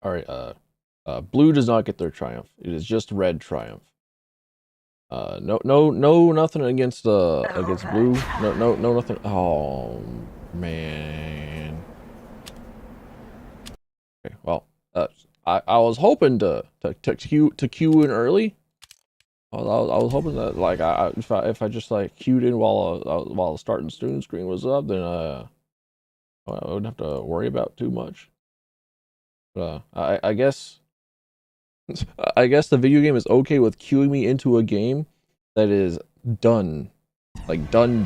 All right. Blue does not get their triumph. It is just red triumph. No, nothing against blue. No, nothing. Oh man. Okay, well, I was hoping to queue in early. I was hoping that like if I just like queued in while the starting student screen was up, then I wouldn't have to worry about too much. But I guess I guess the video game is okay with queuing me into a game that is done, like done.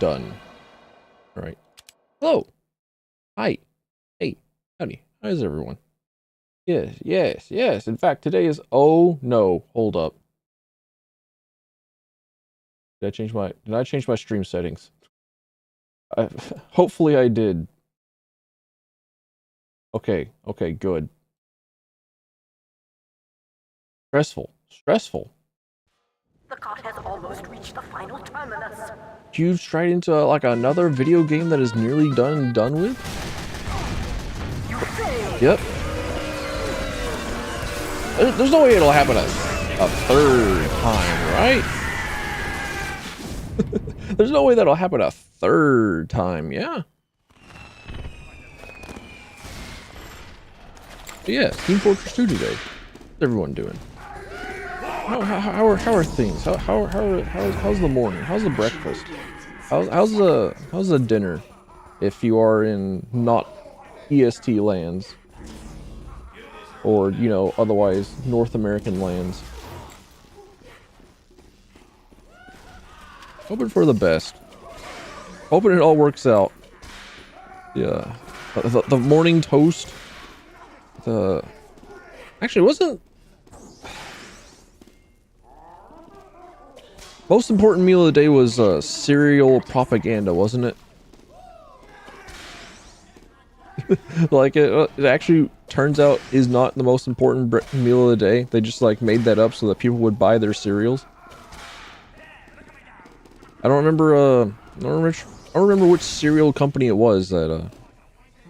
All right. Hello. Hi. Hey. Howdy. How's everyone? Yes. In fact, today is. Oh no. Hold up. Did I change my stream settings? Hopefully I did. Okay, good. Stressful. The cart has almost reached the final terminus. Huge straight into like another video game that is nearly done with? You failed. Yep. There's no way it'll happen a third time, right? There's no way that'll happen a third time, yeah? Yeah, Team Fortress 2 today. What's everyone doing? How are things? How's the morning? How's the breakfast? How's the dinner? If you are in not EST lands, or you know, otherwise North American lands. Hoping for the best. Hoping it all works out. Yeah, the morning toast. Actually, it wasn't. Most important meal of the day was cereal propaganda, wasn't it? Like it actually turns out is not the most important meal of the day. They just like made that up so that people would buy their cereals. I don't remember. I don't remember which cereal company it was that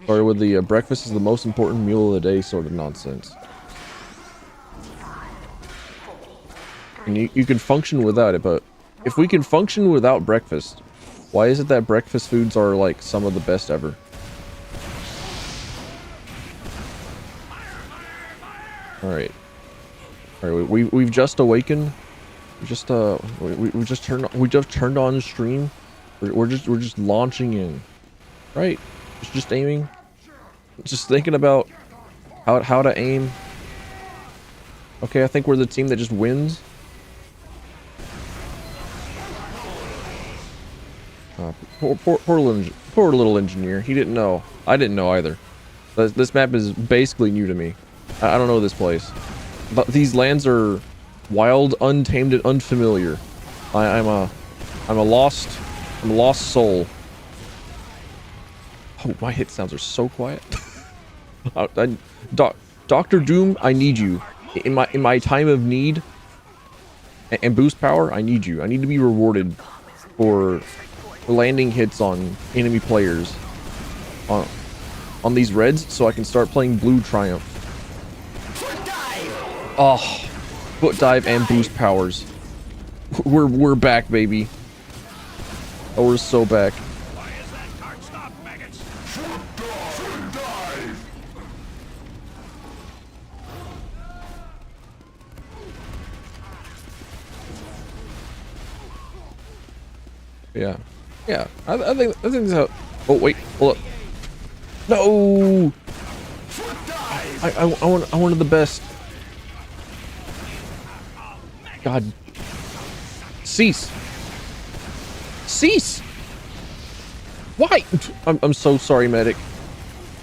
started with the breakfast is the most important meal of the day sort of nonsense. And you can function without it, but if we can function without breakfast, why is it that breakfast foods are like some of the best ever? All right, we've just awakened. We just turned on stream. We're just launching in, right? Just aiming, just thinking about how to aim. Okay, I think we're the team that just wins. Poor little engineer. He didn't know. I didn't know either. This map is basically new to me. I don't know this place. But these lands are wild, untamed, and unfamiliar. I'm a lost soul. Oh, my hit sounds are so quiet. Dr. Doom, I need you in my time of need and boost power. I need you. I need to be rewarded for landing hits on enemy players on these reds, so I can start playing blue triumph. Oh, foot dive and boost powers. We're back, baby. Oh, we're so back. Yeah. I think that's how. Oh wait, hold up. No. I wanted the best. God. Cease. Why? I'm so sorry, medic.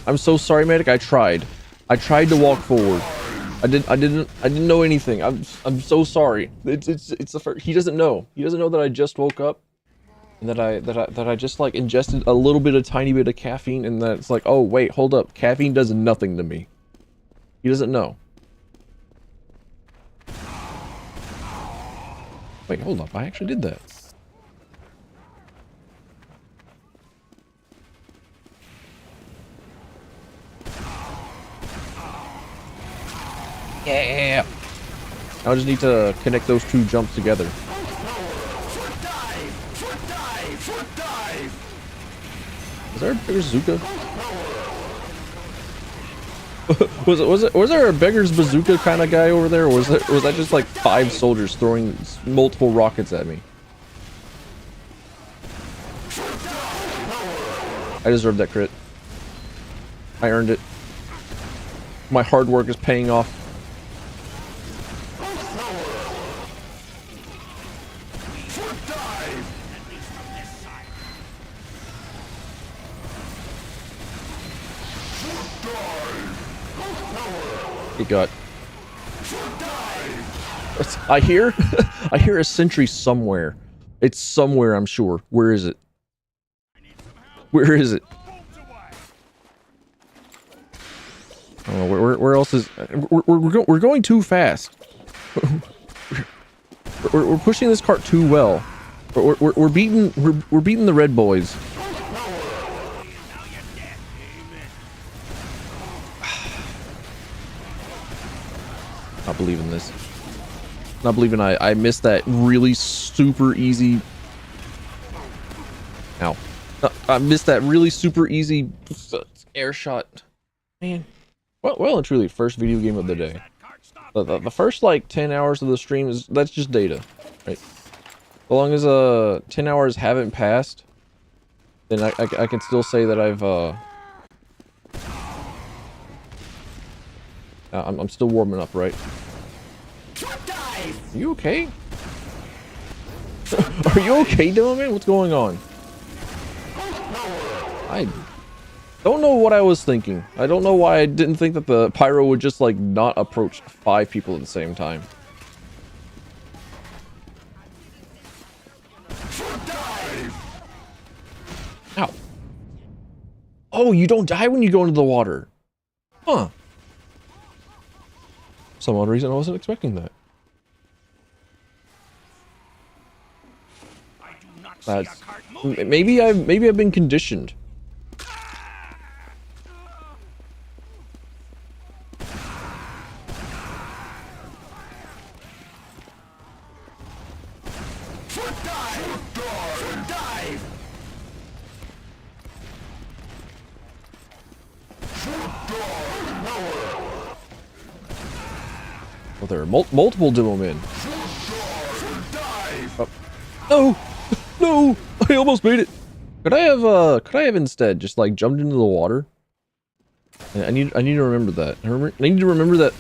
I'm so sorry, medic. I tried to walk forward. I didn't know anything. I'm so sorry. It's the first. He doesn't know that I just woke up. And that I just like ingested a little bit of tiny bit of caffeine, and that it's like, oh wait, hold up, caffeine does nothing to me. He doesn't know. Wait, hold up, I actually did that. Yeah. I just need to connect those two jumps together. Is there a bigger bazooka? was there a beggar's bazooka kind of guy over there, or was that just like 5 soldiers throwing multiple rockets at me? I deserve that crit. I earned it. My hard work is paying off. It got. I hear I hear a sentry somewhere. It's somewhere, I'm sure. Where is it? Where is it? I don't know, where else is... We're going too fast. we're pushing this cart too well. We're beating the red boys. Not believing this. Not believing I missed that really super easy... Ow. I missed that really super easy air shot. Man. Well and truly, first video game of the day. The first like 10 hours of the stream that's just data, right? As long as 10 hours haven't passed, then I can still say that I'm still warming up, right? Are you okay? Are you okay, Dylan? What's going on? I don't know what I was thinking. I don't know why I didn't think that the pyro would just like not approach 5 people at the same time. Ow. Oh, you don't die when you go into the water. Huh. For some odd reason I wasn't expecting that. That's maybe I've been conditioned. Well, there are multiple demo men. Oh. No! No! I almost made it! Could I have instead just like jumped into the water? I need to remember that. I need to remember that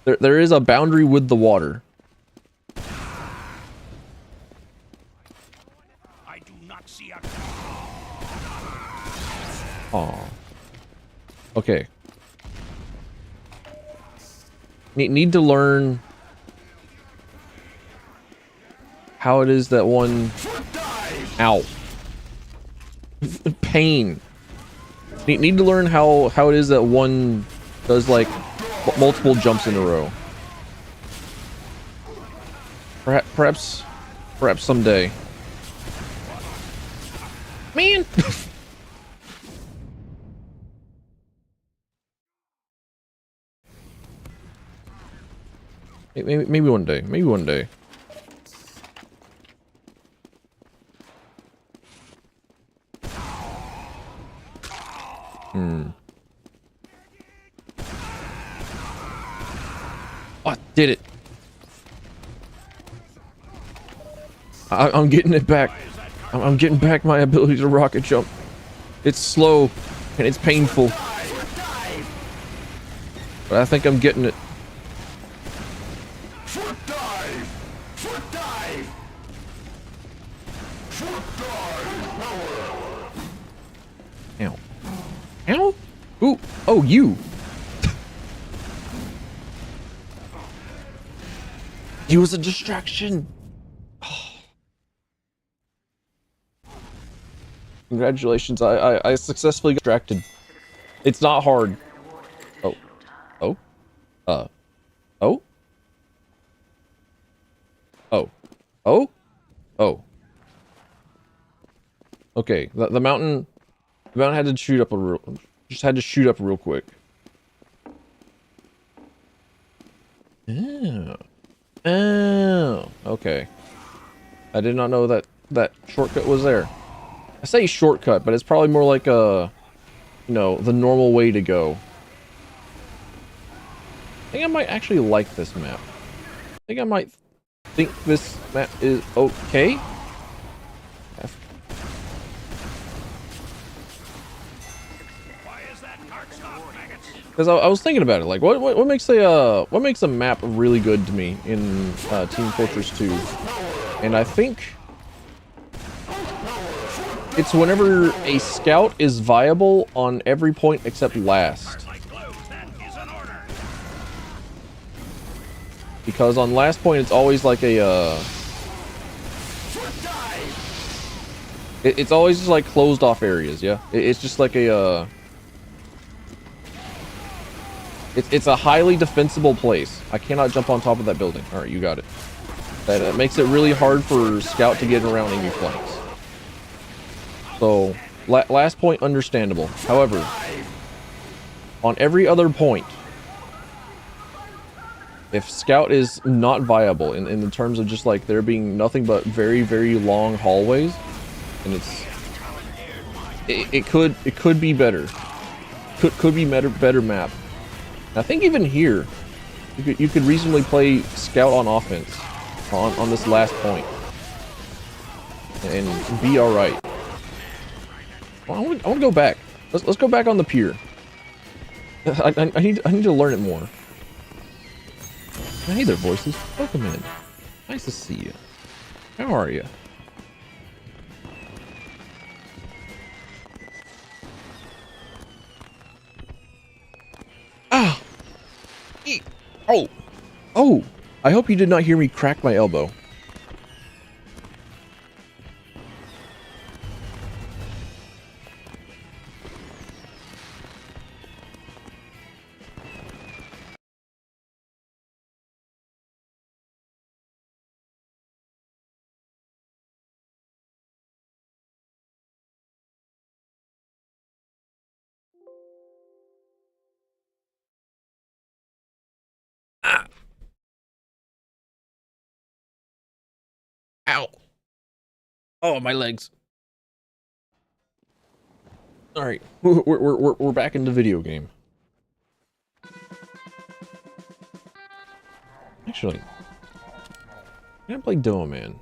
there is a boundary with the water. I do not see a... Aw. Okay. Need to learn how it is that one... Ow. Pain. Need to learn how it is that one does like multiple jumps in a row. Perhaps someday. Man. Maybe one day. Maybe one day. Oh, did it. I'm getting it back. I'm getting back my ability to rocket jump. It's slow and it's painful, but I think I'm getting it. Ow. Ow? Ooh. Oh, you. He was a distraction. Congratulations, I successfully got distracted. It's not hard. Oh. Oh? Oh? Oh? Oh? Oh. Okay, the mountain had to shoot up just had to shoot up real quick. Okay. I did not know that that shortcut was there. I say shortcut, but it's probably more like a, you know, the normal way to go. I think I might actually like this map. I think I might think this map is okay. Because I was thinking about it, like what makes a map really good to me in Team Fortress 2, and I think it's whenever a scout is viable on every point except last. Because on last point it's always like a it's always just like closed off areas, yeah. It's just like a It's a highly defensible place. I cannot jump on top of that building. All right, you got it. That makes it really hard for Scout to get around enemy flanks. So, last point, understandable. However, on every other point, if Scout is not viable in the terms of just like there being nothing but very, very long hallways, and it could be better. Could be better map. I think even here, you could reasonably play Scout on offense on this last point and be all right. Well, I want to go back. Let's go back on the pier. I need to learn it more. Hey there, voices. Welcome in. Nice to see you. How are you? Ah. Oh! Oh! I hope you did not hear me crack my elbow. Ah. Ow. Oh, my legs. All right, we're back in the video game. Actually, I'm gonna play Demo Man.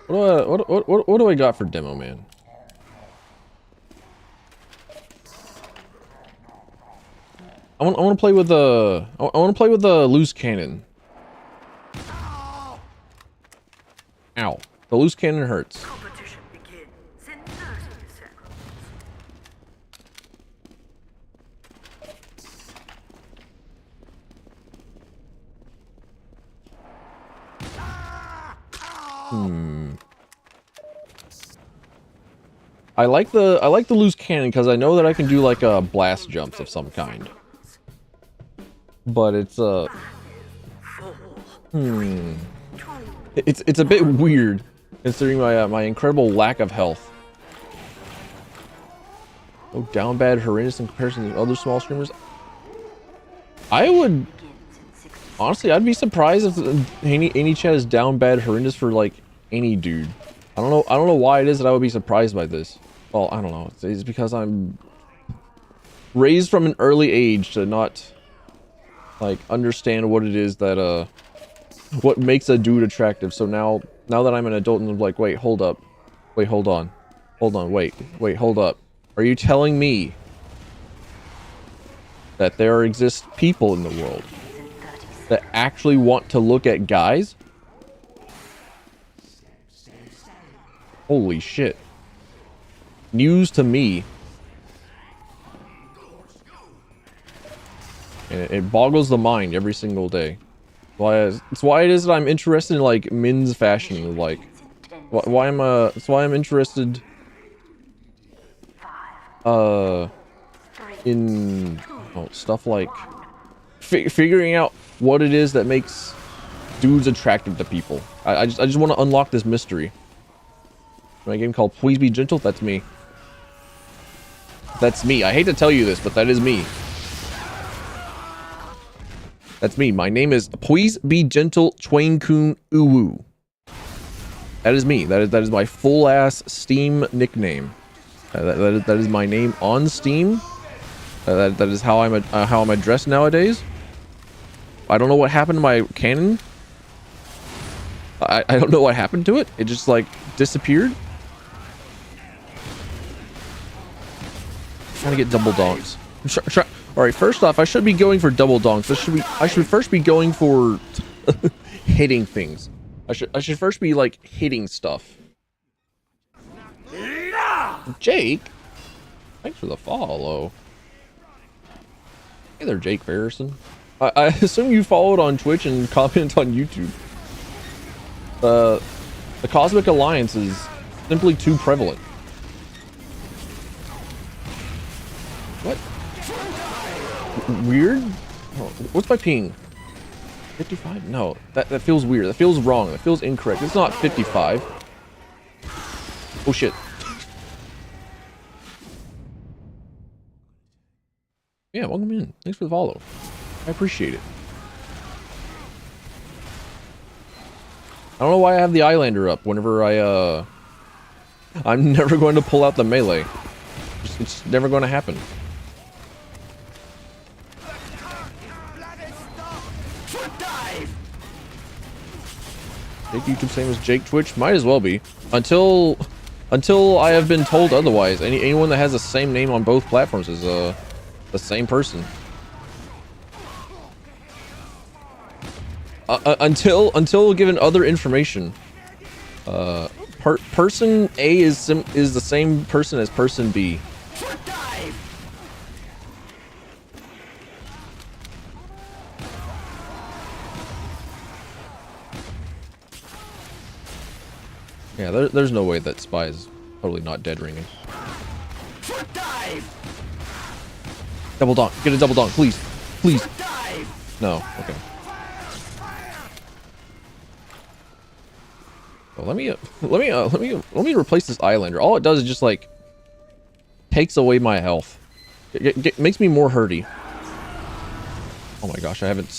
What do I got for Demo Man? I want to play with the loose cannon. Ow, the loose cannon hurts. Competition begins in 30 seconds. I like the loose cannon because I know that I can do like blast jumps of some kind. But it's it's a bit weird considering my incredible lack of health. Oh, down bad, horrendous in comparison to other small streamers. I would honestly, I'd be surprised if any chat is down bad, horrendous for like any dude. I don't know why it is that I would be surprised by this. Well, I don't know. It's because I'm raised from an early age to not like understand what it is that what makes a dude attractive. So now that I'm an adult and I'm like, wait, hold up. Wait, hold on. Hold on, wait, hold up. Are you telling me that there exist people in the world that actually want to look at guys? Holy shit. News to me. And it boggles the mind every single day. It's why it is that I'm interested in like men's fashion. Like, it's why I'm interested in stuff like figuring out what it is that makes dudes attractive to people. I just want to unlock this mystery. My game called Please Be Gentle. That's me. That's me. I hate to tell you this, but that is me. That's me. My name is Please Be Gentle Twain Kun Uwu. That is me. That is my full ass Steam nickname. That is my name on Steam. That is how I'm addressed nowadays. I don't know what happened to my canon. I don't know what happened to it. It just like disappeared. Trying to get double donks. All right, first off, I should be going for double donks. I should first be going for hitting things. I should first be like hitting stuff. Jake, thanks for the follow. Hey there, Jake Farrison. I assume you followed on Twitch and comment on YouTube. The Cosmic Alliance is simply too prevalent. What? Weird? Oh, what's my ping? 55? No, that feels weird. That feels wrong. That feels incorrect. It's not 55. Oh shit. Yeah, welcome in. Thanks for the follow. I appreciate it. I don't know why I have the Eyelander up whenever I'm never going to pull out the melee. It's never going to happen. Jake YouTube, same as Jake Twitch? Might as well be. Until I have been told otherwise. Anyone that has the same name on both platforms is the same person. Until given other information, person A is the same person as person B. Yeah, there's no way that Spy is totally not dead ringing. Double donk, get a double donk, please, please. No, okay. Well, let me replace this Eyelander. All it does is just like takes away my health. It makes me more hurty. Oh my gosh, I haven't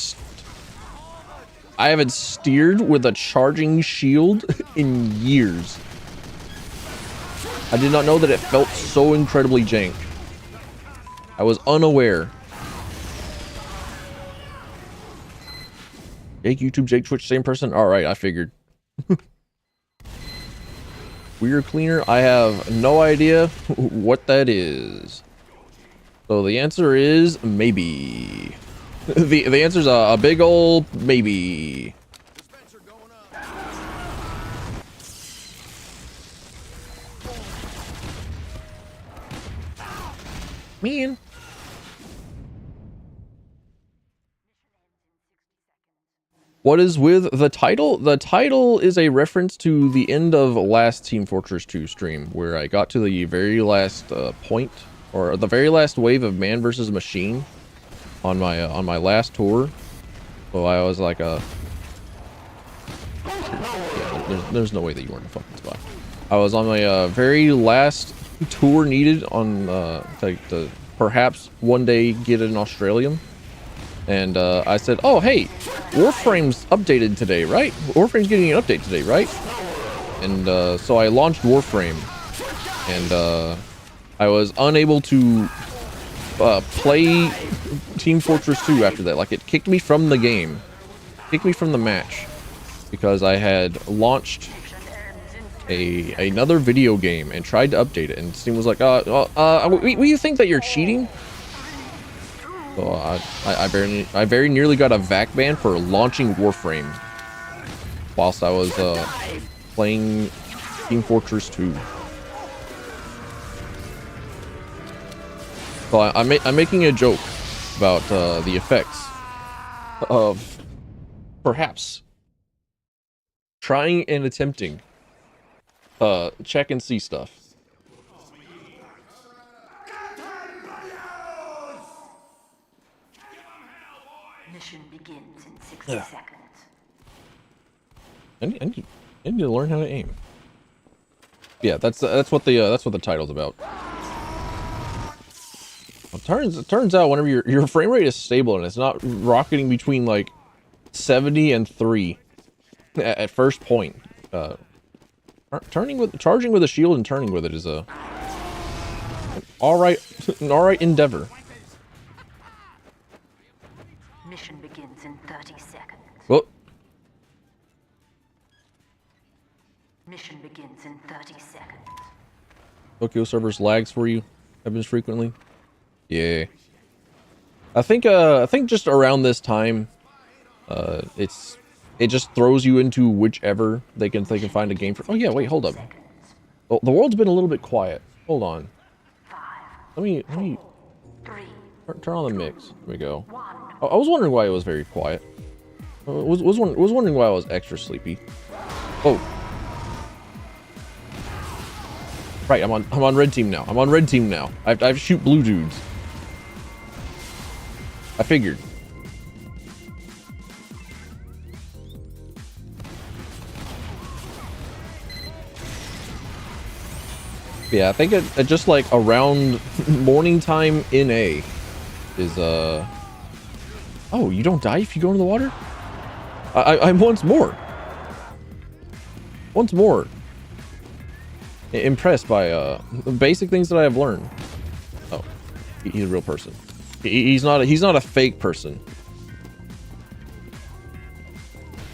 steered with a charging shield in years. I did not know that it felt so incredibly jank. I was unaware. Jake YouTube, Jake Twitch, same person? Alright, I figured. Weird cleaner? I have no idea what that is. So the answer is maybe. The answer is a big old maybe. Man. What is with the title? The title is a reference to the end of last Team Fortress 2 stream, where I got to the very last point, or the very last wave of Man vs. Machine on my last tour. So I was like, yeah, there's no way that you weren't a fucking spy. I was on my very last tour needed on to perhaps one day get an Australian. And I said, oh, hey, Warframe's updated today, right? Warframe's getting an update today, right? And so I launched Warframe. And I was unable to play Team Fortress 2 after that. Like, it kicked me from the game. Kicked me from the match. Because I had launched another video game and tried to update it. And Steam was like, we think that you're cheating? So I very nearly got a VAC ban for launching Warframe whilst I was playing Team Fortress 2. So I'm making a joke about the effects of perhaps trying and attempting check and see stuff. Mission begins in 60 seconds. I need to learn how to aim. Yeah, that's what the title's about. It turns out whenever your frame rate is stable and it's not rocketing between like 70 and 3 at first point, charging with a shield and turning with it is a all right endeavor. Mission begins in 30 seconds. Well, Mission begins in 30 seconds. Tokyo servers lags for you happens frequently. Yeah. I think just around this time, it just throws you into whichever they can find a game for. Oh yeah, wait, hold up. Oh, the world's been a little bit quiet. Hold on. Let me turn on the mix. Here we go. I was wondering why it was very quiet. Was wondering why I was extra sleepy. Oh. Right, I'm on red team now. I'm on red team now. I have to shoot blue dudes. I figured. Yeah, I think it just like around morning time in A is oh, you don't die if you go into the water? I'm once more impressed by basic things that I have learned. Oh, he's a real person. He's not a fake person.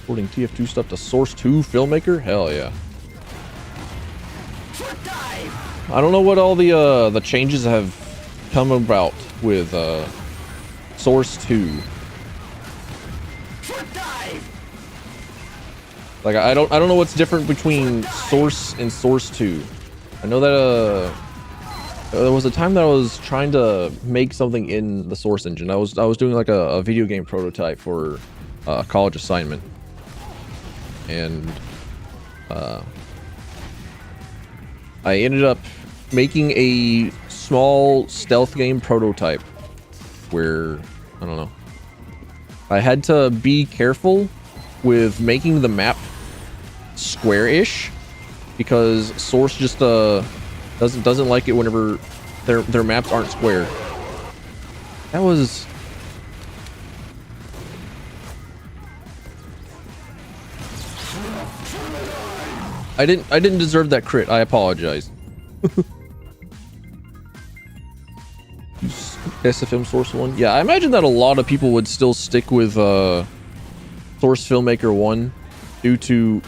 Porting TF2 stuff to Source 2 filmmaker? Hell yeah. I don't know what all the changes have come about with Source 2. Like I don't know what's different between Source and Source 2. I know that there was a time that I was trying to make something in the Source engine. I was doing like a video game prototype for a college assignment, and I ended up making a small stealth game prototype where I don't know. I had to be careful with making the map square-ish because Source just doesn't like it whenever their maps aren't square. That was I didn't deserve that crit. I apologize. SFM Source 1. Yeah, I imagine that a lot of people would still stick with Source Filmmaker 1 due to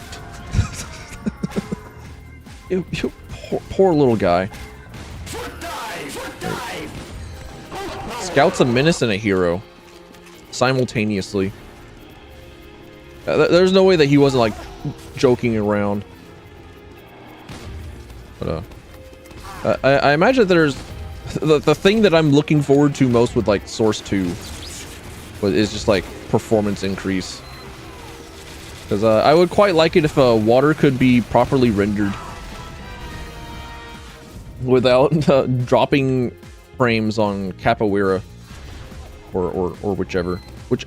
you poor little guy. Scout's a menace and a hero simultaneously. There's no way that he wasn't like joking around. But I imagine that there's the thing that I'm looking forward to most with like Source 2 is just like performance increase. Because I would quite like it if water could be properly rendered without dropping frames on capoeira or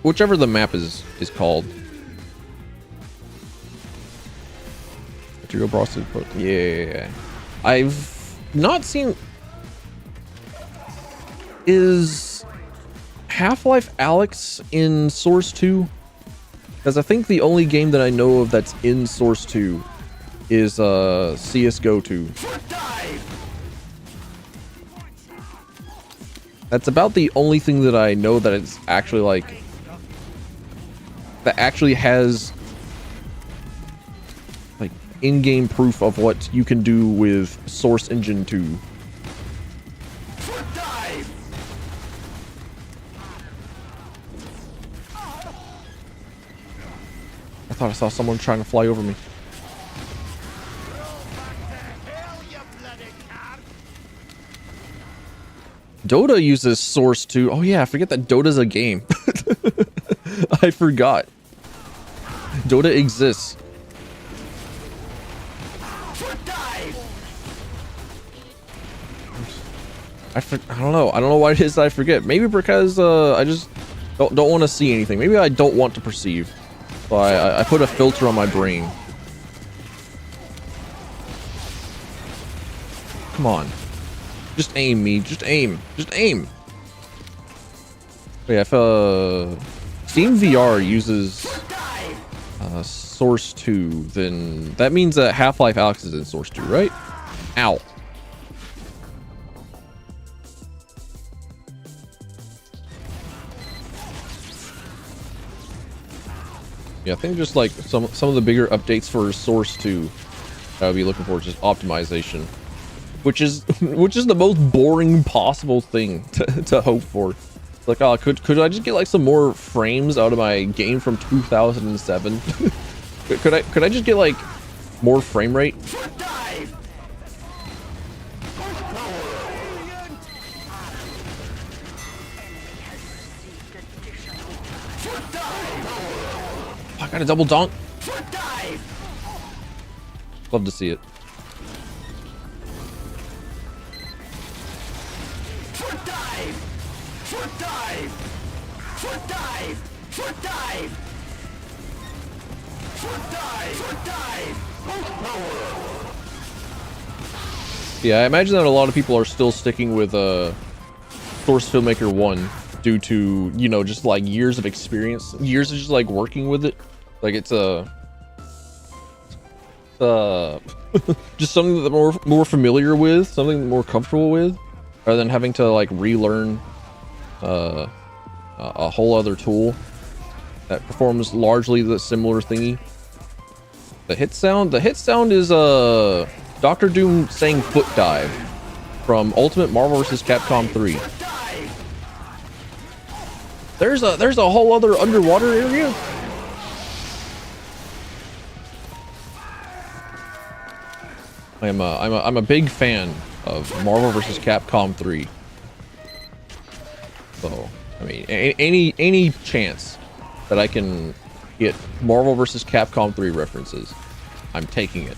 whichever the map is called. Yeah, I've not seen. Is Half-Life Alyx in Source 2? Because I think the only game that I know of that's in Source 2 is CSGO 2. That's about the only thing that I know that it's actually like that actually has like in-game proof of what you can do with Source Engine 2. I thought I saw someone trying to fly over me. Dota uses Source 2. Oh yeah, I forget that Dota's a game. I forgot. Dota exists. I don't know. I don't know why it is that I forget. Maybe because I just don't want to see anything. Maybe I don't want to perceive. So I put a filter on my brain. Come on. Just aim me. Just aim. Just aim. Yeah, if Steam VR uses Source 2, then that means that Half-Life Alyx is in Source 2, right? Ow. Yeah, I think just like some of the bigger updates for Source 2 I would be looking for is just optimization, which is the most boring possible thing to hope for. Like, oh, could I just get like some more frames out of my game from 2007? could I just get like more frame rate? I got a double donk. Love to see it. Yeah, I imagine that a lot of people are still sticking with Source Filmmaker 1 due to, you know, just like years of experience, years of just like working with it. Like it's just something that they're more familiar with, something they're more comfortable with, rather than having to like relearn a whole other tool that performs largely the similar thingy. The hit sound is Dr. Doom saying foot dive from Ultimate Marvel vs. Capcom 3. There's a whole other underwater area. I'm a big fan of Marvel vs. Capcom 3. So, I mean, any chance that I can get Marvel vs. Capcom 3 references, I'm taking it.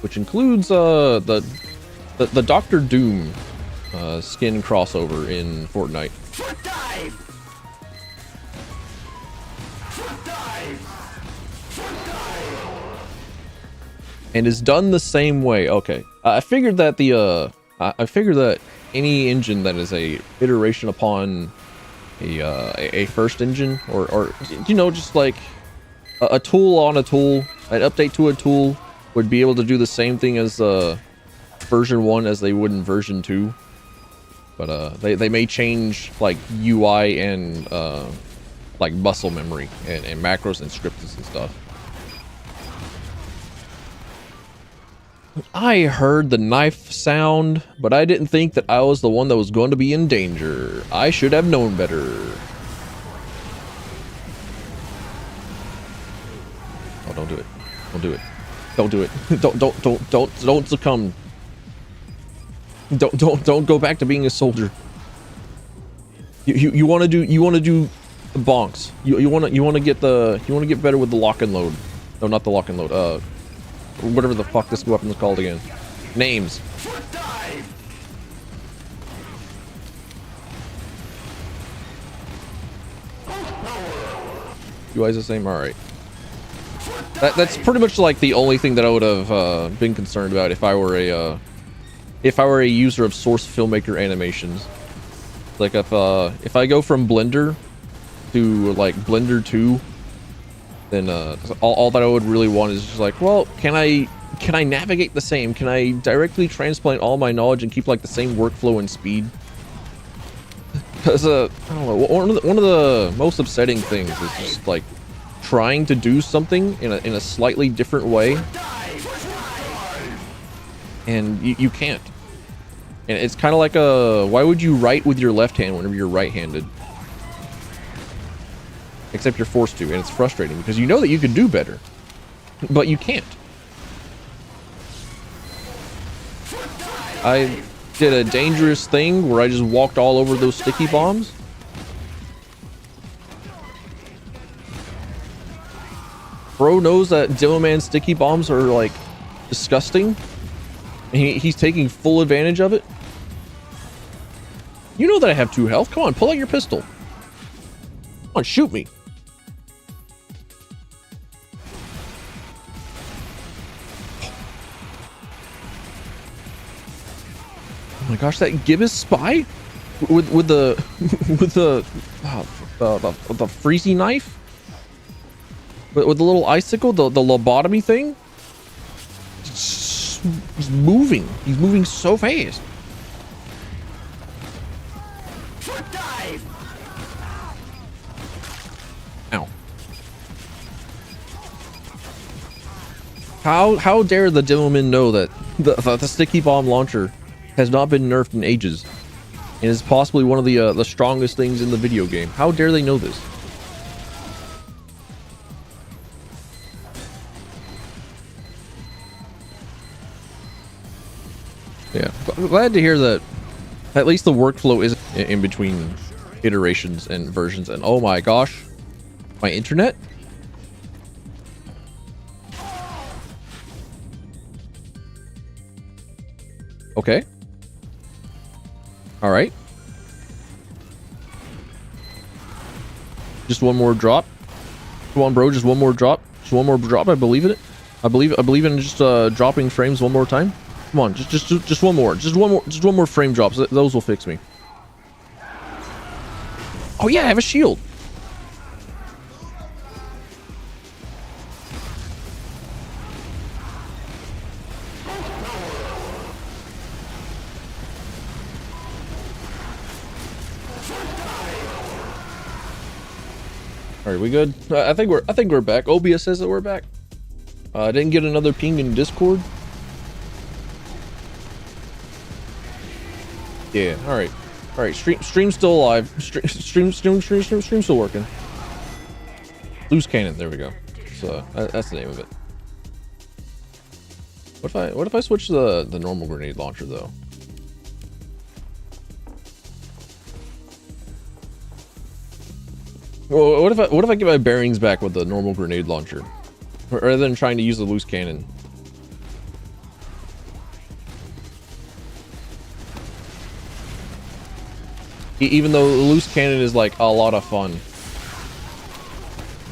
Which includes the Doctor Doom skin crossover in Fortnite. And is done the same way. Okay, I figured that any engine that is a iteration upon a first engine, or you know, just like a tool on a tool, an update to a tool, would be able to do the same thing as version 1 as they would in version 2. But they may change like UI and like muscle memory and macros and scripts and stuff. I heard the knife sound, but I didn't think that I was the one that was going to be in danger. I should have known better. Oh, don't do it. Don't do it. Don't do it. Don't succumb. Don't go back to being a soldier. You want to do the bonks. You want to get better with the lock and load. No, not the lock and load. Whatever the fuck this weapon is called again. Names. UI's the same. All right. That's pretty much like the only thing that I would have been concerned about if I were a user of Source Filmmaker animations. Like if I go from Blender to like Blender 2, then all that I would really want is just like, well, can I navigate the same? Can I directly transplant all my knowledge and keep like the same workflow and speed? Because I don't know, one of the most upsetting things is just like trying to do something in a slightly different way, and you can't. And it's kind of like why would you write with your left hand whenever you're right-handed? Except you're forced to, and it's frustrating because you know that you could do better, but you can't. I did a dangerous thing where I just walked all over those sticky bombs. Bro knows that Demo Man sticky bombs are like disgusting, and he's taking full advantage of it. You know that I have 2 health. Come on, pull out your pistol. Come on, shoot me. my gosh, that gibbous spy with the with the freezy knife, with the little icicle, the lobotomy thing. He's moving. He's moving so fast. Ow. How dare the gentleman know that the sticky bomb launcher has not been nerfed in ages and is possibly one of the strongest things in the video game? How dare they know this? Yeah, glad to hear that at least the workflow is in between iterations and versions. And oh my gosh, my internet. Okay. All right. Just one more drop. Come on, bro. Just one more drop. Just one more drop. I believe in it. I believe in just dropping frames one more time. Come on, just one more. Just one more frame drops. Those will fix me. Oh yeah, I have a shield. All right, we good? I think we're back. OBS says that we're back. I didn't get another ping in Discord. Yeah. All right. All right. Stream's still alive. Stream's still working. Loose cannon. There we go. So that's the name of it. What if I switch the normal grenade launcher though? Well, what if I get my bearings back with the normal grenade launcher, rather than trying to use the loose cannon? Even though the loose cannon is like a lot of fun.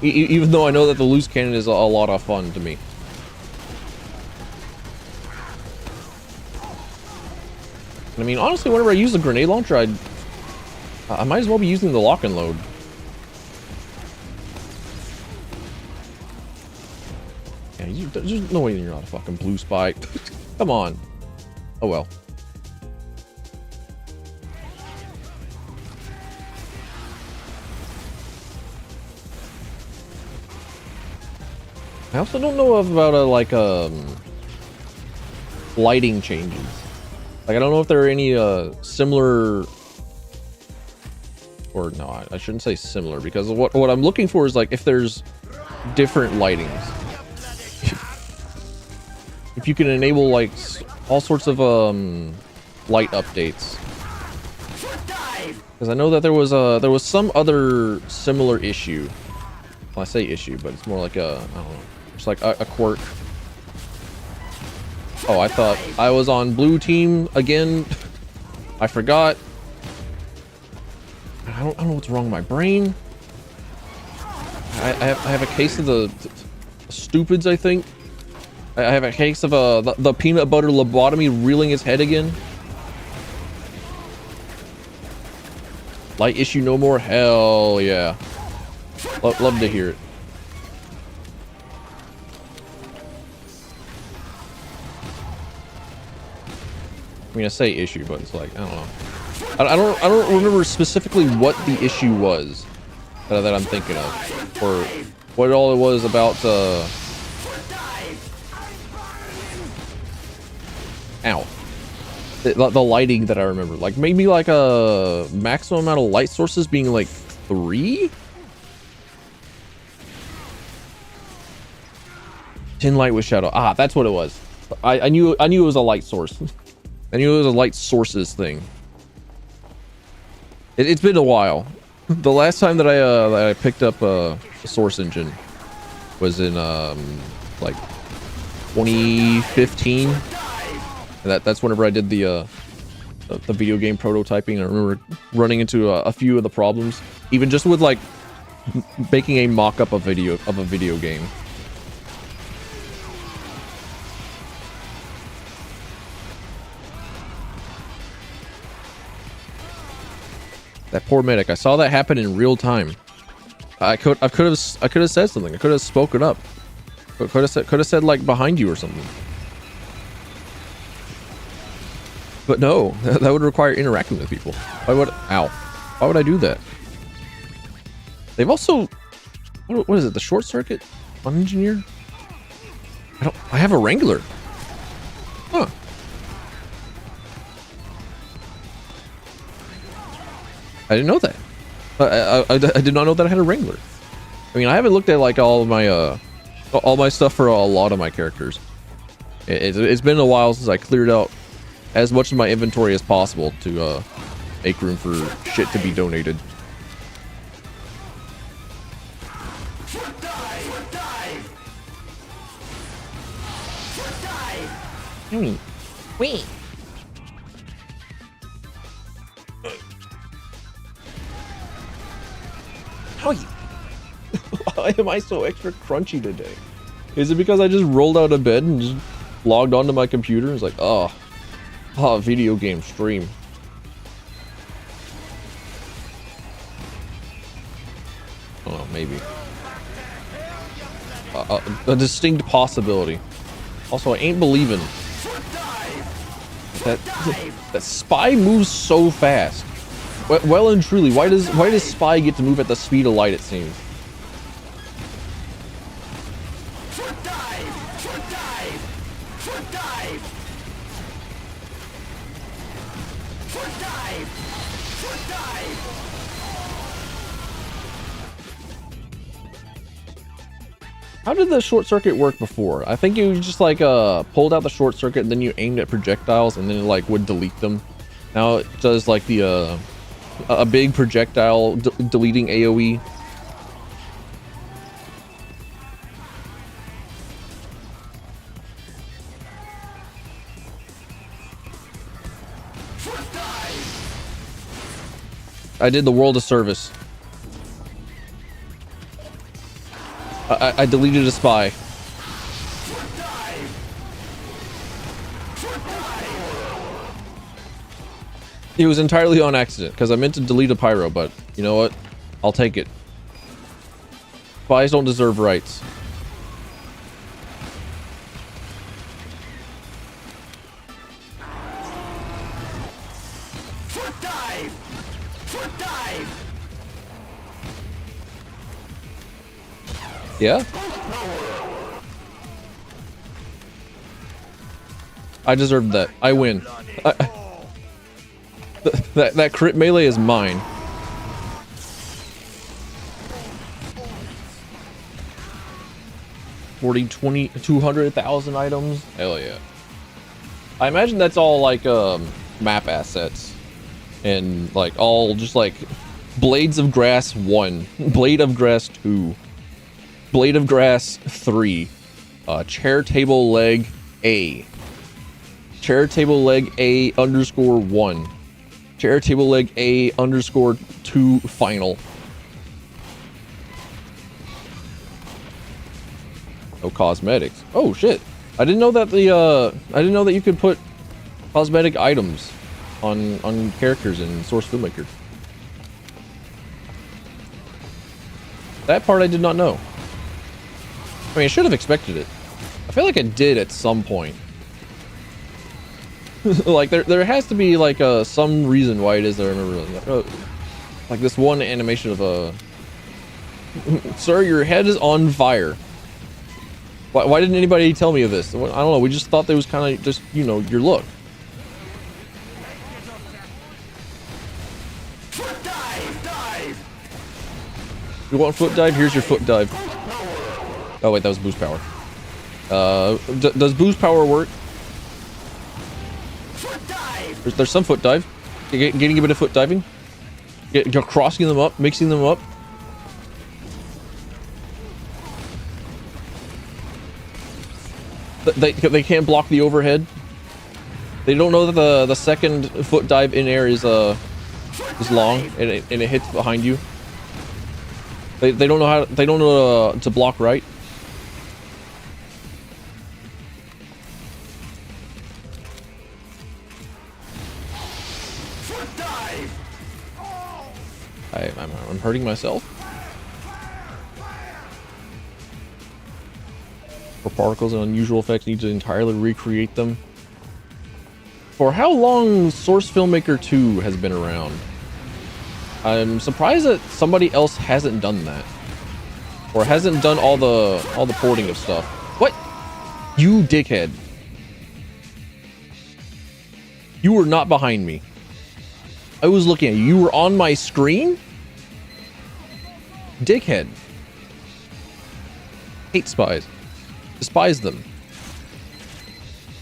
Even though I know that the loose cannon is a lot of fun to me. I mean, honestly, whenever I use the grenade launcher, I might as well be using the lock and load. Yeah, there's no way you're not a fucking blue spy. Come on. Oh well. I also don't know about lighting changes. Like, I don't know if there are any similar, or no, I shouldn't say similar, because what I'm looking for is like if there's different lightings. If you can enable like all sorts of light updates. Because I know that there was some other similar issue. Well, I say issue, but it's more like I don't know. It's like a quirk. Oh, I thought I was on blue team again. I forgot. I don't know what's wrong with my brain. I have a case of the stupids, I think. I have a case of the peanut butter lobotomy reeling its head again. Light issue no more. Hell yeah. Love to hear it. I mean, I say issue, but it's like, I don't know. I don't remember specifically what the issue was that I'm thinking of, or what all it was about. Ow. The lighting that I remember, like maybe like a maximum amount of light sources being like 3. 10 light with shadow. Ah, that's what it was. I knew it was a light source. I knew it was a light sources thing. It's been a while. The last time that I picked up a source engine was in like 2015. And that's whenever I did the video game prototyping. I remember running into a few of the problems, even just with like making a mock-up of a video game. That poor medic. I saw that happen in real time. I could have said something. I could have spoken up. Could have said like behind you or something. But no, that would require interacting with people. Why would I do that? They've also, what is it? The short circuit on engineer? I have a Wrangler. Huh. I didn't know that. I did not know that I had a Wrangler. I mean, I haven't looked at like all my stuff for a lot of my characters. It's been a while since I cleared out as much of my inventory as possible to make room for shit to be donated. Wait. How you? Why am I so extra crunchy today? Is it because I just rolled out of bed and just logged onto my computer and was like, oh, video game stream. Oh, maybe. A distinct possibility. Also, I ain't believing that Spy moves so fast. Well and truly, why does Spy get to move at the speed of light, it seems? How did the short circuit work before? I think you just like pulled out the short circuit and then you aimed at projectiles and then it like would delete them. Now it does like the a big projectile deleting AoE. I did the world a service. I deleted a spy. It was entirely on accident because I meant to delete a pyro, but you know what? I'll take it. Spies don't deserve rights. Yeah? I deserved that. I win. That crit melee is mine. $40, $20, 200,000 items. Hell yeah. I imagine that's all like map assets and like all just like Blades of Grass 1, Blade of Grass 2, Blade of Grass 3, chair table leg A, chair table leg A underscore 1, chair table leg A underscore 2 final. No cosmetics. Oh shit! I didn't know that I didn't know that you could put cosmetic items on characters in Source Filmmaker. That part I did not know. I mean, I should have expected it. I feel like I did at some point. Like there has to be like some reason why it is that I remember like this one animation of a sir, your head is on fire. Why didn't anybody tell me of this? I don't know. We just thought that was kind of just, you know, your look. You want foot dive? Here's your foot dive. Oh wait, that was boost power. Does boost power work? There's some foot dive. Getting a bit of foot diving. You're crossing them up, mixing them up. They can't block the overhead. They don't know that the second foot dive in air is long and it hits behind you. They don't know to block right. hurting myself. For particles and unusual effects, need to entirely recreate them. For how long Source Filmmaker 2 has been around? I'm surprised that somebody else hasn't done that. Or hasn't done all the porting of stuff. What? You dickhead. You were not behind me. I was looking at you. You were on my screen? Dickhead. Hate spies. Despise them.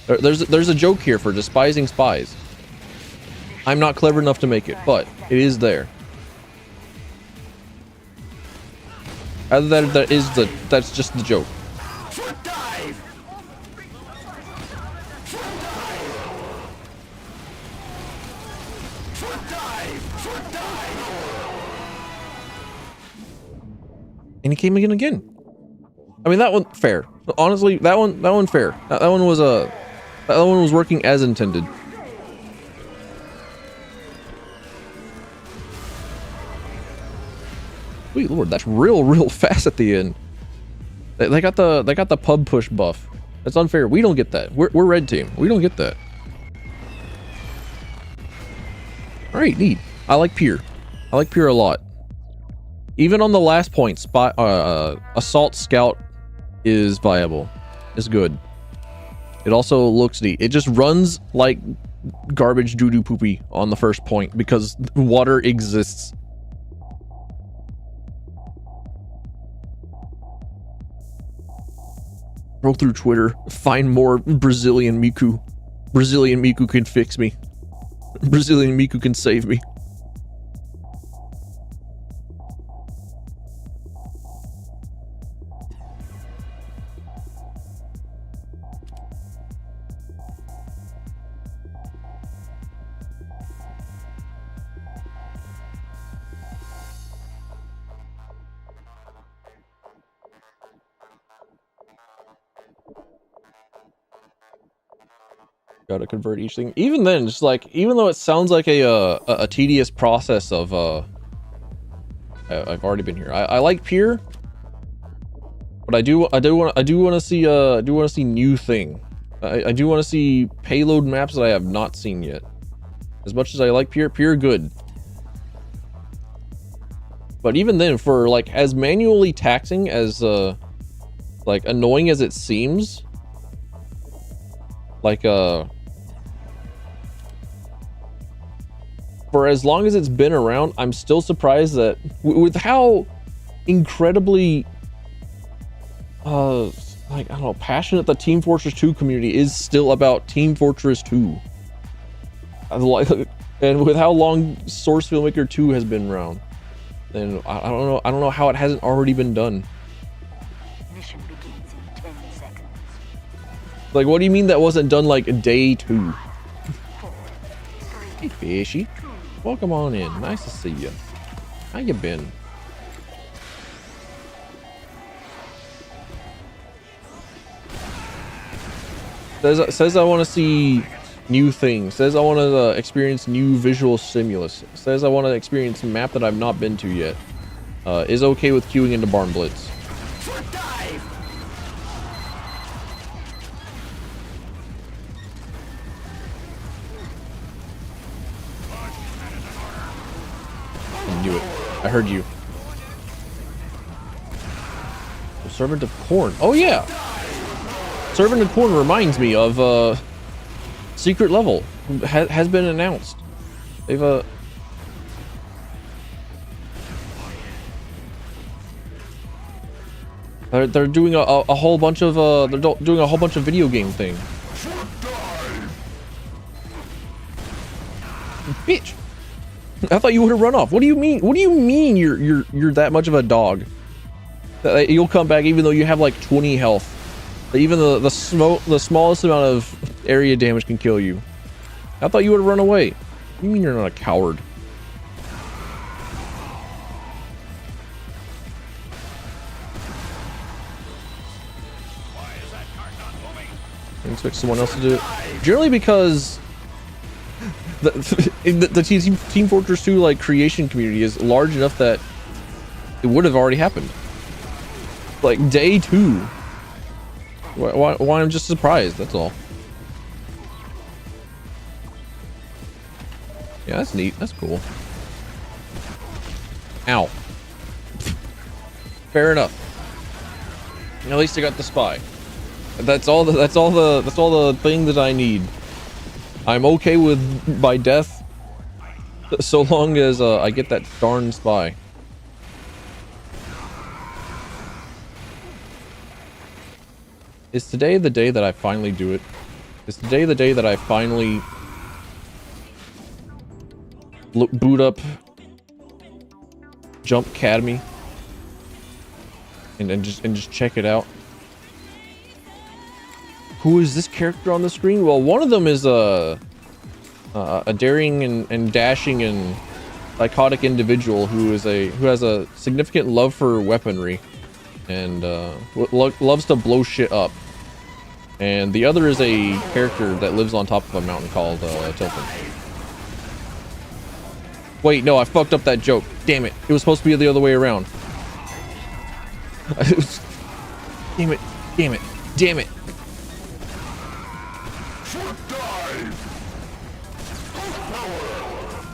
There's a joke here for despising spies. I'm not clever enough to make it, but it is there. Other than that's just the joke. And he came again. I mean, that one fair. Honestly, that one fair. That one was working as intended. Sweet lord, that's real fast at the end. They got the pub push buff. That's unfair. We don't get that. We're red team. We don't get that. All right, neat. I like Pier. I like Pier a lot. Even on the last point, Assault Scout is viable. It's good. It also looks neat. It just runs like garbage doo-doo poopy on the first point because water exists. Roll through Twitter, find more Brazilian Miku. Brazilian Miku can fix me. Brazilian Miku can save me. Gotta convert each thing. Even then, just like, even though it sounds like a tedious process of I've already been here. I like Pier, but I do want to see new thing. I do want to see payload maps that I have not seen yet. As much as I like Pier good. But even then, for like as manually taxing as like annoying as it seems, like for as long as it's been around, I'm still surprised that with how incredibly like, I don't know, passionate the Team Fortress 2 community is still about Team Fortress 2. And with how long Source Filmmaker 2 has been around, then I don't know how it hasn't already been done. Mission begins in 10 seconds. Like, what do you mean that wasn't done like day 2? 4, 3, Hey fishy, welcome on in. Nice to see you. How you been? Says I want to see new things. Says I want to experience new visual stimulus. Says I want to experience a map that I've not been to yet. Is okay with queuing into Barn Blitz. I knew it. I heard you. The Servant of Corn. Oh yeah. Servant of Corn reminds me of secret level has been announced. They've they're doing a whole bunch of they're doing a whole bunch of video game thing. Bitch. I thought you would have run off. What do you mean? What do you mean you're that much of a dog? That you'll come back even though you have like 20 health. Even the smallest amount of area damage can kill you. I thought you would have run away. What do you mean you're not a coward? Why is that cart not moving? I expect someone else to do it. Generally because the Team Fortress 2 like creation community is large enough that it would have already happened. Like day 2. Why I'm just surprised, that's all. Yeah, that's neat. That's cool. Ow. Fair enough. At least I got the spy. That's all the thing that I need. I'm okay with my death so long as I get that darn spy. Is today the day that I finally do it? Is today the day that I finally boot up Jump Academy and just check it out? Who is this character on the screen? Well, one of them is a daring and dashing and psychotic individual who has a significant love for weaponry and loves to blow shit up. And the other is a character that lives on top of a mountain called Tilton. Wait, no, I fucked up that joke. Damn it. It was supposed to be the other way around. Damn it. Damn it. Damn it.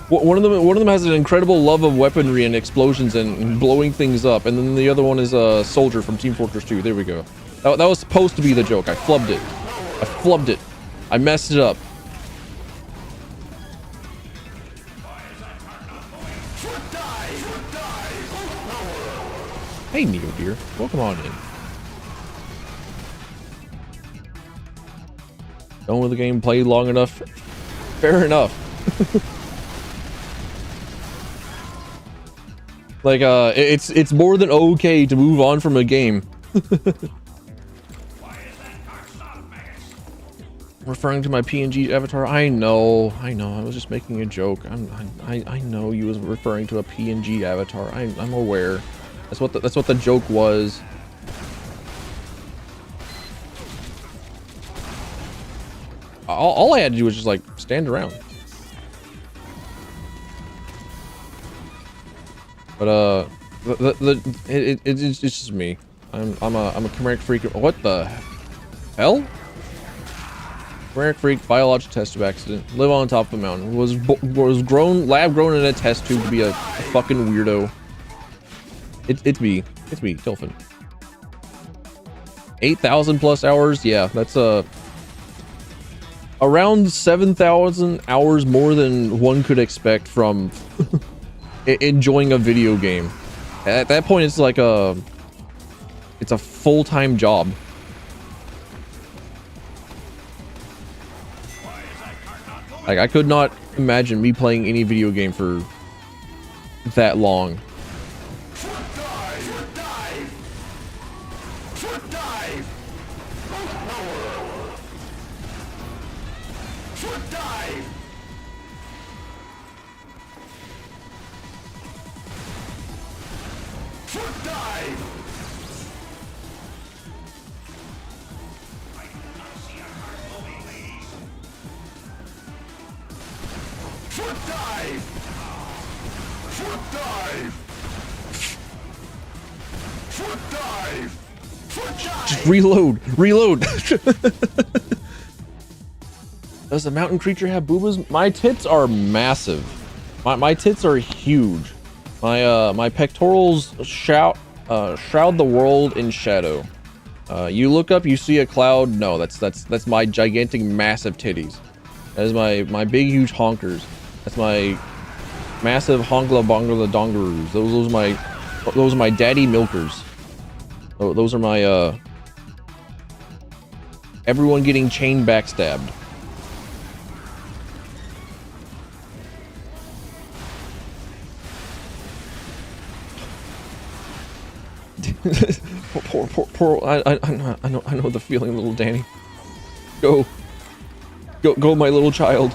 One of them has an incredible love of weaponry and explosions and blowing things up, and then the other one is a soldier from Team Fortress 2. There we go. That was supposed to be the joke. I flubbed it. I flubbed it. I messed it up. Hey, Neo dear. Welcome on in. Done with the game, played long enough. Fair enough. Like, it's more than okay to move on from a game. Referring to my PNG avatar, I know, I was just making a joke. I know you was referring to a PNG avatar. I'm aware. That's what the joke was. All I had to do was just like stand around. But it's just me. I'm a chimeric freak. What the hell? Chimeric freak, biological test tube accident. Live on top of a mountain. Was lab grown in a test tube to be a fucking weirdo. It's me, Tilfin. 8,000 plus hours. Yeah, that's around 7,000 hours more than one could expect from enjoying a video game. At that point, it's like it's a full-time job. Like, I could not imagine me playing any video game for that long. Just reload. Does the mountain creature have boobas? My tits are massive. My tits are huge. My pectorals shroud the world in shadow. You look up, you see a cloud. No, that's my gigantic, massive titties. That is my big, huge honkers. That's my massive honkla bongla dongaroos. Those are my daddy milkers. Oh, those are my everyone getting chain backstabbed. poor. I know the feeling, little Danny. Go, my little child.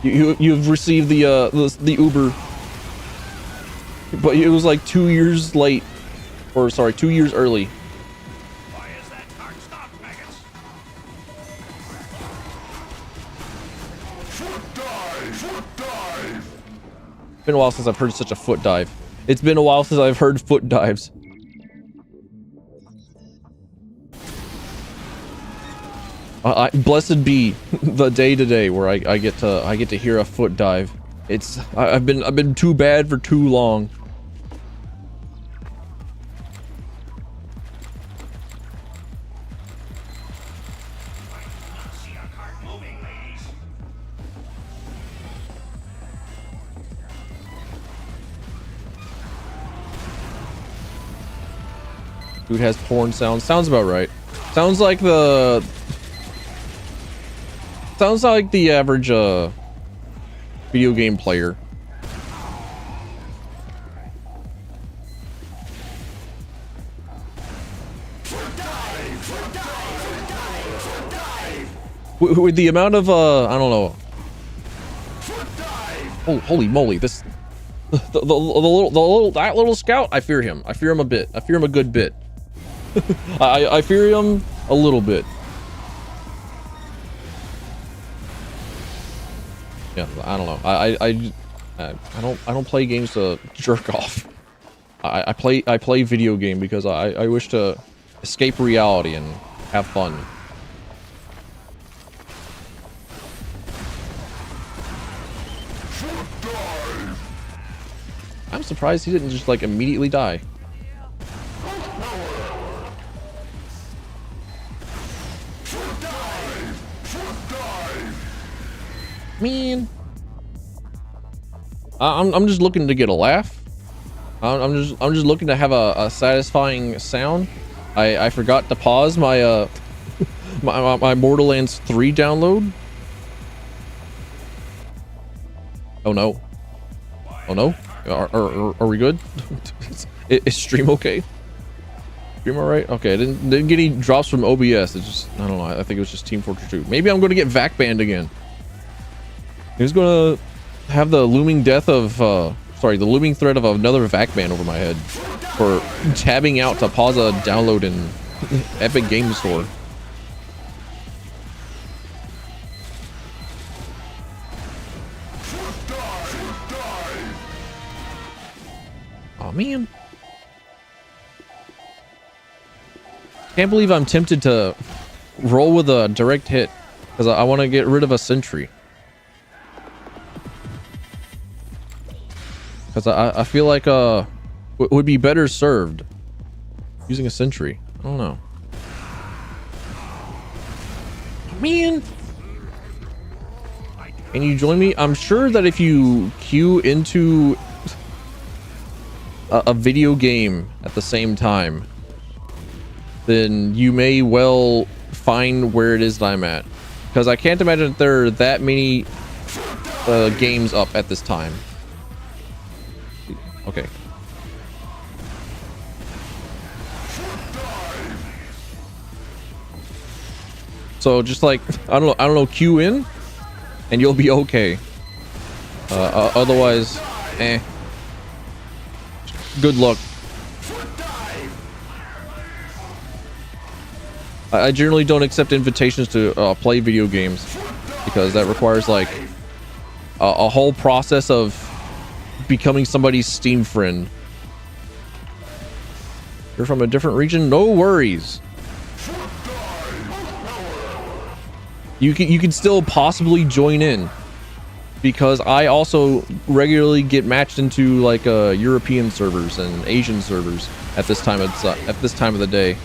You've received the Uber, but it was like 2 years late, or sorry, 2 years early. Why is that cart stopped, maggots? Foot dive. Been a while since I've heard such a foot dive. It's been a while since I've heard foot dives. Blessed be the day today where I get to hear a foot dive. I've been too bad for too long. Dude has porn sounds. Sounds about right. Sounds like the average video game player. With the amount of I don't know. Oh, holy moly! This the little scout. I fear him. I fear him a bit. I fear him a good bit. I fear him a little bit. Yeah, I don't know. I don't play games to jerk off. I play video game because I wish to escape reality and have fun. I'm surprised he didn't just like immediately die. Man, I'm just looking to get a laugh. I'm just looking to have a satisfying sound. I forgot to pause my my Borderlands 3 download. Oh no! Oh no! Are we good? Is stream okay? Stream alright? Okay, I didn't get any drops from OBS. It's just, I don't know. I think it was just Team Fortress 2. Maybe I'm going to get VAC banned again. Who's gonna have the looming death of the looming threat of another VAC ban over my head for tabbing out to pause a download in Epic Games Store. Oh man, can't believe I'm tempted to roll with a direct hit because I want to get rid of a sentry. Because I feel like would be better served using a sentry. I don't know. Man, can you join me? I'm sure that if you queue into a video game at the same time, then you may well find where it is that I'm at. Because I can't imagine that there are that many games up at this time. Okay. So just like I don't know, queue in, and you'll be okay. Otherwise, good luck. I generally don't accept invitations to play video games because that requires like a whole process of becoming somebody's Steam friend. You're from a different region? No worries. You can still possibly join in because I also regularly get matched into like European servers and Asian servers at this time of the day.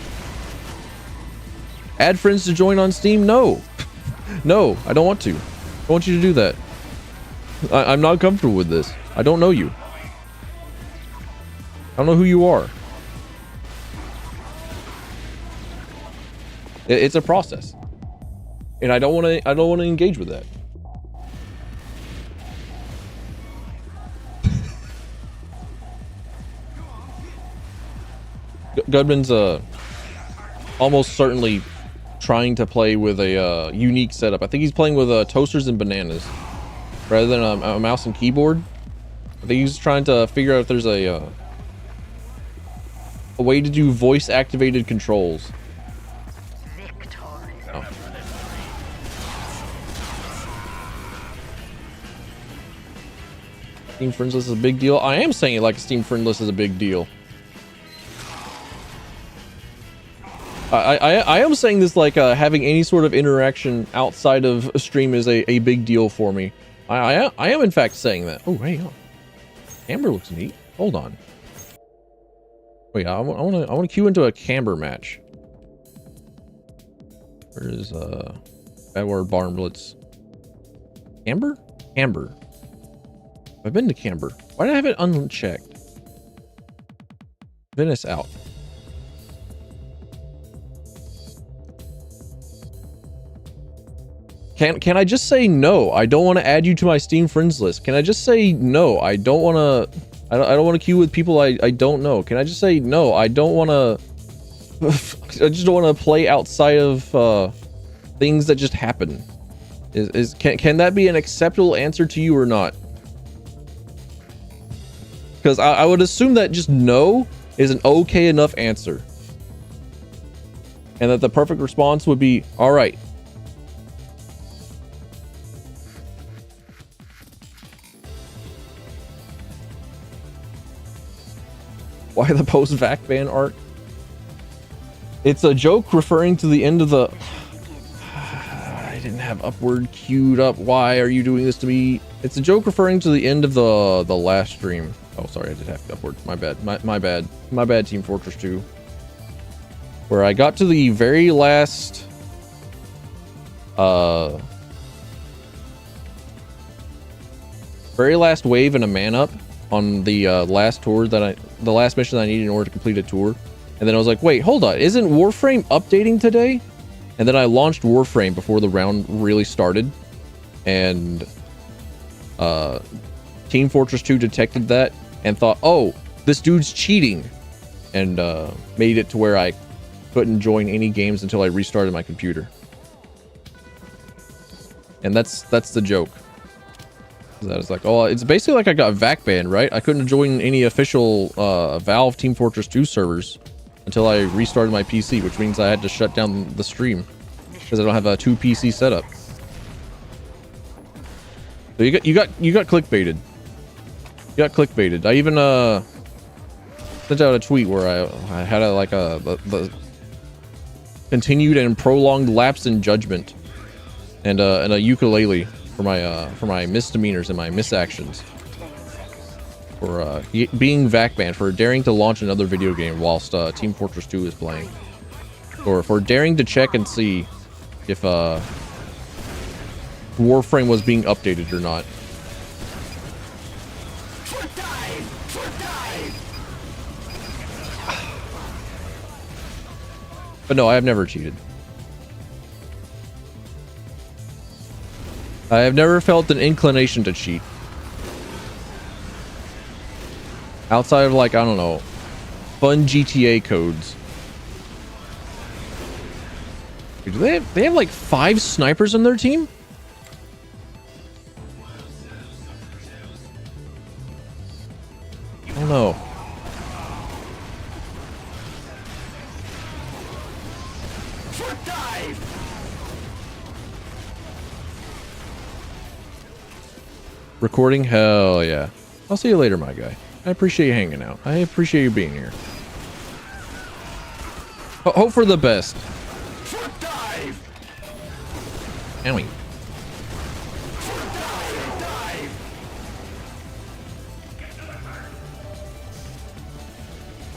Add friends to join on Steam? No. No, I don't want to. I want you to do that. I'm not comfortable with this. I don't know you. I don't know who you are. It's a process, and I don't want to engage with that. Gudman's almost certainly trying to play with a unique setup. I think he's playing with toasters and bananas rather than a mouse and keyboard. I think he's trying to figure out if there's a way to do voice activated controls. Oh. Steam friends list is a big deal. I am saying it like a Steam friend list is a big deal. I am saying this like having any sort of interaction outside of a stream is a big deal for me. I am in fact saying that. Oh, hey, Camber looks neat. Hold on. Wait, I want to queue into a Camber match. Where is bad word barn blitz? Camber? Camber. I've been to Camber. Why did I have it unchecked? Venice out. Can I just say no? I don't want to add you to my Steam friends list. Can I just say no? I don't want to. I don't want to queue with people I don't know. Can I just say no? I don't want to. I just don't want to play outside of things that just happen. Can that be an acceptable answer to you or not? Because I would assume that just no is an okay enough answer, and that the perfect response would be all right. Why the post-VAC ban art? It's a joke referring to the end of the... I didn't have upward queued up. Why are you doing this to me? It's a joke referring to the end of the last stream. Oh, sorry, I did have upward. My bad. My bad. My bad, Team Fortress 2. Where I got to the very last... very last wave and a man up on the last tour the last mission that I needed in order to complete a tour. And then I was like, wait, hold on, isn't Warframe updating today? And then I launched Warframe before the round really started, and Team Fortress 2 detected that and thought, oh, this dude's cheating, and made it to where I couldn't join any games until I restarted my computer. And that's the joke. That is like, oh, it's basically like I got VAC banned, right? I couldn't join any official Valve Team Fortress 2 servers until I restarted my PC, which means I had to shut down the stream because I don't have a 2 PC setup. So you got clickbaited. You got clickbaited. I even sent out a tweet where I had the continued and prolonged lapse in judgment and a ukulele for my misdemeanors and my misactions, for being VAC banned, for daring to launch another video game whilst Team Fortress 2 is playing, or for daring to check and see if Warframe was being updated or not. But no, I have never cheated. I have never felt an inclination to cheat. Outside of, like, I don't know, fun GTA codes. Dude, do they have like 5 snipers on their team? Oh no. Recording? Hell yeah. I'll see you later, my guy. I appreciate you hanging out. I appreciate you being here. Hope for the best. Owie.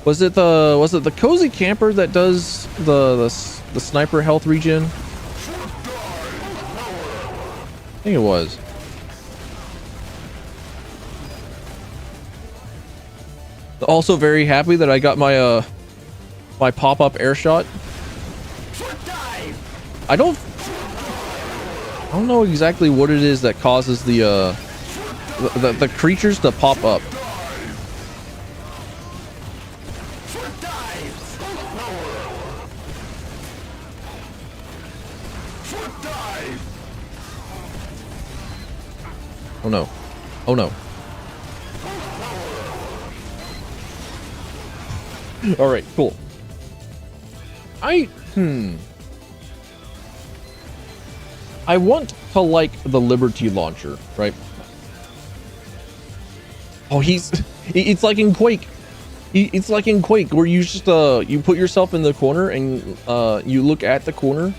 Was it the cozy camper that does the sniper health regen? I think it was. Also very happy that I got my my pop-up air shot. I don't know exactly what it is that causes the creatures to pop up. Oh no. Oh no. All right, cool. I want to like the Liberty launcher, right? Oh, it's like in Quake. It's like in Quake where you just you put yourself in the corner and you look at the corner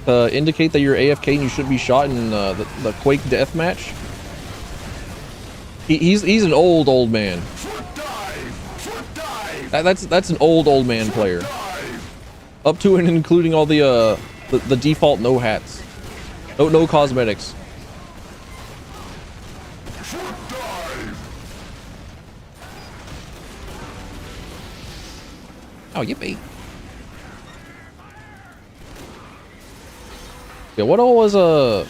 to indicate that you're AFK and you shouldn't be shot in the Quake deathmatch. He's an old man. That's an old man player. Up to and including all the default no hats, no cosmetics. Oh, yippee. Yeah, what all was no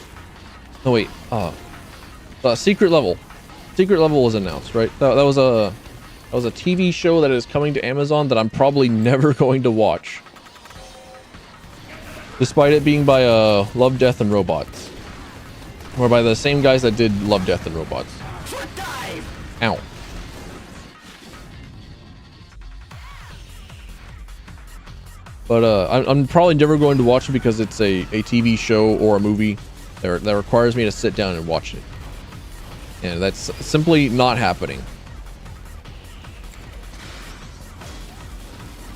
wait, secret level was announced, right? That was a TV show that is coming to Amazon that I'm probably never going to watch, despite it being by Love, Death and Robots, or by the same guys that did Love, Death and Robots. Ow. But I'm probably never going to watch it because it's a TV show or a movie that requires me to sit down and watch it. And that's simply not happening.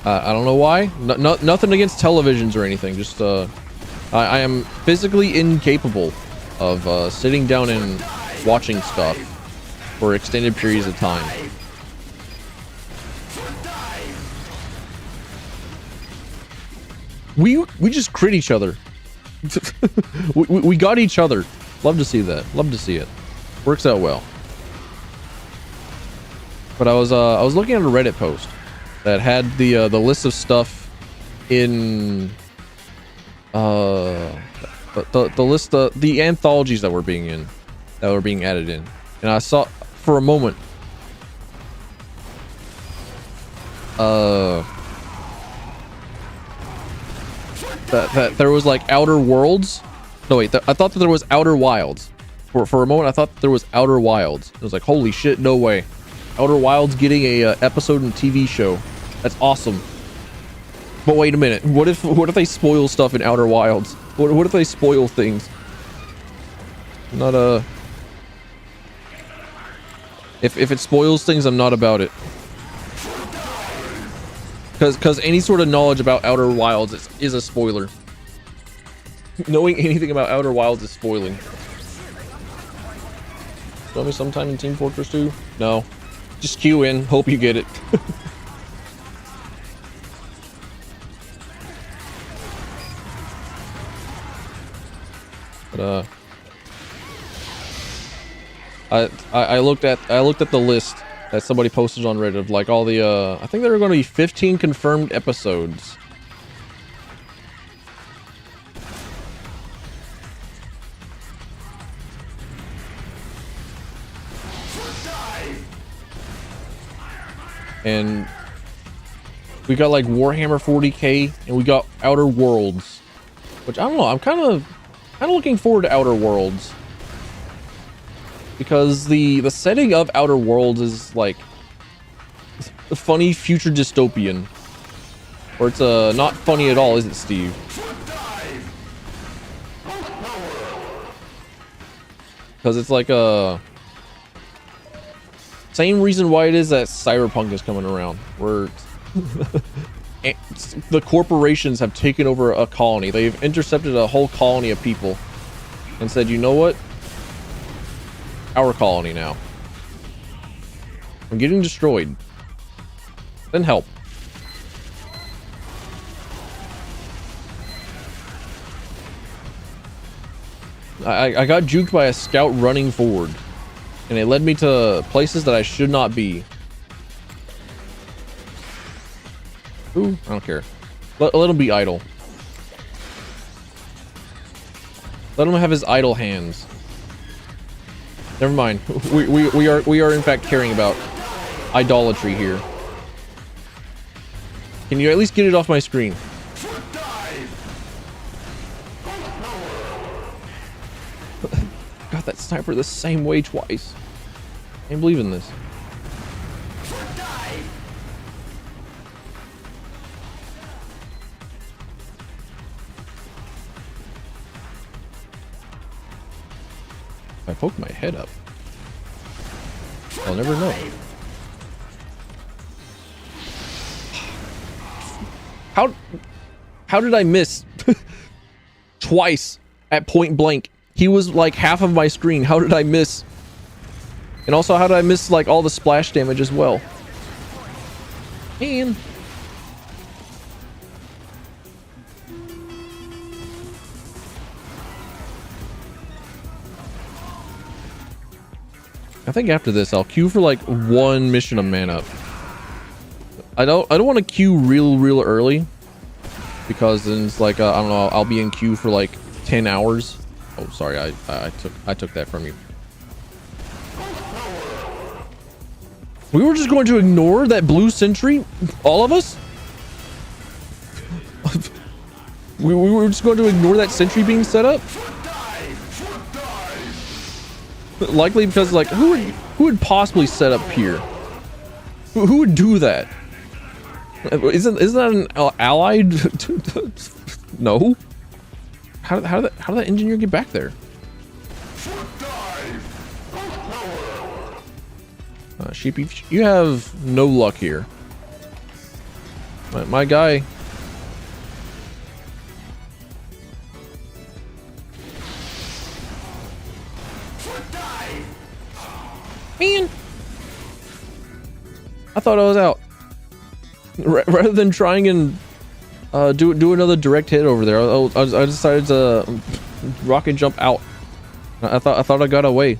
I don't know why. Nothing against televisions or anything. Just I am physically incapable of sitting down and watching stuff for extended periods of time. We just crit each other. we got each other. Love to see that. Love to see it. Works out well. But I was looking at a Reddit post that had the list of stuff in the list, the anthologies that were being added in, and I saw for a moment that there was like Outer Worlds. No wait, I thought that there was Outer Wilds. For a moment I thought there was Outer Wilds. It was like, holy shit, no way. Outer Wilds getting a episode in a TV show. That's awesome. But wait a minute. What if they spoil stuff in Outer Wilds? What if they spoil things? Not if it spoils things, I'm not about it. Because any sort of knowledge about Outer Wilds is a spoiler. Knowing anything about Outer Wilds is spoiling. Show me sometime in Team Fortress 2? No. Just queue in. Hope you get it. But I looked at the list that somebody posted on Reddit of like all the I think there are going to be 15 confirmed episodes. And we got like Warhammer 40k and we got Outer Worlds, which I don't know, I'm kind of looking forward to Outer Worlds, because the setting of Outer Worlds is like the funny future dystopian, or it's not funny at all, is it, Steve? Because it's like same reason why it is that Cyberpunk is coming around, where the corporations have taken over a colony. They've intercepted a whole colony of people and said, you know what? Our colony now. I'm getting destroyed. Then help. I got juked by a scout running forward, and it led me to places that I should not be. Ooh, I don't care. Let him be idle. Let him have his idle hands. Never mind. We are in fact caring about idolatry here. Can you at least get it off my screen? Got that sniper the same way twice. Can't believe in this. I poked my head up. I'll never know. How did I miss twice at point blank? He was like half of my screen. How did I miss? And also, how did I miss like all the splash damage as well? Man. I think after this, I'll queue for like one mission of Man Up. I don't want to queue real early, because then it's like I don't know, I'll be in queue for like 10 hours. Oh, sorry, I took that from you. We were just going to ignore that blue sentry, all of us. we were just going to ignore that sentry being set up. Likely because like who would possibly set up here? Who would do that? Isn't that an allied? No. How did that engineer get back there? Sheepy, you have no luck here. My guy. Man, I thought I was out. Rather than trying and do another direct hit over there, I decided to rocket jump out. I thought I got away.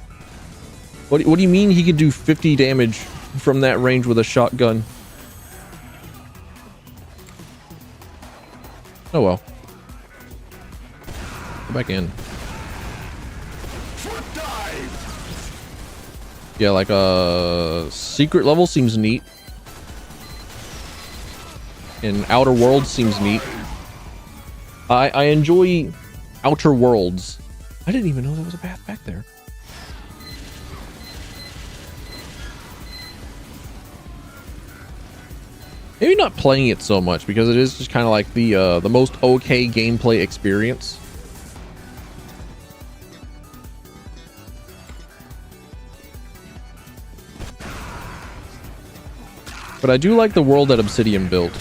What do you mean he could do 50 damage from that range with a shotgun? Oh well. Go back in. Yeah, like secret level seems neat. And Outer Worlds seems neat. I enjoy Outer Worlds. I didn't even know there was a path back there. Maybe not playing it so much, because it is just kind of like the most okay gameplay experience. But I do like the world that Obsidian built.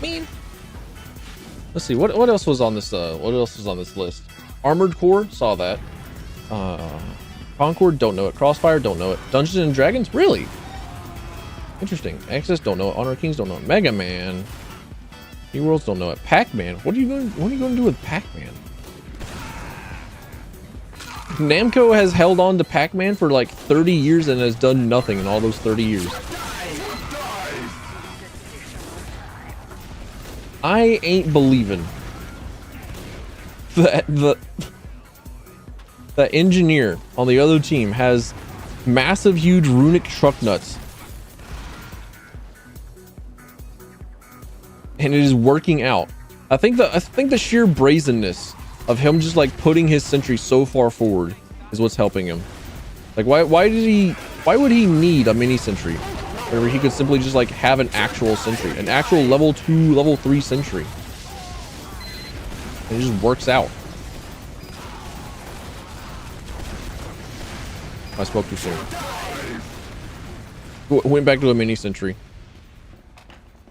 Man. Let's see what else was on this list. Armored Core, saw that. Concord, don't know it. Crossfire, don't know it. Dungeons and Dragons, really interesting. Access, don't know it. Honor Kings, don't know it. Mega Man, New Worlds, don't know it. Pac-Man, what are you going to do with Pac-Man? Namco has held on to Pac-Man for like 30 years and has done nothing in all those 30 years. I ain't believing that the engineer on the other team has massive, huge runic truck nuts, and it is working out. I think the sheer brazenness of him just like putting his sentry so far forward is what's helping him. Like why would he need a mini sentry where he could simply just like have an actual sentry, an actual level 2, level 3 sentry? And it just works out. I spoke too soon. Went back to a mini sentry.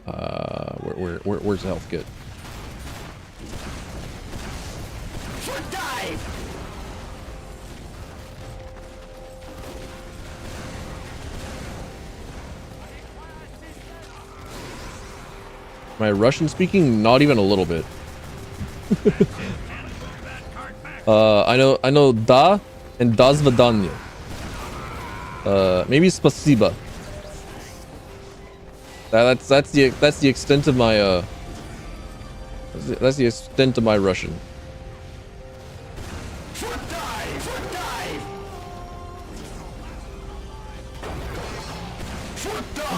Where's the health kit? My Russian speaking? Not even a little bit. I know da and das vidanya. Maybe spasiba. That's the extent of my that's the extent of my Russian.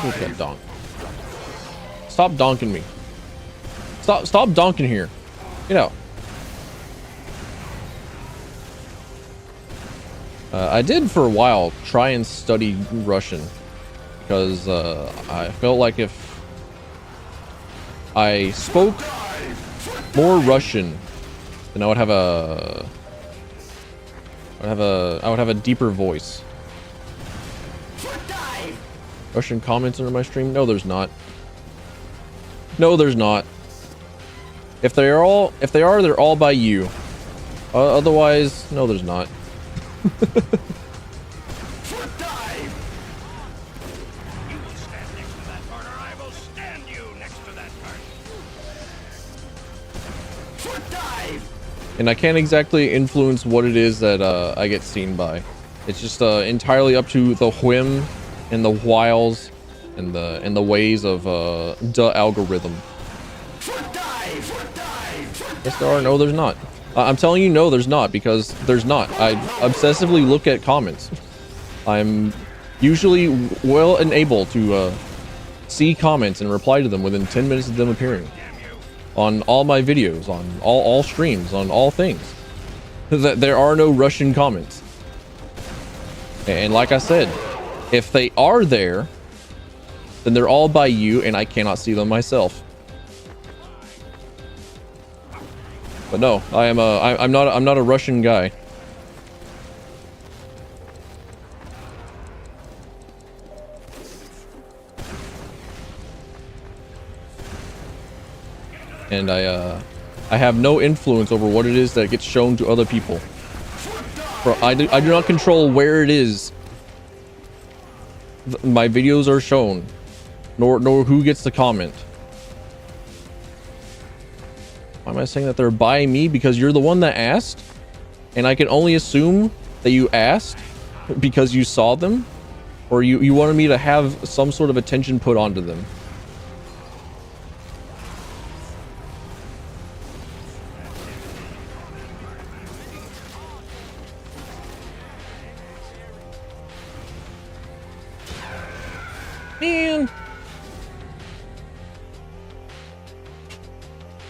Look at that donk. Stop donking me. Stop donking here. Get out. I did for a while try and study Russian because I felt like if I spoke more Russian, then I would have a deeper voice. Russian comments under my stream? No, there's not. No, there's not. If they are, they're all by you. Otherwise, no, there's not. And I can't exactly influence what it is that I get seen by. It's just entirely up to the whim and the wiles and the ways of the algorithm. Yes, there are. No, there's not. I'm telling you, no, there's not, because there's not. I obsessively look at comments. I'm usually well and able to see comments and reply to them within 10 minutes of them appearing. On all my videos, on all streams, on all things. That there are no Russian comments. And like I said, if they are there, then they're all by you and I cannot see them myself. But no, I'm not a Russian guy. And I have no influence over what it is that gets shown to other people. I do not control where it is my videos are shown, nor who gets to comment. Why am I saying that they're by me? Because you're the one that asked, and I can only assume that you asked because you saw them, or you wanted me to have some sort of attention put onto them.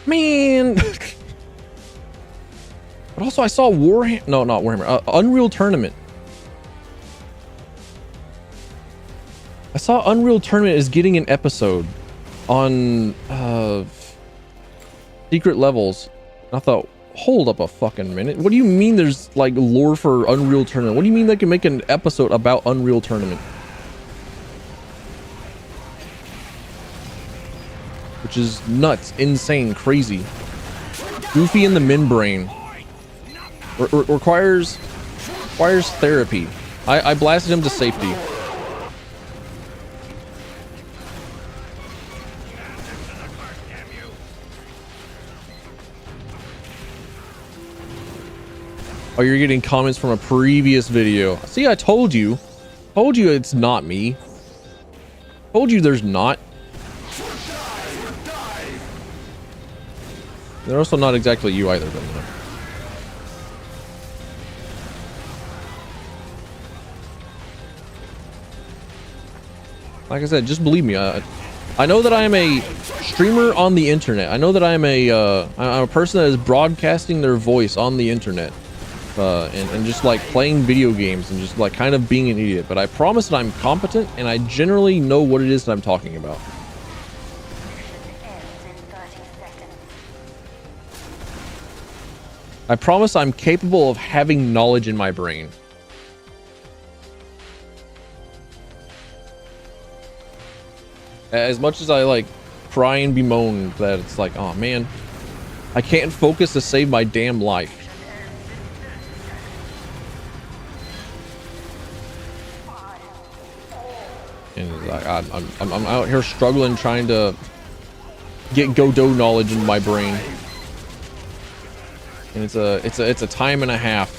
Man. But also I saw Warhammer. No, not Warhammer. Unreal Tournament. I saw Unreal Tournament is getting an episode on secret levels. And I thought, hold up a fucking minute. What do you mean there's like lore for Unreal Tournament? What do you mean they can make an episode about Unreal Tournament? Which is nuts, insane, crazy. Goofy in the min brain. Requires therapy. I blasted him to safety. Oh, you're getting comments from a previous video. See, I told you. Told you it's not me. Told you there's not. They're also not exactly you either, though. Like I said, just believe me. I know that I am a streamer on the internet. I know that I am I'm a person that is broadcasting their voice on the internet, and just like playing video games and just like kind of being an idiot. But I promise that I'm competent and I generally know what it is that I'm talking about. I promise I'm capable of having knowledge in my brain. As much as I like cry and bemoan that it's like, oh man, I can't focus to save my damn life. And like, I'm out here struggling trying to get Godot knowledge in my brain. And it's a time and a half.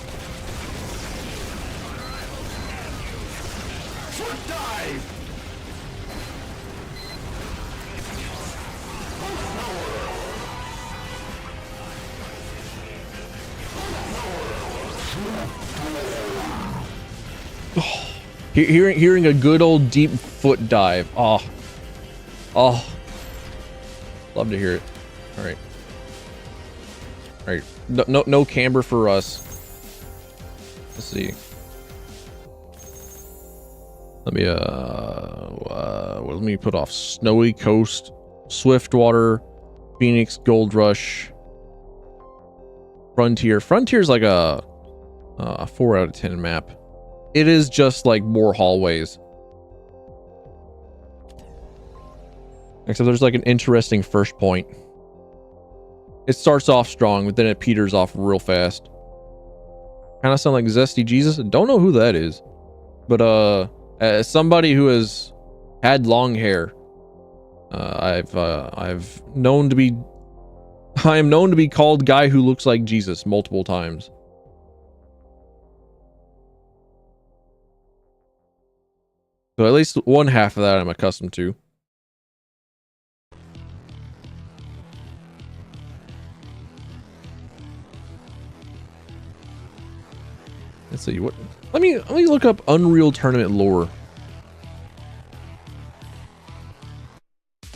Hearing a good old deep foot dive. Oh, love to hear it. All right. No camber for us. Let's see. Let me put off Snowy Coast, Swiftwater, Phoenix, Gold Rush, Frontier. Frontier's like a 4 out of 10 map. It is just like more hallways. Except there's like an interesting first point. It starts off strong, but then it peters off real fast. Kind of sound like Zesty Jesus. Don't know who that is. But as somebody who has had long hair, I am known to be called guy who looks like Jesus multiple times. So at least one half of that I'm accustomed to. Let's see what. Let me look up Unreal Tournament lore. I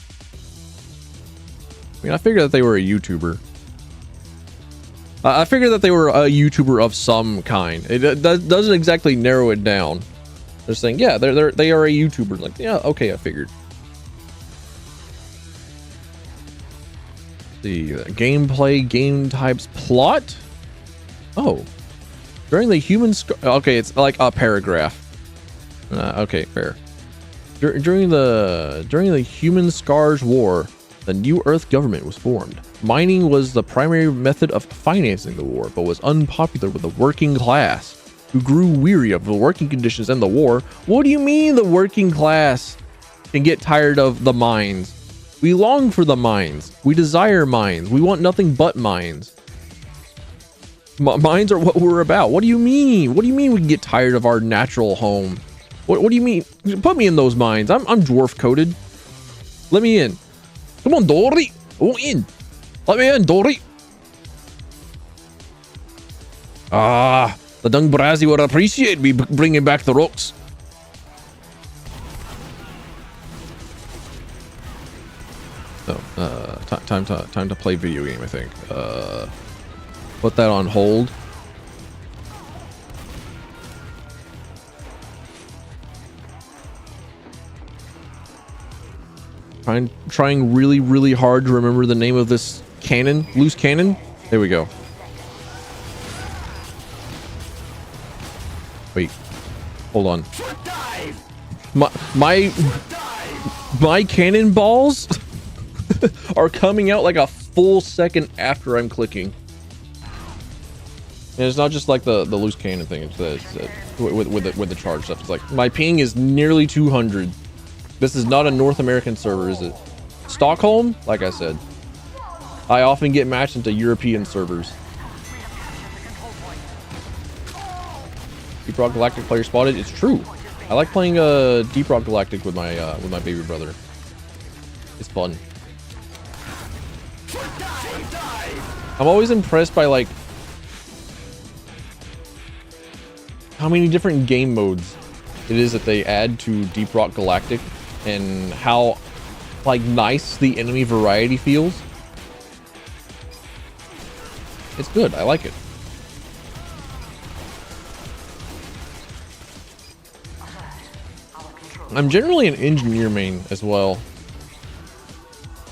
mean, I figured that they were a YouTuber. I figured that they were a YouTuber of some kind. It doesn't exactly narrow it down. They're saying, yeah, they are a YouTuber. Like, yeah, okay, I figured. The gameplay, game types, plot. Oh. During the human okay, it's like a paragraph. Okay, fair. During the Human Scars War, the New Earth government was formed. Mining was the primary method of financing the war, but was unpopular with the working class, who grew weary of the working conditions and the war. What do you mean the working class can get tired of the mines? We long for the mines. We desire mines. We want nothing but mines. Mines are what we're about. What do you mean? What do you mean we can get tired of our natural home? What do you mean? Put me in those mines. I'm dwarf coded. Let me in. Come on, Dory. Go in. Let me in, Dory. Ah, the Dung Brazzi would appreciate me bringing back the rocks. Oh, time to play video game, I think. Put that on hold. Trying really hard to remember the name of this cannon, loose cannon. There we go. Wait, hold on. My cannonballs are coming out like a full second after I'm clicking. And it's not just like the loose cannon thing. It's with the charge stuff. It's like my ping is nearly 200. This is not a North American server, is it? Stockholm? Like I said, I often get matched into European servers. Deep Rock Galactic player spotted. It's true. I like playing Deep Rock Galactic with my baby brother. It's fun. I'm always impressed by like how many different game modes it is that they add to Deep Rock Galactic and how like nice the enemy variety feels. It's good. I like it. I'm generally an engineer main as well.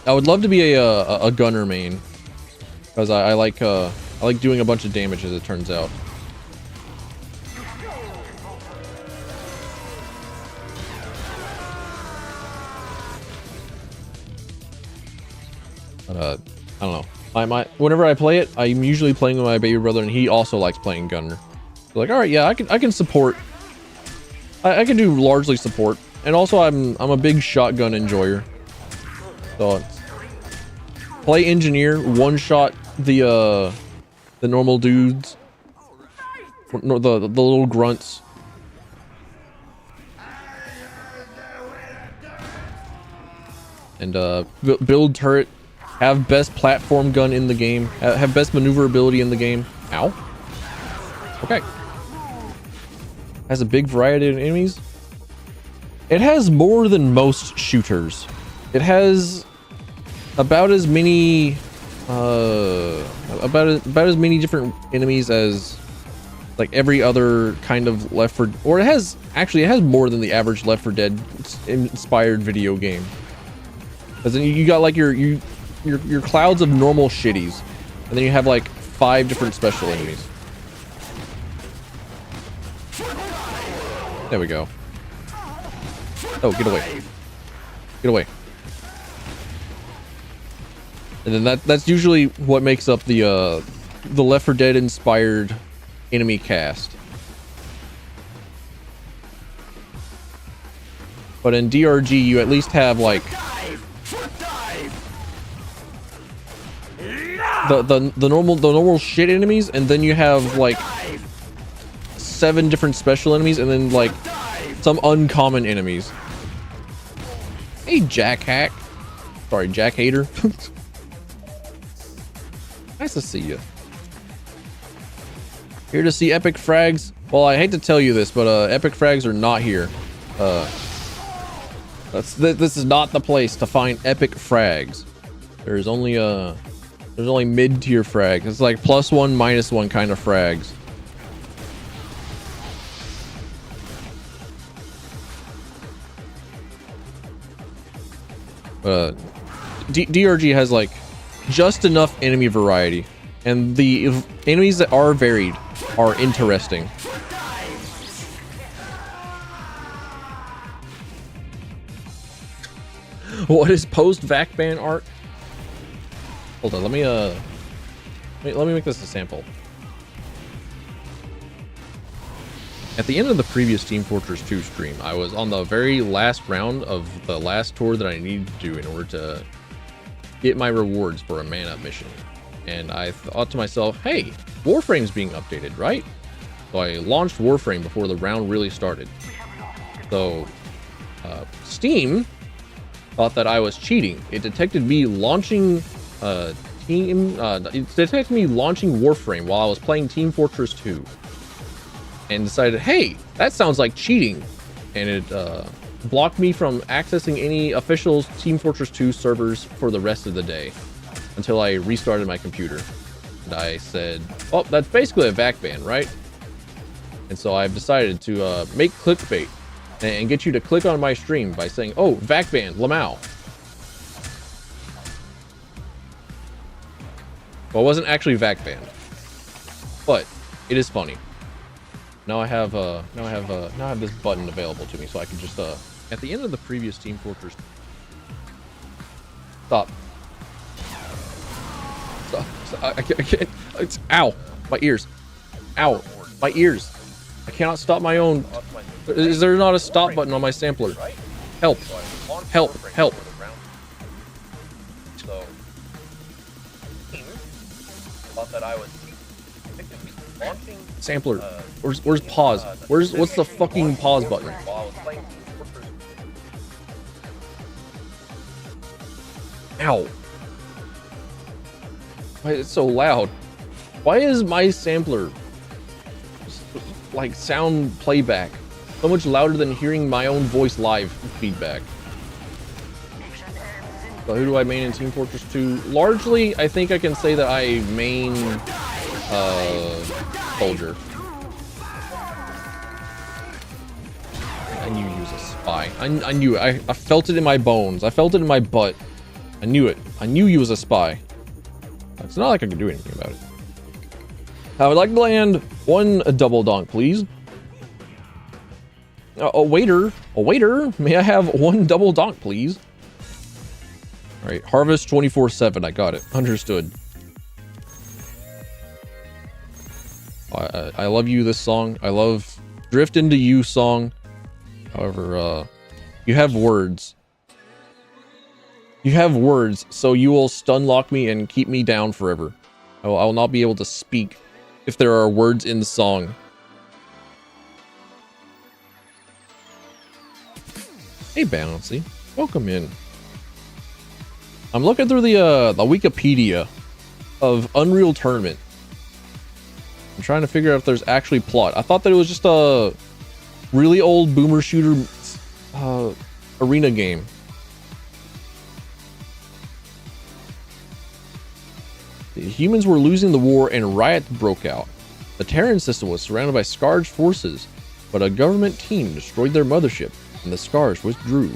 I would love to be a gunner main because I like doing a bunch of damage, as it turns out. But I don't know. Whenever I play it, I'm usually playing with my baby brother, and he also likes playing gunner. So like, all right, yeah, I can support. I can do largely support, and also I'm a big shotgun enjoyer. So play engineer, one shot the normal dudes, the little grunts. And build turret, have best platform gun in the game, have best maneuverability in the game. Ow. Okay. Has a big variety of enemies. It has more than most shooters. It has about as many about as many different enemies as like every other kind of Left 4, or it has more than the average Left 4 Dead inspired video game. Because then you got like your clouds of normal shitties, and then you have like 5 different special enemies. There we go. Oh, get away. Get away. And then that's usually what makes up the Left 4 Dead inspired enemy cast. But in DRG you at least have like the normal shit enemies, and then you have like 7 different special enemies, and then like some uncommon enemies. Hey, Jack Hack. Sorry, Jack Hater. Nice to see you. Here to see epic frags. Well, I hate to tell you this, but epic frags are not here. This is not the place to find epic frags. There's only mid-tier frags. It's like +1, -1 kind of frags. DRG has like just enough enemy variety, and the enemies that are varied are interesting. What is post-VAC ban art? Hold on, let me make this a sample. At the end of the previous Team Fortress 2 stream, I was on the very last round of the last tour that I needed to do in order to get my rewards for a man-up mission. And I thought to myself, hey, Warframe's being updated, right? So I launched Warframe before the round really started. So Steam thought that I was cheating. It detected me launching it detected me launching Warframe while I was playing Team Fortress 2. And decided, hey, that sounds like cheating, and it blocked me from accessing any official Team Fortress 2 servers for the rest of the day until I restarted my computer. And I said, oh, that's basically a VAC ban, right? And so I've decided to make clickbait and get you to click on my stream by saying, oh, VAC ban, Lamau. Well, it wasn't actually VAC banned, but it is funny. Now I have this button available to me, so I can just at the end of the previous Team Fortress. Stop. I can't. It's ow, my ears. Ow, my ears. I cannot stop my own. Is there not a stop button on my sampler? Help! Help! Help! That I was launching sampler. Where's pause? What's the fucking pause button? Ow. Why is it so loud? Why is my sampler like sound playback so much louder than hearing my own voice live feedback? So who do I main in Team Fortress 2? Largely, I think I can say that I main Soldier. I knew he was a spy. I knew it. I felt it in my bones. I felt it in my butt. I knew it. I knew he was a spy. It's not like I can do anything about it. I would like to land 1 double donk, please. A waiter, may I have 1 double donk, please? All right, harvest 24/7. I got it. Understood. I love you. This song. I love Drift Into You song. However, you have words. You have words, so you will stun lock me and keep me down forever. I will not be able to speak if there are words in the song. Hey, Bouncy. Welcome in. I'm looking through the Wikipedia of Unreal Tournament. I'm trying to figure out if there's actually plot. I thought that it was just a really old boomer shooter arena game. The humans were losing the war and riots broke out. The Terran system was surrounded by Scar's forces, but a government team destroyed their mothership, and the Scars withdrew.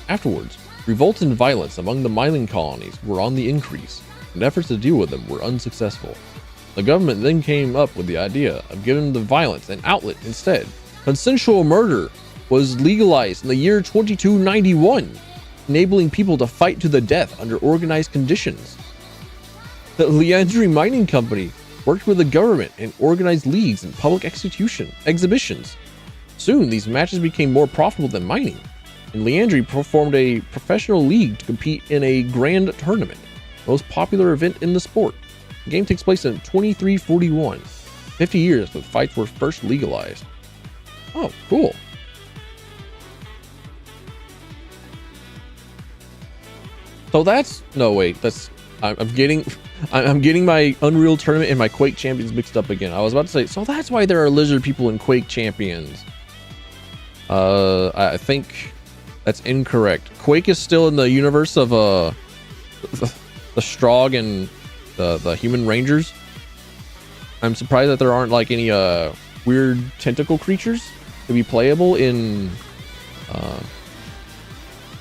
Afterwards, revolt and violence among the mining colonies were on the increase, and efforts to deal with them were unsuccessful. The government then came up with the idea of giving the violence an outlet instead. Consensual murder was legalized in the year 2291, enabling people to fight to the death under organized conditions. The Leandri Mining Company worked with the government and organized leagues and public exhibitions. Soon, these matches became more profitable than mining, and Leandri formed a professional league to compete in a grand tournament, the most popular event in the sport. The game takes place in 2341, 50 years after the fights were first legalized. Oh, cool. So that's no wait. That's I'm getting my Unreal Tournament and my Quake Champions mixed up again. I was about to say, so that's why there are lizard people in Quake Champions. I think that's incorrect. Quake is still in the universe of the Strogg and the Human Rangers. I'm surprised that there aren't like any weird tentacle creatures to be playable in.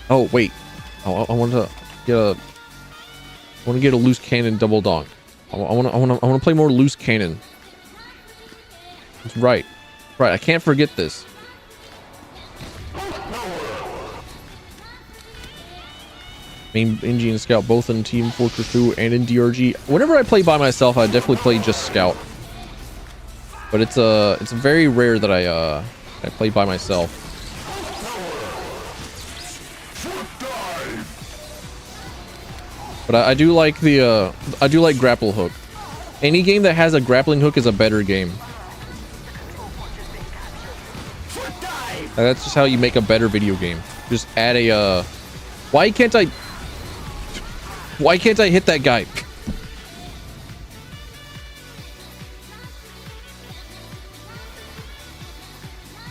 Oh wait, I want to get a loose cannon double donk. I want to play more loose cannon. That's right. I can't forget this. Main Engie and Scout both in Team Fortress 2 and in DRG. Whenever I play by myself, I definitely play just Scout. But it's very rare that I play by myself. But I do like grapple hook. Any game that has a grappling hook is a better game. That's just how you make a better video game. Just add a why can't I hit that guy?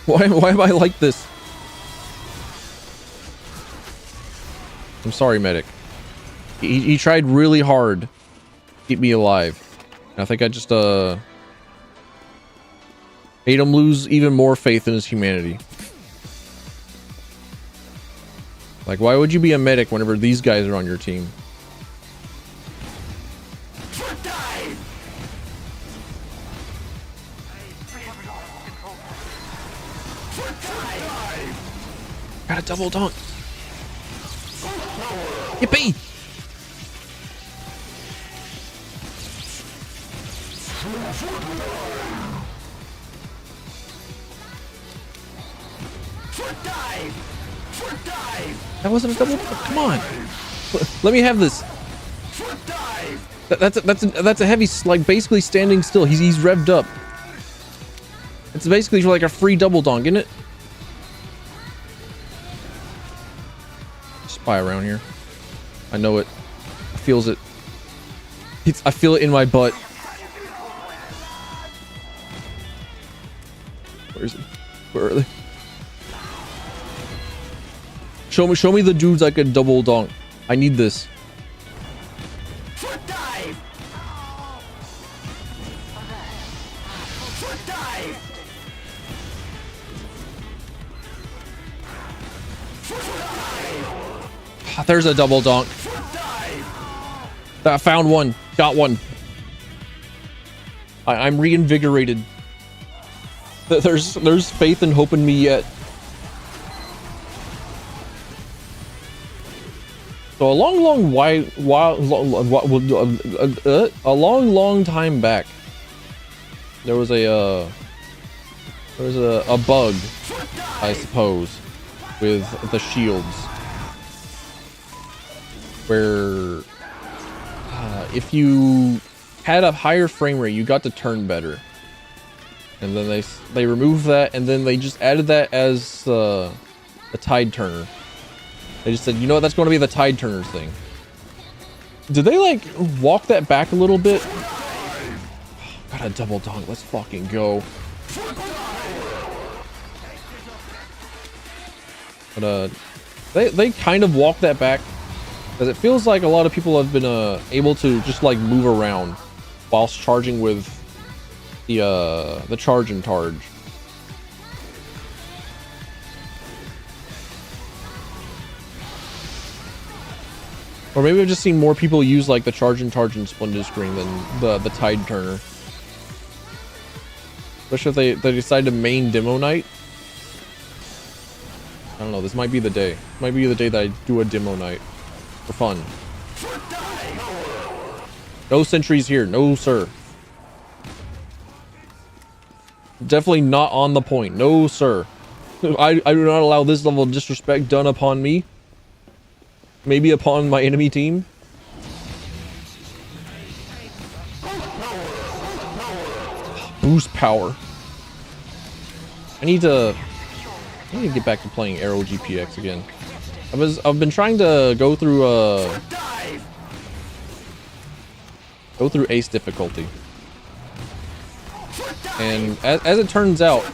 Why am I like this? I'm sorry, medic. He tried really hard to keep me alive. I think I just made him lose even more faith in his humanity. Like, why would you be a medic whenever these guys are on your team? Got a double dunk. Yippee! That wasn't a double. Come on, let me have this. That's a heavy, like basically standing still. He's revved up. It's basically like a free double donk, isn't it? Spy around here. I know it. I feels it. I feel it in my butt. Where is it? Where are they? Show me the dudes I could double donk. I need this. There's a double donk. I found one. Got one. I'm reinvigorated. There's faith and hope in me yet. So a long time back, there was a bug, I suppose, with the shields, where if you had a higher frame rate, you got to turn better, and then they removed that, and then they just added that as the tide turner. They just said, you know what, that's going to be the tide turner thing. Did they like walk that back a little bit? Got a double donk. Let's fucking go. But they kind of walked that back, because it feels like a lot of people have been able to just like move around whilst charging with the charge and targe. Or maybe I've just seen more people use like the charge and targe and splendid screen than the tide turner. Especially if they decide to main demo night. I don't know, this might be the day. Might be the day that I do a demo night. For fun. No sentries here, no sir. Definitely not on the point, no sir. I do not allow this level of disrespect done upon me. Maybe upon my enemy team. Boost power. I need to get back to playing Aero GPX again. I've been trying to go through ace difficulty. And as it turns out,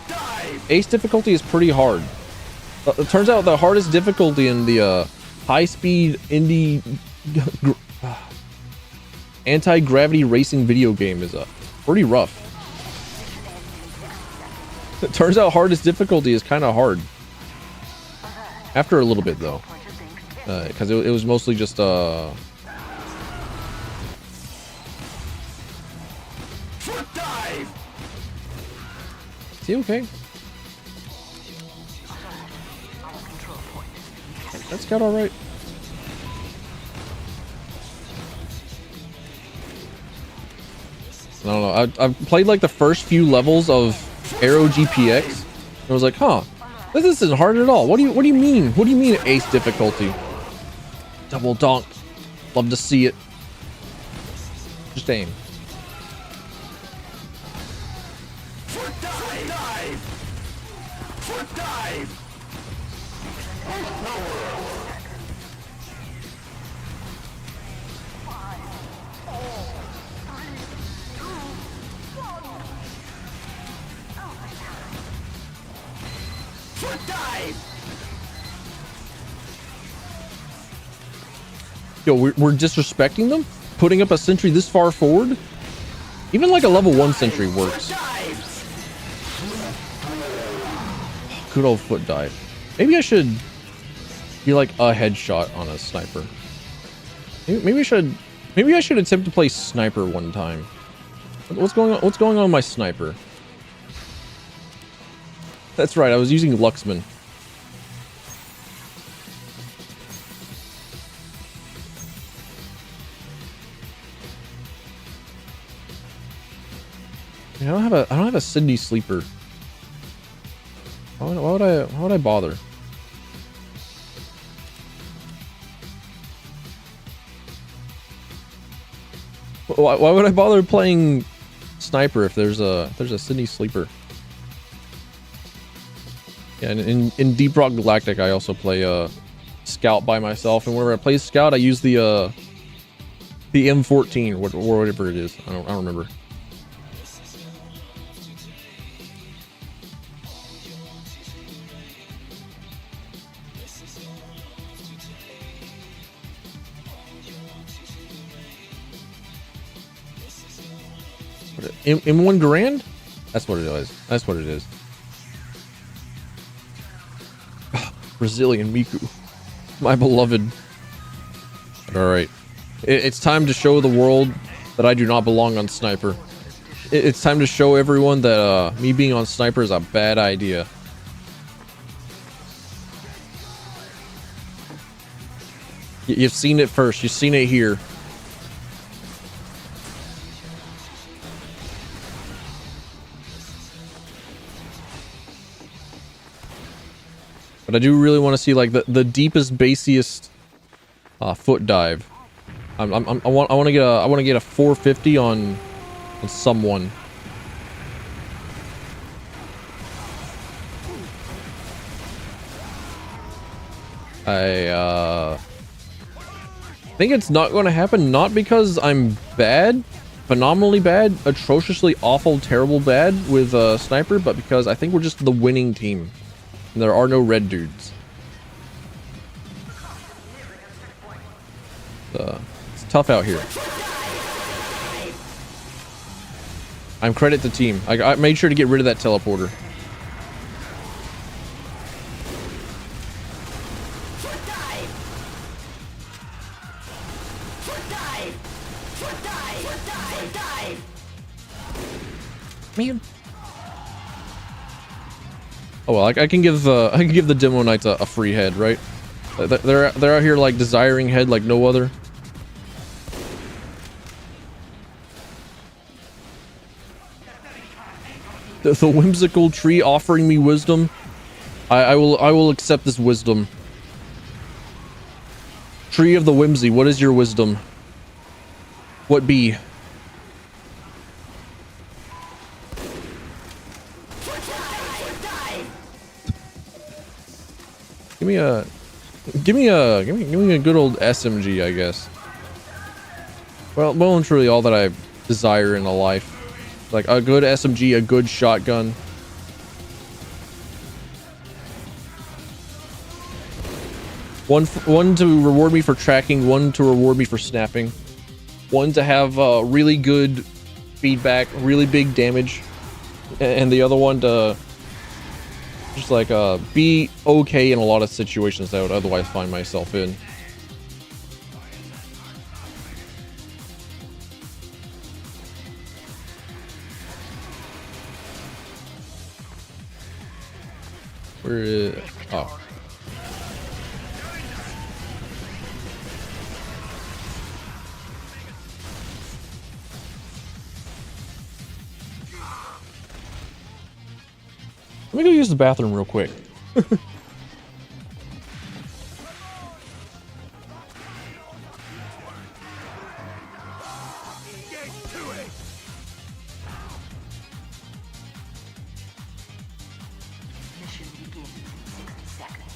ace difficulty is pretty hard. It turns out the hardest difficulty in the high-speed indie anti-gravity racing video game is pretty rough. It turns out hardest difficulty is kind of hard. After a little bit though. Because it was mostly just Is he okay? That's got alright. I don't know. I've played like the first few levels of Aero GPX. And I was like, huh, this isn't hard at all. What do you mean? What do you mean ace difficulty? Double donk. Love to see it. Just aim. Yo, we're disrespecting them? Putting up a sentry this far forward? Even like a level 1 sentry works. Good old foot dive. Maybe I should be like a headshot on a sniper. Maybe I should attempt to play sniper one time. What's going on with my sniper? That's right, I was using Luxman. I don't have a Sydney sleeper. Why would I bother? Why would I bother playing sniper if there's a Sydney sleeper? Yeah, and in Deep Rock Galactic I also play scout by myself, and whenever I play scout I use the M14 or whatever it is. I don't remember. M1 Garand? That's what it is. That's what it is. Brazilian Miku. My beloved. Alright. It's time to show the world that I do not belong on Sniper. It's time to show everyone that me being on Sniper is a bad idea. You've seen it first. You've seen it here. But I do really want to see like the deepest, basiest foot dive. I want to get a 450 on someone. I think it's not going to happen, not because I'm bad, phenomenally bad, atrociously awful, terrible bad with Sniper, but because I think we're just the winning team. And there are no red dudes. It's tough out here. I'm credit the team. I made sure to get rid of that teleporter. Man. Oh well, I can give the demo knights a free head, right? They're out here like desiring head like no other. The whimsical tree offering me wisdom. I will accept this wisdom. Tree of the whimsy, what is your wisdom? What be? Give me a good old SMG, I guess. Well and truly all that I desire in a life. Like a good SMG, a good shotgun. One to reward me for tracking, one to reward me for snapping. One to have really good feedback, really big damage, and the other one to just like be okay in a lot of situations that I would otherwise find myself in. Where is... oh. Let me go use the bathroom real quick. Mission begins in 60 seconds.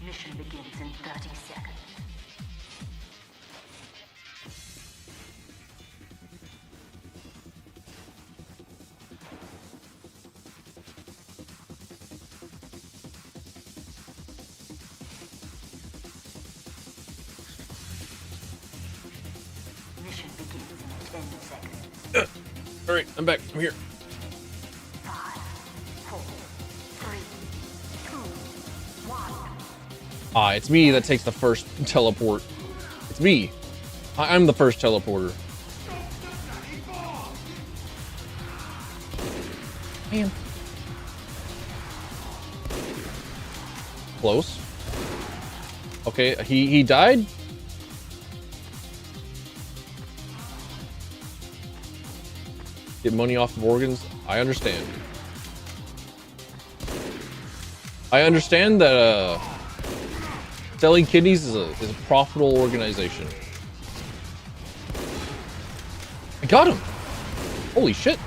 Mission begins in 30 seconds. Mission begins in 10 seconds. All right, I'm back. I'm here. 5, 4, 3, 2, 1. Ah, it's me that takes the first teleport. It's me. I'm the first teleporter. Man. Close. Okay, he died. Get money off of organs. I understand. I understand that selling kidneys is a profitable organization. I got him. Holy shit.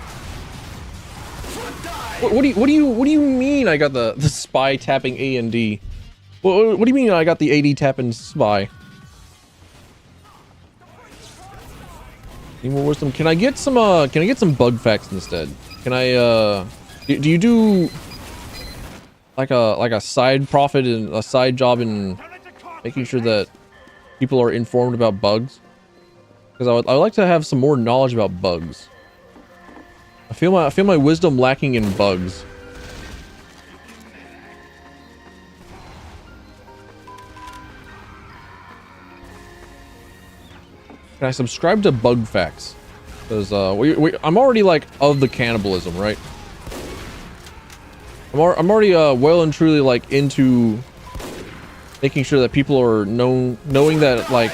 What do you mean I got the spy tapping A and D? What do you mean I got the AD tapping spy? Need more wisdom. Can I get some bug facts instead? Can I do you do like a side profit and a side job in making sure that people are informed about bugs? Because I would like to have some more knowledge about bugs. I feel my wisdom lacking in bugs. Can I subscribe to bug facts? Because I'm already like of the cannibalism, right? I'm already well and truly like into making sure that people are knowing that like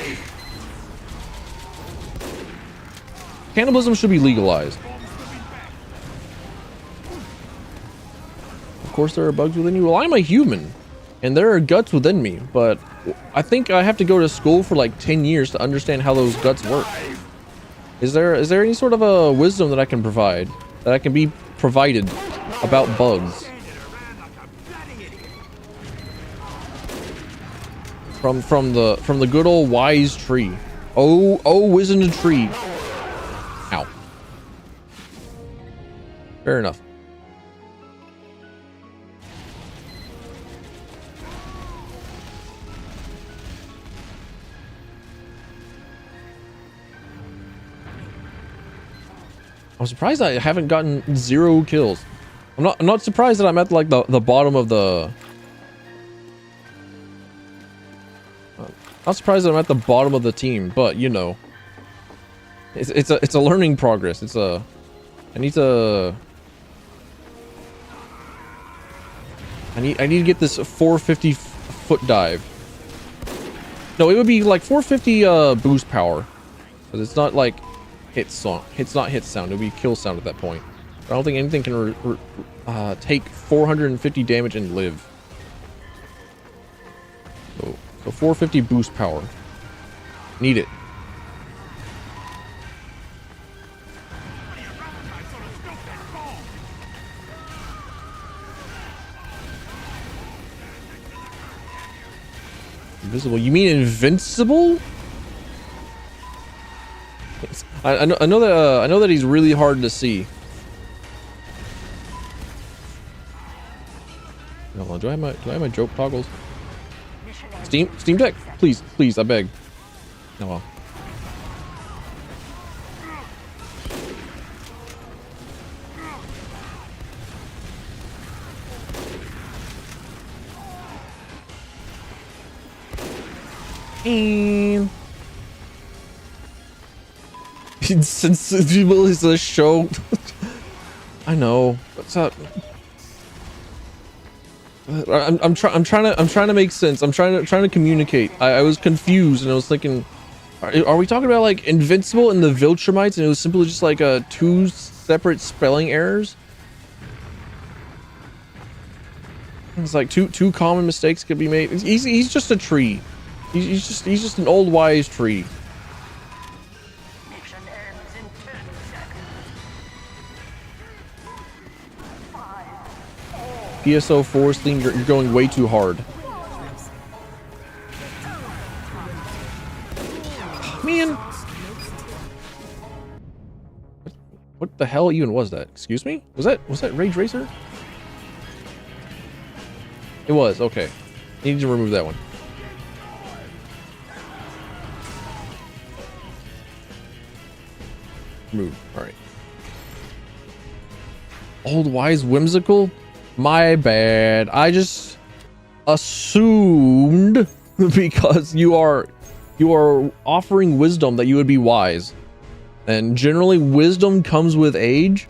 cannibalism should be legalized. Of course there are bugs within you. Well, I'm a human and there are guts within me, but I think I have to go to school for like 10 years to understand how those guts work. Is there any sort of a wisdom that I can provide, that I can be provided? about bugs. From the good old wise tree. Oh, wisdom tree. Ow. Fair enough. I'm surprised I haven't gotten 0 kills. I'm not surprised that I'm at like the bottom of the. Not surprised that I'm at the bottom of the team, but you know, it's a learning progress. I need to get this 450 foot dive. No, it would be like 450 boost power, because it's not like hit sound. It's not hit sound. It would be kill sound at that point. I don't think anything can take 450 damage and live. So 450 boost power. Need it. Invisible? You mean invincible? I know that he's really hard to see. Hold on, do I have my joke toggles? Steam Deck, please, I beg. Oh well. Sensible is a show. I know. What's up? I'm trying to make sense. I'm trying to communicate. I was confused and I was thinking, are we talking about like invincible and the Viltrumites, and it was simply just like 2 separate spelling errors? It's like two common mistakes could be made. He's just a tree. He's just an old wise tree. Mission ends in 10 seconds. 5, 4, PSO4's theme, you're going way too hard. Man. What the hell even was that? Excuse me? Was that Rage Racer? It was, okay. Need to remove that one. Move. Alright. Old wise whimsical? My bad. I just assumed because you are offering wisdom that you would be wise. And generally wisdom comes with age.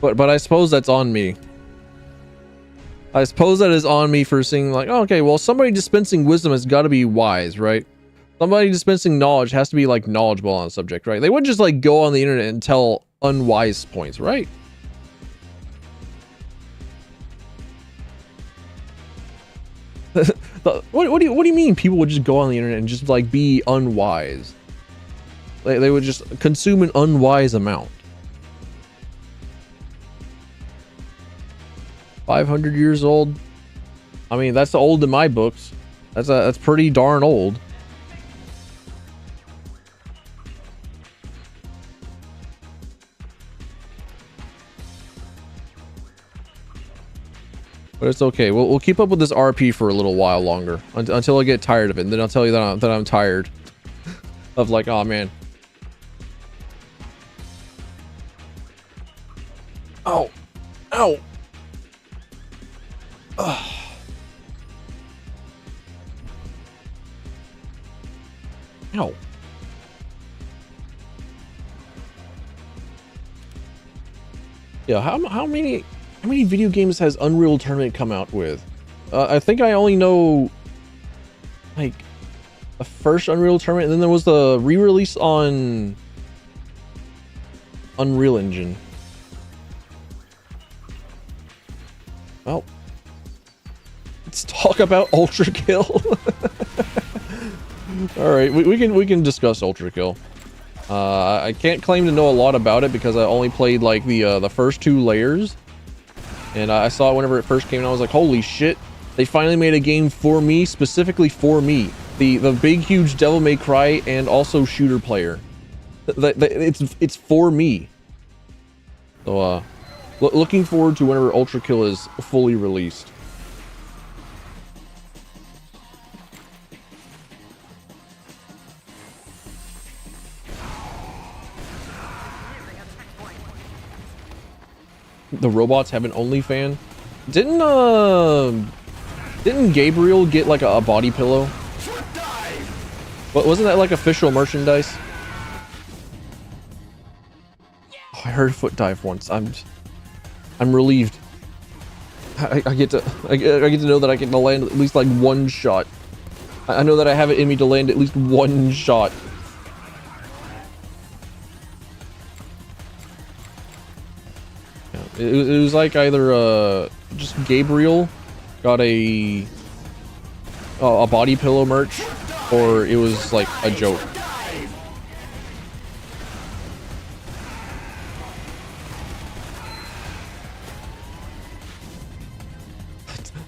But I suppose that's on me. I suppose that is on me for seeing like, oh, okay, well, somebody dispensing wisdom has got to be wise, right? Somebody dispensing knowledge has to be like knowledgeable on a subject, right? They wouldn't just like go on the internet and tell unwise points, right? What do you mean people would just go on the internet and just like be unwise? They would just consume an unwise amount. 500 years old. I mean, that's old in my books. That's pretty darn old. But it's okay. We'll keep up with this RP for a little while longer until I get tired of it. And then I'll tell you that I'm tired of like, oh man. Oh, ow. Ugh. Ow. Yeah, how many video games has Unreal Tournament come out with? I think I only know like the first Unreal Tournament, and then there was the re-release on Unreal Engine. Well, let's talk about Ultra Kill. All right, we can discuss Ultra Kill. I can't claim to know a lot about it because I only played like the first 2 layers, and I saw it whenever it first came, and I was like, holy shit! They finally made a game for me, specifically for me. The big huge Devil May Cry and also shooter player. It's for me. So looking forward to whenever Ultra Kill is fully released. The robots have an OnlyFan. Didn't Gabriel get like a body pillow? But wasn't that like official merchandise? Oh, I heard foot dive once. I'm relieved. I get to know that I get to land at least like 1 shot. I know that I have it in me to land at least 1 shot. It was like either just Gabriel got a body pillow merch, or it was like a joke.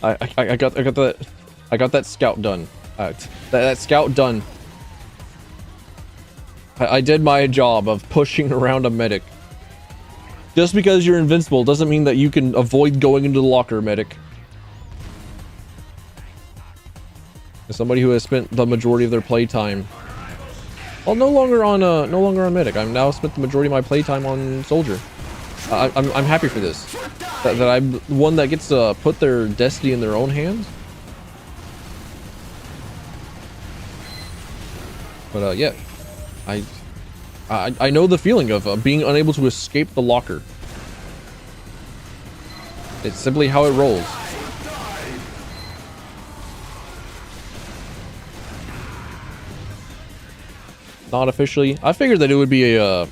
I got that scout done. That scout done. I did my job of pushing around a medic. Just because you're invincible doesn't mean that you can avoid going into the locker, medic. As somebody who has spent the majority of their playtime, well, no longer on medic. I'm now spent the majority of my playtime on soldier. I'm happy for this. That I'm one that gets to put their destiny in their own hands. But yeah, I know the feeling of being unable to escape the locker. It's simply how it rolls. Not officially. I figured that it would be a.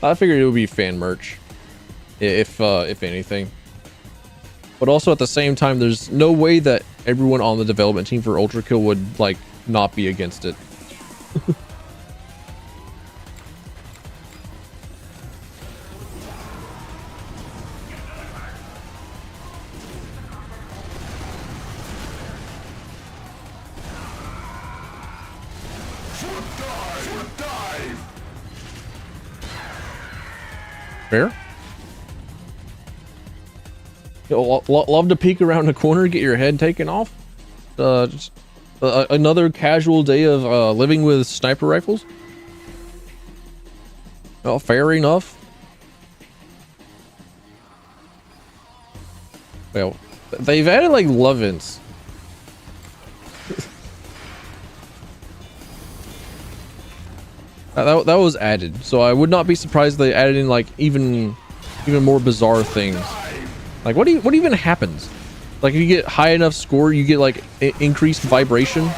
I figured it would be fan merch, if anything. But also at the same time, there's no way that everyone on the development team for Ultra Kill would like not be against it. Fair. Love to peek around the corner, get your head taken off. Just, another casual day of living with sniper rifles. Oh, fair enough. Well, they've added like love-ins. That was added, so I would not be surprised they added in like even more bizarre things. Like what even happens? Like if you get high enough score, you get like increased vibration.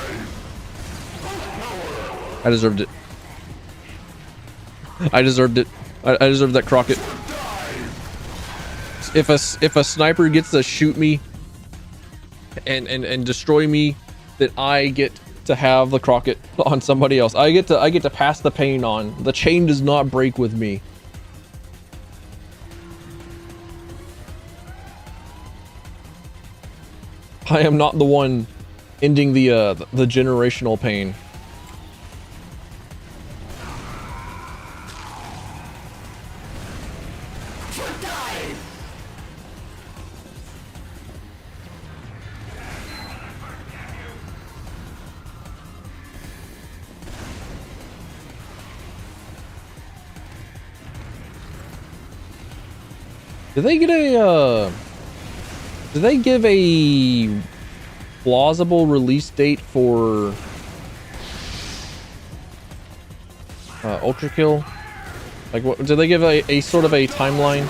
I deserved it. I deserved it. I deserved that Crockett. If a sniper gets to shoot me and destroy me, then I get to have the Crockett on somebody else. I get to pass the pain on. The chain does not break with me. I am not the one ending the generational pain. Did they get a did they give a plausible release date for Ultra Kill? Like what did they give a sort of a timeline?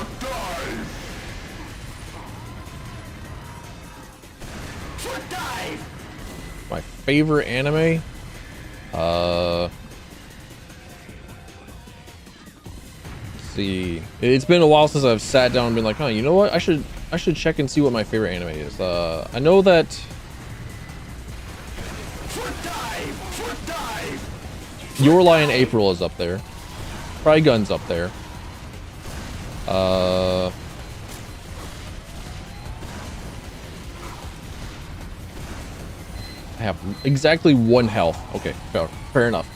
My favorite anime? See, it's been a while since I've sat down and been like, huh, you know what, I should check and see what my favorite anime is. I know that Your Lion April is up there. Trigun's up there. I have exactly 1 health. Okay, fair enough.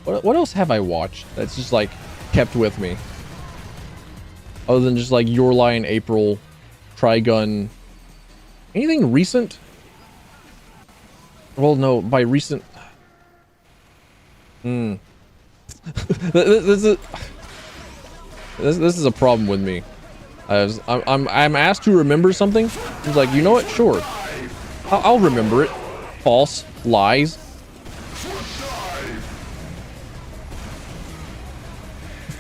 What else have I watched that's just like kept with me? Other than just like Your Lion April, Trigun. Anything recent? Well, no, by recent. This is a problem with me. I'm asked to remember something. It's like, you know what? Sure, I'll remember it. False, lies.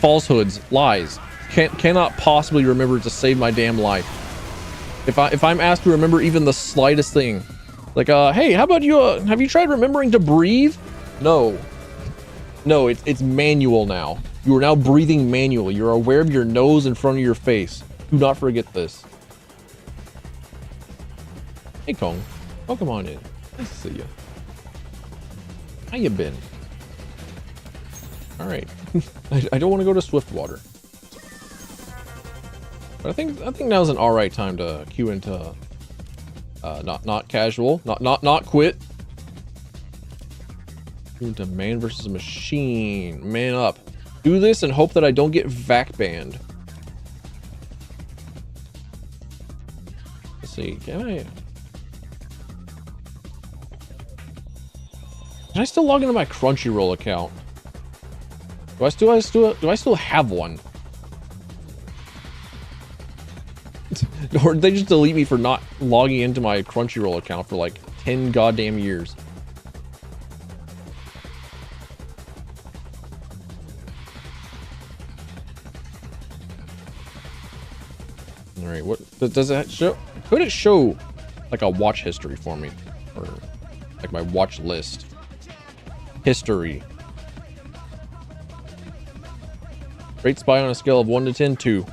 Falsehoods, lies. Cannot possibly remember to save my damn life. If I'm asked to remember even the slightest thing, like hey, how about you? Have you tried remembering to breathe? No, it's manual now. You are now breathing manually. You're aware of your nose in front of your face. Do not forget this. Hey Kong, welcome on in. Nice to see you. How you been? All right. I don't want to go to Swiftwater, but I think now's an all right time to queue into not casual, not quit. Queue into man versus machine. Man up. Do this and hope that I don't get VAC banned. Let's see. Can I still log into my Crunchyroll account? Do I still have one? Or did they just delete me for not logging into my Crunchyroll account for like 10 goddamn years? All right, what does that show? Could it show like a watch history for me, or like my watch list history? Rate Spy on a scale of 1 to 10, 2.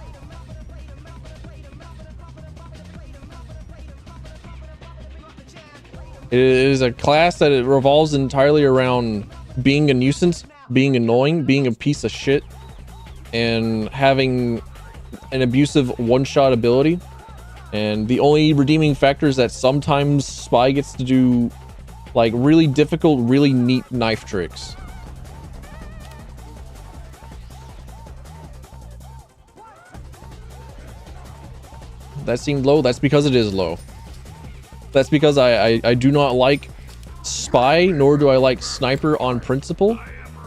It is a class that it revolves entirely around being a nuisance, being annoying, being a piece of shit, and having an abusive one-shot ability. And the only redeeming factor is that sometimes Spy gets to do like really difficult, really neat knife tricks. That seemed low. That's because it is low. That's because I do not like Spy, nor do I like Sniper on principle.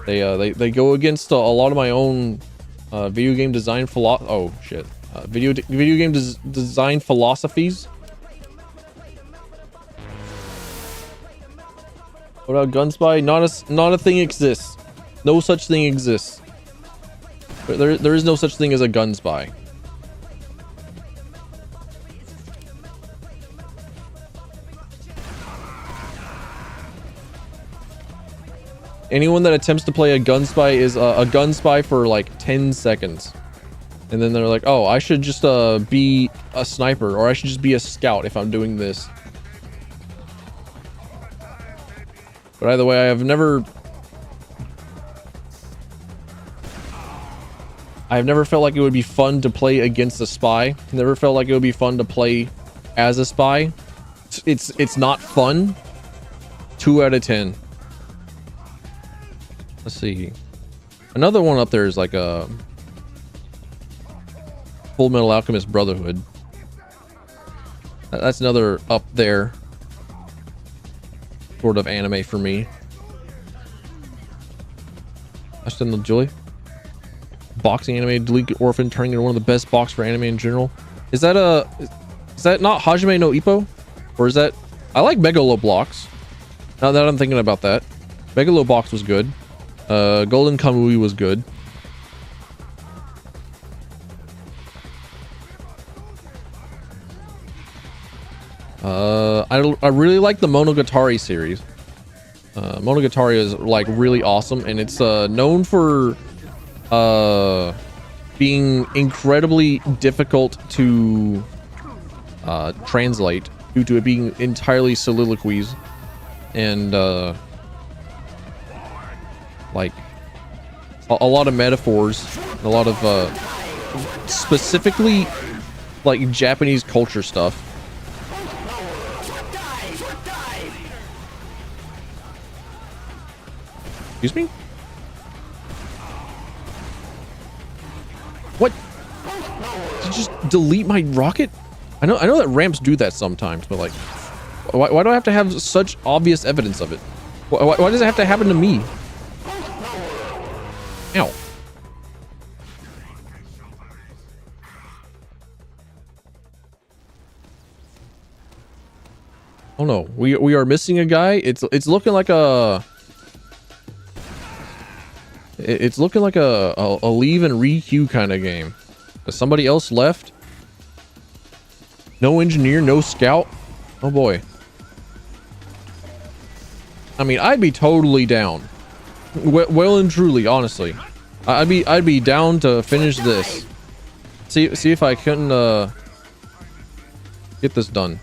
They go against a lot of my own video game design video game design philosophies. What about Gunspy? Not a thing exists. No such thing exists. There is no such thing as a Gunspy. Anyone that attempts to play a Gunspy is a Gunspy for like 10 seconds. And then they're like, oh, I should just be a sniper, or I should just be a scout if I'm doing this. But either way, I've never felt like it would be fun to play against a spy. Never felt like it would be fun to play as a spy. It's not fun. 2 out of 10. Let's see. Another one up there is like a Full Metal Alchemist Brotherhood. That's another up there sort of anime for me. Ashton and Julie. Boxing anime, Delete Orphan turning into one of the best box for anime in general. Is that not Hajime no Ippo? Or is that... I like Megalobox. Now that I'm thinking about that. Megalobox was good. Golden Kamui was good. I really like the Monogatari series. Monogatari is like really awesome, and it's known for being incredibly difficult to translate due to it being entirely soliloquies. and like a lot of metaphors, a lot of specifically like Japanese culture stuff. Excuse me? What? Did you just delete my rocket? I know that ramps do that sometimes, but like, why do I have to have such obvious evidence of it? Why does it have to happen to me? Ow. Oh no, we are missing a guy. It's looking like a a leave and re-queue kind of game. Has somebody else left? No engineer, no scout. Oh boy. I mean, I'd be totally down. Well and truly, honestly, I'd be down to finish this. See if I couldn't get this done.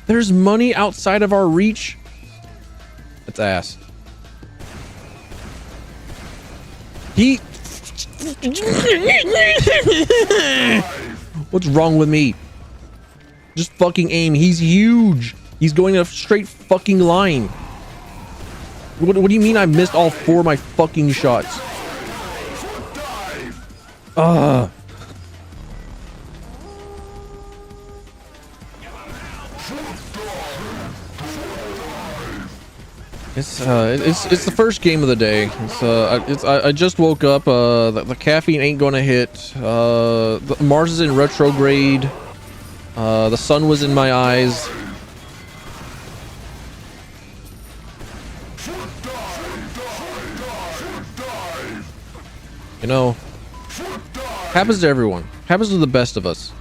There's money outside of our reach. That's ass. What's wrong with me? Just fucking aim. He's huge. He's going in a straight fucking line. What do you mean I missed all 4 of my fucking shots? It's the first game of the day. I just woke up. The caffeine ain't gonna hit. Mars is in retrograde. The sun was in my eyes. You know, happens to everyone. Happens to the best of us.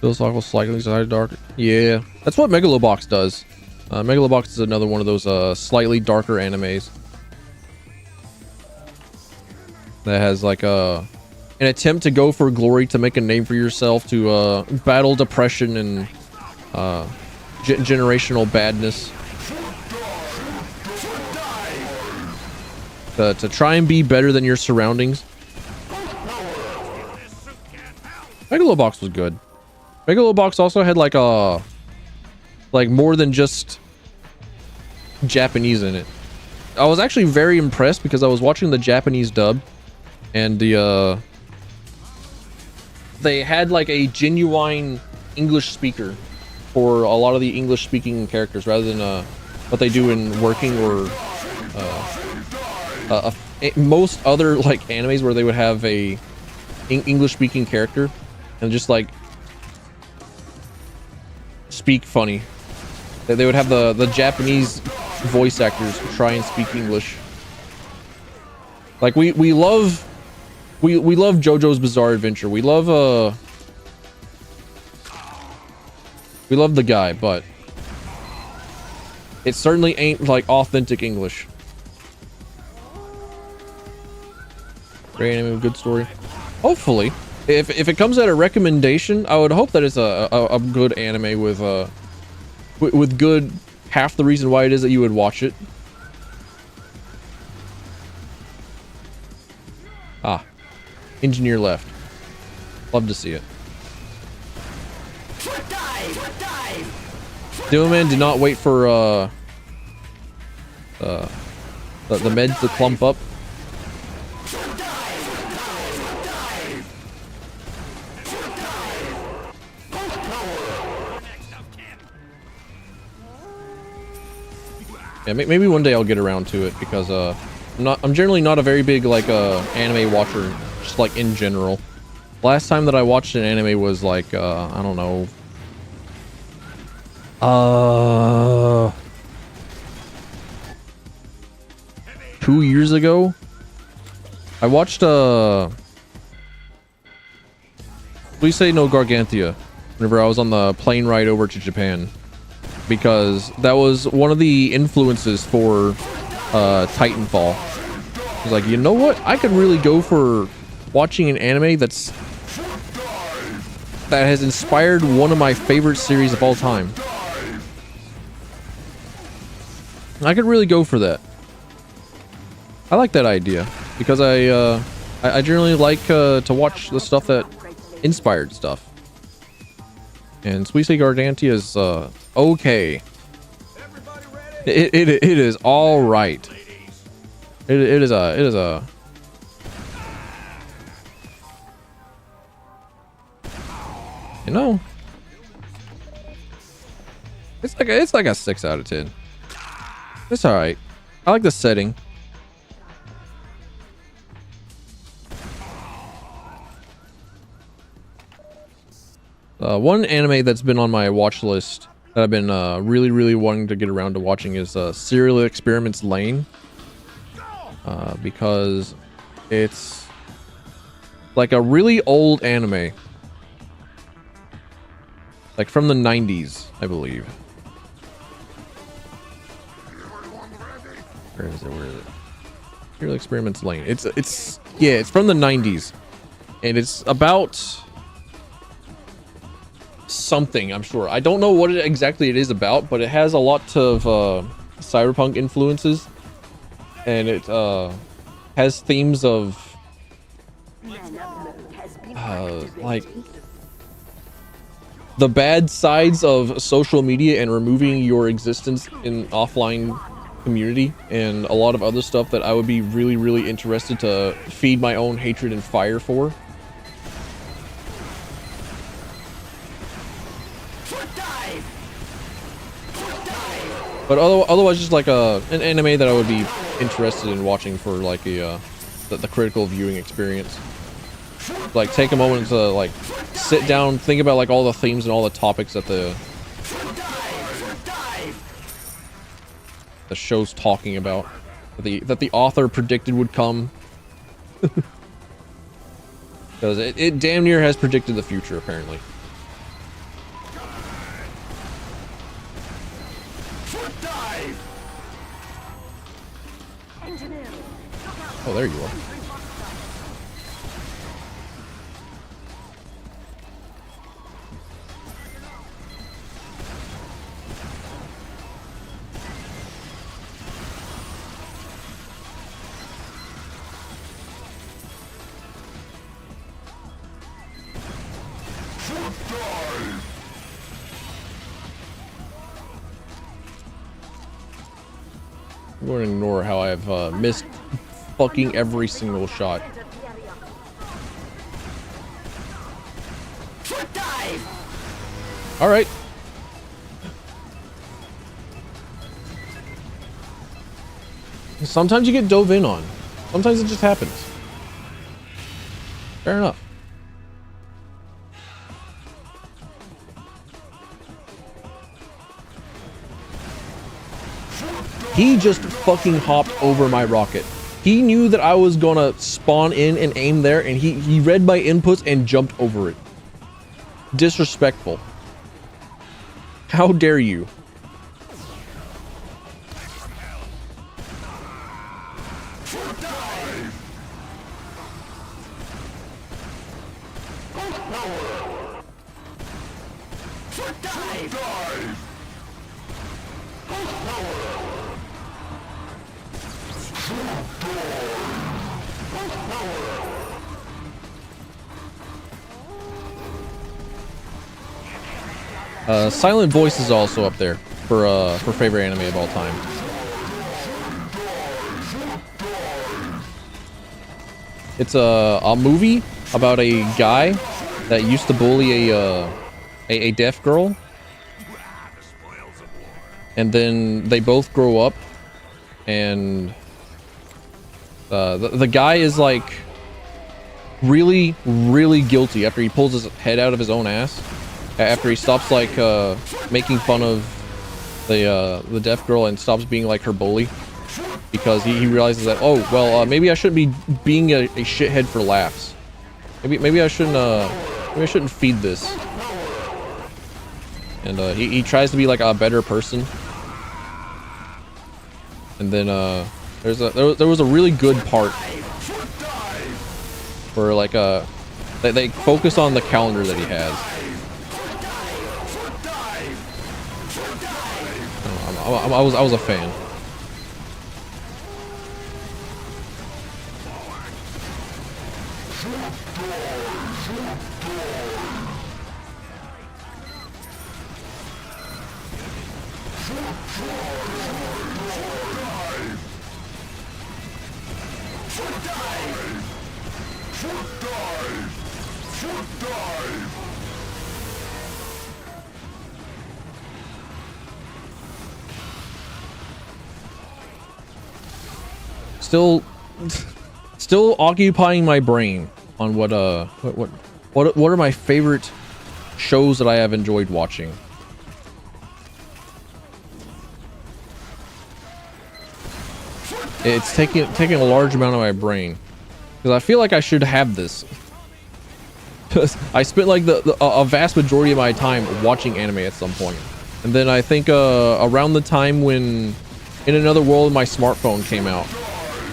Philosophical, slightly darker. Yeah, that's what Megalobox does. Megalobox is another one of those slightly darker animes that has like an attempt to go for glory, to make a name for yourself, to battle depression and generational badness, to try and be better than your surroundings. Megalobox was good. Megalobox also had like more than just Japanese in it. I was actually very impressed because I was watching the Japanese dub, and they had like a genuine English speaker for a lot of the English speaking characters, rather than what they do in working or most other like animes where they would have a English speaking character and just like speak funny. They would have the Japanese voice actors try and speak English. Like we love JoJo's Bizarre Adventure. We love the guy, but it certainly ain't like authentic English. Great anime, good story. Hopefully, if it comes at a recommendation, I would hope that it's a good anime with good, half the reason why it is that you would watch it. Ah, engineer left. Love to see it. Demoman did not wait for the meds to clump up. Yeah, maybe one day I'll get around to it, because I'm generally not a very big like anime watcher, just like in general. Last time that I watched an anime was like I don't know, 2 years ago. I watched Please Say No Gargantia whenever I was on the plane ride over to Japan, because that was one of the influences for Titanfall. I was like, you know what? I could really go for watching an anime that has inspired one of my favorite series of all time. I could really go for that. I like that idea because I generally like to watch the stuff that inspired stuff. And Suisse Gargantia is okay. It is all right. It is a you know, it's like a 6 out of 10. It's all right. I like the setting. One anime that's been on my watch list that I've been really wanting to get around to watching is Serial Experiments Lane, because it's like a really old anime, like from the 90s, I believe. Where is it? Serial Experiments Lane. It's from the 90s, and it's about something, I'm sure. I don't know what exactly it is about, but it has a lot of cyberpunk influences, and it has themes of like the bad sides of social media and removing your existence in offline community, and a lot of other stuff that I would be really interested to feed my own hatred and fire for. But otherwise, just like an anime that I would be interested in watching for like the critical viewing experience. Like take a moment to like sit down, think about like all the themes and all the topics that the show's talking about, that the author predicted would come. Because it damn near has predicted the future, apparently. Oh, there you are. I'm going to ignore how I've missed fucking every single shot. All right. Sometimes you get dove in on. Sometimes it just happens. Fair enough. He just fucking hopped over my rocket. He knew that I was gonna spawn in and aim there, and he read my inputs and jumped over it. Disrespectful. How dare you? Silent Voice is also up there for favorite anime of all time. It's a movie about a guy that used to bully a deaf girl, and then they both grow up, and the guy is like really guilty after he pulls his head out of his own ass. After he stops like making fun of the deaf girl and stops being like her bully, because he realizes that, oh well, maybe I shouldn't be being a shithead for laughs. Maybe I shouldn't feed this. And he tries to be like a better person, and then There was a really good part where like they focus on the calendar that he has. I was a fan. Still occupying my brain on what are my favorite shows that I have enjoyed watching. It's taking a large amount of my brain because I feel like I should have this. I spent like a vast majority of my time watching anime at some point, and then I think around the time when In Another World my smartphone came out.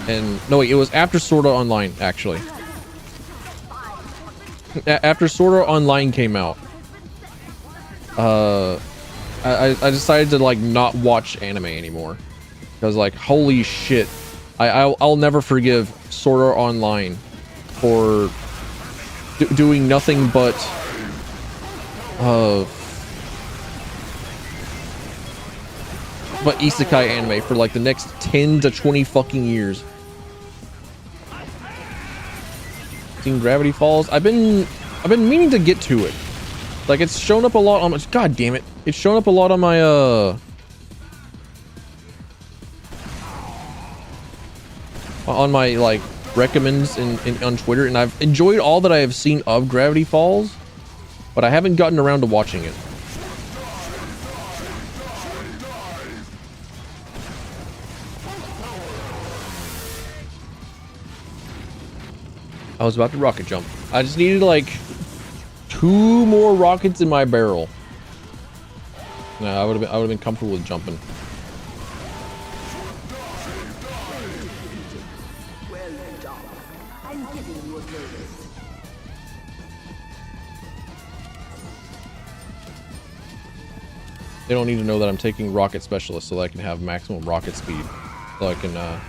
And no, wait, it was after Sword Art Online, actually. After Sword Art Online came out, I decided to like not watch anime anymore because like holy shit, I'll never forgive Sword Art Online for doing nothing but isekai anime for like the next 10 to 20 fucking years. Seen Gravity Falls. I've been meaning to get to it. Like it's shown up a lot on my, god damn it. It's shown up a lot on my like recommends on Twitter, and I've enjoyed all that I have seen of Gravity Falls, but I haven't gotten around to watching it. I was about to rocket jump. I just needed like 2 more rockets in my barrel. No, I would have been comfortable with jumping. They don't need to know that I'm taking rocket specialist so that I can have maximum rocket speed, so I can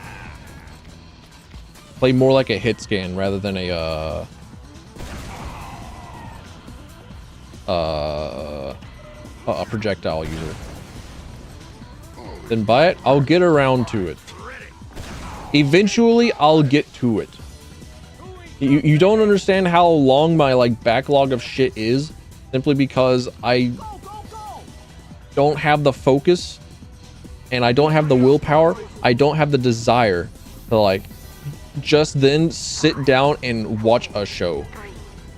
play more like a hit scan rather than a projectile user. Then buy it. I'll get around to it. Eventually, I'll get to it. You don't understand how long my like backlog of shit is, simply because I don't have the focus and I don't have the willpower. I don't have the desire to like just then sit down and watch a show.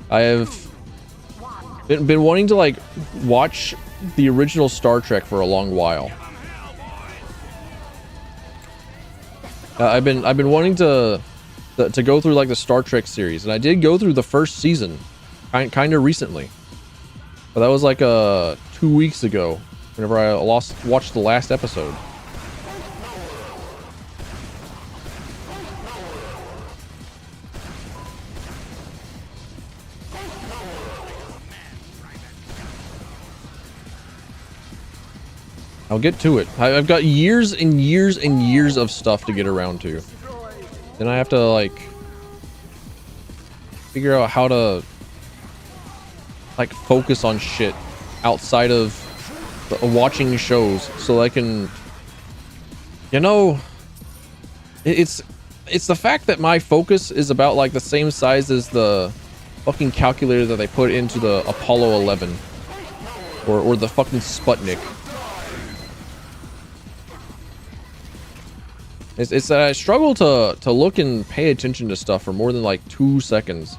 I have been wanting to like watch the original Star Trek for a long while. I've been wanting to go through like the Star Trek series, and I did go through the first season kind of recently, but that was like 2 weeks ago whenever I watched the last episode. I'll get to it. I've got years and years and years of stuff to get around to. Then I have to like figure out how to like focus on shit outside of watching shows so I can, you know, it's the fact that my focus is about like the same size as the fucking calculator that they put into the Apollo 11 or the fucking Sputnik. It's that I struggle to look and pay attention to stuff for more than like 2 seconds.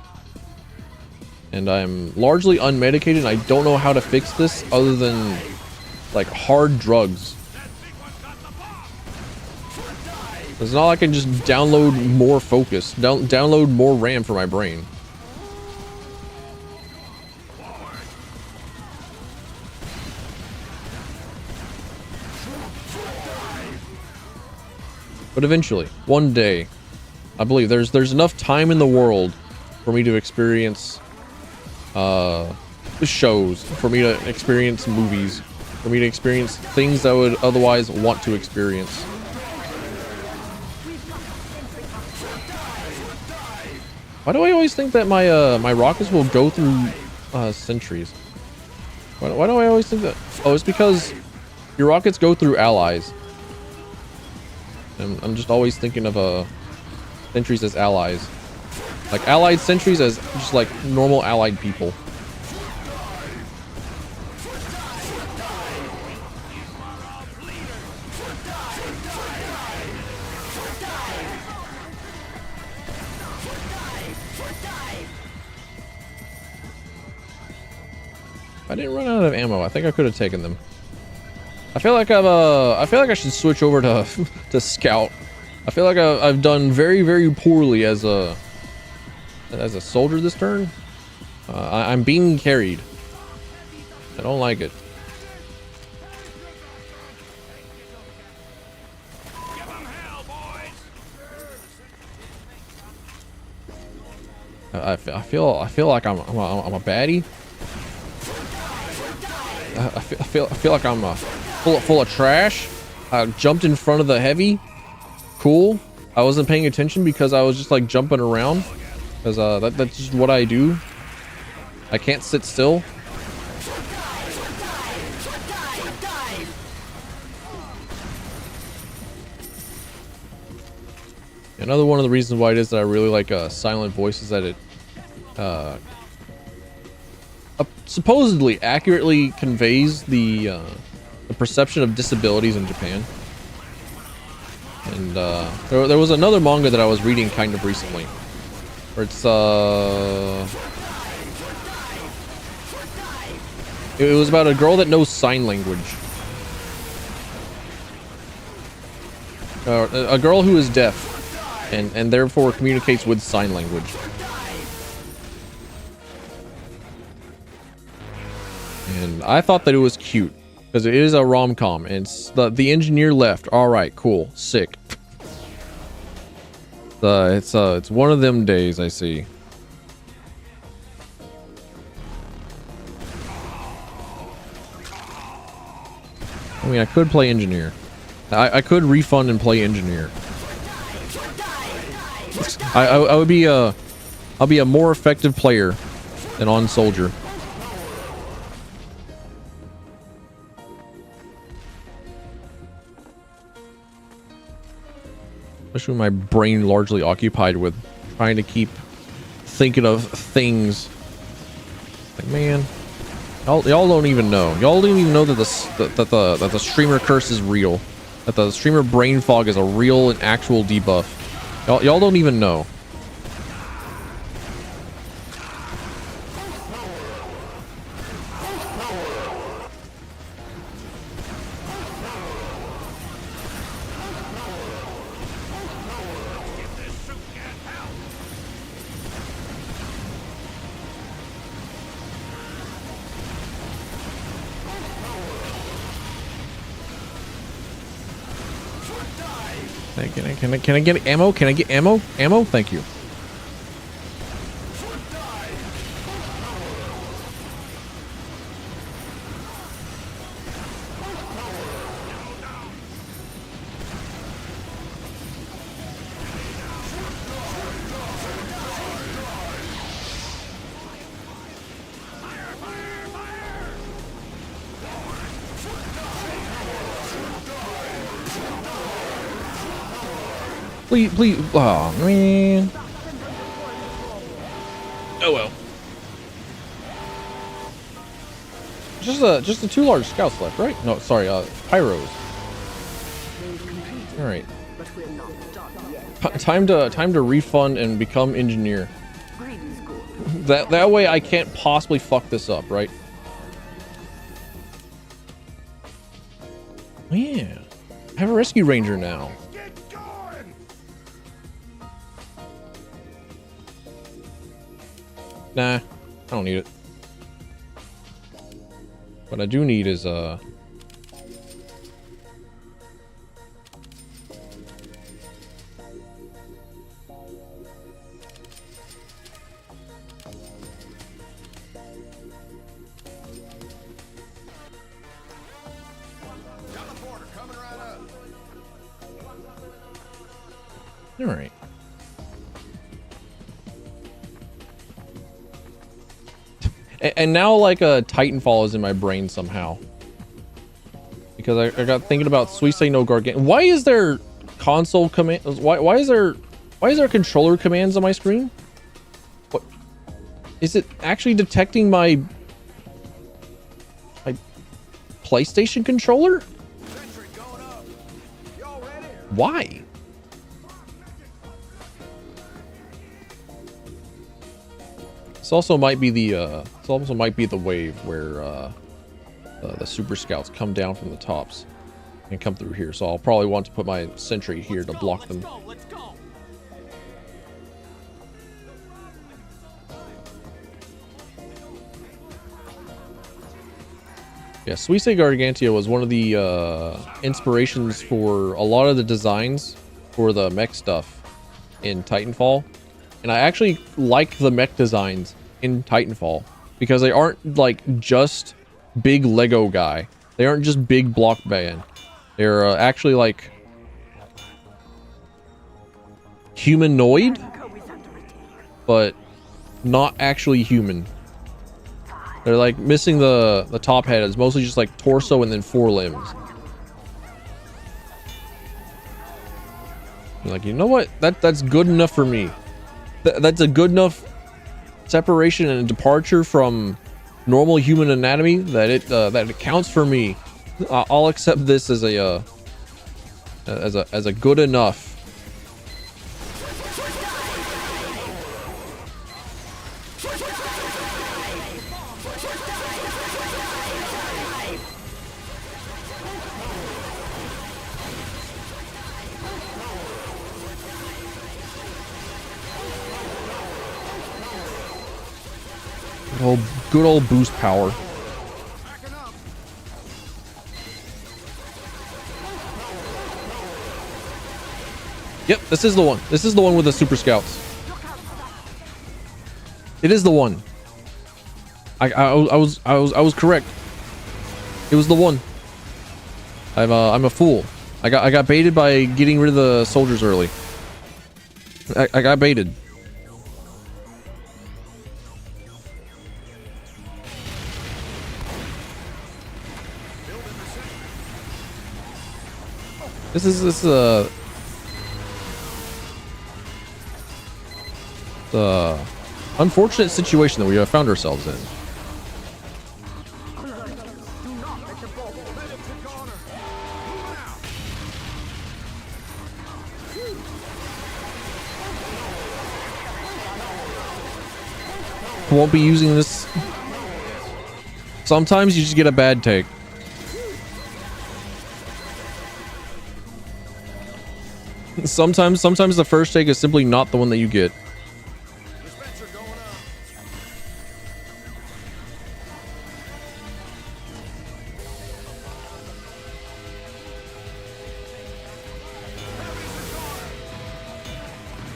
And I'm largely unmedicated, and I don't know how to fix this other than like hard drugs. It's not like I can just download more focus, download more RAM for my brain. But eventually, one day, I believe there's enough time in the world for me to experience shows, for me to experience movies, for me to experience things I would otherwise want to experience. Why do I always think that my my rockets will go through sentries? Why do I always think that? Oh, it's because your rockets go through allies. And I'm just always thinking of sentries as allies. Like allied sentries as just like normal allied people. I didn't run out of ammo. I think I could have taken them. I feel like I feel like I should switch over to to scout. I feel like I've done very, very poorly as a soldier this turn. I'm being carried. I don't like it. Give 'em hell, boys. I feel like I'm a baddie. I feel like I'm full of trash. I jumped in front of the heavy. Cool. I wasn't paying attention because I was just like jumping around. Because that's just what I do. I can't sit still. Another one of the reasons why it is that I really like silent voice is that it supposedly accurately conveys the perception of disabilities in Japan. And there was another manga that I was reading kind of recently, where it's it was about a girl that knows sign language. A girl who is deaf and therefore communicates with sign language. And I thought that it was cute because it is a rom-com and it's the engineer left. All right, cool, sick. It's one of them days, I see. I mean, I could play engineer. I could refund and play engineer. I would be I'll be a more effective player than on soldier. Especially when my brain largely occupied with trying to keep thinking of things. Like, man, y'all don't even know. Y'all don't even know that the streamer curse is real. That the streamer brain fog is a real and actual debuff. Y'all don't even know. Can I get ammo? Can I get ammo? Ammo? Thank you. Please, oh man. Oh well. Just the two large scouts left, right? No, sorry, pyros. All right. Time to refund and become engineer. That way I can't possibly fuck this up, right? Yeah. I have a rescue ranger now. Nah, I don't need it. What I do need is All right. And now like a Titanfall is in my brain somehow. Because I got thinking about Suicide no Gargant. Why is there console command? Why is there controller commands on my screen? What is it actually detecting my PlayStation controller? Why? This also might be the wave where the super scouts come down from the tops and come through here. So I'll probably want to put my sentry here to block them. Let's go. Yeah, Suicide Gargantia was one of the inspirations for a lot of the designs for the mech stuff in Titanfall. And I actually like the mech designs in Titanfall because they aren't like just big Lego guy. They aren't just big block band. They're actually like humanoid, but not actually human. They're like missing the top head. It's mostly just like torso and then 4 limbs. You're like, you know what? That's good enough for me. That's a good enough separation and departure from normal human anatomy that it counts for me. I'll accept this as a good enough. Good old boost power. Yep, this is the one. This is the one with the super scouts. It is the one. I was correct. It was the one. I'm a fool. I got baited by getting rid of the soldiers early. I got baited. This is the unfortunate situation that we have found ourselves in. Won't be using this. Sometimes you just get a bad take. Sometimes the first take is simply not the one that you get.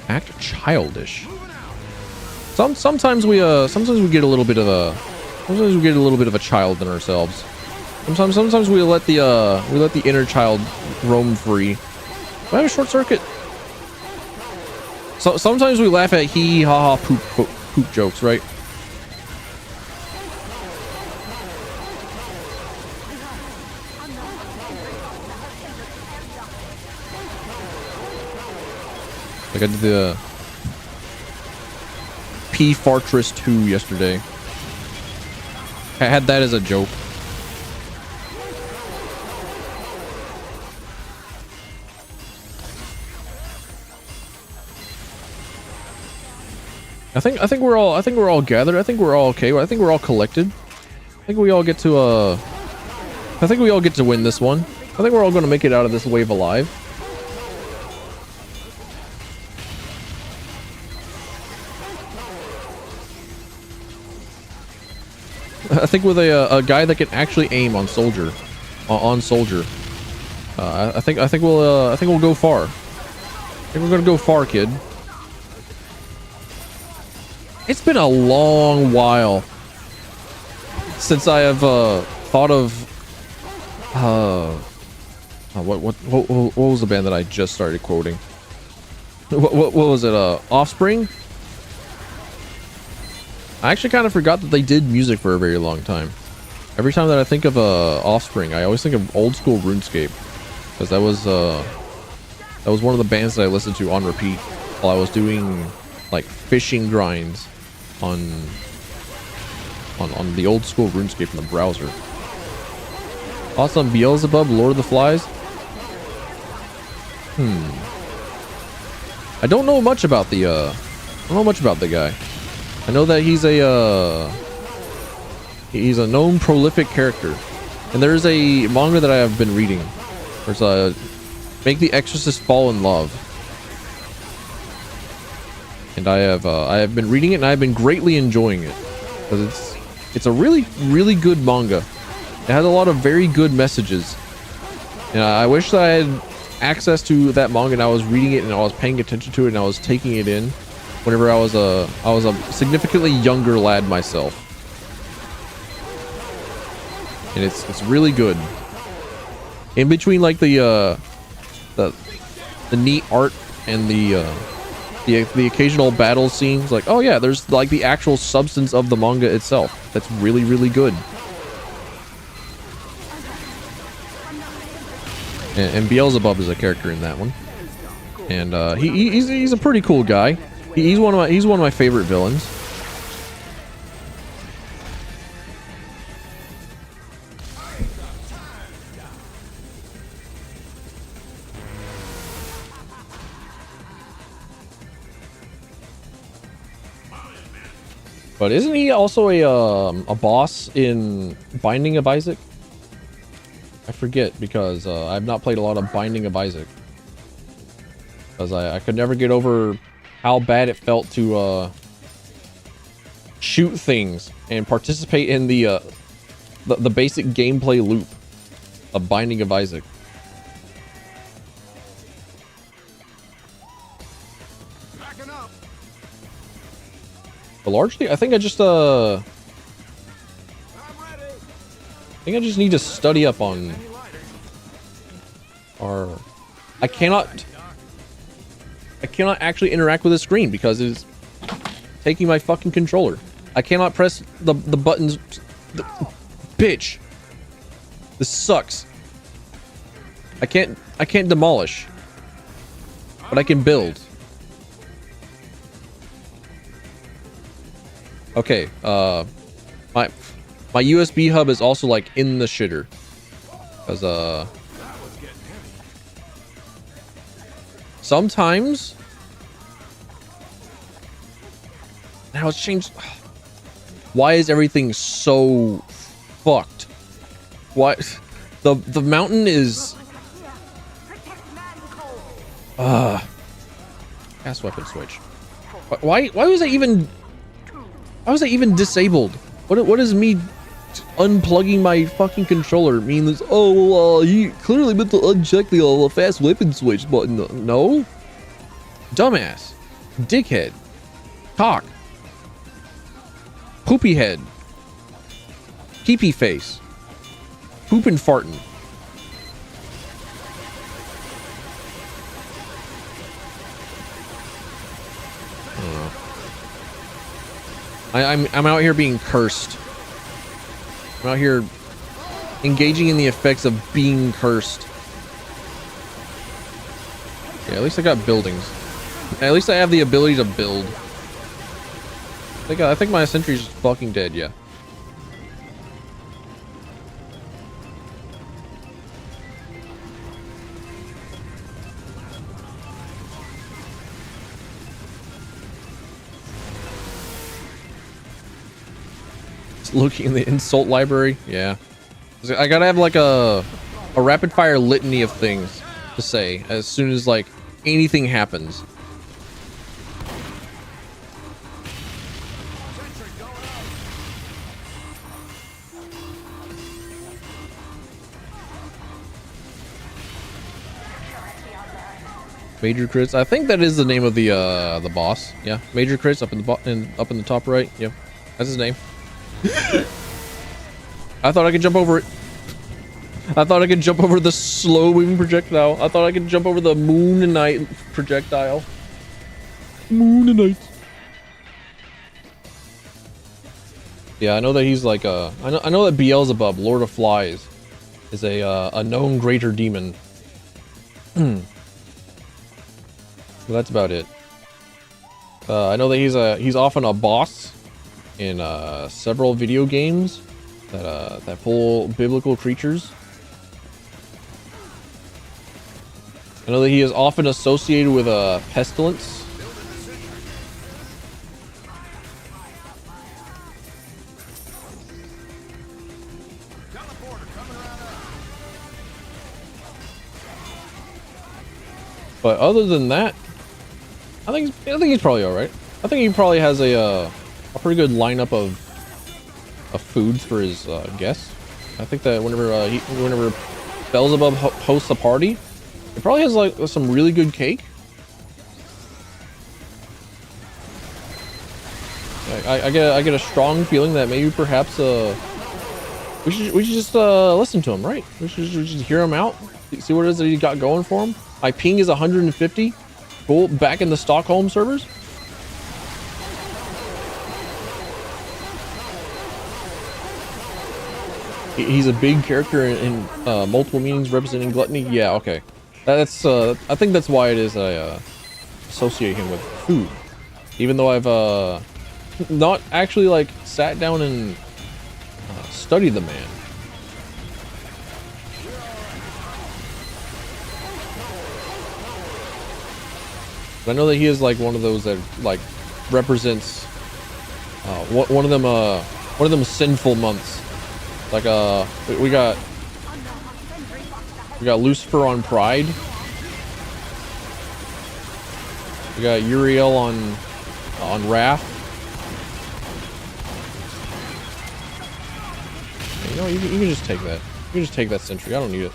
Act childish. Sometimes we get a little bit of a child in ourselves. Sometimes we let the inner child roam free. I have a short circuit. So sometimes we laugh at hee ha ha poop jokes, right? Like I did the P Fortress 2 yesterday. I had that as a joke. I think we're all gathered. I think we're all okay. I think we're all collected. I think we all get to win this one. I think we're all going to make it out of this wave alive. I think with a guy that can actually aim on soldier, I think we'll go far. I think we're gonna go far, kid. It's been a long while since I have thought of what was the band that I just started quoting? What was it? Offspring? I actually kind of forgot that they did music for a very long time. Every time that I think of Offspring, I always think of old school RuneScape, because that was one of the bands that I listened to on repeat while I was doing like fishing grinds on the old school RuneScape in the browser. Awesome. Beelzebub, Lord of the Flies. I don't know much about the guy. I know that he's a known prolific character, and there's a manga that I have been reading. There's a Make the Exorcist Fall in Love, and I have been reading it, and I've been greatly enjoying it because it's a really good manga. It has a lot of very good messages, and I wish that I had access to that manga and I was reading it and I was paying attention to it and I was taking it in whenever I was a significantly younger lad myself. And it's really good. In between like the neat art and the occasional battle scenes, like, oh yeah, there's like the actual substance of the manga itself that's really good. And Beelzebub is a character in that one, and he's a pretty cool guy. He's one of my favorite villains. But isn't he also a boss in Binding of Isaac? I forget, because I've not played a lot of Binding of Isaac, because I could never get over how bad it felt to shoot things and participate in the basic gameplay loop of Binding of Isaac. Backing up. But largely, I think I just I think I just need to study up on our... I cannot actually interact with the screen because it's taking my fucking controller. I cannot press the buttons. Bitch. This sucks. I can't demolish, but I can build. Okay, my USB hub is also like in the shitter, because sometimes now it's changed. Why is everything so fucked? What the mountain is cast weapon switch. Why was I even disabled? What does me unplugging my fucking controller mean? This, oh well, you clearly meant to uncheck the fast weapon switch button. No, dumbass, dickhead, cock, poopy head, pee-pee face, poopin' fartin'. I'm out here being cursed. I'm out here engaging in the effects of being cursed. Yeah, at least I got buildings. At least I have the ability to build. I think my sentry's fucking dead, yeah. Looking in the insult library, yeah. I gotta have like a rapid fire litany of things to say as soon as like anything happens. Major crits. I think that is the name of the boss. Yeah, Major crits up in the top right. Yep, that's his name. I thought I could jump over it. I thought I could jump over the slow moving projectile. I thought I could jump over the moon and night projectile. Moonanites. Yeah, I know that he's like I know that Beelzebub, Lord of Flies, is a known greater demon. But that's about it. I know that he's often a boss in several video games that pull biblical creatures. I know that he is often associated with a pestilence. But other than that, I think he's probably all right. I think he probably has a pretty good lineup of foods for his guests. I think that whenever Beelzebub hosts a party, it probably has like some really good cake. I get a strong feeling that maybe perhaps we should just listen to him, right? We should just hear him out, see what it is that he got going for him. My ping is 150. Cool. Back in the Stockholm servers. He's a big character in multiple meanings representing gluttony. Yeah, okay. That's I think that's why it is I associate him with food. Even though I've not actually like sat down and studied the man. I know that he is like one of those that like represents one of them sinful months. Like we got Lucifer on Pride. We got Uriel on Wrath. You know, you can just take that. You can just take that sentry. I don't need it.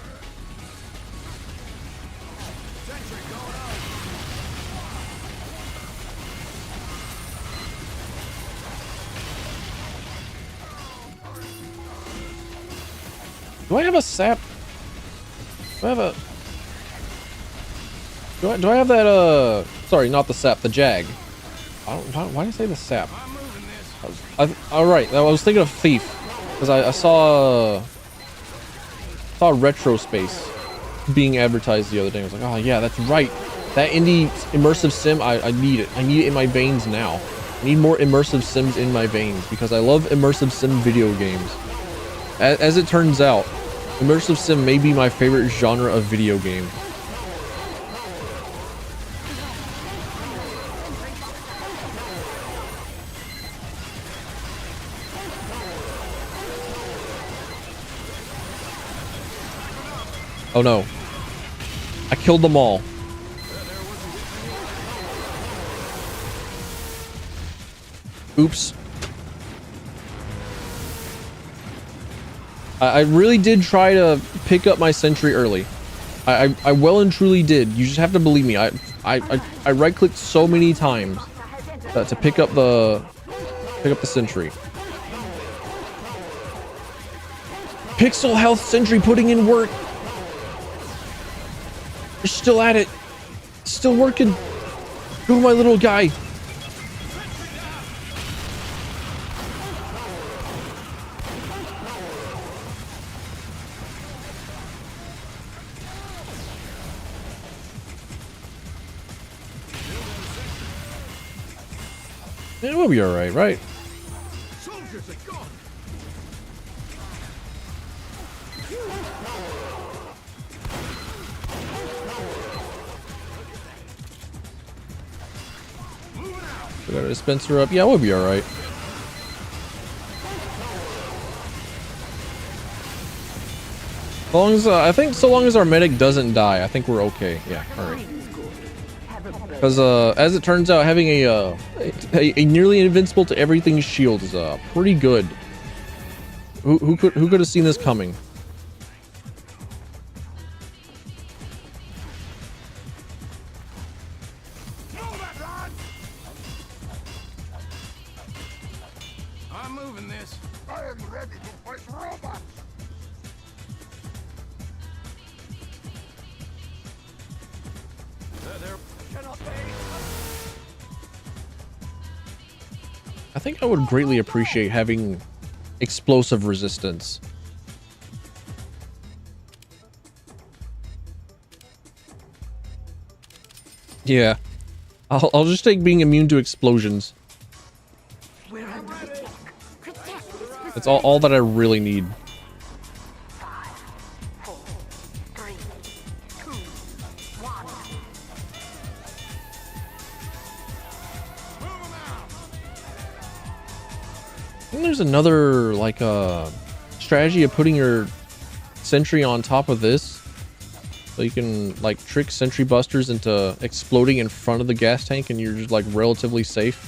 Do I have a sap? Do I have a... Do I have that, sorry, not the sap, the jag. Why did I say the sap? Alright, I was thinking of thief. Because I saw Retro Space being advertised the other day. I was like, oh yeah, that's right. That indie immersive sim, I need it. I need it in my veins now. I need more immersive sims in my veins because I love immersive sim video games. As it turns out, immersive sim may be my favorite genre of video game. Oh no. I killed them all. Oops. I really did try to pick up my sentry early. I well and truly did. You just have to believe me. I right clicked so many times to pick up the sentry. Pixel Health Sentry putting in work. You're still at it. Still working. Go, my little guy. It will be alright, right? Soldiers are gone. We got a dispenser up. Yeah, we'll be alright. As long as I think so long as our medic doesn't die, I think we're okay. Yeah, alright. Because as it turns out, having a nearly invincible to everything shield is pretty good. Who could have seen this coming? I'm moving this. I am ready to fight robots. There cannot be. think I would greatly appreciate having explosive resistance. Yeah. I'll just take being immune to explosions. That's all that I really need. 5, 4, 3, 2, 1. I think there's another like strategy of putting your sentry on top of this, so you can like trick sentry busters into exploding in front of the gas tank, and you're just like relatively safe.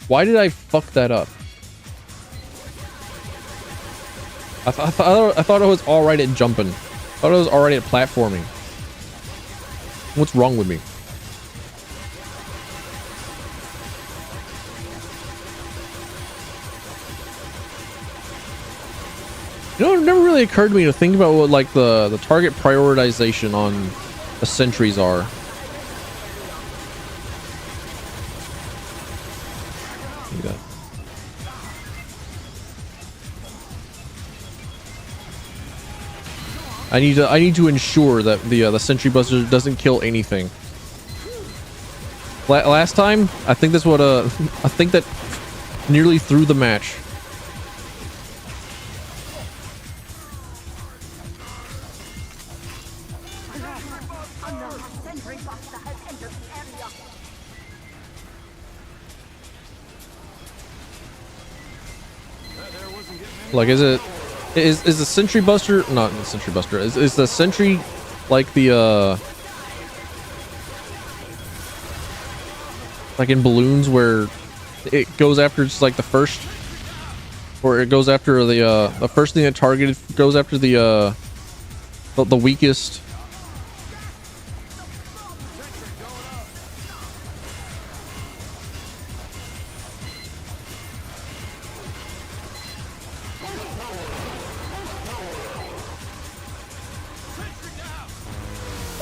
Why did I fuck that up? I thought I was all right at jumping. I thought I was all right at platforming. What's wrong with me? You know, it never really occurred to me to think about what like the target prioritization on the sentries are. Look at that. I need to ensure that the sentry buster doesn't kill anything. Last time, I think that's what I think that nearly threw the match. Like, is the sentry buster, not the sentry buster, is the sentry like the like in balloons where it goes after just like the first, or it goes after the first thing that targeted, goes after the weakest.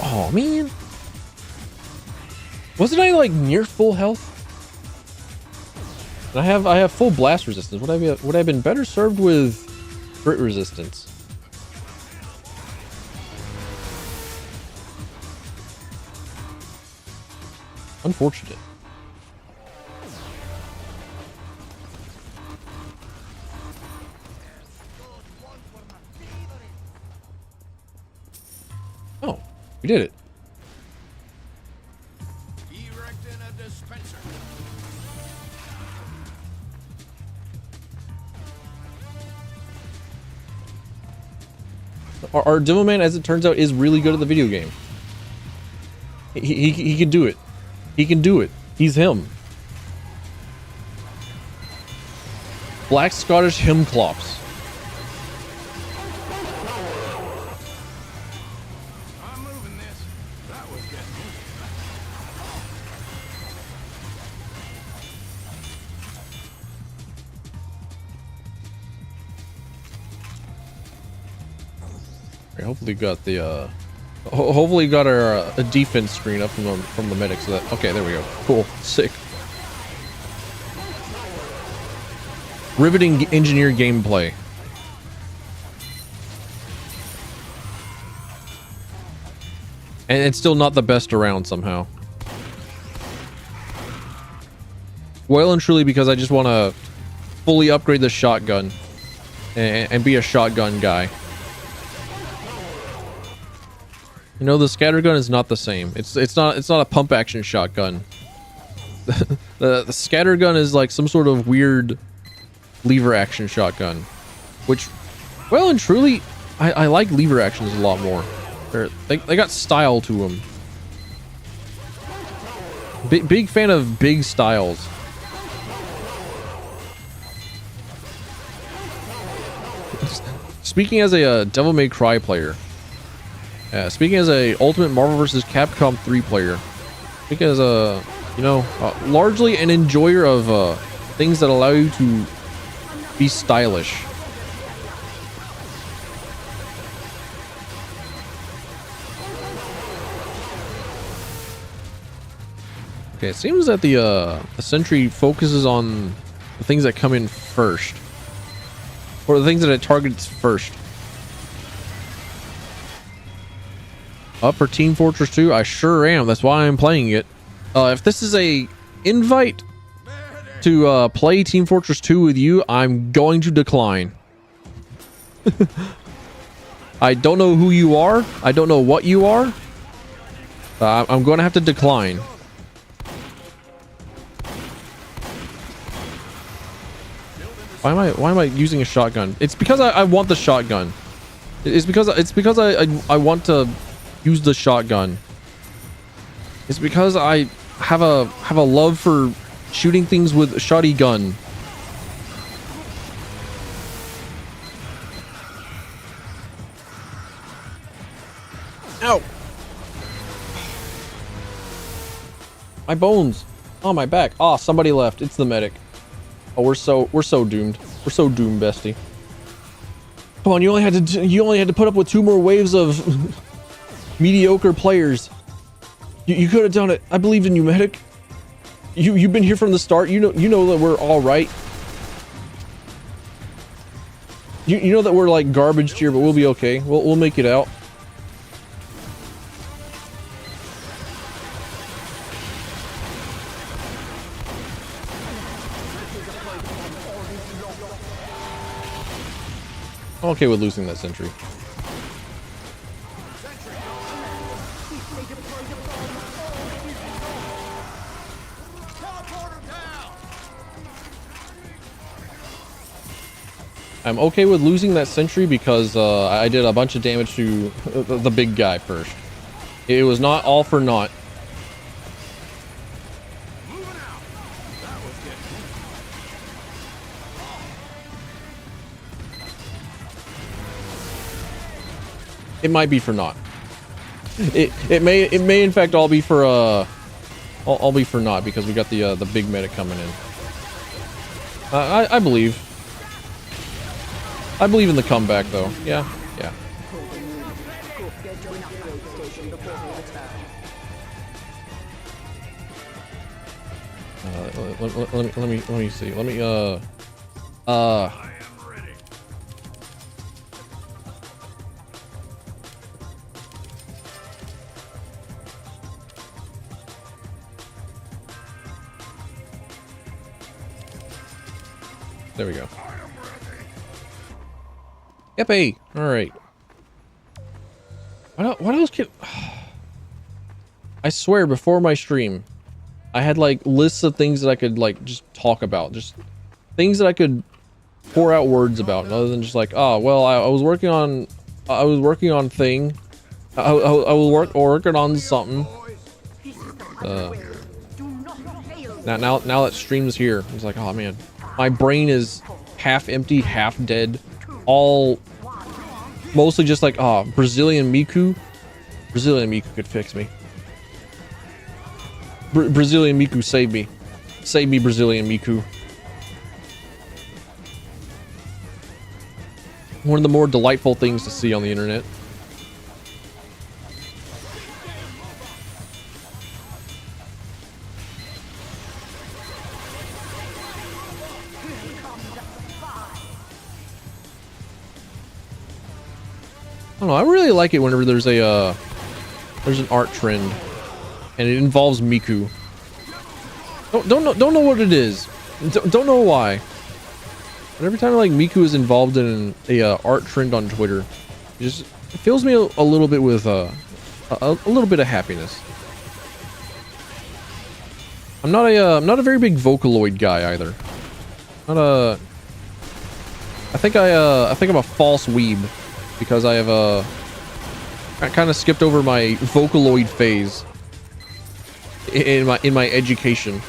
Oh man, wasn't I like near full health? And I have full blast resistance. Would I have been better served with crit resistance? Unfortunate. Oh, we did it. Erecting a dispenser. Our demo man, as it turns out, is really good at the video game. He can do it. He can do it. He's him. Black Scottish hymclops. I'm moving this. That was getting me. Hopefully got the hopefully got our a defense screen up from the medic, so that, okay, there we go. Cool. Sick. Riveting engineer gameplay. And it's still not the best around somehow. Well and truly because I just want to fully upgrade the shotgun and be a shotgun guy. You know, the scattergun is not the same. It's not a pump action shotgun. The scattergun is like some sort of weird lever action shotgun, which, well and truly, I like lever actions a lot more. They got style to them. Big fan of big styles. Speaking as a Devil May Cry player. Speaking as a Ultimate Marvel vs. Capcom 3 player, speaking as a, you know, largely an enjoyer of things that allow you to be stylish. Okay, it seems that the sentry focuses on the things that come in first, or the things that it targets first. Up for Team Fortress 2? I sure am. That's why I'm playing it. If this is a invite to play Team Fortress 2 with you, I'm going to decline. I don't know who you are. I don't know what you are. I'm going to have to decline. Why am I using a shotgun? It's because I want the shotgun. It's because I want to use the shotgun. It's because I have a love for shooting things with a shotty gun. Ow! My bones. Oh, my back. Oh, somebody left. It's the medic. Oh, we're so doomed. We're so doomed, bestie. Come on, you only had to put up with 2 more waves of mediocre players. You could have done it. I believed in you, medic. You've been here from the start. You know that we're all right. You know that we're like garbage here, but we'll be okay. We'll make it out. I'm okay with losing that sentry. I'm okay with losing that sentry because I did a bunch of damage to the big guy first. It was not all for naught. It might be for naught. It may in fact all be for all be for naught because we got the big medic coming in. I believe in the comeback though. Yeah. Let me see. Let me there we go. Yep. All right. What else can... I swear, before my stream, I had like lists of things that I could like just talk about, just things that I could pour out words about, other than just like, oh well, I was working on thing. I was working on something. Now that stream's here, it's like, oh man, my brain is half empty, half dead, all mostly just like, oh, Brazilian Miku could fix me. Brazilian Miku, save me, Brazilian Miku. One of the more delightful things to see on the internet. I don't know, I really like it whenever there's an art trend and it involves Miku. Don't know what it is. Don't know why. But every time like Miku is involved in a art trend on Twitter, it fills me a little bit with a little bit of happiness. I'm not a very big Vocaloid guy either. I think I'm a false weeb because I kind of skipped over my Vocaloid phase in my education.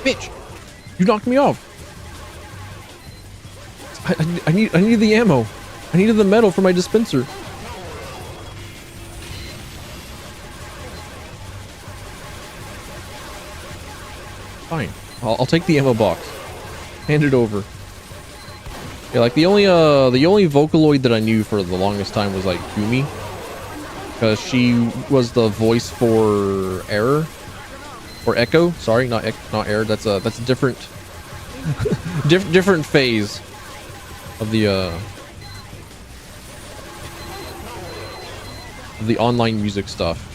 Bitch, you knocked me off. I needed the ammo. I needed the metal for my dispenser. Fine. I'll take the ammo box. Hand it over. Yeah, like the only Vocaloid that I knew for the longest time was like Gumi, because she was the voice for Error or Echo. Sorry, not Error. That's a different different phase of the online music stuff.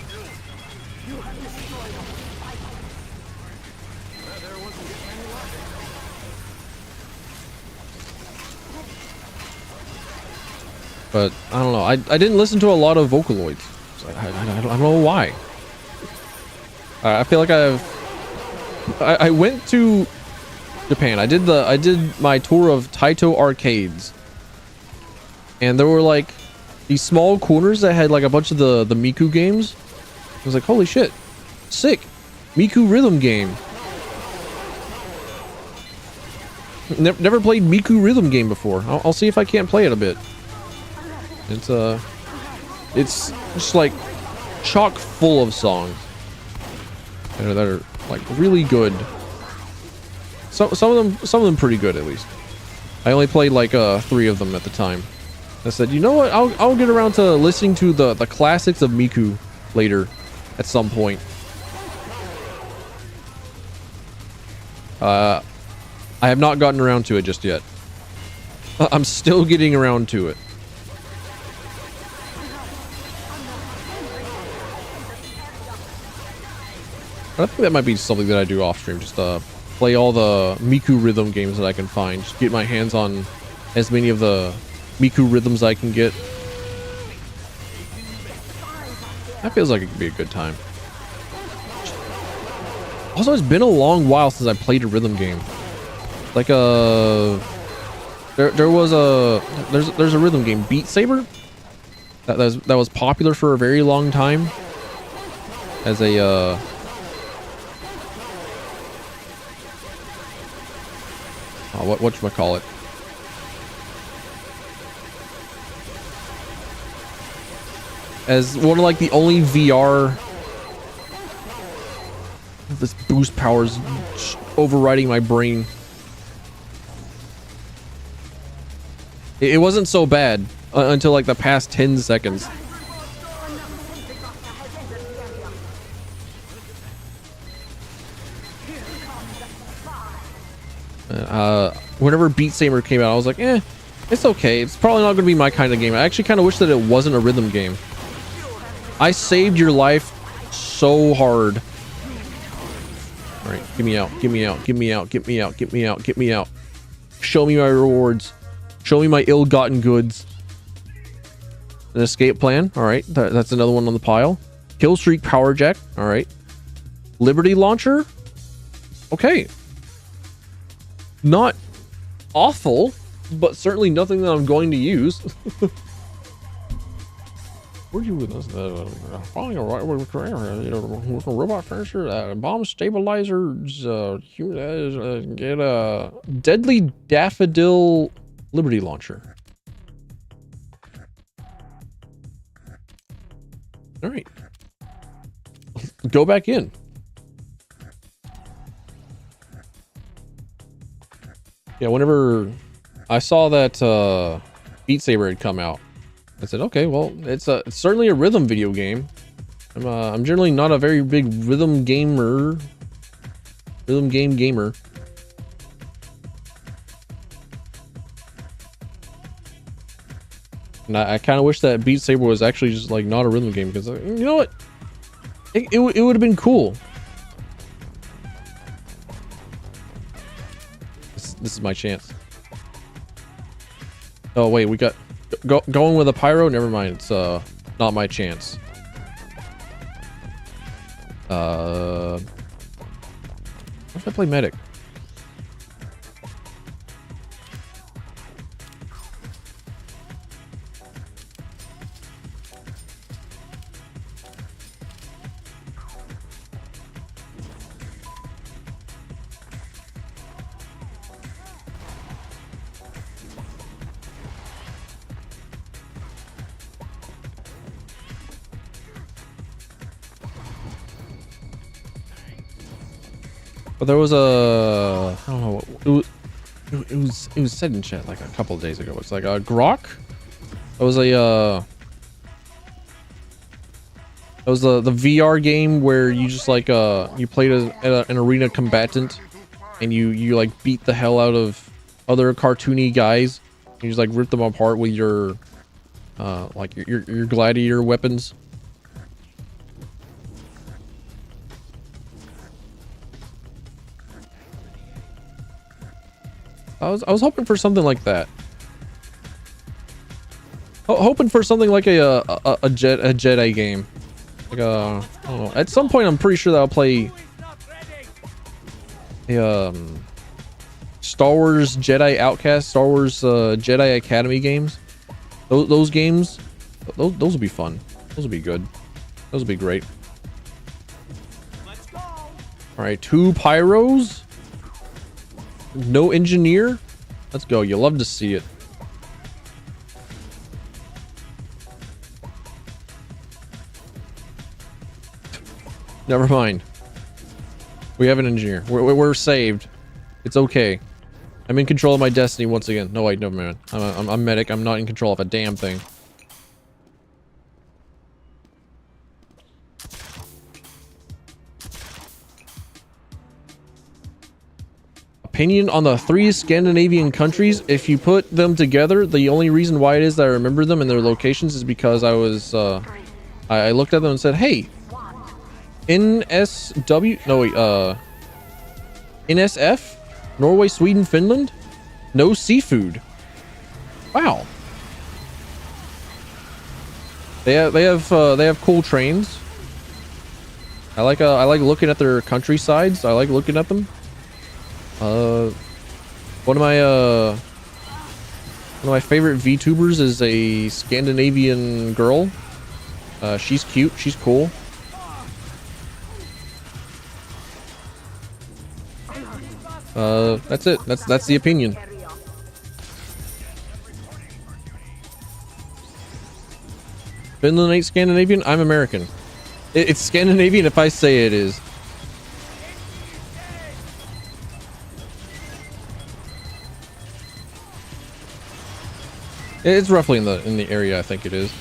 But I don't know. I didn't listen to a lot of Vocaloids. I don't know why. I feel like I went to Japan. I did my tour of Taito arcades, and there were like these small corners that had like a bunch of the Miku games. I was like, holy shit, sick, Miku rhythm game. Never played Miku rhythm game before. I'll see if I can't play it a bit. It's just like chock full of songs that are like really good. Some of them pretty good, at least. I only played like 3 of them at the time. I said, you know what? I'll get around to listening to the classics of Miku later, at some point. I have not gotten around to it just yet. I'm still getting around to it. I think that might be something that I do off stream. Just play all the Miku rhythm games that I can find. Just get my hands on as many of the Miku rhythms I can get. That feels like it could be a good time. Also, it's been a long while since I played a rhythm game. Like there's a rhythm game, Beat Saber, that was popular for a very long time as a whatchamacallit. As one of like the only VR. This boost power's overriding my brain. It wasn't so bad until like the past 10 seconds. Whenever Beat Saber came out, I was like, it's okay. It's probably not going to be my kind of game. I actually kind of wish that it wasn't a rhythm game. I saved your life so hard. All right, get me out, get me out, get me out, get me out, get me out, get me out. Show me my rewards. Show me my ill-gotten goods. An escape plan. All right, that's another one on the pile. Kill streak power jack. All right. Liberty launcher. Okay. Not awful, but certainly nothing that I'm going to use. Where'd you with us? Following a right with career, robot furniture, bomb stabilizers, get a deadly daffodil liberty launcher. All right, go back in. Yeah, whenever I saw that Beat Saber had come out, I said, okay, well, it's certainly a rhythm video game. I'm generally not a very big rhythm game gamer. And I kind of wish that Beat Saber was actually just like not a rhythm game, because you know what? It would have been cool. This is my chance. Oh wait, we got going with a pyro. Never mind. It's not my chance. What if I play medic? But there was a, I don't know, it was said in chat like a couple of days ago. It's like Grok. It was a it was the VR game where you just like you played an arena combatant, and you like beat the hell out of other cartoony guys. You just like rip them apart with your like your gladiator weapons. I was hoping for something like that. Hoping for something like a Jedi game. Like I don't know. At some point, I'm pretty sure that I'll play the Star Wars Jedi Outcast, Star Wars Jedi Academy games. Those games, those will be fun. Those will be good. Those will be great. All right, 2 pyros. No engineer. Let's go. You love to see it. Never mind. We have an engineer. We're saved. It's okay. I'm in control of my destiny once again. No, wait, no, man. I'm medic. I'm not in control of a damn thing. Opinion on the 3 Scandinavian countries. If you put them together, the only reason why it is that I remember them and their locations is because I was I looked at them and said, hey, NSW, no wait, NSF, Norway, Sweden, Finland, no seafood. Wow. They have cool trains. I like looking at their countrysides. I like looking at them. One of my favorite VTubers is a Scandinavian girl. She's cute. She's cool. That's it. That's the opinion. Finland ain't Scandinavian. I'm American. It's Scandinavian if I say it is. It's roughly in the area I think it is.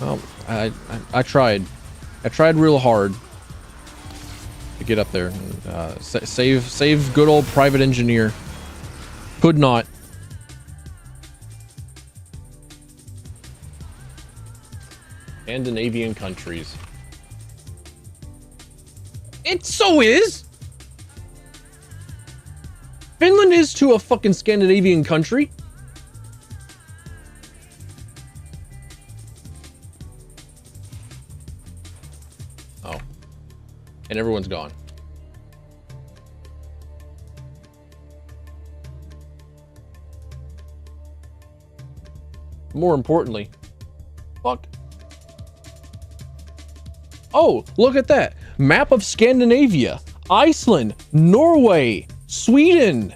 Well, I tried real hard to get up there. Save good old private engineer. Could not. Scandinavian countries. It so is. Finland is to a fucking Scandinavian country. Oh. And everyone's gone. More importantly, fuck. Oh, look at that. Map of Scandinavia. Iceland, Norway, Sweden,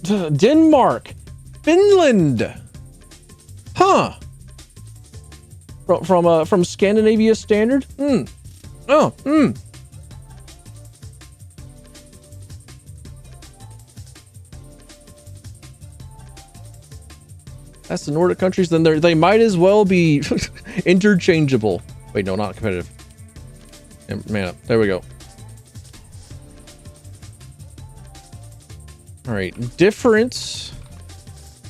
Denmark, Finland. Huh. From Scandinavia standard? Oh, That's the Nordic countries. Then they might as well be interchangeable. Wait, no, not competitive. Man up. There we go. All right. Difference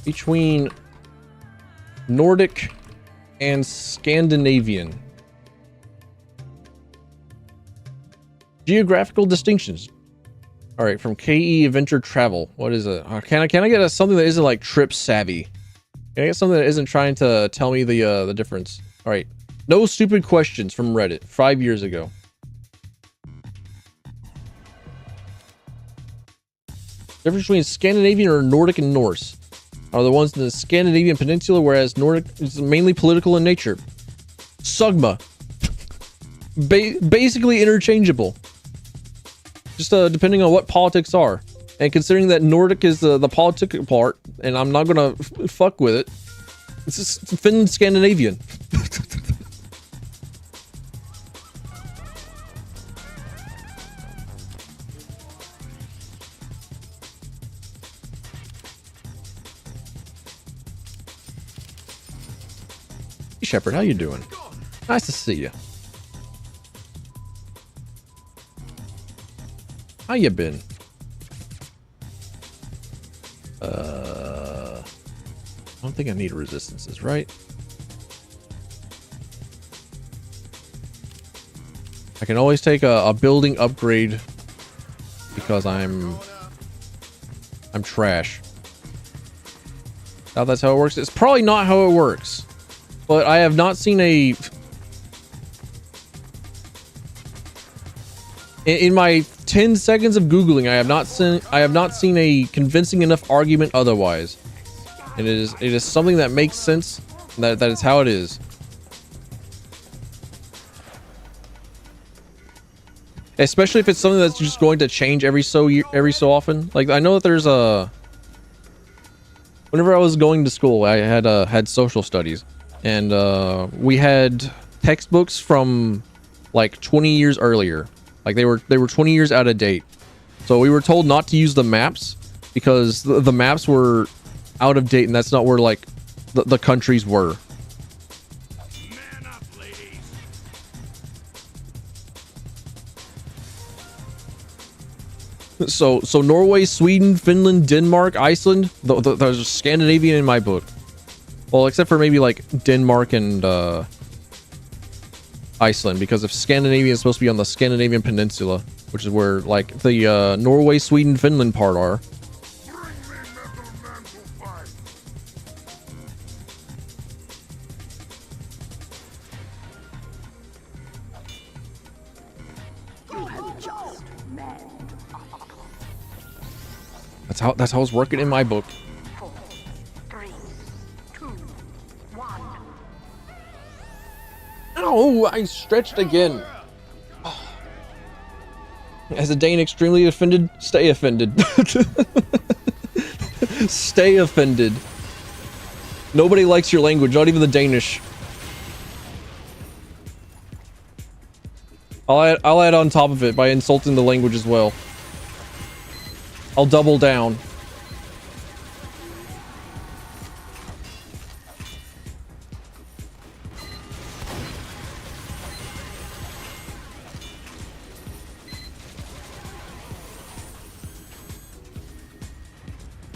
between Nordic and Scandinavian. Geographical distinctions. All right. From KE Adventure Travel. What is it? Can I get something that isn't like trip savvy? Can I get something that isn't trying to tell me the difference? All right. No stupid questions from Reddit 5 years ago. Difference between Scandinavian or Nordic and Norse are the ones in the Scandinavian peninsula, whereas Nordic is mainly political in nature. Sugma. Basically interchangeable. Just depending on what politics are. And considering that Nordic is the politic part, and I'm not gonna fuck with it, it's just Finland Scandinavian. Shepard, how you doing? Nice to see you. How you been? I don't think I need resistances, right? I can always take a building upgrade because I'm trash. Now that's how it works. It's probably not how it works, but I have not seen a in my 10 seconds of Googling, I have not seen a convincing enough argument otherwise. It is something that makes sense. That is how it is. Especially if it's something that's just going to change every so often. Like I know that there's a. Whenever I was going to school, I had social studies, and we had textbooks from like 20 years earlier. Like they were 20 years out of date. So we were told not to use the maps because the maps were out of date, and that's not where like the countries were. Man up, ladies. So Norway, Sweden, Finland, Denmark, Iceland. There's Scandinavian in my book. Well, except for maybe like Denmark and Iceland, because if Scandinavia is supposed to be on the Scandinavian Peninsula, which is where like the Norway, Sweden, Finland part are. That's how it's working in my book. 4, 3, 2, 1. Oh, I stretched again. As a Dane extremely offended, stay offended. Stay offended. Nobody likes your language, not even the Danish. I'll add on top of it by insulting the language as well. I'll double down.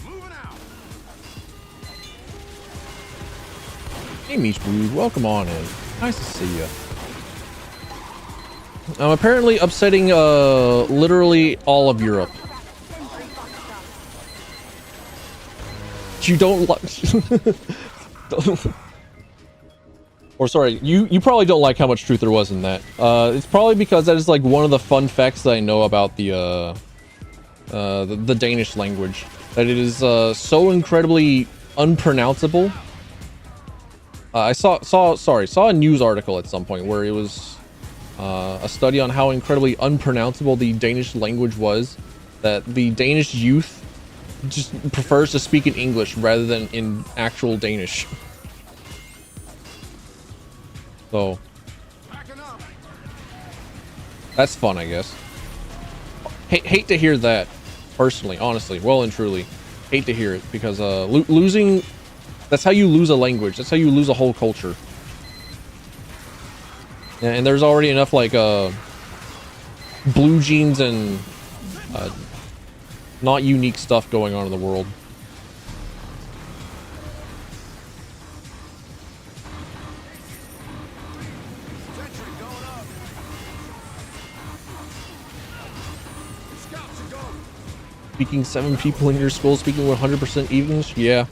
Moving out. Hey, Meech Brood, welcome on in. Nice to see you. I'm apparently upsetting literally all of Europe. You don't like or sorry, you probably don't like how much truth there was in that. It's probably because that is like one of the fun facts that I know about the Danish language, that it is so incredibly unpronounceable. I saw a news article at some point where it was a study on how incredibly unpronounceable the Danish language was, that the Danish youth just prefers to speak in English rather than in actual Danish. So that's fun, I guess. Hate to hear that, personally, honestly, well and truly. Hate to hear it, because losing, that's how you lose a language. That's how you lose a whole culture. And there's already enough like blue jeans and not unique stuff going on in the world. Sentry going up. Scouts are going. Speaking 7 people in your school speaking 100% English? Yeah.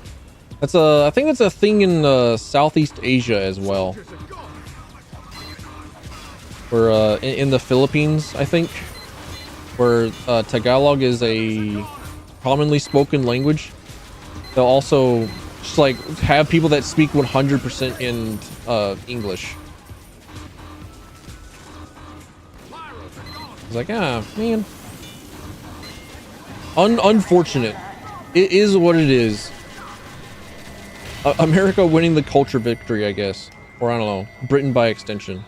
That's I think that's a thing in Southeast Asia as well. Where in the Philippines, I think, where Tagalog is a commonly spoken language, they'll also just like have people that speak 100% in English. It's like, ah, man. Unfortunate. It is what it is. America winning the culture victory, I guess. Or I don't know, Britain by extension.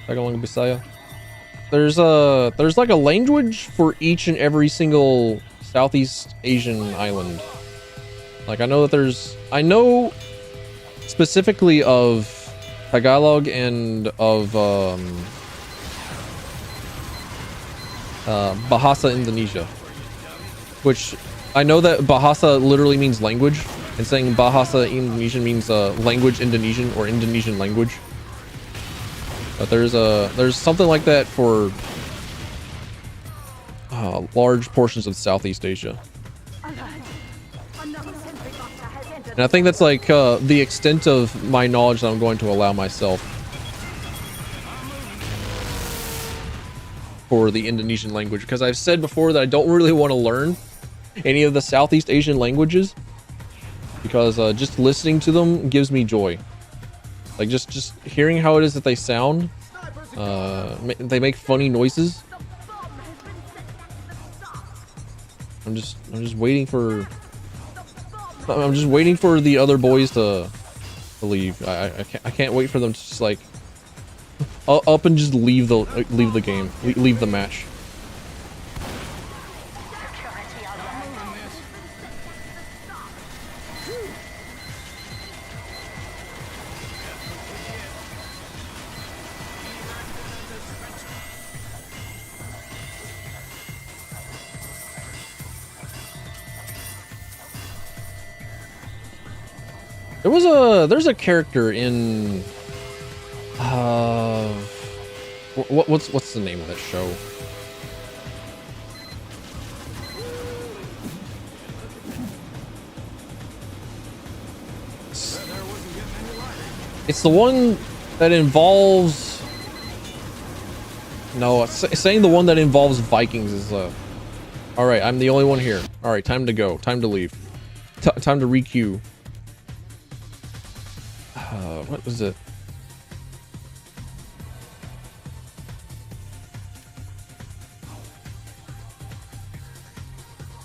Tagalog Bisaya. There's like a language for each and every single Southeast Asian island. Like I know that I know specifically of Tagalog and of Bahasa Indonesia, which I know that Bahasa literally means language, and saying Bahasa Indonesian means language Indonesian or Indonesian language. But there's something like that for large portions of Southeast Asia. And I think that's like the extent of my knowledge that I'm going to allow myself for the Indonesian language, because I've said before that I don't really want to learn any of the Southeast Asian languages, because just listening to them gives me joy. Like just hearing how it is that they sound, they make funny noises. I'm just waiting for the other boys to leave. I can't wait for them to just like up and just leave the game, leave the match. There's a character in what's the name of that show? It's the one that involves, no, saying the one that involves Vikings is all right, I'm the only one here. All right, time to go, time to leave, time to requeue. What was it?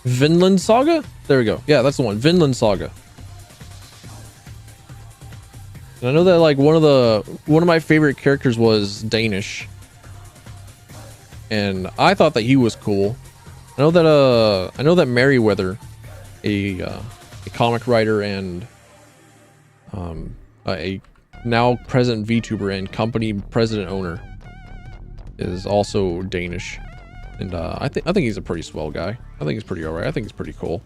Vinland Saga? There we go. Yeah, that's the one. Vinland Saga. And I know that like one of my favorite characters was Danish, and I thought that he was cool. I know that Merryweather, a comic writer and a now present VTuber and company president owner, is also Danish, and I think he's a pretty swell guy. I think he's pretty alright. I think he's pretty cool.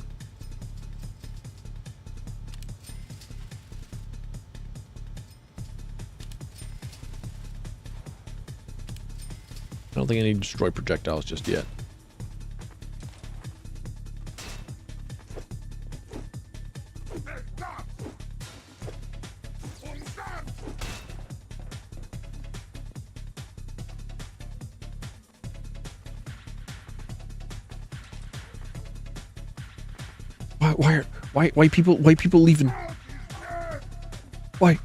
I don't think I need to destroy projectiles just yet. Why people leaving? Why?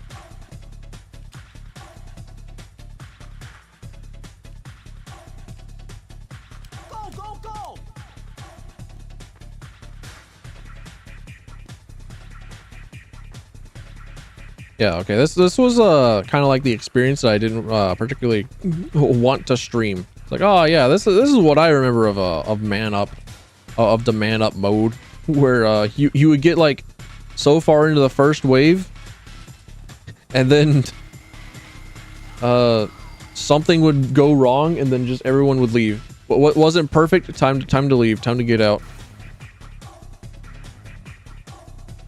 Go! Yeah, okay. This was kind of like the experience that I didn't particularly want to stream. It's like, oh yeah, this is what I remember of man up, of the man up mode, where you would get like so far into the first wave, and then something would go wrong, and then just everyone would leave. But what wasn't perfect, time to leave, time to get out.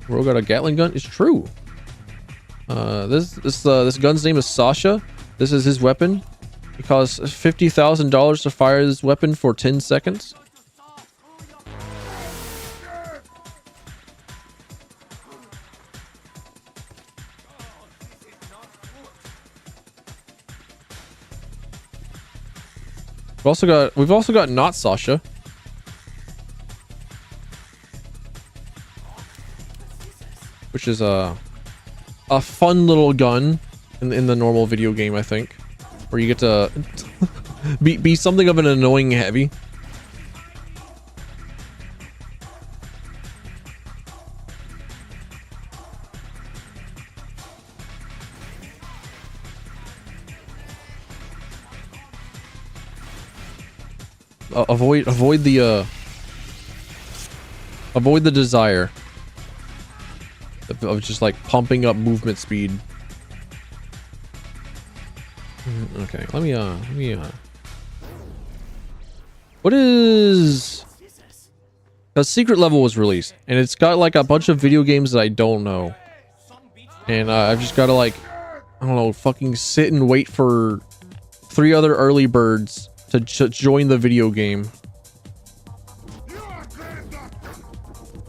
Bro got a Gatling gun? It's true. This gun's name is Sasha. This is his weapon. It costs $50,000 to fire this weapon for 10 seconds. We've also got not Sasha. Which is a fun little gun in the normal video game, I think, where you get to be something of an annoying heavy. Avoid the Avoid the desire of just like pumping up movement speed. Okay, let me what is, because Secret Level was released and it's got like a bunch of video games that I don't know, and I've just got to like, I don't know, fucking sit and wait for 3 other early birds to join the video game.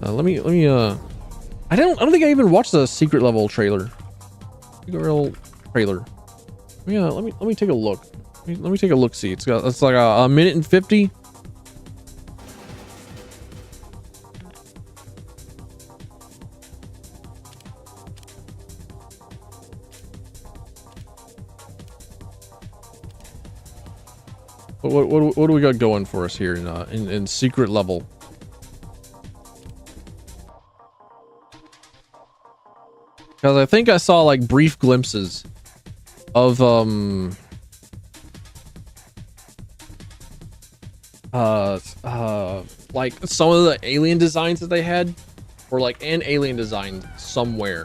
Let me I don't think I even watched the Secret Level trailer. Yeah, let me take a look. Let me take a look. See, it's like a minute and 50. What do we got going for us here in Secret Level? Because I think I saw like brief glimpses of like some of the alien designs that they had, or like an alien design somewhere.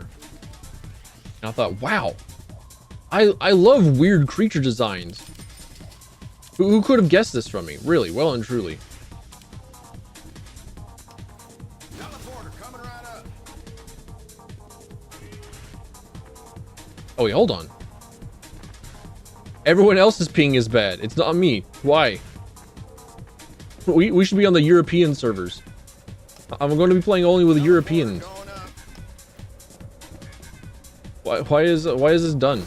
And I thought, wow, I love weird creature designs. Who could have guessed this from me? Really, well and truly. Oh wait, hold on. Everyone else's ping is bad. It's not me. Why? We should be on the European servers. I'm going to be playing only with the Europeans. Why is this done?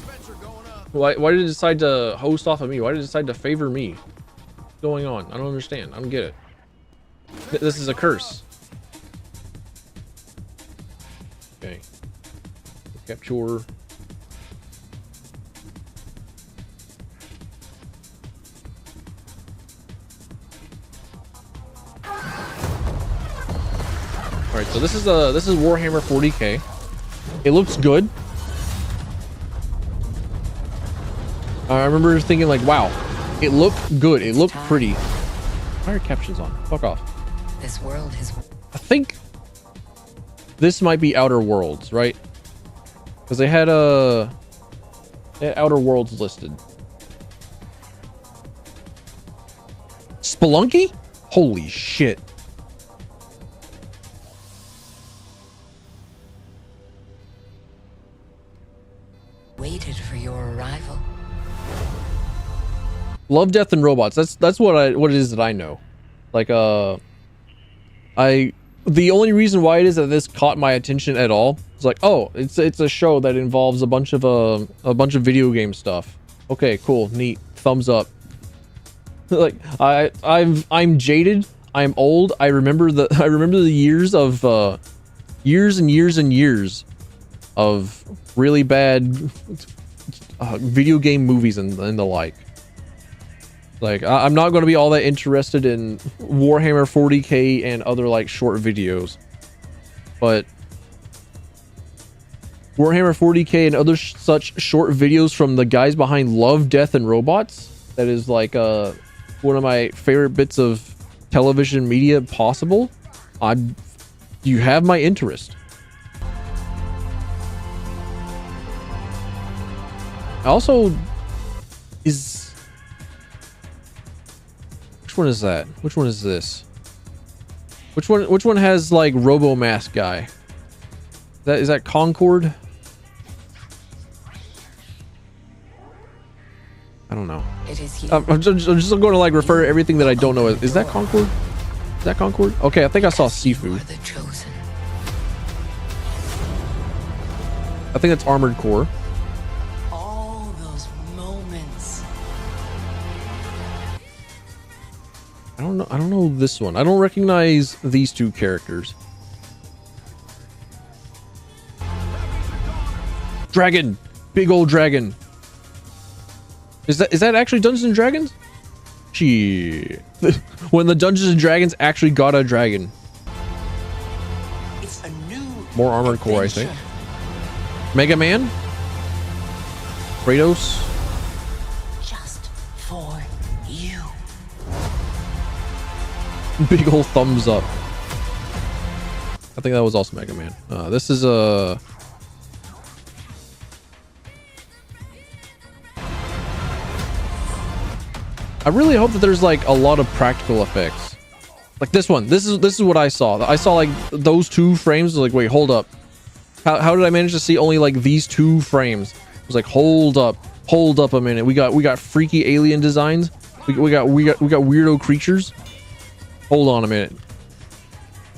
Why did it decide to host off of me? Why did it decide to favor me? What's going on? I don't understand. I don't get it. This is a curse. Okay. Capture. All right, so this is Warhammer 40K. It looks good. I remember thinking like, wow, it looked good. It looked pretty. Why are captions on? Fuck off. This world is. I think this might be Outer Worlds, right? Because they had Outer Worlds listed. Spelunky? Holy shit. Waited for your arrival. Love, Death, and Robots. That's what it is that I know. Like the only reason why it is that this caught my attention at all is like, oh, it's a show that involves a bunch of video game stuff. Okay, cool, neat, thumbs up. Like I'm jaded. I'm old. I remember the years of years of really bad video game movies and the like. Like, I'm not going to be all that interested in Warhammer 40K and other like short videos, but Warhammer 40K and other such short videos from the guys behind Love, Death, and Robots, that is like one of my favorite bits of television media possible. You have my interest. Also, which one is that? Which one is this? Which one has like Robo Mask guy? Is that Concord? I don't know. It is you. I'm just going to like refer to everything that I don't know. Is that Concord? Is that Concord? Okay, I think I saw Seafood. The chosen. I think that's Armored Core. All those moments. I don't know this one. I don't recognize these two characters. Dragon, big old dragon. Is that actually Dungeons and Dragons? Shit. When the Dungeons and Dragons actually got a dragon. It's a new More Armored Core, I think. Mega Man? Kratos? Just for you. Big ol' thumbs up. I think that was also Mega Man. This is I really hope that there's like a lot of practical effects. Like this one. This is what I saw. I saw like those 2 frames. Like, wait, hold up. How did I manage to see only like these 2 frames? It was like, hold up a minute. We got freaky alien designs. We got weirdo creatures. Hold on a minute.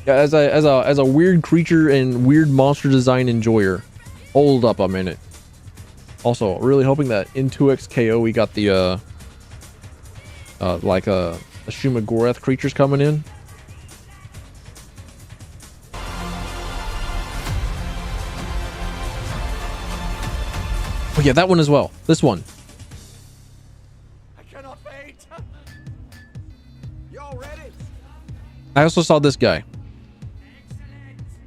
Yeah, as a weird creature and weird monster design enjoyer, hold up a minute. Also, really hoping that in 2X KO we got the like a Shumagorath creatures coming in. Oh yeah, that one as well. This one. I cannot wait. Y'all ready? I also saw this guy.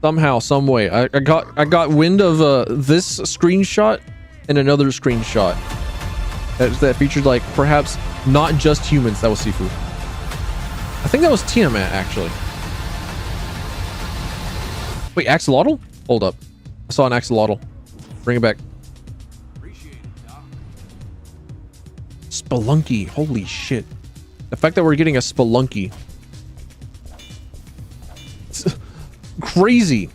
Somehow, some way, I got wind of this screenshot and another screenshot that featured like perhaps not just humans. That was Sifu. I think that was Tiamat actually. Wait, axolotl? Hold up. I saw an axolotl. Bring it back. Spelunky. Holy shit. The fact that we're getting a Spelunky. It's crazy.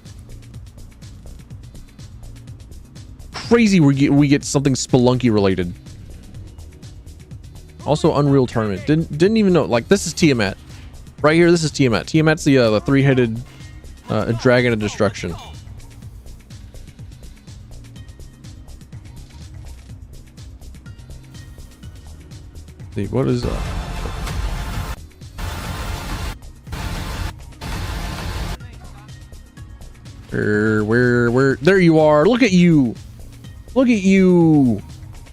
Crazy we get something Spelunky related. Also Unreal Tournament. Didn't even know. Like, this is Tiamat. Right here, this is Tiamat. Tiamat's the 3-headed dragon of destruction. See, what is where there you are. Look at you. Look at you.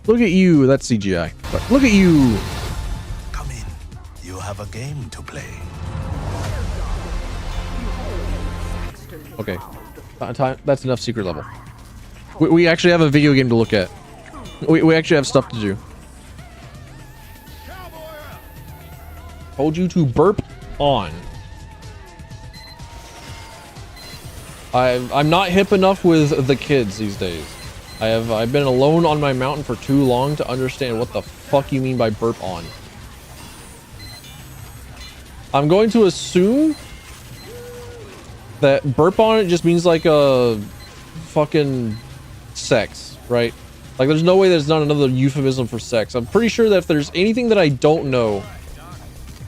Look at you. That's CGI. But look at you. Come in. You have a game to play. Okay. Time. That's enough secret level. We actually have a video game to look at. We actually have stuff to do. Told you to burp on. I'm not hip enough with the kids these days. I've been alone on my mountain for too long to understand what the fuck you mean by burp on. I'm going to assume that burp on it just means like a fucking sex, right? Like there's no way there's not another euphemism for sex. I'm pretty sure that if there's anything that I don't know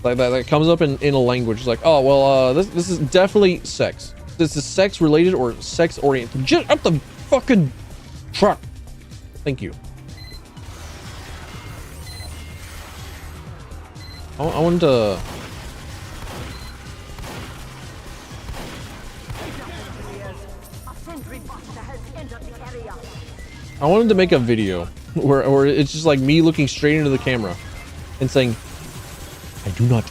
like that comes up in a language, it's like, oh well, this is definitely sex. This is sex related or sex oriented. Just up the fucking truck. Thank you. I wanted to. I wanted to make a video where it's just like me looking straight into the camera and saying, I do not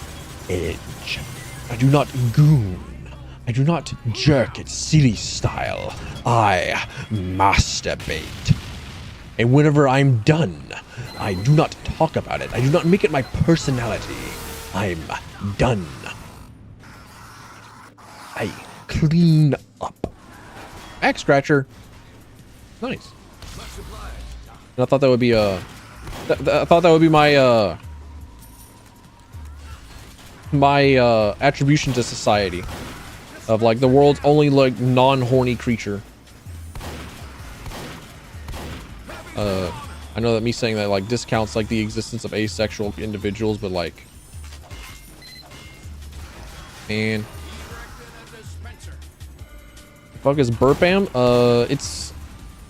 edge. I do not goon. I do not jerk it silly style. I masturbate. And whenever I'm done, I do not talk about it. I do not make it my personality. I'm done. I clean up. Back scratcher. Nice. And I thought that would be I thought that would be my attribution to society of like the world's only like non-horny creature. I know that me saying that like discounts like the existence of asexual individuals, but like, man, the fuck is burpam? It's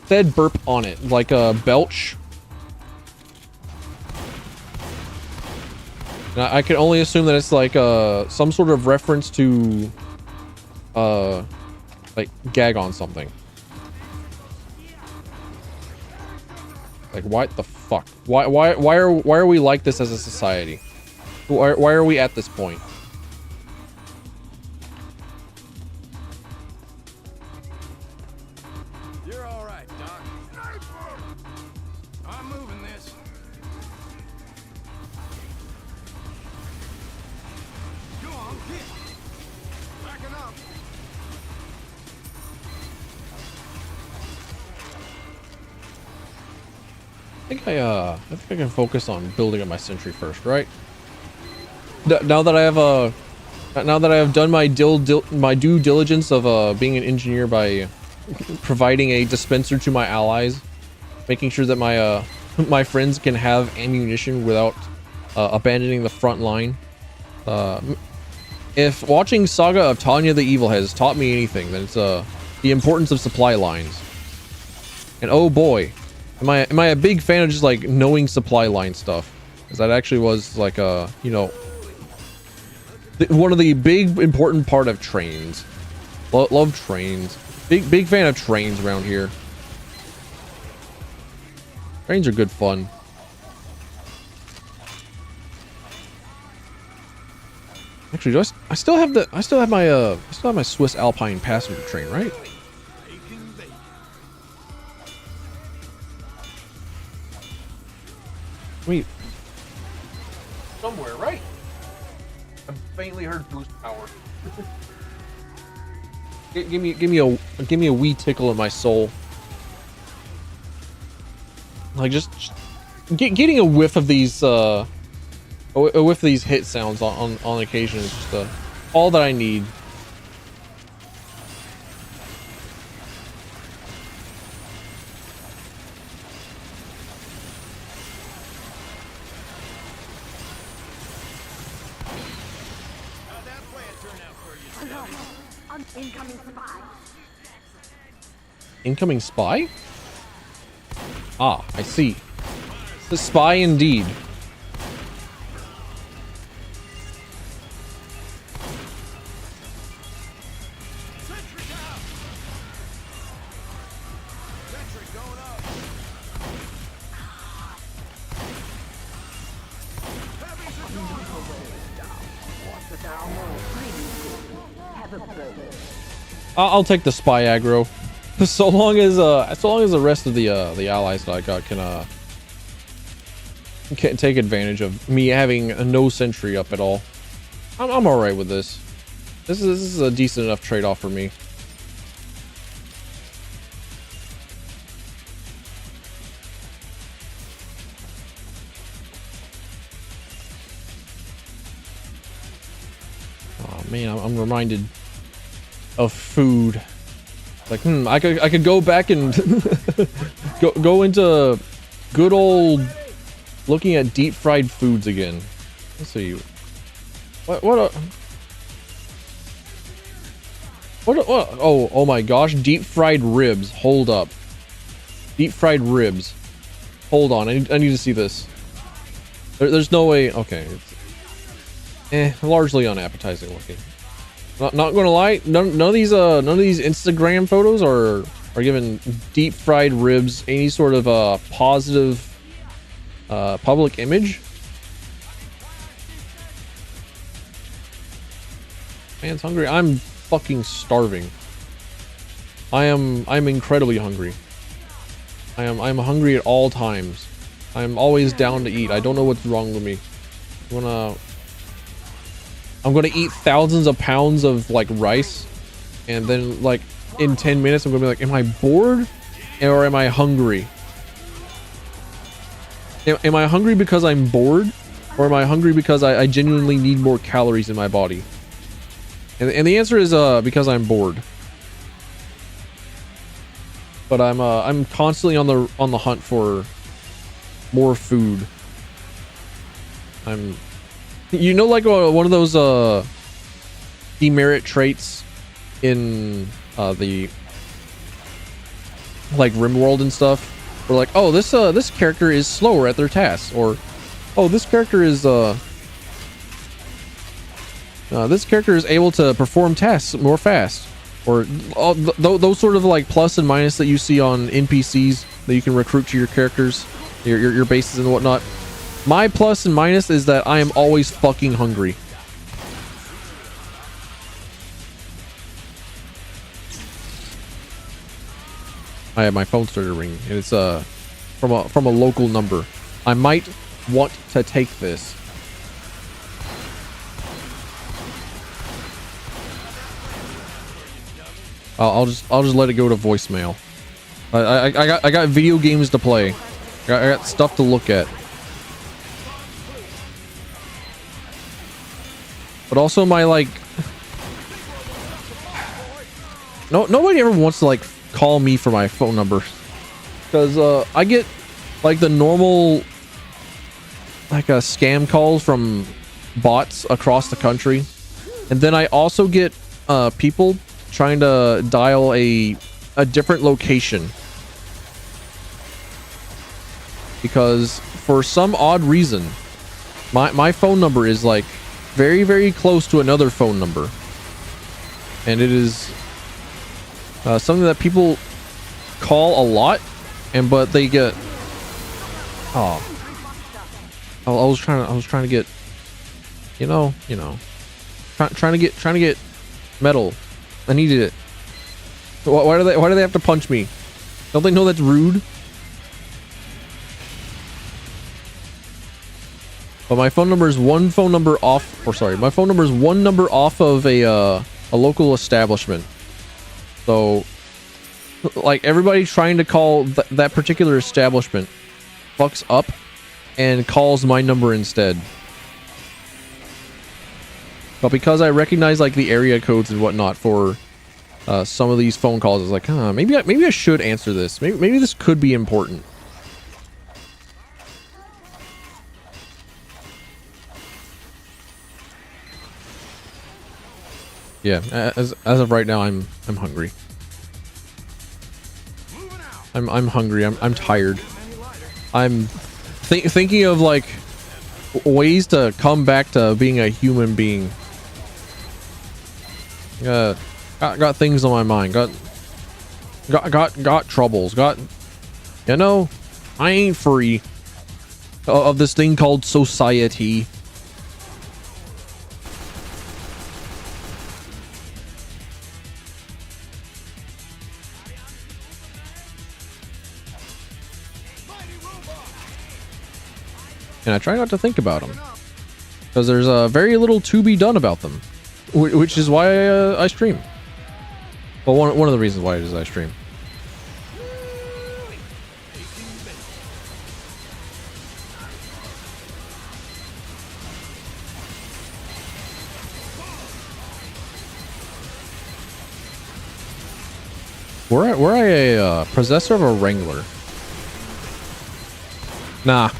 said burp on it, like a belch. And I can only assume that it's like some sort of reference to like gag on something. Like what the fuck? Why are we like this as a society? Why are we at this point? You're all right, Doc. I'm moving this. Go on, hit. Backing up. I think I can focus on building up my sentry first, right? Now that I have done my due diligence of being an engineer by providing a dispenser to my allies, making sure that my my friends can have ammunition without abandoning the front line. If watching Saga of Tanya the Evil has taught me anything, then it's the importance of supply lines. And oh boy, am I a big fan of just like knowing supply line stuff, because that actually was like you know, one of the big important part of trains. Love trains. Big fan of trains around here. Trains are good fun. Actually, I still have my Swiss Alpine passenger train, right? Wait, somewhere, right? I faintly heard boost power. give me a wee tickle in my soul. Like just getting a whiff of these hit sounds on occasion is just all that I need. Incoming spy. Incoming spy? Ah, I see. The spy indeed. I'll take the spy aggro, so long as the rest of the allies that I got can take advantage of me having no sentry up at all. I'm all right with this. This is a decent enough trade-off for me. Oh man, I'm reminded of food. Like, I could go back and go into good old looking at deep fried foods again. Let's see. Oh my gosh, deep fried ribs. Hold up. Deep fried ribs. Hold on, I need to see this. There's no way. Okay, it's largely unappetizing looking. Not gonna lie, none of these Instagram photos are giving deep fried ribs any sort of positive public image. Man's hungry. I'm fucking starving. I'm incredibly hungry. I'm hungry at all times. I'm always down to eat. I don't know what's wrong with me. I'm gonna eat thousands of pounds of like rice, and then like in 10 minutes I'm gonna be like, am I bored or am I hungry? Am I hungry because I'm bored, or am I hungry because I genuinely need more calories in my body? And the answer is because I'm bored. But I'm constantly on the hunt for more food. You know, like one of those demerit traits in the like RimWorld and stuff, where like, oh, this character is slower at their tasks, or oh, this character is able to perform tasks more fast, or those sort of like plus and minus that you see on NPCs that you can recruit to your characters, your bases and whatnot. My plus and minus is that I am always fucking hungry. My phone started ringing, and it's from a local number. I might want to take this. I'll just let it go to voicemail. I got video games to play. I got stuff to look at. But also my like, nobody ever wants to like call me for my phone number, because I get like the normal like scam calls from bots across the country, and then I also get people trying to dial a different location, because for some odd reason my phone number is like very, very close to another phone number, and it is something that people call a lot, but they get I was trying to get trying to get metal. I needed it. Why do they have to punch me? Don't they know that's rude? But my phone number is one number off of a local establishment. So like everybody trying to call that particular establishment fucks up and calls my number instead. But because I recognize like the area codes and whatnot for some of these phone calls, it's like, maybe I should answer this. Maybe this could be important. Yeah, as of right now, I'm hungry. I'm hungry. I'm tired. I'm thinking of like ways to come back to being a human being. Got things on my mind. Got troubles. I ain't free of this thing called society. And I try not to think about them, because there's very little to be done about them, which is why I stream. Well, one of the reasons why it is I stream. Were I a possessor of a wrangler? Nah.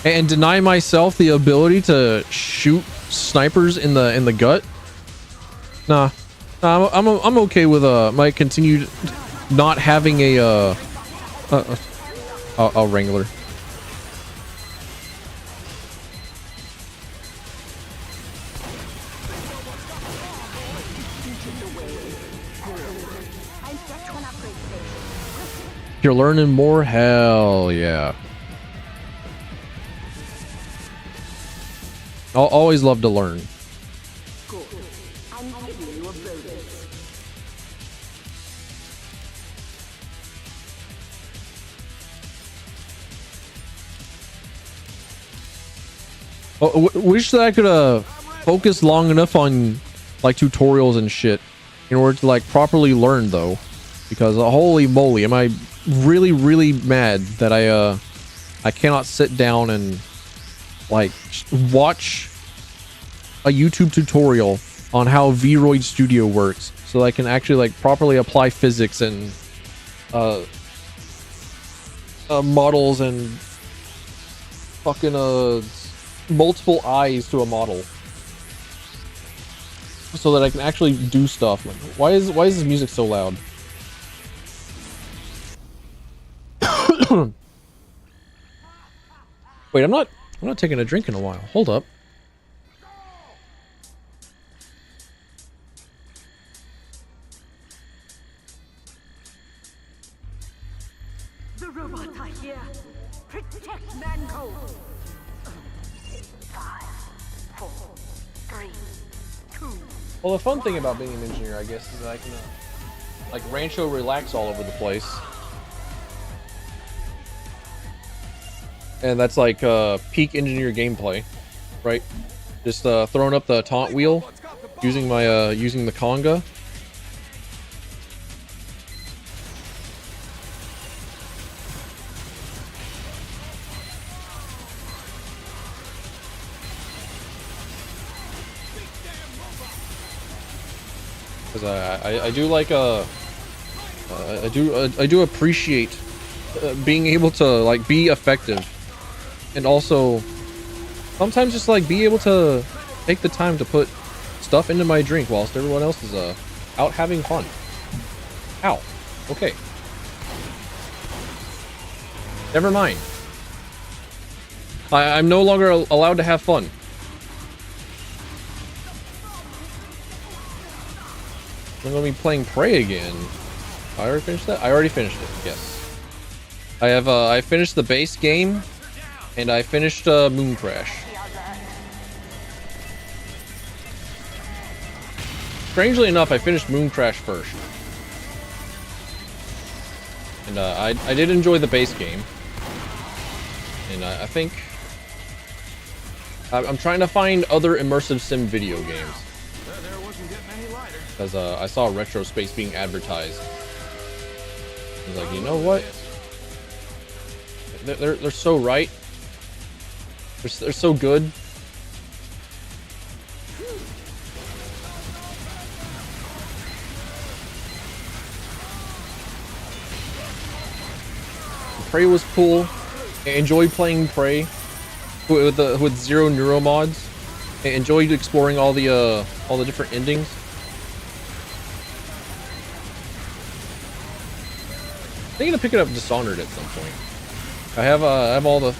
And deny myself the ability to shoot snipers in the gut? Nah. I'm okay with my continued not having a wrangler. You're learning more? Hell yeah. I'll always love to learn. Wish that I could focus long enough on like tutorials and shit in order to like properly learn, though, because holy moly, am I really mad that I cannot sit down and like watch a YouTube tutorial on how Vroid Studio works, so I can actually like properly apply physics and models and fucking multiple eyes to a model, so that I can actually do stuff. Like, why is this music so loud? Wait, I'm not taking a drink in a while. Hold up. The robots are here. Protect Manco. 5, 4, 3, 2. Well, the fun thing about being an engineer, I guess, is that I can like Rancho relax all over the place. And that's like peak engineer gameplay, right? Just throwing up the taunt wheel, using my using the conga. because I do like I do appreciate being able to like be effective, and also sometimes just like be able to take the time to put stuff into my drink whilst everyone else is out having fun. Ow. Okay. Never mind. I'm no longer allowed to have fun. I'm gonna be playing Prey again. I already finished that? I already finished it, yes. I have I finished the base game, and I finished Moon Crash. Strangely enough, I finished Moon Crash first. And I did enjoy the base game. And I think I'm trying to find other immersive sim video games. Because I saw Retro Space being advertised. I was like, you know what? They're so right. They're so good. Prey was cool. I enjoyed playing Prey with 0 neuro mods. I enjoyed exploring all the different endings. I'm thinking of picking up Dishonored at some point. I have all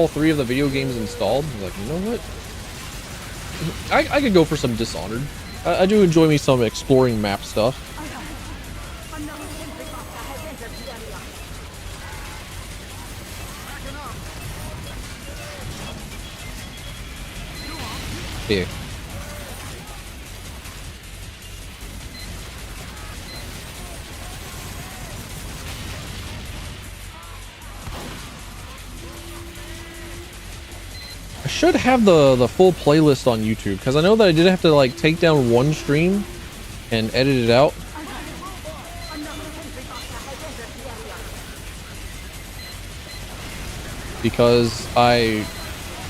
3 of the video games installed. I'm like, you know what? I could go for some Dishonored. I do enjoy me some exploring map stuff. Yeah. I should have the full playlist on YouTube, because I know that I did have to like take down one stream and edit it out. Because I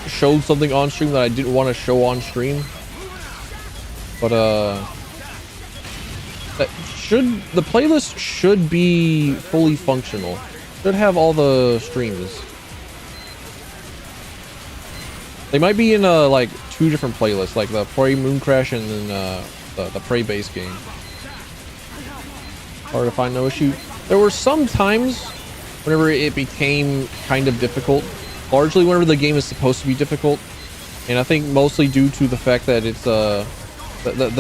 showed something on stream that I didn't want to show on stream. But the playlist should be fully functional. Should have all the streams. They might be in like 2 different playlists, like the Prey Moon Crash and then the Prey base game. Hard to find, no issue. There were some times whenever it became kind of difficult. Largely whenever the game is supposed to be difficult, and I think mostly due to the fact that it's the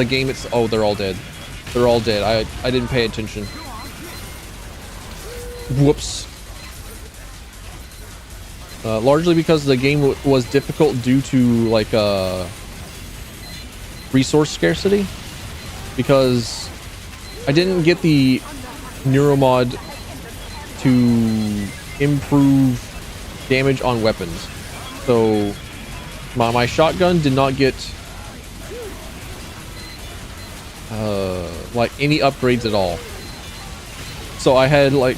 game, it's oh, they're all dead. They're all dead. I didn't pay attention. Whoops. Largely because the game was difficult due to like resource scarcity, because I didn't get the neuromod to improve damage on weapons, so my shotgun did not get like any upgrades at all. So I had like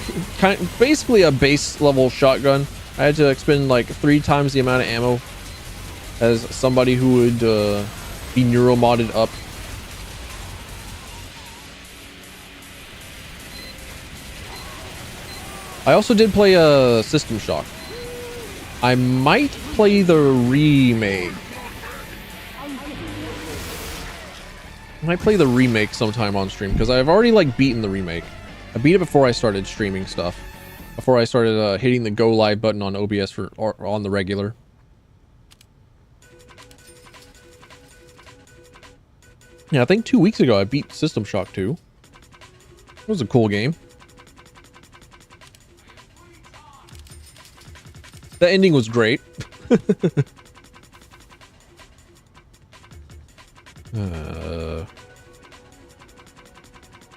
basically a base level shotgun. I had to expend like 3 times the amount of ammo as somebody who would be neuro modded up. I also did play System Shock. I might play the remake. I might play the remake sometime on stream, because I've already like beaten the remake. I beat it before I started streaming stuff. Before I started hitting the go live button on OBS or on the regular. Yeah, I think 2 weeks ago I beat System Shock 2. It was a cool game. The ending was great.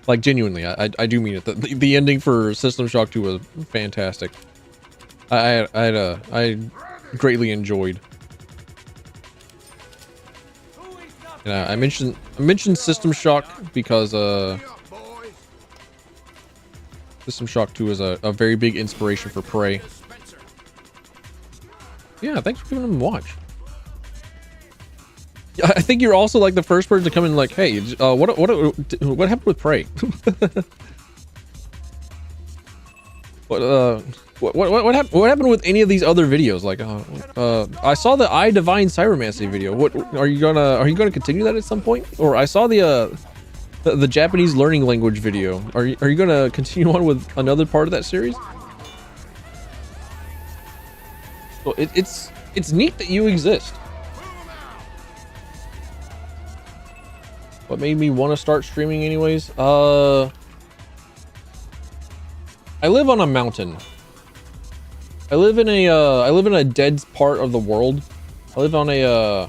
Like genuinely, I do mean it. The ending for System Shock 2 was fantastic. I greatly enjoyed. And I mentioned System Shock because System Shock 2 is a very big inspiration for Prey. Yeah, thanks for giving him a watch. I think you're also like the first person to come in like, hey, what happened with Prey? What happened with any of these other videos? Like, I saw the I Divine Cybermancy video. What are you gonna continue that at some point? Or I saw the Japanese learning language video. Are you gonna continue on with another part of that series? So it's neat that you exist. What made me want to start streaming anyways? I live on a mountain. I live in a dead part of the world. I live on a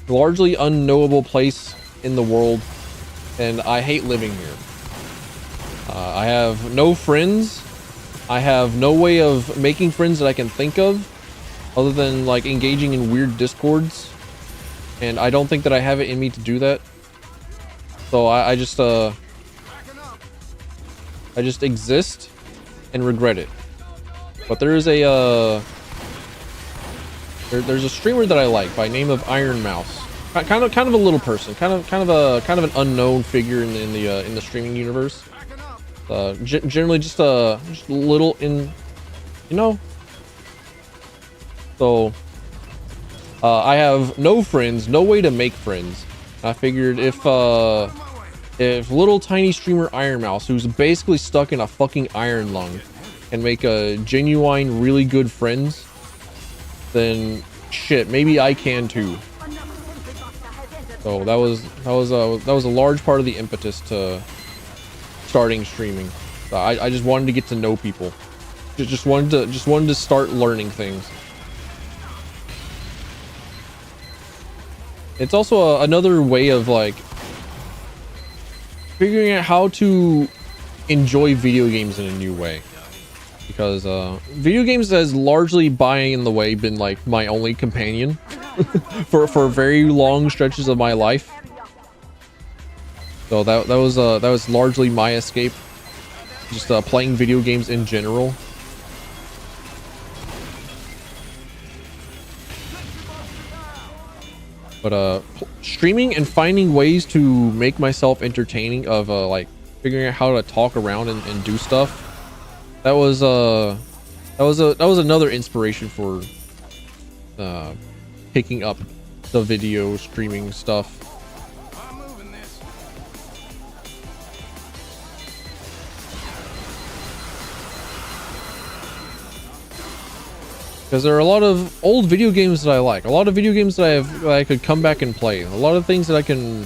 largely unknowable place in the world, and I hate living here. I have no friends. I have no way of making friends that I can think of, other than like engaging in weird discords. And I don't think that I have it in me to do that. So I just exist and regret it. But there is a there's a streamer that I like by name of Iron Mouse. Kind of a little person, kind of an unknown figure in the streaming universe. Generally just little in, you know. So I have no friends, no way to make friends. I figured if little tiny streamer Iron Mouse, who's basically stuck in a fucking iron lung, can make a genuine, really good friends, then shit, maybe I can too. So that was a large part of the impetus to starting streaming. I just wanted to get to know people. Just wanted to start learning things. It's also another way of like figuring out how to enjoy video games in a new way, because video games has largely by in the way been like my only companion for very long stretches of my life. So that was largely my escape, just playing video games in general. But streaming and finding ways to make myself entertaining, of like figuring out how to talk around and do stuff, that was another inspiration for picking up the video streaming stuff. I'm moving this. Because there are a lot of old video games that I like, a lot of video games that I could come back and play, a lot of things that I can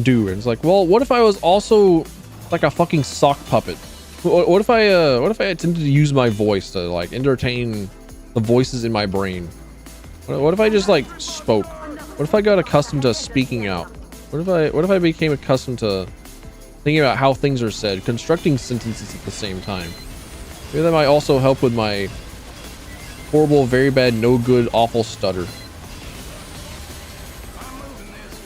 do. And it's like, well, what if I was also like a fucking sock puppet? What if I attempted to use my voice to like entertain the voices in my brain? What if I just like spoke? What if I got accustomed to speaking out? What if I became accustomed to thinking about how things are said, constructing sentences at the same time? Maybe that might also help with my horrible, very bad, no good, awful stutter. I'm moving this.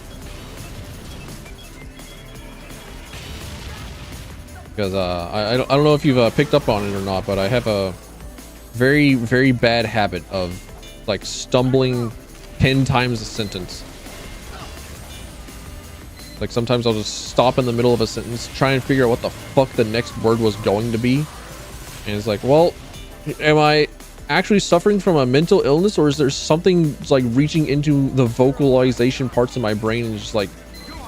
Because I don't know if you've picked up on it or not, but I have a very, very bad habit of like stumbling 10 times a sentence. Like sometimes I'll just stop in the middle of a sentence, try and figure out what the fuck the next word was going to be, and it's like, well, am I actually suffering from a mental illness, or is there something like reaching into the vocalization parts of my brain and just like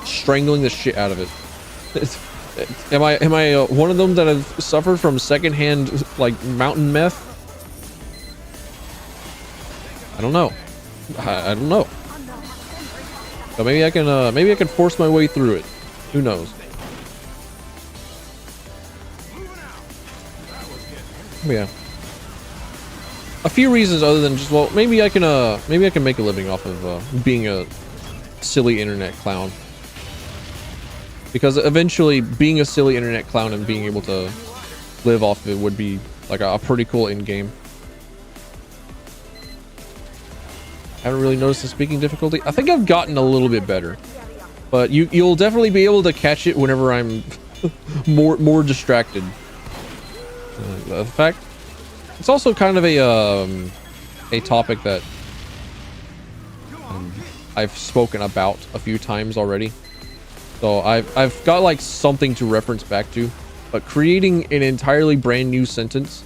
strangling the shit out of it? Am I one of them that have suffered from secondhand like mountain meth? I don't know. I don't know. So maybe I can force my way through it. Who knows? Yeah. A few reasons other than just, well, maybe I can make a living off of being a silly internet clown. Because eventually being a silly internet clown and being able to live off of it would be like a pretty cool end game. I haven't really noticed the speaking difficulty. I think I've gotten a little bit better, but you'll definitely be able to catch it whenever I'm more distracted. The fact, it's also kind of a topic that I've spoken about a few times already. So I've got like something to reference back to, but creating an entirely brand new sentence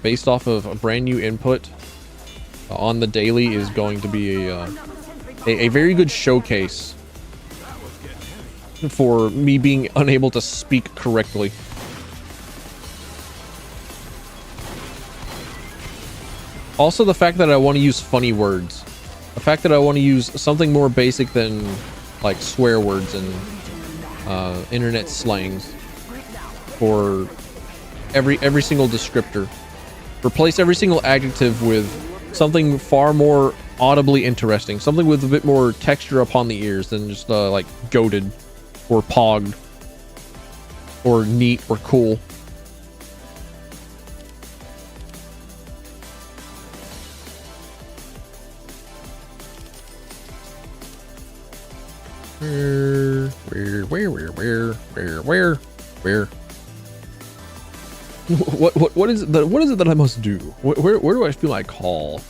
based off of a brand new input on the daily is going to be a very good showcase for me being unable to speak correctly. Also, the fact that I want to use funny words, the fact that I want to use something more basic than like swear words and internet slangs for every single descriptor. Replace every single adjective with something far more audibly interesting, something with a bit more texture upon the ears than just like goated or pogged or neat or cool. Where? What is it that I must do? Where do I feel my call?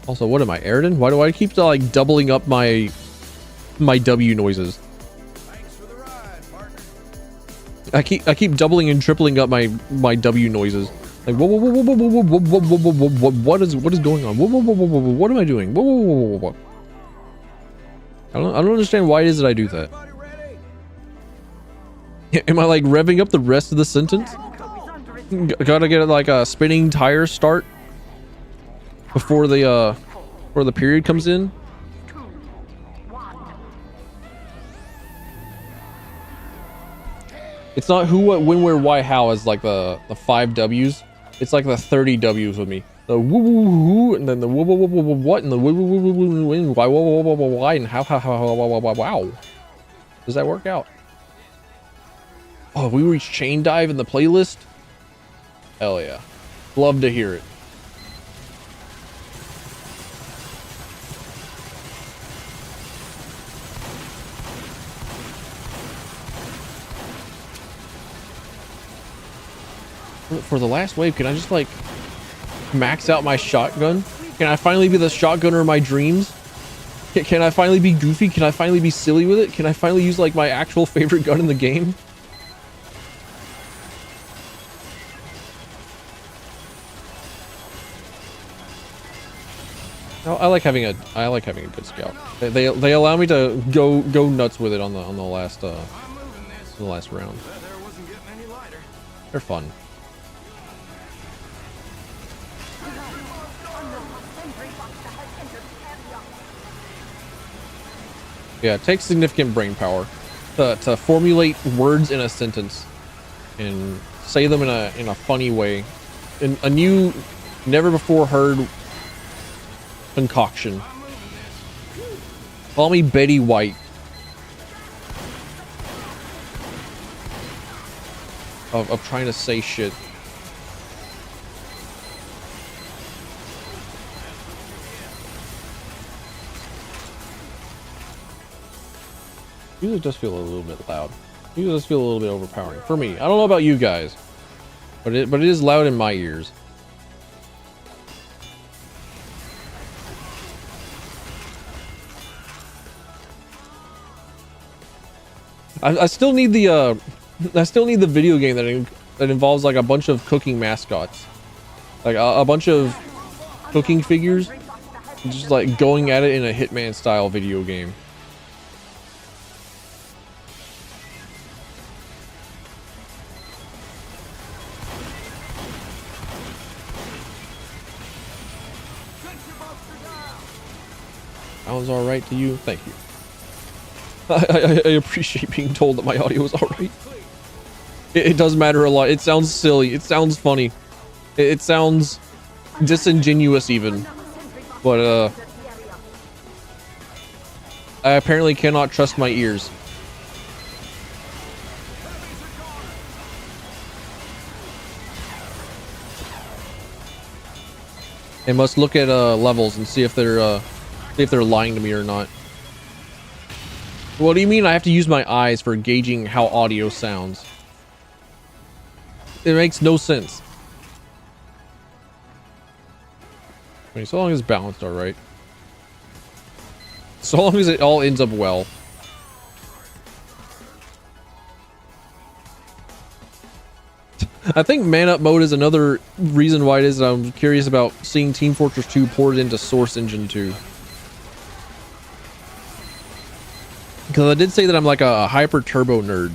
Also, what am I, Airden? Why do I keep like doubling up my W noises? Thanks for the ride, partner. I keep doubling and tripling up my W noises. Like whoa, what is going on? What am I doing? Whoa. I don't understand why it is that I do that. Everybody ready? Am I like revving up the rest of the sentence? Gotta get like a spinning tire start before the period comes in. It's not who, what, when, where, why, how as like the 5 W's. It's like the 30 W's with me. The woo woo woo and then the woo woo woo woo what and the woo woo woo woo woo why why and how wow. Does that work out? Oh, have we reached chain dive in the playlist? Hell yeah. Love to hear it. For the last wave, can I just like max out my shotgun? Can I finally be the shotgunner of my dreams? Can I finally be goofy? Can I finally be silly with it? Can I finally use like my actual favorite gun in the game? I like having a good scout. They allow me to go nuts with it on the last round. There wasn't getting any lighter. They're fun. Yeah, it takes significant brain power to formulate words in a sentence and say them in a funny way, in a new, never before heard concoction. Call me Betty White. Of trying to say shit. Music does feel a little bit loud. Music does feel a little bit overpowering for me. I don't know about you guys, but it is loud in my ears. I still need the video game that involves like a bunch of cooking mascots, like a bunch of cooking figures, just like going at it in a Hitman style video game. Sounds all right to you? Thank you. I appreciate being told that my audio is all right. It does matter a lot. It sounds silly. It sounds funny. It sounds disingenuous even. But I apparently cannot trust my ears. I must look at levels and see if they're lying to me or not. What do you mean I have to use my eyes for gauging how audio sounds? It makes no sense. mean, so long as it's balanced, all right. So long as it all ends up well. I think man up mode is another reason why it is that I'm curious about seeing Team Fortress 2 ported into Source Engine 2. Because I did say that I'm like a hyper turbo nerd,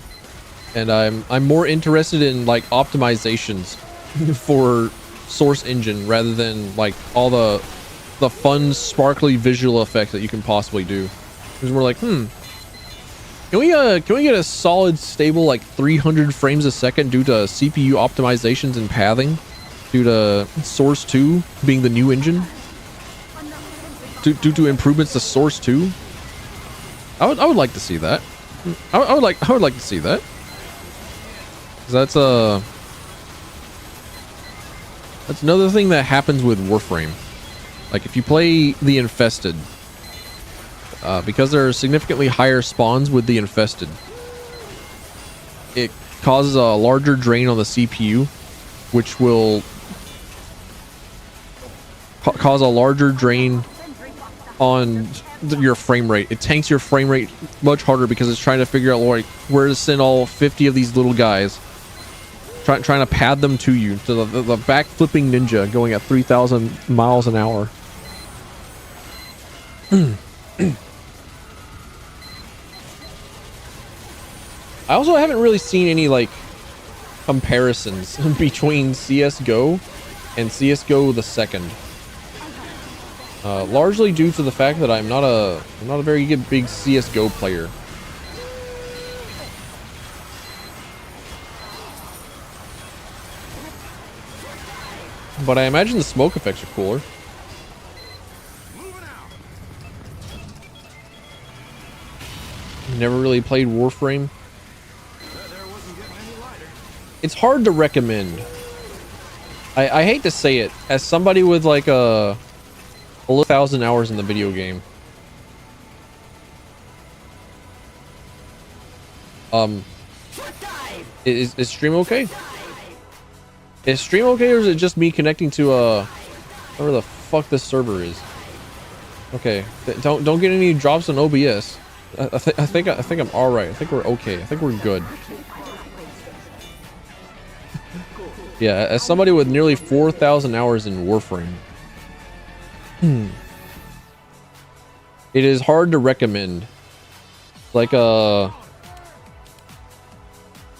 and I'm more interested in like optimizations for Source Engine rather than like all the fun sparkly visual effects that you can possibly do. Because we're like, can we get a solid stable like 300 frames a second due to CPU optimizations and pathing due to Source 2 being the new engine, due to improvements to Source 2? I would like to see that. I would like to see that. 'Cause that's another thing that happens with Warframe. Like if you play the Infested, because there are significantly higher spawns with the Infested, it causes a larger drain on the CPU, which will cause a larger drain on your frame rate. It tanks your frame rate much harder because it's trying to figure out like where to send all 50 of these little guys, trying to pad them to you, to the back-flipping ninja going at 3,000 miles an hour. I also haven't really seen any like comparisons between CSGO and CSGO the second. Largely due to the fact that I'm not a very good big CSGO player. But I imagine the smoke effects are cooler. Never really played Warframe. It's hard to recommend. I hate to say it, as somebody with like a 1,000 hours in the video game. Is stream okay? Is stream okay, or is it just me connecting to whatever the fuck this server is? Okay, don't get any drops on OBS. I think I'm all right. I think we're okay. I think we're good. Yeah, as somebody with nearly 4,000 hours in Warframe, it is hard to recommend. Like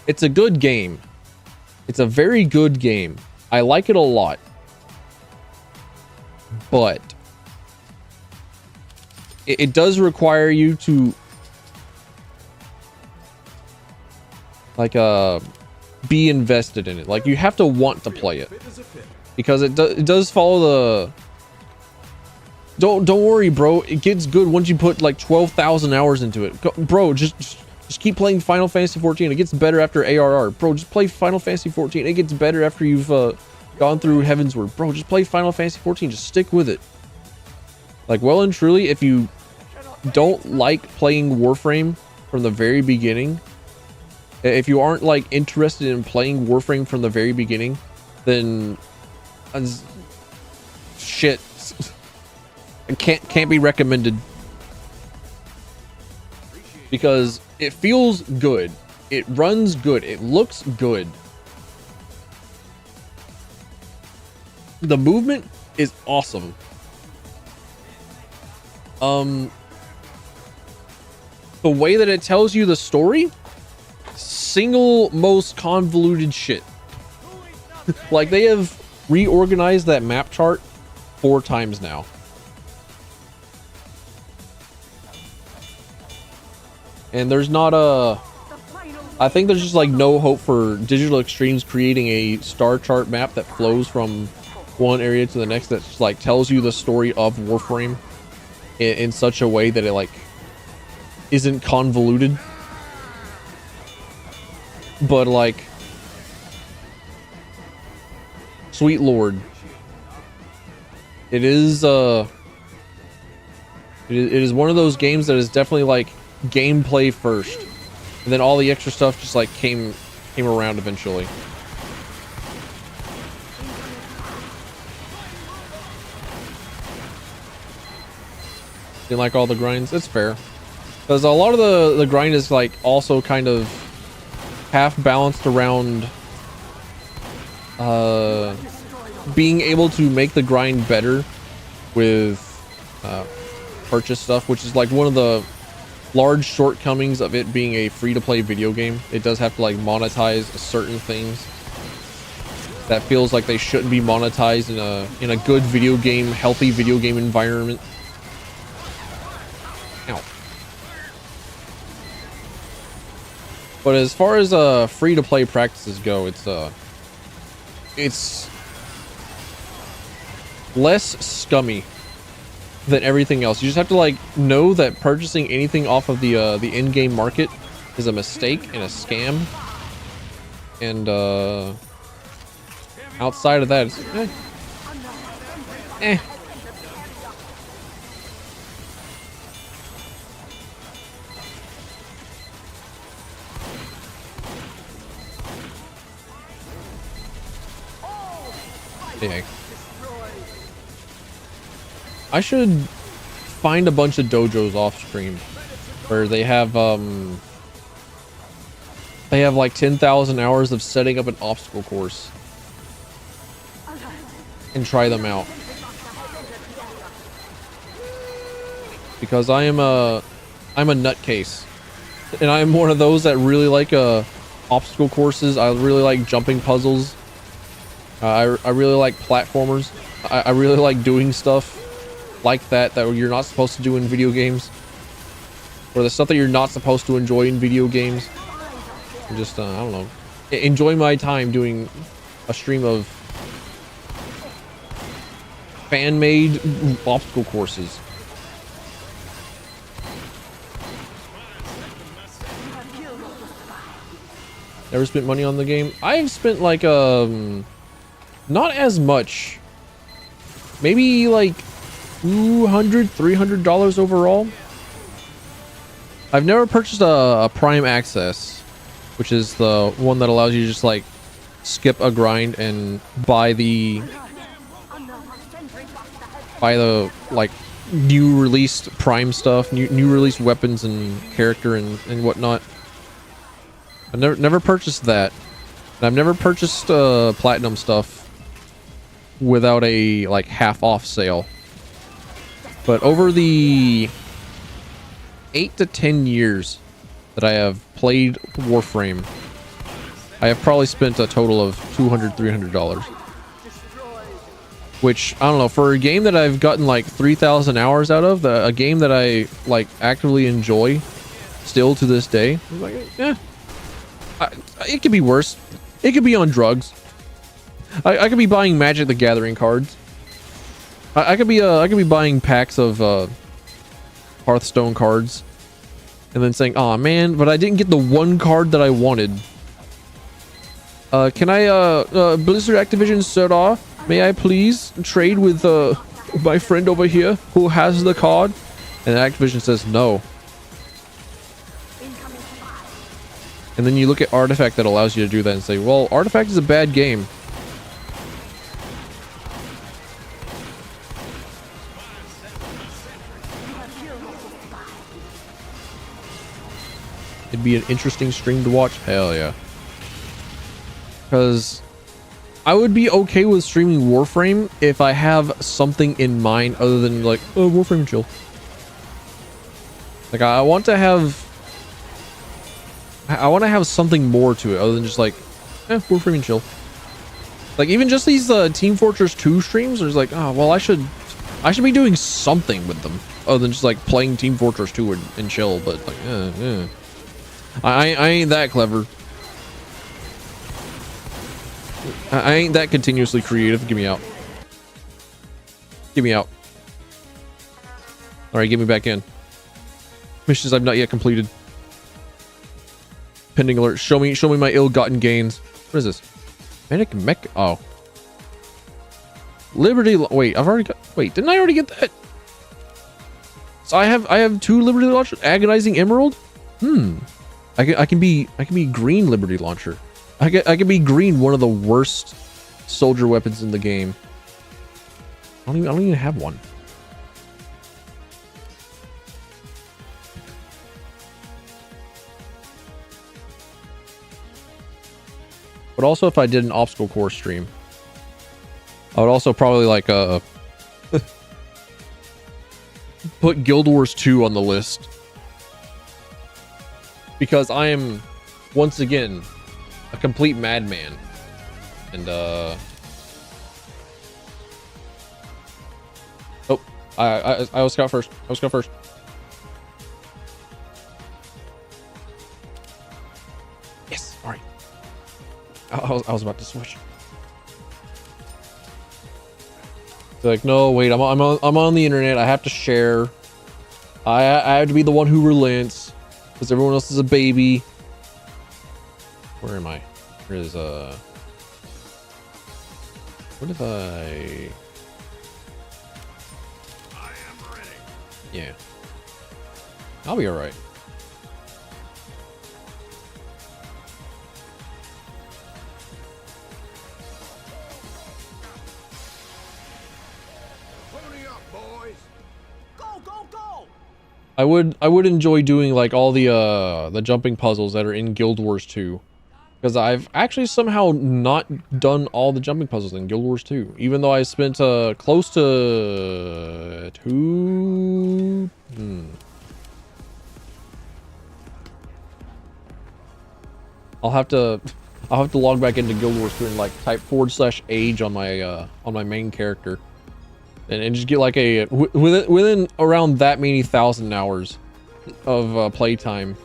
it's a good game. It's a very good game. I like it a lot. But it does require you to like be invested in it. Like you have to want to play it, because it does follow the don't worry, bro, it gets good once you put like 12,000 hours into it. Bro, just keep playing Final Fantasy 14. It gets better after ARR. Bro, just play Final Fantasy 14. It gets better after you've gone through Heavensward. Bro, just play Final Fantasy 14. Just stick with it. Like, well and truly, if you don't like playing Warframe from the very beginning, if you aren't like interested in playing Warframe from the very beginning, then shit, it can't be recommended, because it feels good, it runs good, it looks good, the movement is awesome. The way that it tells you the story, single most convoluted shit. Like, they have reorganized that map chart 4 times now. And there's not I think there's just like no hope for Digital Extremes creating a star chart map that flows from one area to the next, that just like tells you the story of Warframe in such a way that it like isn't convoluted. But like, sweet lord, it is it is one of those games that is definitely like gameplay first, and then all the extra stuff just like came around eventually. You like all the grinds? It's fair. Because a lot of the grind is like also kind of half balanced around being able to make the grind better with purchase stuff, which is like one of the large shortcomings of it being a free-to-play video game. It does have to like monetize certain things that feels like they shouldn't be monetized in a good video game, healthy video game environment. Ow. But as far as free-to-play practices go, it's less scummy than everything else. You just have to like know that purchasing anything off of the in-game market is a mistake and a scam. And outside of that, it's eh. Dang. I should find a bunch of dojos off stream where they have like 10,000 hours of setting up an obstacle course and try them out, because I'm a nutcase, and I'm one of those that really like obstacle courses. I really like jumping puzzles. I really like platformers. I really like doing stuff like that you're not supposed to do in video games, or the stuff that you're not supposed to enjoy in video games. I'm just I don't know, enjoy my time doing a stream of fan-made obstacle courses. Never spent money on the game. I've spent like not as much, maybe like $200-$300 overall. I've never purchased a Prime Access, which is the one that allows you to just like skip a grind and buy the like new released Prime stuff, new released weapons and character and whatnot. I never purchased that. And I've never purchased platinum stuff without a like half off sale. But over the 8 to 10 years that I have played Warframe, I have probably spent a total of $200-$300. Which, I don't know, for a game that I've gotten like 3,000 hours out of, a game that I like actively enjoy still to this day, I'm like, it could be worse. It could be on drugs. I could be buying Magic the Gathering cards. I could be buying packs of Hearthstone cards, and then saying, "Oh man, but I didn't get the one card that I wanted." Can I Blizzard Activision Sir, may I please trade with my friend over here who has the card? And Activision says no. And then you look at Artifact that allows you to do that and say, well, Artifact is a bad game. It'd be an interesting stream to watch. Hell yeah. Because I would be okay with streaming Warframe if I have something in mind other than like, oh, Warframe and chill. Like I want to have something more to it other than just like, Warframe and chill. Like even just these Team Fortress 2 streams, there's like, oh well, I should be doing something with them other than just like playing Team Fortress 2 and chill. But like, I ain't that clever. I ain't that continuously creative. Get me out. Get me out. All right, get me back in. Missions I've not yet completed. Pending alert. Show me my ill-gotten gains. What is this? Medic mech. Oh. Liberty. Wait, I've already got. Wait, didn't I already get that? So I have 2 Liberty launchers. Agonizing Emerald. I can be green Liberty launcher. I can be green, one of the worst soldier weapons in the game. I don't even have one. but also if I did an obstacle course stream, I would also probably like put Guild Wars 2 on the list, because I am once again a complete madman, and oh, I was scout first. I was scout first. Yes, all right. I was about to switch. Like, no, wait, I'm on the internet. I have to share. I have to be the one who relents, because everyone else is a baby. Where am I? Where is what if I am ready. yeah. I'll be alright. Pony up, boys. Go, go, go! I would enjoy doing like all the jumping puzzles that are in Guild Wars 2. Because I've actually somehow not done all the jumping puzzles in Guild Wars 2. Even though I spent close to I'll have to log back into Guild Wars 2 and like type /age on my main character. And just get like a within around that many 1,000 hours of playtime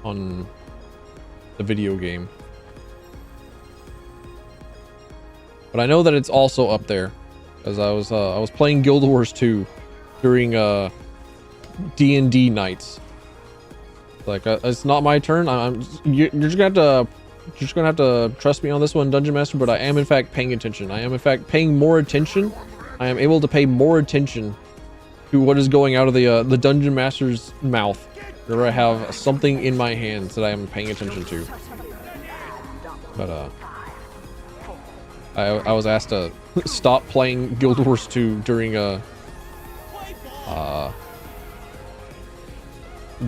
on the video game. But I know that it's also up there, because I was playing Guild Wars 2 during D&D nights. Like it's not my turn. You're just gonna have to trust me on this one, Dungeon Master. But I am in fact paying attention. I am in fact paying more attention. I am able to pay more attention to what is going out of the Dungeon Master's mouth, whenever I have something in my hands that I am paying attention to. But I was asked to stop playing Guild Wars 2 during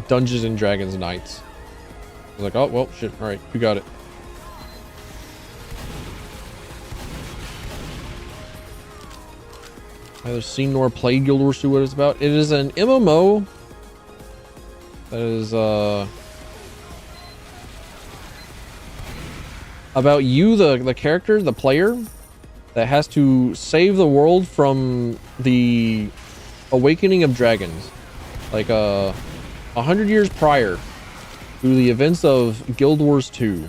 Dungeons and Dragons nights. I was like, oh well, shit. All right, you got it. Neither seen nor played Guild Wars 2. What it's about? It is an MMO that is about you, the character, the player, that has to save the world from the awakening of dragons, like 100 years prior to the events of Guild Wars 2.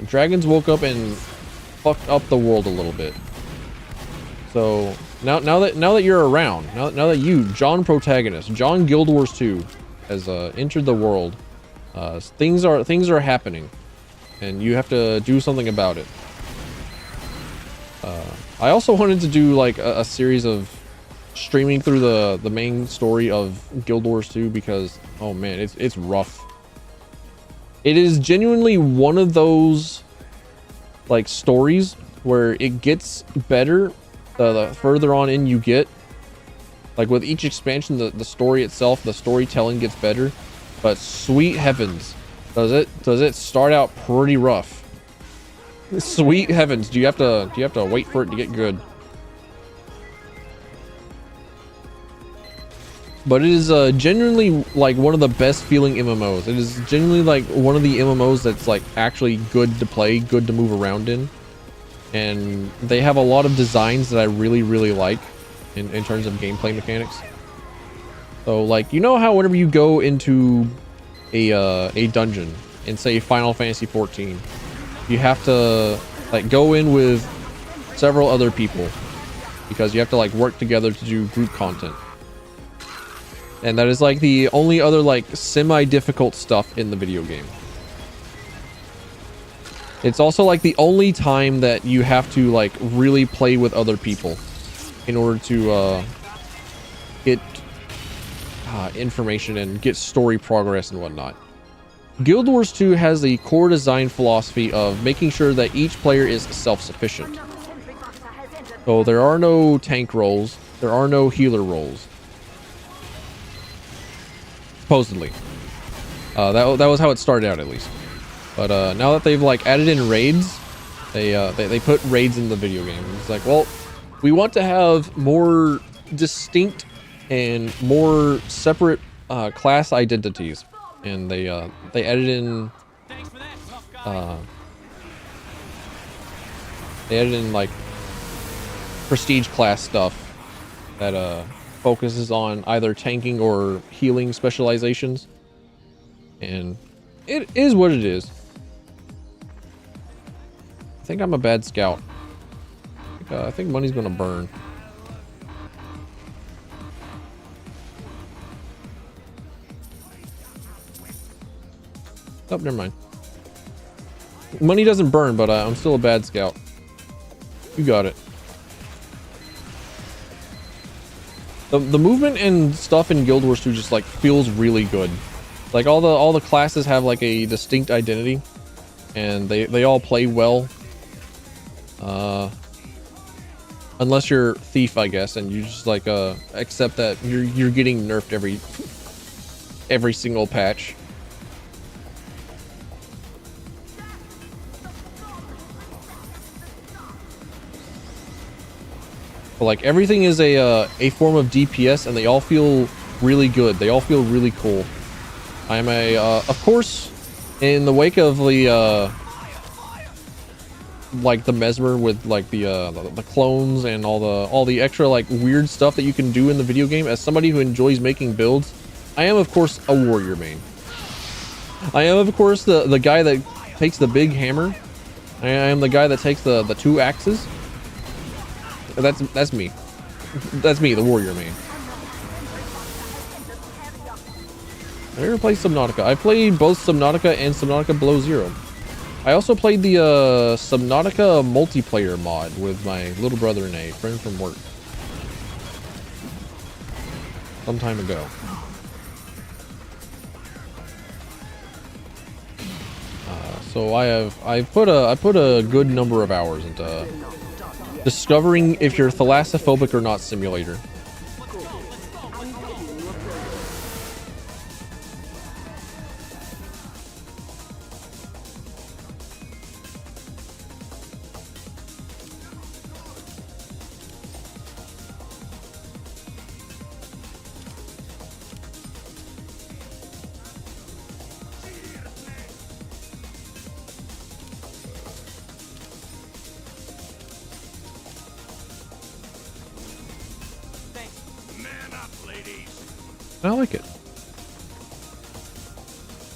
Dragons woke up and fucked up the world a little bit. So now that you're around, now that you, John protagonist, John Guild Wars 2, has entered the world, things are happening, and you have to do something about it. I also wanted to do like a series of streaming through the main story of Guild Wars 2, because oh man, it's rough. It is genuinely one of those like stories where it gets better the further on in you get. Like with each expansion, the story itself, the storytelling gets better, but sweet heavens, does it start out pretty rough. Sweet heavens, do you have to wait for it to get good. But it is genuinely like one of the best feeling MMOs. It is genuinely like one of the MMOs that's like actually good to play, good to move around in. And they have a lot of designs that I really like in terms of gameplay mechanics. So like, you know how whenever you go into a dungeon in say Final Fantasy 14, you have to like go in with several other people because you have to like work together to do group content. And that is like the only other like semi-difficult stuff in the video game. It's also like the only time that you have to like really play with other people in order to get information and get story progress and whatnot. Guild Wars 2 has the core design philosophy of making sure that each player is self-sufficient. So there are no tank roles, there are no healer roles. Supposedly. That was how it started out, at least. But now that they've like added in raids, they put raids in the video game. It's like, well, we want to have more distinct and more separate class identities, and they added in like prestige class stuff that focuses on either tanking or healing specializations, and it is what it is. I think I'm a bad scout. I think money's gonna burn. Oh, never mind. Money doesn't burn, but I'm still a bad scout. You got it. The movement and stuff in Guild Wars 2 just like feels really good. Like all the classes have like a distinct identity, and they all play well. Unless you're Thief, I guess, and you just like accept that you're getting nerfed every single patch. But like everything is a form of DPS, and they all feel really good. They all feel really cool. I'm of course, in the wake of the like the Mesmer with like the clones and all the extra like weird stuff that you can do in the video game, as somebody who enjoys making builds, I am of course a warrior main. I am of course the guy that takes the big hammer. I am the guy that takes the 2 axes. That's me. That's me, the warrior main. I never played Subnautica. I played both Subnautica and Subnautica Below Zero. I also played the Subnautica multiplayer mod with my little brother and a friend from work some time ago. So I put a good number of hours into discovering if you're thalassophobic or not simulator. I like it.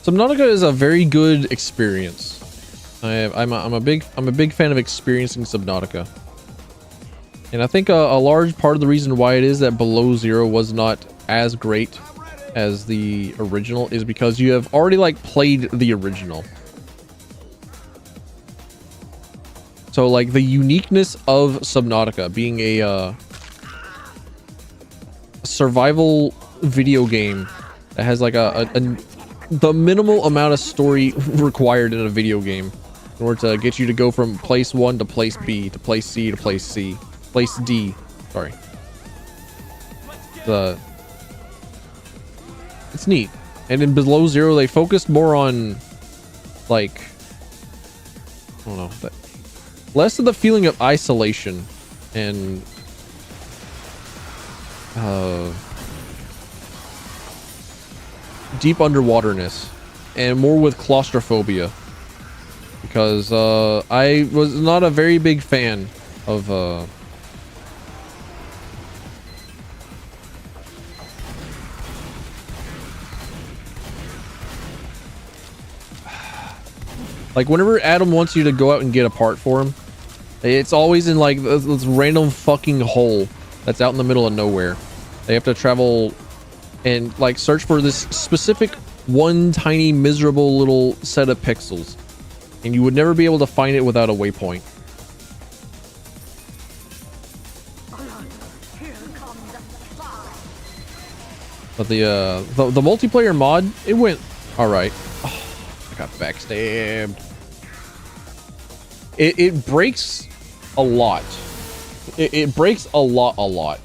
Subnautica is a very good experience. I'm a big fan of experiencing Subnautica, and I think a large part of the reason why it is that Below Zero was not as great as the original is because you have already like played the original. So like the uniqueness of Subnautica being a survival video game that has like the minimal amount of story required in a video game in order to get you to go from place 1 to place B to place C to place D. Sorry. It's neat. And in Below Zero they focused more on like, I don't know, less of the feeling of isolation and deep underwaterness, and more with claustrophobia, because I was not a very big fan of like whenever Adam wants you to go out and get a part for him, it's always in like this random fucking hole that's out in the middle of nowhere. They have to travel and like search for this specific one tiny miserable little set of pixels, and you would never be able to find it without a waypoint. But the multiplayer mod, it went all right. Oh, I got backstabbed. It breaks a lot. It breaks a lot.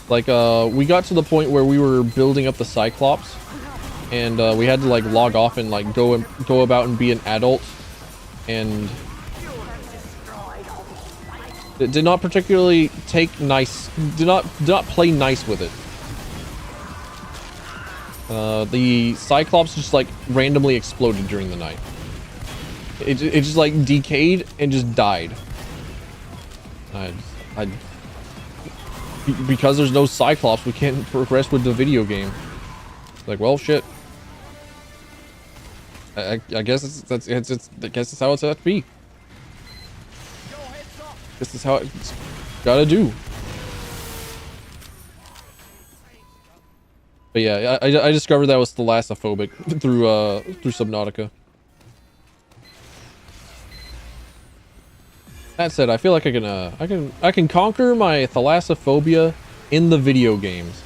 Like we got to the point where we were building up the Cyclops, and we had to like log off and like go about and be an adult, and it did not particularly take nice, did not play nice with it. The Cyclops just like randomly exploded during the night. It just like decayed and just died. Because there's no Cyclops, we can't progress with the video game. Like, well, shit. I guess I guess it's how it's have to be. This is how it's gotta do. But yeah, I discovered that I was thalassophobic through Subnautica. That said, I feel like I can conquer my thalassophobia in the video games.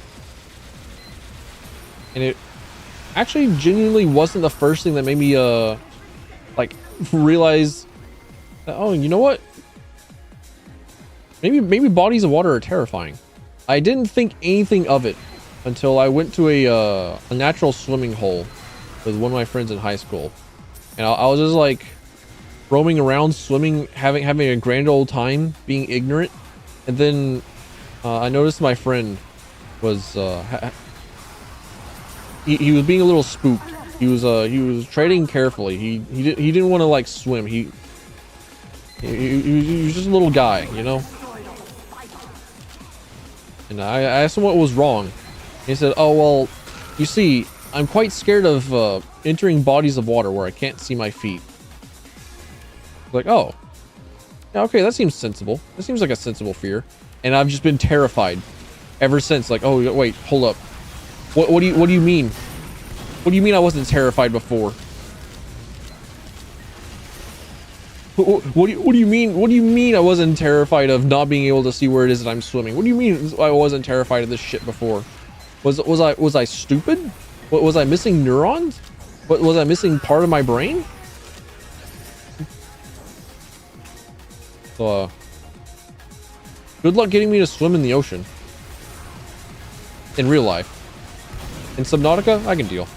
And it actually genuinely wasn't the first thing that made me like realize that, oh, you know what? Maybe bodies of water are terrifying. I didn't think anything of it until I went to a natural swimming hole with one of my friends in high school. And I was just like roaming around, swimming, having a grand old time, being ignorant. And then I noticed my friend was he was being a little spooked. He was treading carefully. He didn't want to like swim. He was just a little guy, you know. And I asked him what was wrong. He said, "Oh well, you see, I'm quite scared of entering bodies of water where I can't see my feet." Like, oh, yeah, okay, that seems sensible. That seems like a sensible fear. And I've just been terrified ever since. Like, oh wait, hold up. What do you mean? What do you mean I wasn't terrified before? What do you mean? What do you mean I wasn't terrified of not being able to see where it is that I'm swimming? What do you mean I wasn't terrified of this shit before? Was I stupid? Was I missing neurons? Was I missing part of my brain? So, good luck getting me to swim in the ocean. In real life. In Subnautica, I can deal.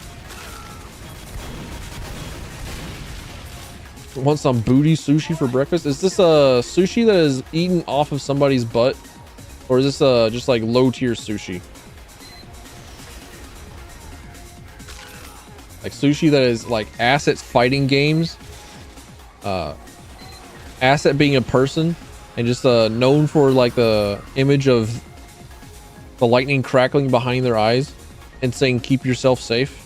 Want some booty sushi for breakfast? Is this a sushi that is eaten off of somebody's butt? Or is this just like low tier sushi? Like sushi that is like assets fighting games. Asset being a person and just known for like the image of the lightning crackling behind their eyes and saying keep yourself safe.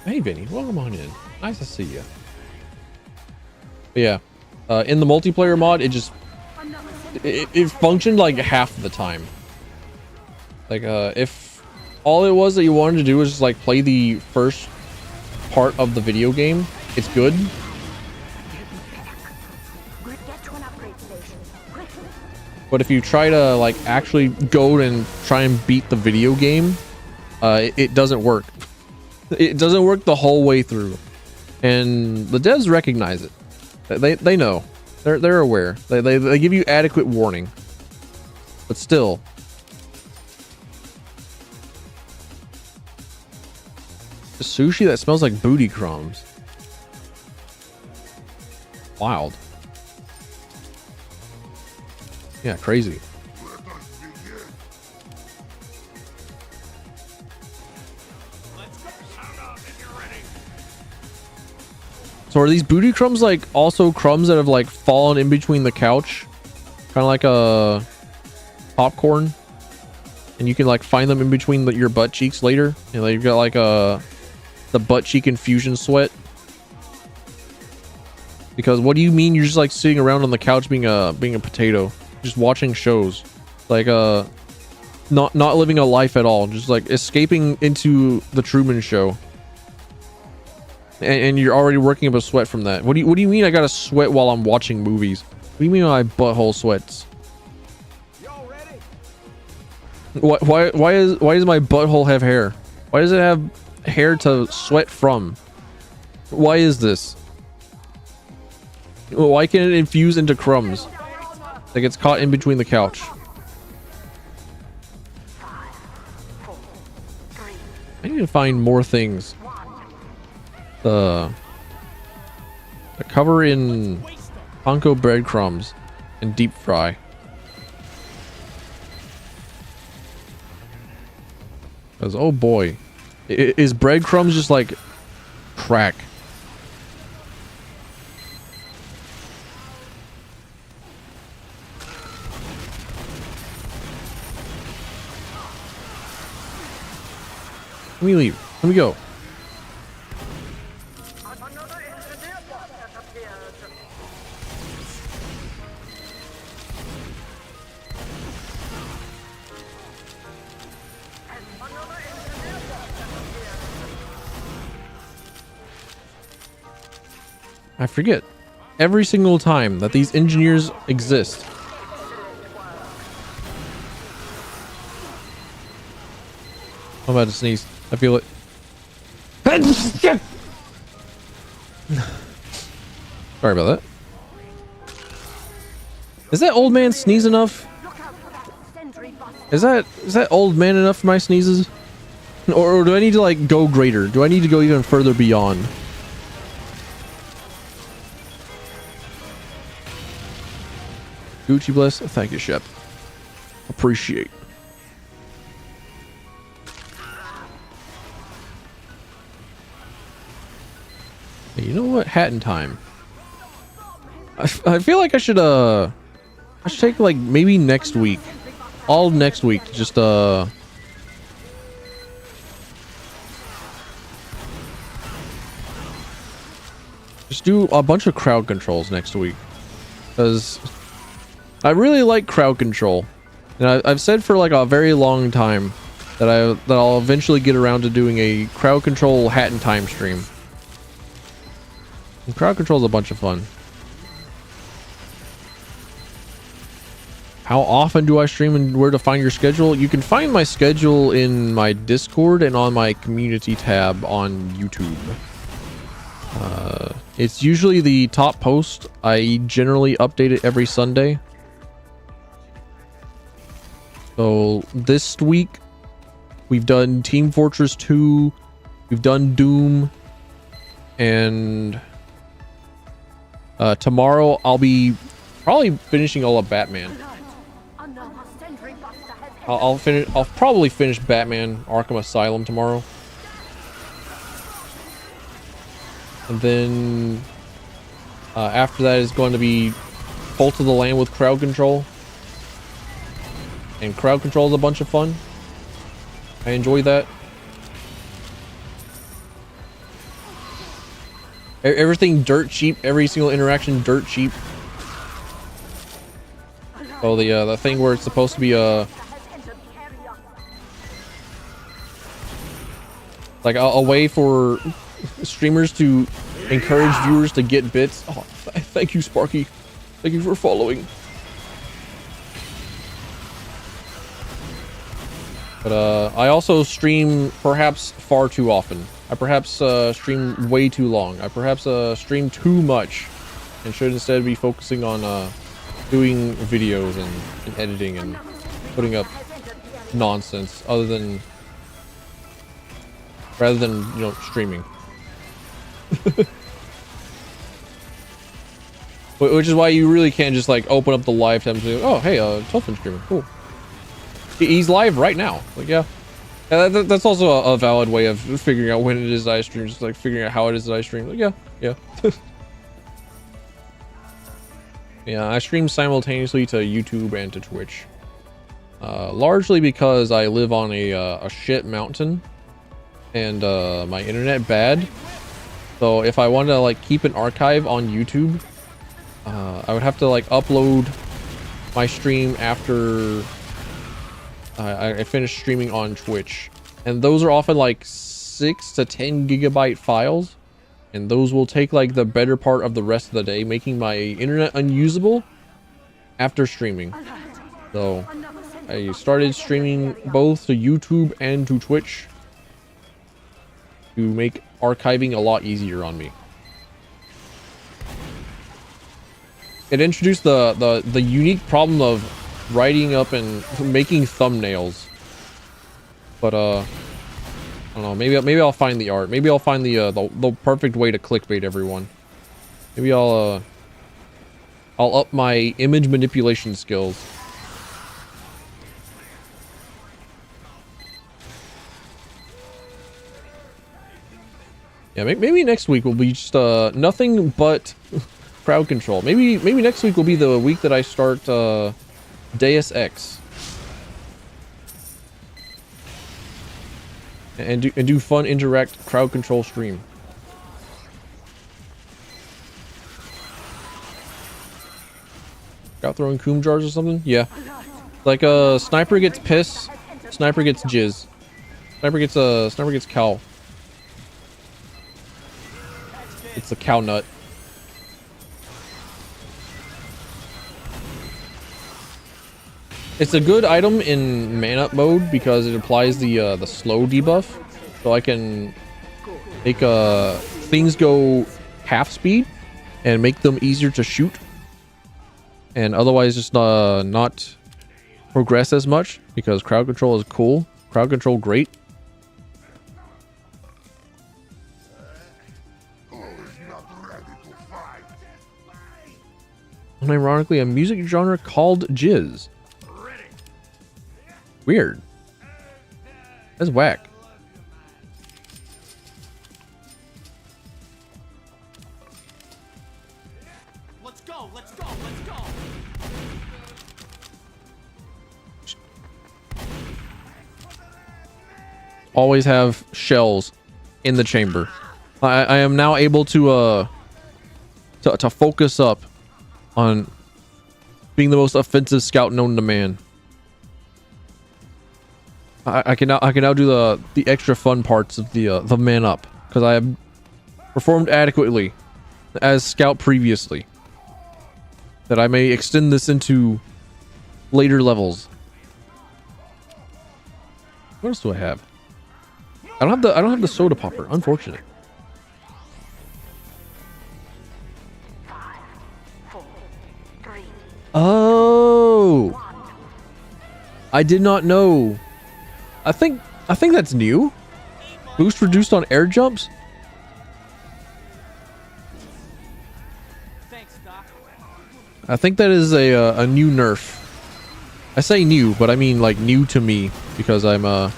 Hey Vinny, welcome on in. Nice to see you. But yeah, in the multiplayer mod, it functioned like half the time. Like if all it was that you wanted to do was just like play the first part of the video game, it's good. But if you try to like actually go and try and beat the video game, it doesn't work. It doesn't work the whole way through, and the devs recognize it. They know. They're aware. They give you adequate warning. But still, the sushi that smells like booty crumbs. Wild. Yeah, crazy. So are these booty crumbs like also crumbs that have like fallen in between the couch, kind of like a popcorn, and you can like find them in between your butt cheeks later, and like, you've got like the butt cheek infusion sweat? Because what do you mean you're just like sitting around on the couch being a potato, just watching shows, like not living a life at all, just like escaping into the Truman Show? And you're already working up a sweat from that. What do you mean I gotta sweat while I'm watching movies? What do you mean my butthole sweats? Why does my butthole have hair? Why does it have hair to sweat from? Why is this? Why can't it infuse into crumbs? That gets caught in between the couch. I need to find more things. The cover in panko breadcrumbs and deep fry. Because oh boy, is breadcrumbs just like crack? Let me leave. Let me go. Another engineer bot has appeared. And another engineer bot has appeared. I forget every single time that these engineers exist. I'm about to sneeze. I feel it. Sorry about that. Is that old man sneeze enough? Is that old man enough for my sneezes? Or do I need to like go greater? Do I need to go even further beyond? Gucci bless. Thank you, Shep. Appreciate. Hey, you know what? Hatton time. I feel like I should take like maybe next week. All next week to just do a bunch of crowd controls next week. Because I really like crowd control. And I've said for like a very long time that I'll eventually get around to doing a crowd control Hatton time stream. And crowd control is a bunch of fun. How often do I stream and where to find your schedule? You can find my schedule in my Discord and on my community tab on YouTube. It's usually the top post. I generally update it every Sunday. So this week we've done Team Fortress 2, we've done Doom, and tomorrow I'll be probably finishing all of Batman. I'll probably finish Batman Arkham Asylum tomorrow. And then after that is going to be Cult of the Land with crowd control. And crowd control is a bunch of fun. I enjoy that. Everything dirt cheap, every single interaction dirt cheap. Oh, the thing where it's supposed to be like a way for streamers to encourage viewers to get bits. Oh, thank you, Sparky. Thank you for following. But I also stream perhaps far too often. I perhaps stream way too long. I perhaps stream too much and should instead be focusing on doing videos and editing and putting up nonsense rather than you know, streaming. Which is why you really can't just like open up the live tab and say, oh hey, Tolfin streaming, cool. He's live right now. Like, yeah, that's also a valid way of figuring out when it is that I stream. Just like figuring out how it is that I stream. Like, yeah. Yeah, I stream simultaneously to YouTube and to Twitch. Largely because I live on a shit mountain and my internet bad. So if I wanted to like keep an archive on YouTube, I would have to like upload my stream after I finish streaming on Twitch, and those are often like 6 to 10 gigabyte files, and those will take like the better part of the rest of the day, making my internet unusable after streaming. So I started streaming both to YouTube and to Twitch to make archiving a lot easier on me. It introduced the unique problem of writing up and making thumbnails. But I don't know. Maybe I'll find the art. Maybe I'll find the perfect way to clickbait everyone. Maybe I'll up my image manipulation skills. Yeah, maybe next week will be just nothing but crowd control. Maybe next week will be the week that I start Deus Ex and do fun interact crowd control stream. Got throwing coom jars or something? Yeah. Like sniper gets piss, sniper gets jizz. Sniper gets cow. It's the cow nut. It's a good item in man up mode because it applies the slow debuff, so I can make things go half speed and make them easier to shoot, and otherwise just not progress as much because crowd control is cool. Crowd control great. Unironically, a music genre called jizz. Weird. That's whack. Let's go, let's go, let's go. Always have shells in the chamber. I am now able to focus up on being the most offensive scout known to man. I can now do the extra fun parts of the man up because I have performed adequately as scout previously. That I may extend this into later levels. What else do I have? I don't have the soda popper. Unfortunate. 5, 4, 3. Oh, I did not know. I think that's new. Boost reduced on air jumps. Thanks, Doc. I think that is a new nerf. I say new, but I mean like new to me because I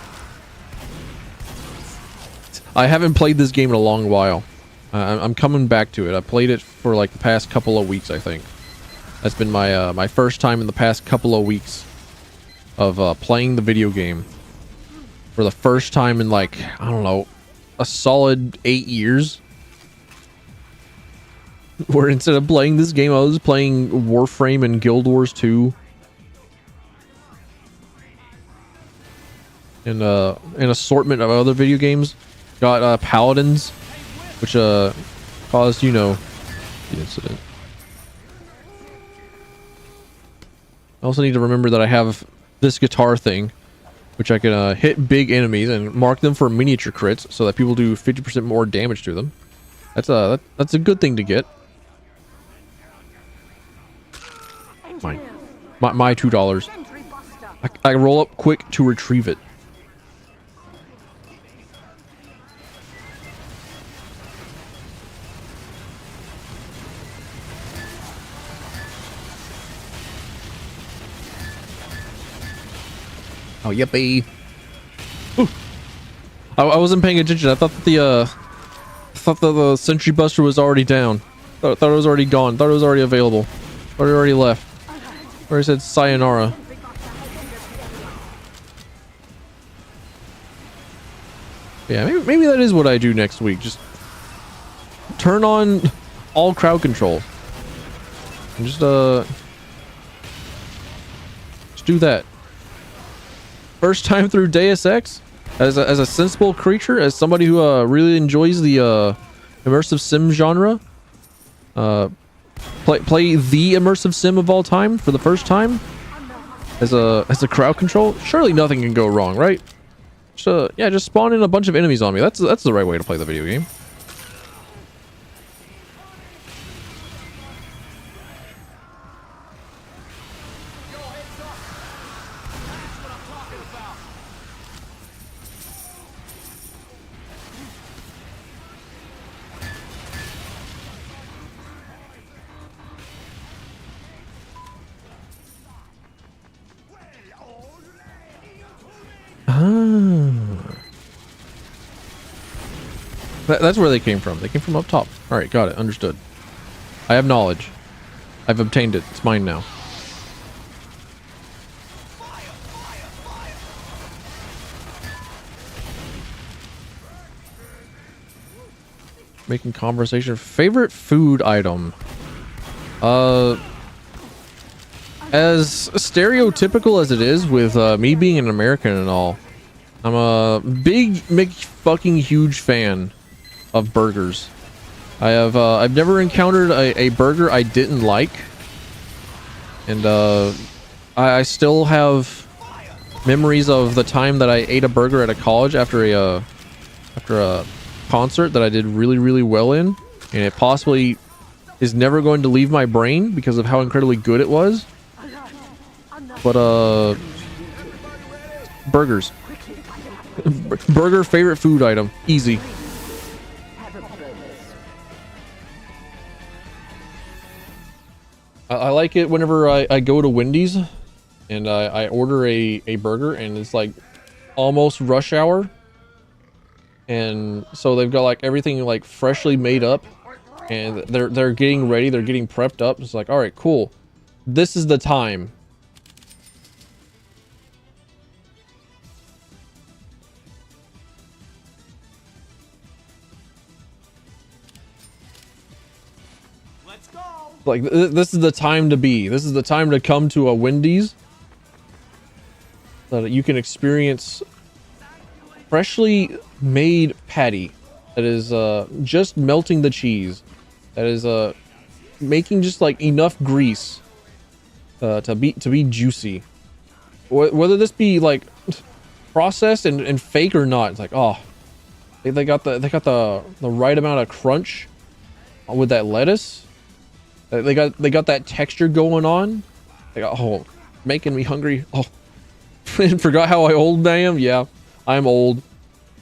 haven't played this game in a long while. I'm coming back to it. I played it for like the past couple of weeks, I think. That's been my my first time in the past couple of weeks of playing the video game for the first time in like, I don't know, a solid 8 years. Where instead of playing this game, I was playing Warframe and Guild Wars 2. And an assortment of other video games. Got Paladins, which caused, you know, the incident. I also need to remember that I have this guitar thing, which I can hit big enemies and mark them for miniature crits so that people do 50% more damage to them. That's a good thing to get. Mine. My $2. I roll up quick to retrieve it. Oh, yippee. Ooh. I wasn't paying attention. I thought that the sentry buster was already down. Thought it was already gone. Thought it was already available. Thought it already left. Or it said sayonara. Yeah, maybe that is what I do next week. Just turn on all crowd control. And just do that. First time through Deus Ex as a sensible creature, as somebody who really enjoys the immersive sim genre. Play the immersive sim of all time for the first time. as a crowd control, surely nothing can go wrong, right? So yeah, just spawn in a bunch of enemies on me. That's the right way to play the video game. That's where they came from. They came from up top. All right, got it. Understood. I have knowledge. I've obtained it. It's mine now. Making conversation. Favorite food item. As stereotypical as it is with me being an American and all, I'm a big, fucking huge fan of burgers. I've never encountered a burger I didn't like, and I still have memories of the time that I ate a burger at a college after a concert that I did really well in, and it possibly is never going to leave my brain because of how incredibly good it was. But burgers. Burger favorite food item, easy. I like it whenever I go to Wendy's and I order a burger and it's like almost rush hour, and so they've got like everything like freshly made up and they're getting ready, they're getting prepped up. It's like, all right, cool, this is the time. Like, this is the time to be. This is the time to come to a Wendy's so that you can experience freshly made patty that is just melting the cheese, that is making just like enough grease to be juicy. Whether this be like processed and fake or not, it's like, oh, they got the right amount of crunch with that lettuce. They got that texture going on. They got, oh, making me hungry. Oh, and forgot how old I am. Yeah, I'm old.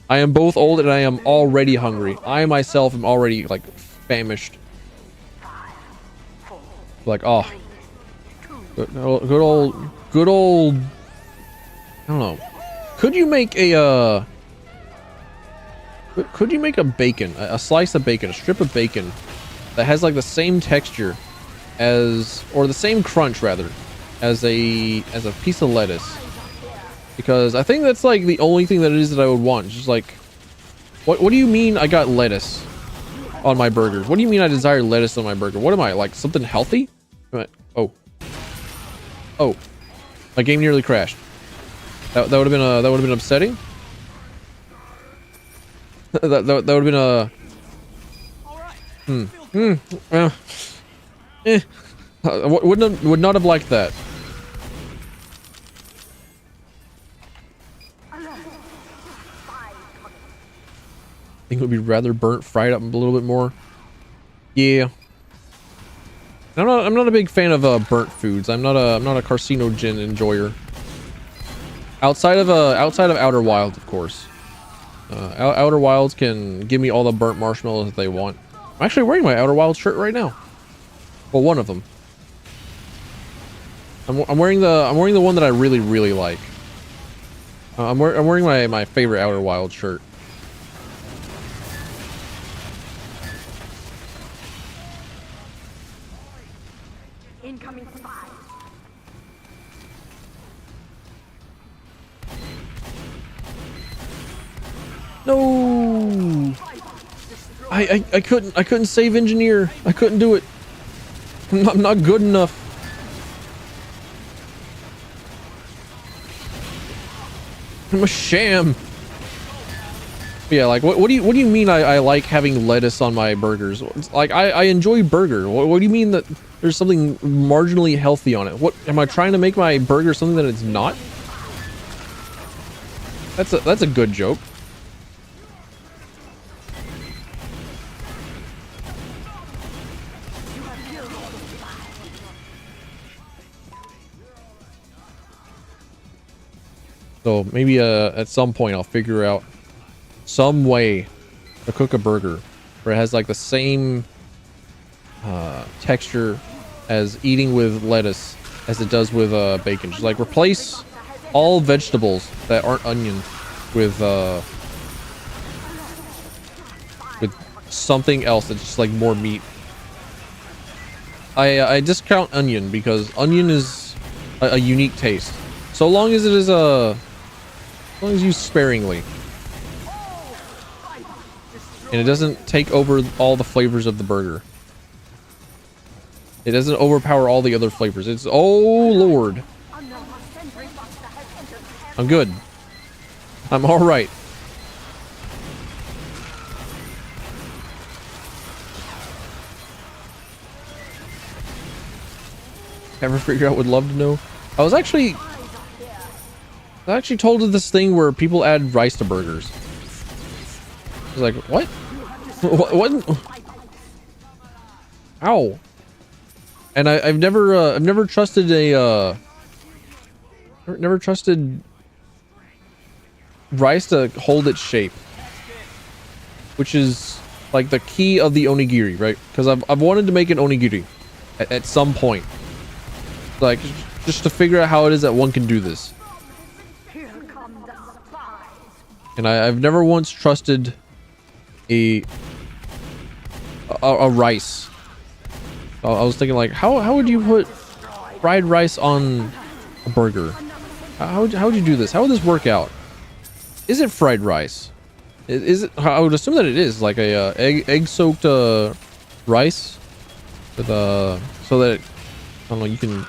I am both old and I am already hungry. I myself am already like famished. Like, oh, good old. I don't know. Could you make a bacon, a slice of bacon, a strip of bacon that has like the same texture as, or the same crunch rather, as a piece of lettuce? Because I think that's like the only thing that it is that I would want. Just like, what do you mean I got lettuce on my burgers? What do you mean I desire lettuce on my burger? What am I, like something healthy? Oh, my game nearly crashed. That would have been upsetting. that would have been a would not have liked that. I think it would be rather burnt, fried up a little bit more. Yeah. I'm not a big fan of burnt foods. I'm not a carcinogen enjoyer. Outside of Outer Wilds, of course. Outer Wilds can give me all the burnt marshmallows that they want. I'm actually wearing my Outer Wilds shirt right now. Well, one of them. I'm wearing the one that I really like. I'm wearing my favorite Outer Wilds shirt. Incoming spy. No, I couldn't save engineer. I couldn't do it. I'm not good enough. I'm a sham. Yeah, like what do you mean I like having lettuce on my burgers? It's like I enjoy burger. What do you mean that there's something marginally healthy on it? What am I trying to make my burger something that it's not? That's a good joke. So maybe at some point I'll figure out some way to cook a burger where it has like the same texture as eating with lettuce as it does with bacon. Just like replace all vegetables that aren't onion with something else that's just like more meat. I discount onion because onion is a unique taste. So long as it is as long as used sparingly. And it doesn't take over all the flavors of the burger. It doesn't overpower all the other flavors. It's, oh Lord. I'm good. I'm all right. Ever figure out would love to know? I was actually told of this thing where people add rice to burgers. I was like, what? What? Ow. And I've never trusted never trusted rice to hold its shape, which is like the key of the onigiri, right? Because I've wanted to make an onigiri at some point, like just to figure out how it is that one can do this. And I've never once trusted a rice. I was thinking like, how would you put fried rice on a burger? How would you do this? How would this work out? Is it fried rice? Is it? I would assume that it is like a egg soaked rice with so that I don't know, you can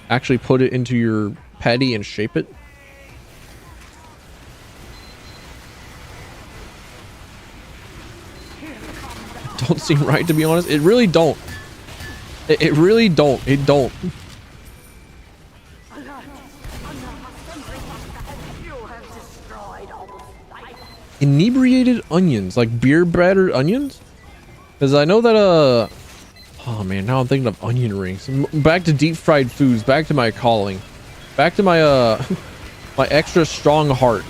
actually put it into your patty and shape it. Don't seem right, to be honest. It really don't. It really don't. It don't. Inebriated onions, like beer battered onions? Because I know that oh man, now I'm thinking of onion rings. Back to deep fried foods, back to my calling, back to my my extra strong heart,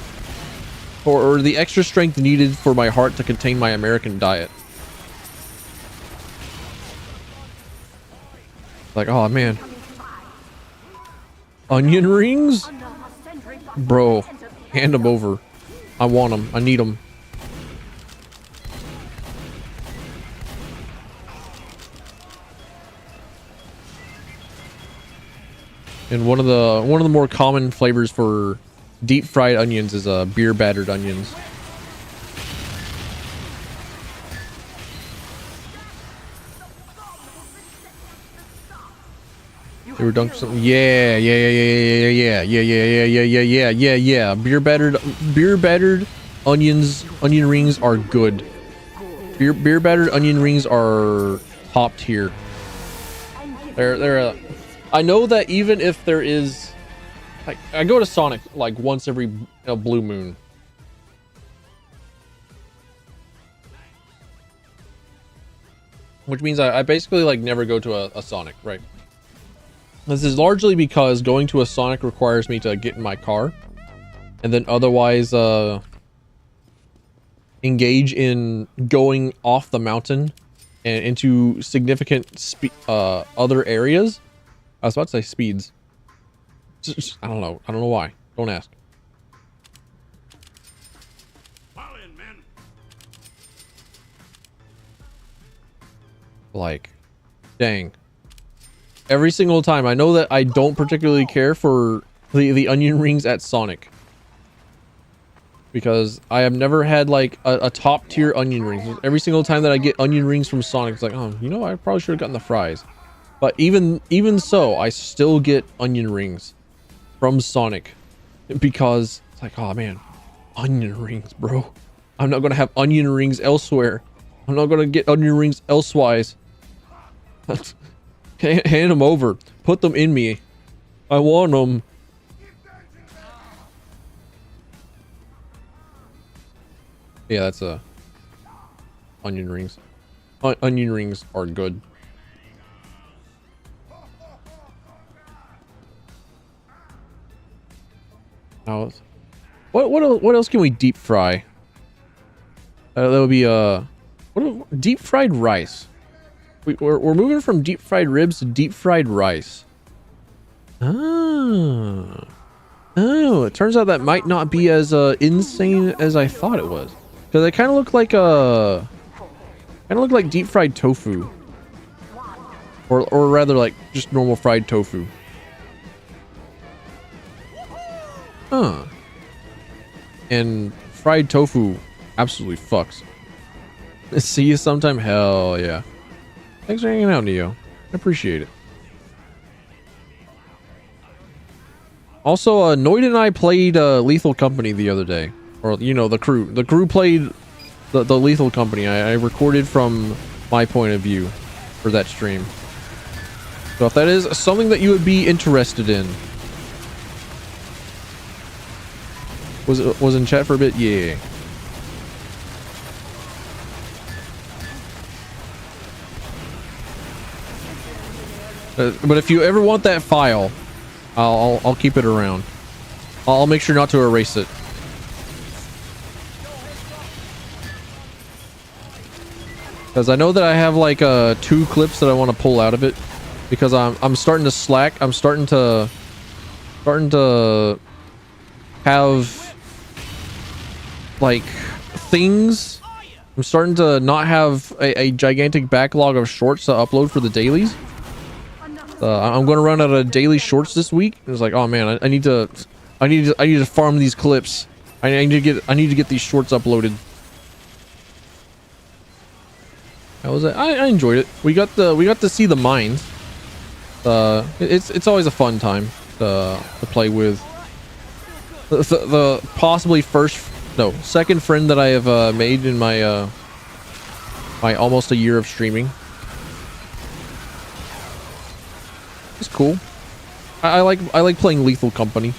or the extra strength needed for my heart to contain my American diet. Like, oh man, onion rings, bro, hand them over. I want them. I need them. And one of the more common flavors for deep fried onions is beer battered onions. They were dunked something. Yeah. Beer battered onion rings are good. Beer battered onion rings are top tier. They're I know that even if there is, like, I go to Sonic like once every blue moon. Which means I basically like never go to a Sonic, right? This is largely because going to a Sonic requires me to get in my car and then otherwise engage in going off the mountain and into significant other areas. I was about to say speeds. I don't know. I don't know why. Don't ask. Like, dang. Every single time. I know that I don't particularly care for the onion rings at Sonic, because I have never had like a top tier onion rings. Every single time that I get onion rings from Sonic, it's like, oh, you know, I probably should have gotten the fries. But even so, I still get onion rings from Sonic because it's like, oh man, onion rings, bro. I'm not gonna have onion rings elsewhere. I'm not gonna get onion rings elsewise. Hand them over. Put them in me. I want them. Yeah, that's onion rings. Onion rings are good. Now, what else can we deep fry? That would be deep fried rice. We're moving from deep fried ribs to deep fried rice. Oh, it turns out that might not be as insane as I thought it was, because they kind of look like deep fried tofu, or rather like just normal fried tofu. Huh. And fried tofu absolutely fucks. See you sometime. Hell yeah. Thanks for hanging out, Neo. I appreciate it. Also, Noid and I played Lethal Company the other day. Or, you know, the crew. The crew played the Lethal Company. I recorded from my point of view for that stream. So if that is something that you would be interested in. Was in chat for a bit? Yeah. But if you ever want that file, I'll keep it around. I'll make sure not to erase it. Because I know that I have like 2 clips that I want to pull out of it, because I'm starting to slack. I'm starting to have like things. I'm starting to not have a gigantic backlog of shorts to upload for the dailies. I'm going to run out of daily shorts this week. It's like, oh man, I need to farm these clips. I need to get these shorts uploaded. How was it? I enjoyed it. We got to see the mines. It's always a fun time to play with the possibly second friend that I have made in my my almost a year of streaming. It's cool. I like playing Lethal Company.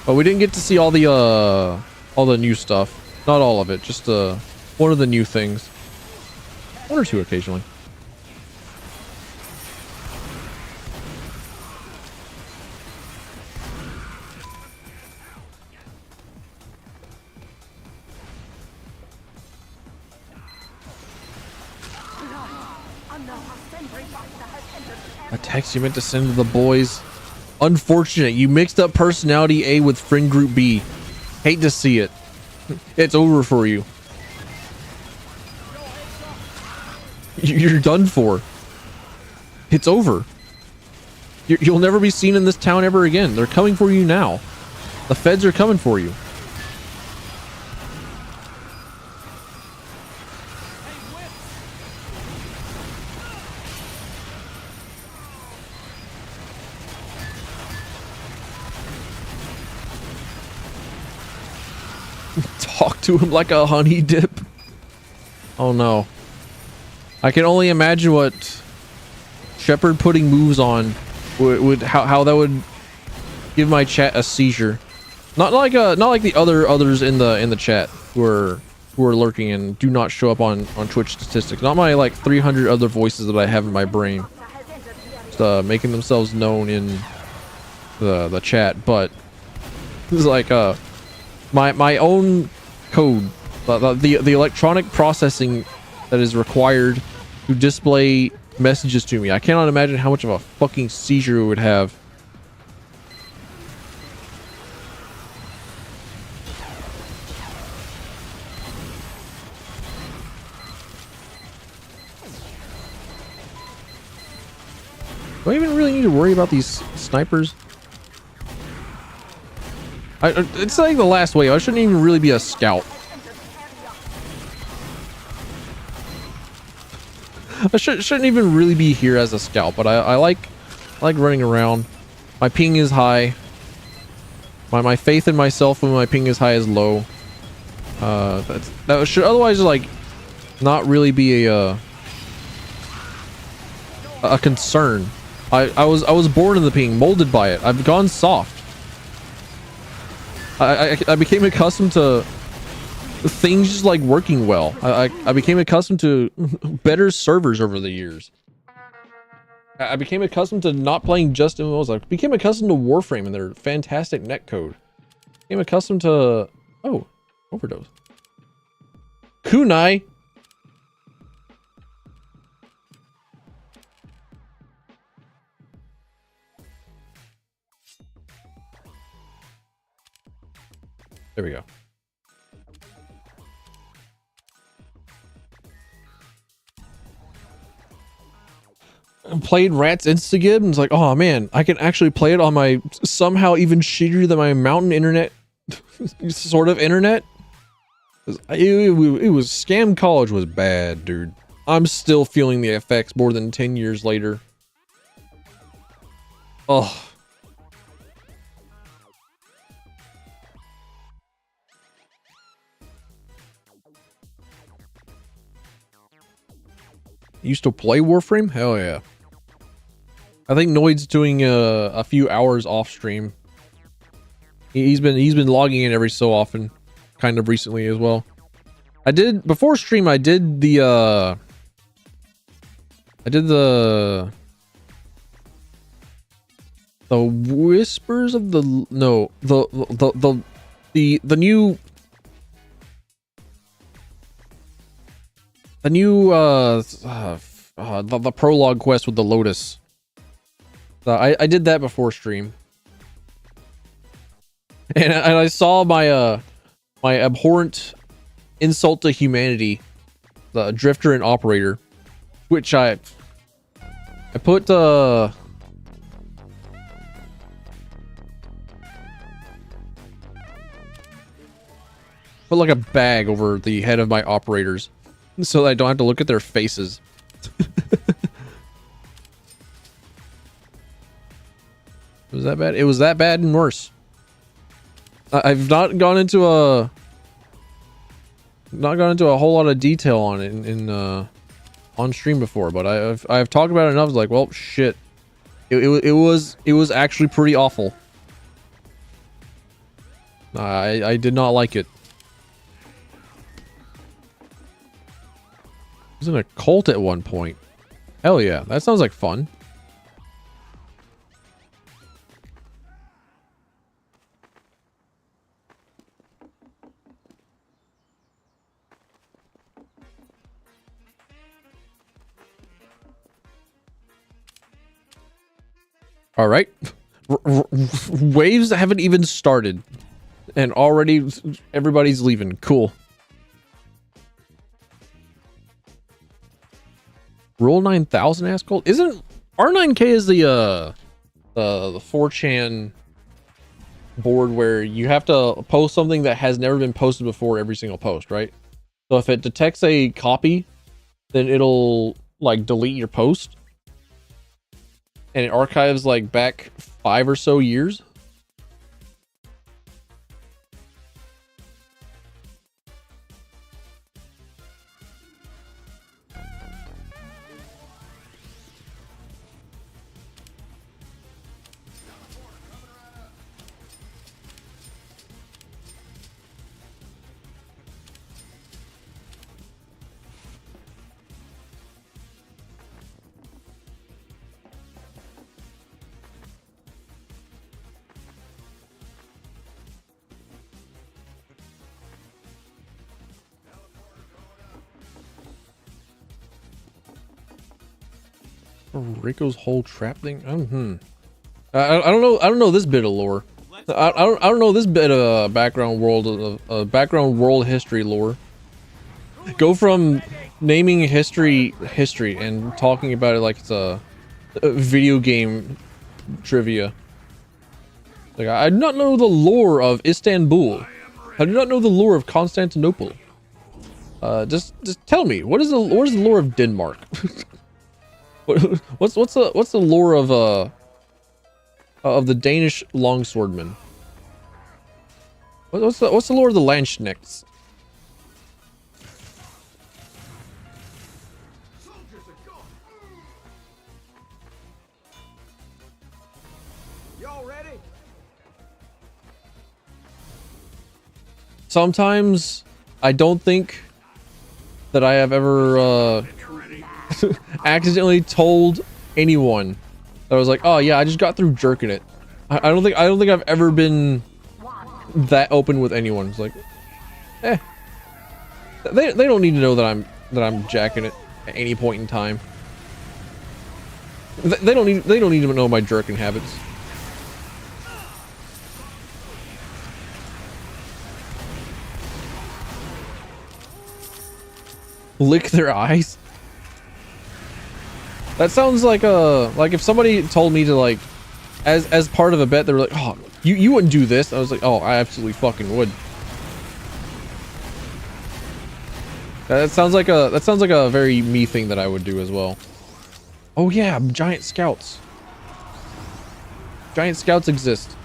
But we didn't get to see all the new stuff. Not all of it, just one of the new things. 1 or 2 occasionally. A text you meant to send to the boys. Unfortunate. You mixed up personality A with friend group B. Hate to see it. It's over for you. You're done for. It's over. You'll never be seen in this town ever again. They're coming for you now. The feds are coming for you. Talk to him like a honey dip. Oh no. I can only imagine what Shepard putting moves on would how that would give my chat a seizure. Not like the others in the chat who are lurking and do not show up on Twitch statistics. Not my like 300 other voices that I have in my brain, just, making themselves known in the chat. But this is like my own code, the electronic processing that is required to display messages to me. I cannot imagine how much of a fucking seizure it would have. Do I even really need to worry about these snipers? It's like the last wave. I shouldn't even really be a scout. I shouldn't even really be here as a scout, but I like running around. My ping is high. My faith in myself when my ping is high is low. That should otherwise like not really be a concern. I was born in the ping, molded by it. I've gone soft. I became accustomed to things just like working well. I became accustomed to better servers over the years. I became accustomed to not playing just MMOs. I became accustomed to Warframe and their fantastic netcode. Became accustomed to overdose. Kunai. There we go. Played Rats Instagib and it's like, oh man, I can actually play it on my somehow even shittier than my mountain internet sort of internet. It was Scam College was bad, dude. I'm still feeling the effects more than 10 years later. Oh. You still play Warframe? Hell yeah. I think Noid's doing a few hours off stream. He's been logging in every so often, kind of recently as well. I did before stream. I did the Whispers of the the prologue quest with the Lotus. I did that before stream, and I saw my my abhorrent insult to humanity, the Drifter and Operator, which I put put like a bag over the head of my operators so that I don't have to look at their faces. Was that bad? It was that bad and worse. I've not gone into a whole lot of detail on it on stream before, but I've talked about it enough. It's like, well, shit. It was actually pretty awful. I did not like it. I was in a cult at one point. Hell yeah, that sounds like fun. All right. Waves haven't even started and already everybody's leaving. Cool. Rule 9000 ass cult. Isn't R9K is the 4chan board where you have to post something that has never been posted before every single post, right? So if it detects a copy, then it'll like delete your post. And it archives like back 5 or so years. Rico's whole trap thing. I don't know this bit of lore. I don't know this bit of background world history lore. Go from naming history and talking about it like it's a video game trivia. Like, I do not know the lore of Istanbul. I do not know the lore of Constantinople. Just tell me, what is the lore of Denmark? What's the lore of the Danish longswordman? What's the lore of the Landsknechts? Y'all ready? Sometimes I don't think that I have ever accidentally told anyone that I was like, oh yeah, I just got through jerking it. I don't think I've ever been that open with anyone. It's like, they don't need to know that I'm jacking it at any point in time. They don't need to know my jerking habits. Lick their eyes. That sounds like if somebody told me to, like, as part of a bet, they were like, oh, you wouldn't do this. I was like, oh, I absolutely fucking would. That sounds like a very me thing that I would do as well. Oh yeah, giant scouts. Giant scouts exist.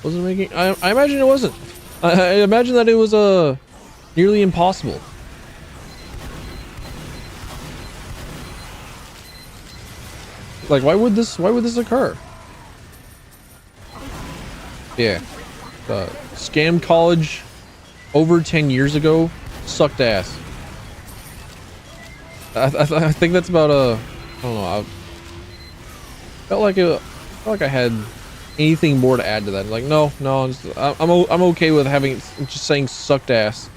Wasn't making. I imagine it wasn't. I imagine that it was nearly impossible. Like, why would this occur? Yeah. Scam college over 10 years ago sucked ass. I think that's about I don't know. I felt like I had anything more to add to that. Like, no, I'm okay with just saying sucked ass.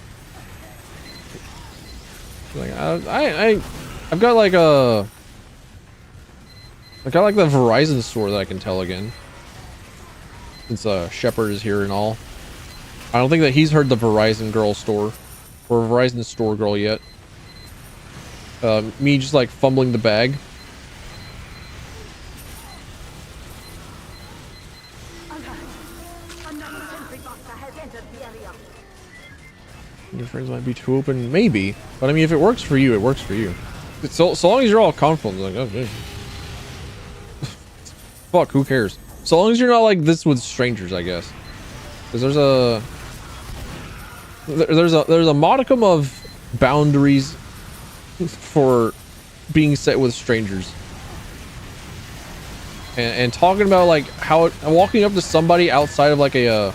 Like, I've got like the Verizon store that I can tell again, since Shepard is here and all. I don't think that he's heard the Verizon girl store or Verizon store girl yet. Me just like fumbling the bag. Your friends might be too open, maybe, but I mean, if it works for you, it works for you. So long as you're all comfortable, like, okay. Fuck, who cares? So long as you're not like this with strangers, I guess. Because there's a modicum of boundaries for being set with strangers. And talking about like how walking up to somebody outside of like a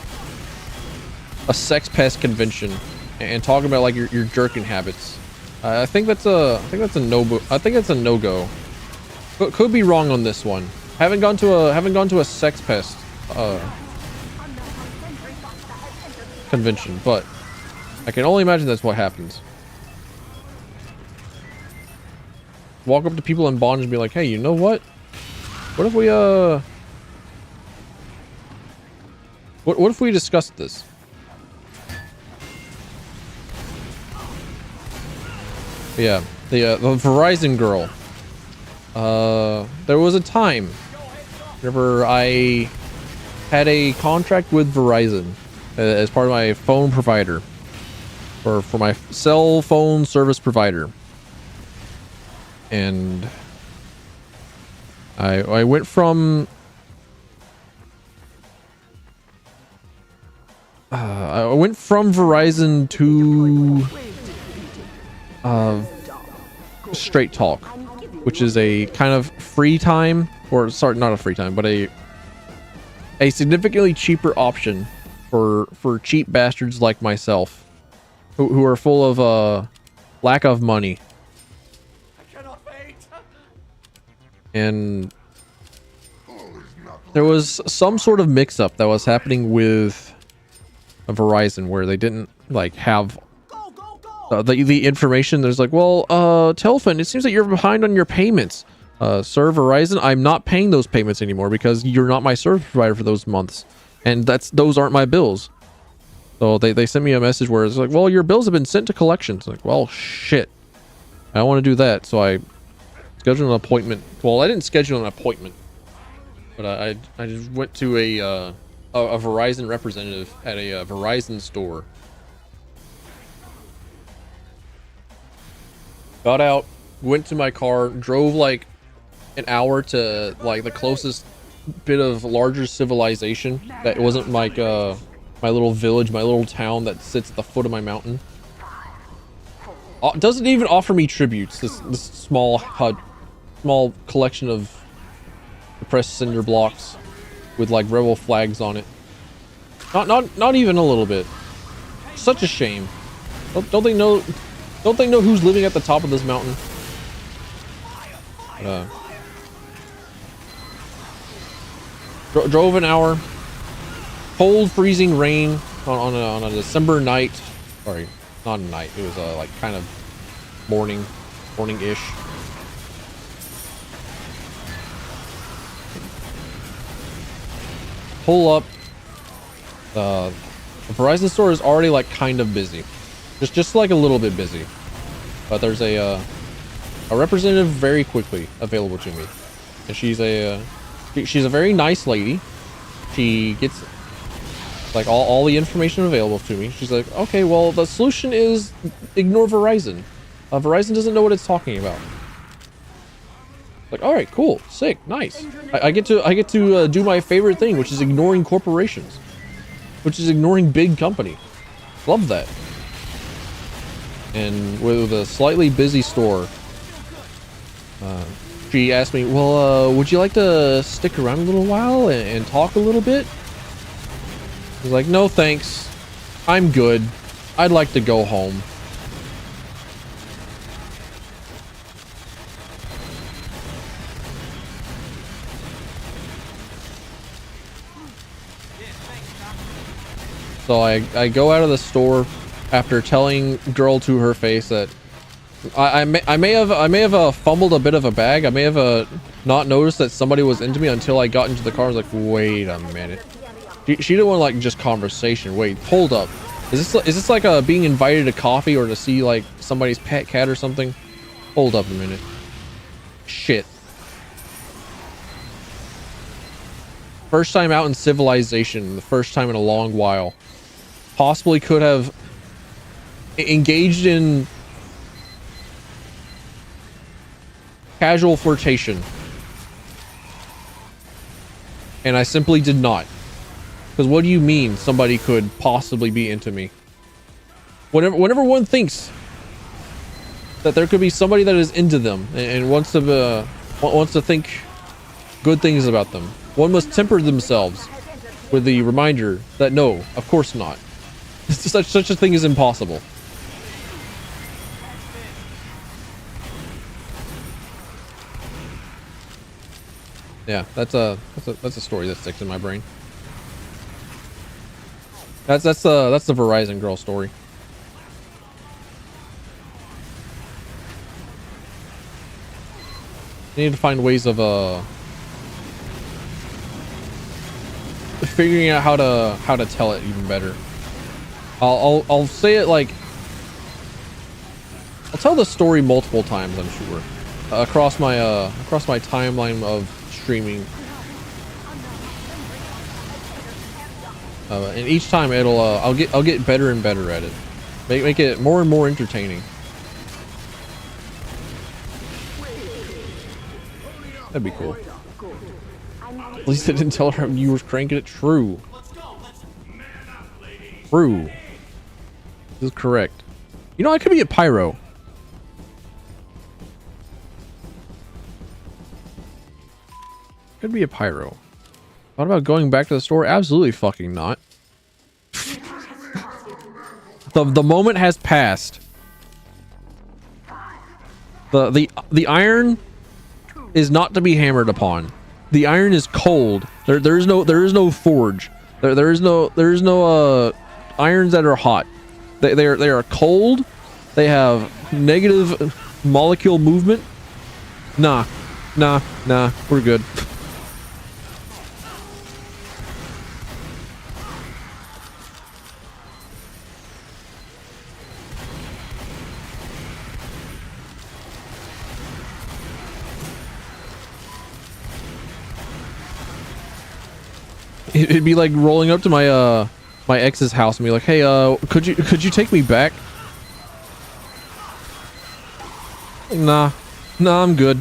sex pest convention and talking about like your jerking habits. I think that's a no-go. Could be wrong on this one. Haven't gone to a sex pest convention, but I can only imagine that's what happens. Walk up to people in bondage and be like, hey, you know what? What if we what if we discussed this? Yeah, the Verizon girl. There was a time whenever I had a contract with Verizon as part of my phone provider, or for my cell phone service provider, and I went from Verizon to Straight Talk, which is a kind of free time, or sorry, not a free time, but a significantly cheaper option for cheap bastards like myself, who are full of lack of money. And there was some sort of mix-up that was happening with Verizon where they didn't like have the information. There's like, well, Telfin, it seems that you're behind on your payments. Sir, Verizon, I'm not paying those payments anymore because you're not my service provider for those months, and those aren't my bills. So they sent me a message where it's like, well, your bills have been sent to collections. Like, well, shit, I don't want to do that. So I scheduled an appointment. Well, I didn't schedule an appointment, but I just went to a Verizon representative at a Verizon store. Got out, went to my car, drove like an hour to like the closest bit of larger civilization that wasn't like my little village, my little town that sits at the foot of my mountain. Doesn't even offer me tributes. This small hut, small collection of depressed cinder blocks with like rebel flags on it. Not even a little bit. Such a shame. Don't they know who's living at the top of this mountain? Drove an hour. Cold, freezing rain on a December night. Sorry, not a night. It was like kind of morning-ish. Pull up. The Verizon store is already like kind of busy, just like a little bit busy, but there's a representative very quickly available to me, and she's a very nice lady. She gets like all the information available to me. She's like, okay, well, the solution is ignore Verizon. Verizon doesn't know what it's talking about. Like, all right, cool, sick, nice. I get to do my favorite thing, which is ignoring corporations, which is ignoring big company. Love that. And with a slightly busy store, she asked me, well, would you like to stick around a little while and talk a little bit? I was like, no thanks, I'm good. I'd like to go home. So I go out of the store after telling girl to her face that I may have fumbled a bit of a bag. I may have not noticed that somebody was into me until I got into the car. I was like, wait a minute. She didn't want like just conversation. Wait, hold up. Is this like being invited to coffee or to see like somebody's pet cat or something? Hold up a minute. Shit. First time out in civilization. The first time in a long while. Possibly could have engaged in casual flirtation, and I simply did not. Because what do you mean somebody could possibly be into me? Whenever one thinks that there could be somebody that is into them and wants to think good things about them, one must temper themselves with the reminder that no, of course not. Such a thing is impossible. Yeah, that's a story that sticks in my brain. That's the Verizon girl story. I need to find ways of figuring out how to tell it even better. I'll say it like I'll tell the story multiple times, I'm sure, across my timeline of streaming, and each time it'll I'll get better and better at it, make it more and more entertaining. That'd be cool. At least I didn't tell her you were cranking it. True. This is correct. You know, I could be a pyro. Could be a pyro. Thought about going back to the store? Absolutely fucking not. The moment has passed. The iron is not to be hammered upon. The iron is cold. There is no forge. There is no irons that are hot. They are cold. They have negative molecule movement. Nah, we're good. It'd be like rolling up to my my ex's house and be like, hey, could you take me back? Nah, I'm good.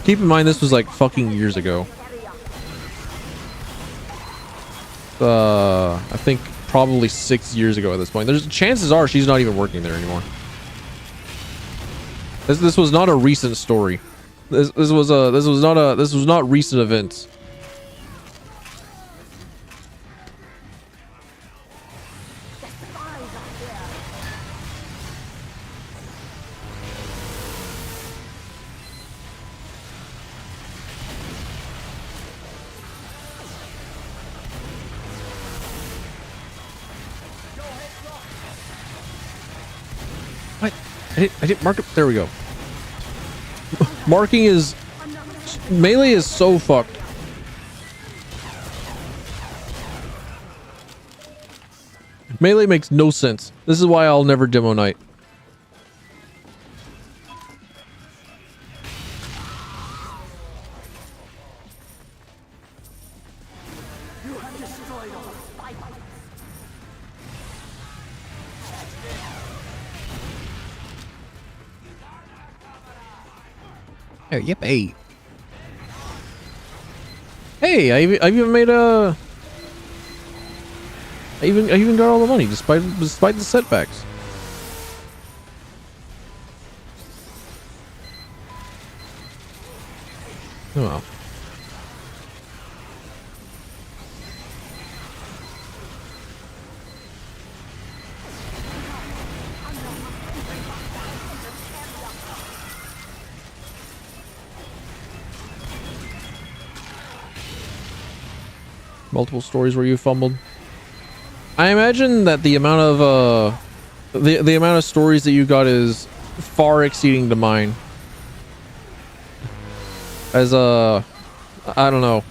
Keep in mind this was like fucking years ago. I think probably 6 years ago at this point. There's chances are she's not even working there anymore. This was not a recent story. This was not recent events. What? I didn't mark it. There we go. Marking is... Melee is so fucked. Melee makes no sense. This is why I'll never demo Knight. Oh, yep, hey. Hey, I even made a... I even got all the money despite the setbacks. Oh well. Multiple stories where you fumbled. I imagine that the amount of the amount of stories that you got is far exceeding to mine. As I don't know.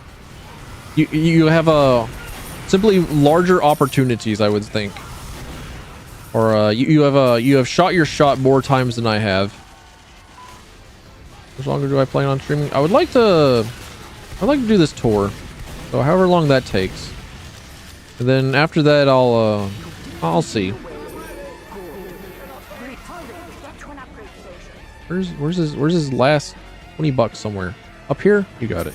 You have simply larger opportunities, I would think. Or you have shot your shot more times than I have. How longer do I plan on streaming? I'd like to do this tour. So however long that takes. And then after that I'll see. Where's his last 20 bucks somewhere? Up here? You got it.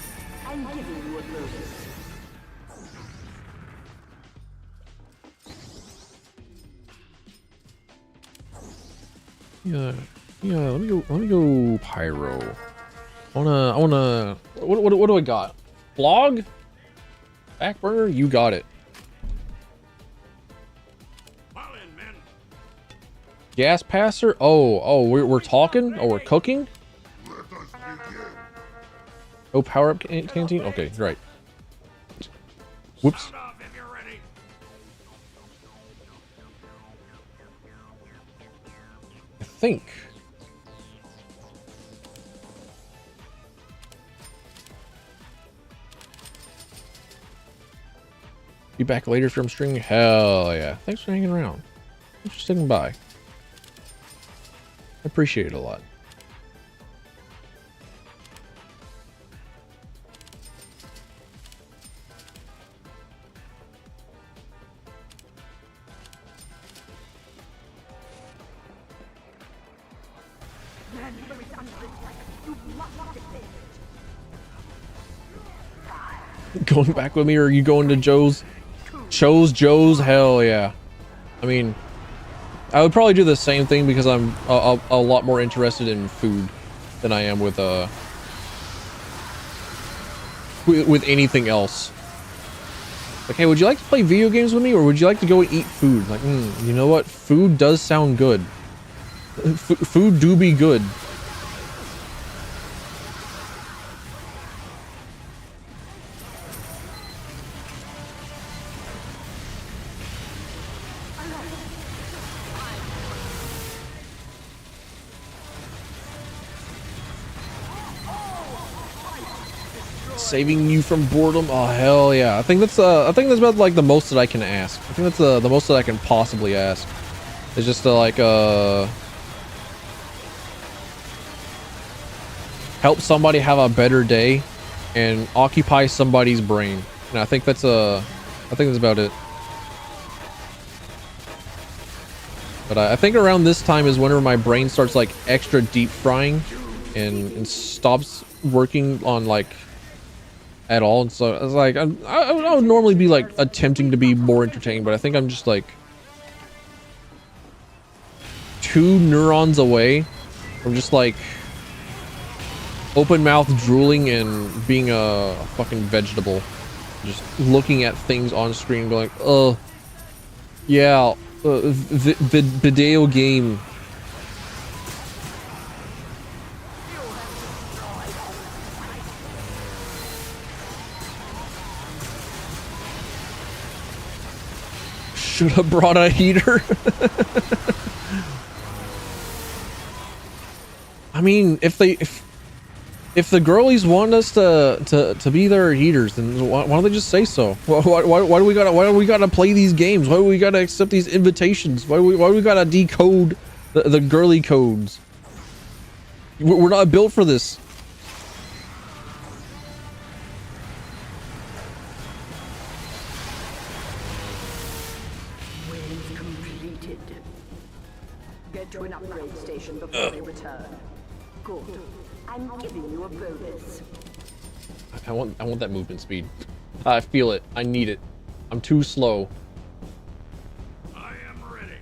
Yeah, let me go pyro. I wanna what do I got? Vlog? Back burner? You got it. Gas passer? Oh, we're talking? Oh, we're cooking? Oh, power up canteen? Okay, right. Whoops. I think. Be back later from streaming? Hell yeah. Thanks for hanging around. Thanks for sticking by. I appreciate it a lot. Going back with me, or are you going to Joe's? Joe's? Hell yeah. I mean, I would probably do the same thing because I'm a lot more interested in food than I am with anything else. Like, hey, would you like to play video games with me, or would you like to go and eat food? Like, you know what? Food does sound good. Food do be good. Saving you from boredom? Oh hell yeah. I think that's about like the most that I can ask. I think that's the most that I can possibly ask. It's just to like help somebody have a better day and occupy somebody's brain. And I think that's about it. But I think around this time is whenever my brain starts like extra deep frying and stops working on like at all. And so it's like I would normally be like attempting to be more entertaining, but I think I'm just like 2 neurons away from just like open mouth drooling and being a fucking vegetable, just looking at things on screen going, yeah, video game. Should have brought a heater. I mean, if the girlies want us to be their heaters, then why don't they just say so? Why do we gotta play these games? Why do we gotta accept these invitations? Why do we gotta decode the girly codes? We're not built for this. Wave completed. Get to an upgrade station before they return. Good. I'm giving you a bonus. I want that movement speed. I feel it. I need it. I'm too slow. I am ready.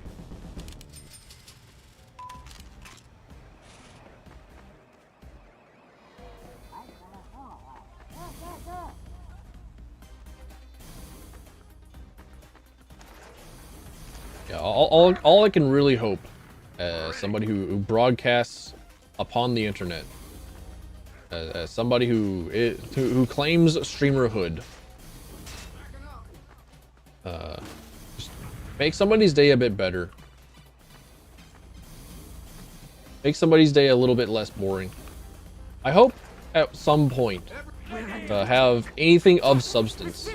Yeah, all I can really hope, as somebody who broadcasts upon the internet, as somebody who claims streamerhood, just make somebody's day a bit better. Make somebody's day a little bit less boring. I hope at some point to have anything of substance.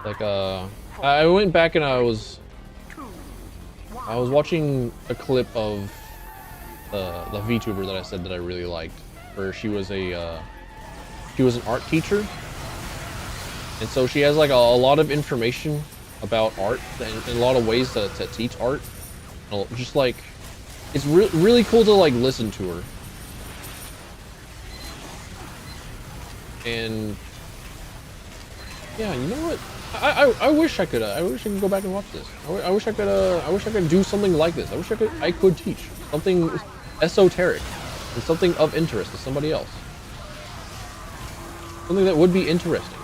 Like I went back and I was watching a clip of the VTuber that I said that I really liked, where she was an art teacher, and so she has like a lot of information about art and a lot of ways to teach art. Just like it's really cool to like listen to her. And yeah, you know what? I wish I could go back and watch this. I wish I could do something like this. I could teach something esoteric and something of interest to somebody else. Something that would be interesting.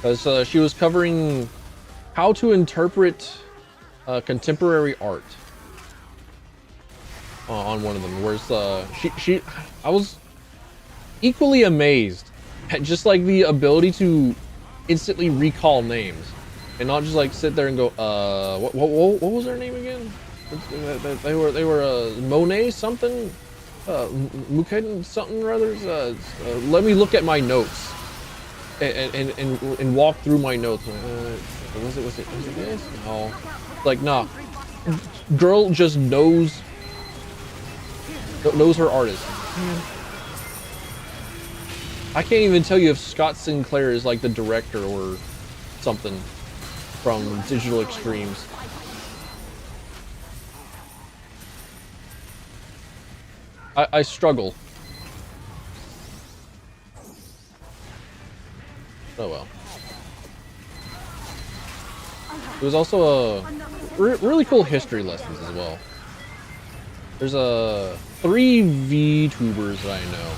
Because she was covering how to interpret contemporary art on one of them, whereas I was equally amazed at just like the ability to instantly recall names and not just like sit there and go, what was their name again? They were Monet something, Mukheden something or others. Let me look at my notes and walk through my notes. Was it this? No, like nah. Girl just knows her artist. I can't even tell you if Scott Sinclair is like the director or something from Digital Extremes. I struggle. Oh well. It was also a really cool history lessons as well. There's 3 VTubers that I know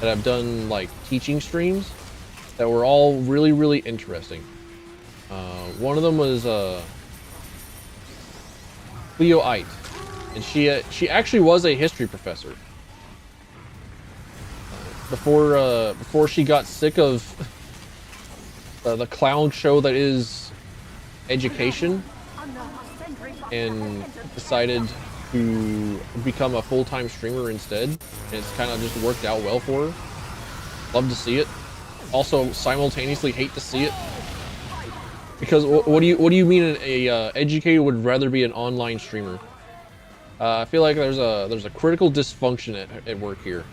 that have done like teaching streams that were all really interesting. One of them was Cleo Ite, and she actually was a history professor before she got sick of the clown show that is education and decided to become a full-time streamer instead, and it's kind of just worked out well for her. Love to see it. Also simultaneously hate to see it, because what do you mean a educator would rather be an online streamer? I feel like there's a critical dysfunction at work here.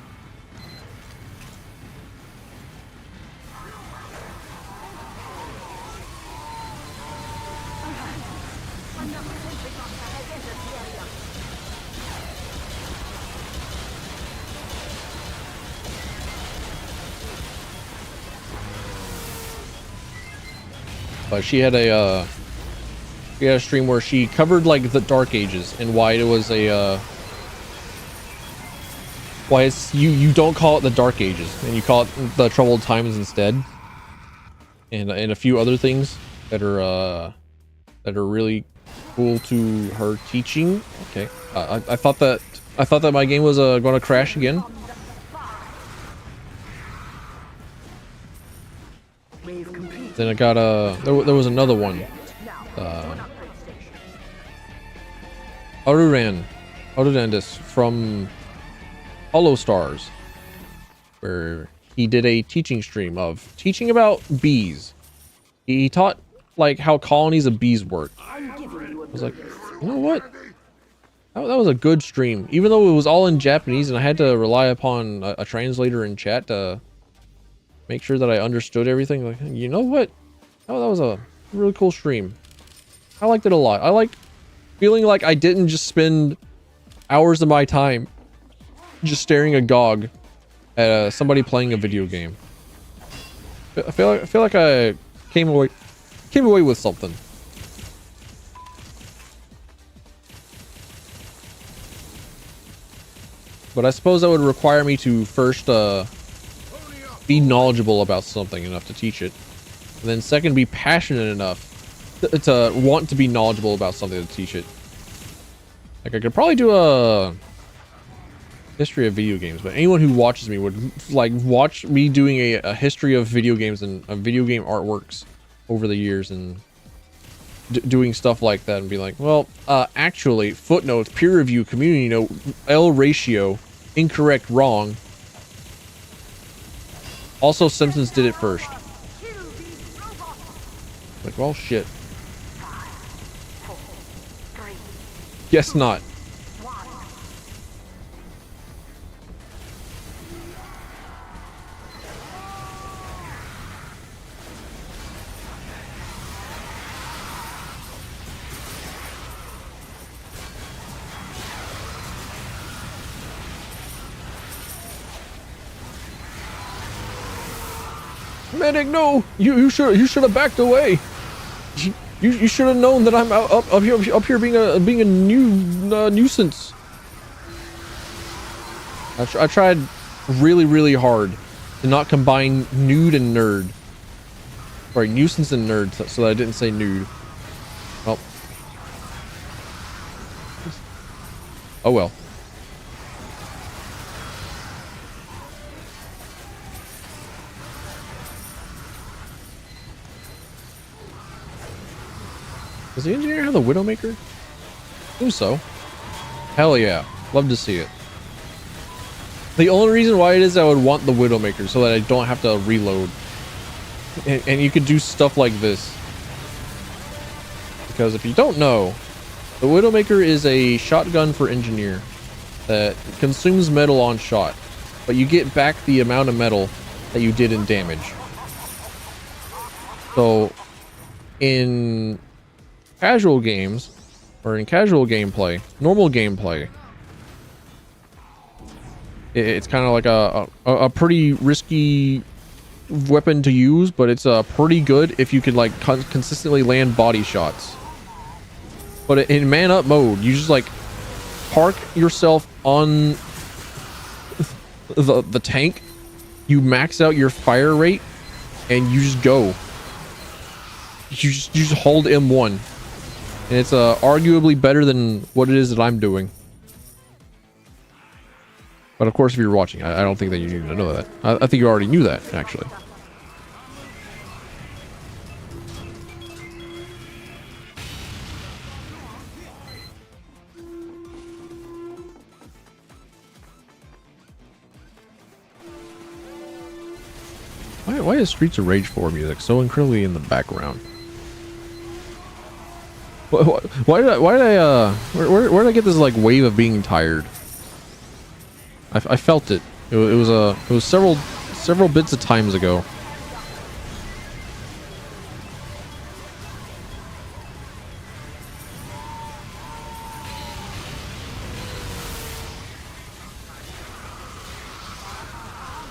but she had a stream where she covered like the Dark Ages and why it was a why it's you don't call it the Dark Ages and you call it the Troubled Times instead, and a few other things that are really cool to her teaching. Okay, I thought that my game was going to crash again. Then I got there was another one. Arurandis from Hollow Stars, where he did a teaching stream of teaching about bees. He taught like how colonies of bees work. I was like, you know what? That was a good stream, even though it was all in Japanese and I had to rely upon a translator in chat to make sure that I understood everything. Like, you know what? Oh, that was a really cool stream. I liked it a lot. I liked feeling like I didn't just spend hours of my time just staring agog at somebody playing a video game. I feel like I came away with something. But I suppose that would require me to first be knowledgeable about something enough to teach it, and then second, be passionate enough to want to be knowledgeable about something to teach it. Like I could probably do a history of video games, but anyone who watches me would like watch me doing a history of video games and video game artworks over the years and doing stuff like that and be like, well, actually, footnotes, peer review, community note, L ratio, incorrect, wrong. Also, Simpsons did it first. Like, well, shit. Guess not. Medic, no! You should have backed away. You should have known that I'm up here being a nuisance. I tried really hard to not combine nude and nerd. Sorry, nuisance and nerd, so that I didn't say nude. Well. Oh well. Does the engineer have the Widowmaker? Seems so. Hell yeah. Love to see it. The only reason why it is I would want the Widowmaker so that I don't have to reload. And you could do stuff like this. Because if you don't know, the Widowmaker is a shotgun for engineer that consumes metal on shot, but you get back the amount of metal that you did in damage. So in casual games, or in casual gameplay, normal gameplay, it's kind of like a pretty risky weapon to use, but it's pretty good if you could like consistently land body shots. But in man up mode, you just like park yourself on the tank, you max out your fire rate, and you just go. You just hold M1. And it's arguably better than what it is that I'm doing. But of course, if you're watching, I don't think that you need to know that. I think you already knew that, actually. Why is Streets of Rage 4 music so incredibly in the background? Where did I get this like wave of being tired? I felt it. It was several bits of times ago.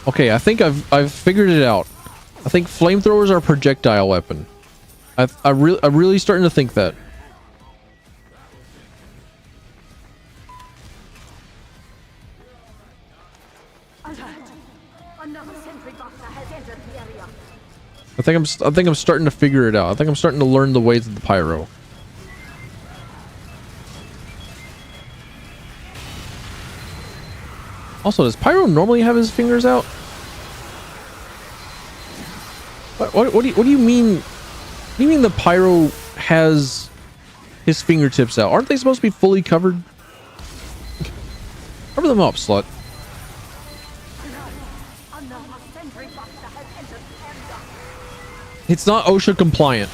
Okay, I think I've figured it out. I think flamethrowers are a projectile weapon. I'm really starting to think that. Alert! Another sentry buster has entered the area. I think I'm starting to figure it out. I think I'm starting to learn the ways of the pyro. Also, does Pyro normally have his fingers out? What do you mean? What do you mean the Pyro has his fingertips out? Aren't they supposed to be fully covered? Cover them up, slut. Another sentry buster has entered the area. It's not OSHA compliant.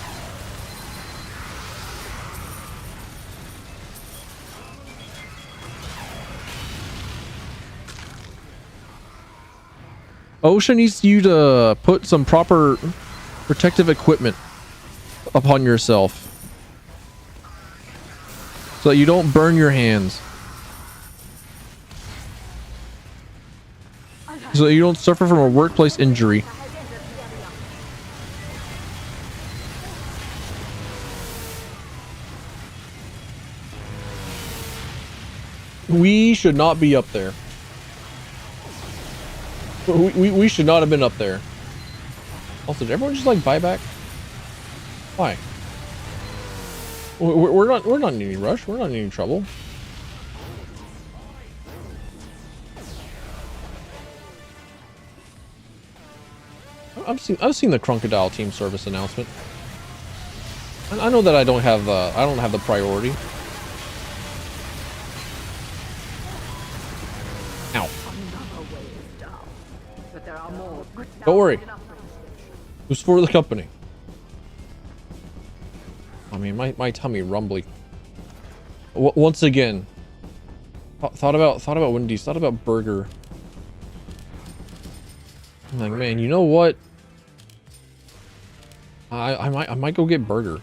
OSHA needs you to put some proper protective equipment upon yourself so that you don't burn your hands, so that you don't suffer from a workplace injury. We should not be up there. We should not have been up there. Also, did everyone just like buyback? Why? We're not in any rush. We're not in any trouble. I've seen the Crocodile team service announcement. I know that I don't have the priority. Ow. But there are more. Don't worry. It was for the company. I mean, my tummy rumbly. Once again, thought about Wendy's, thought about burger. I'm like, man, you know what? I might go get burger.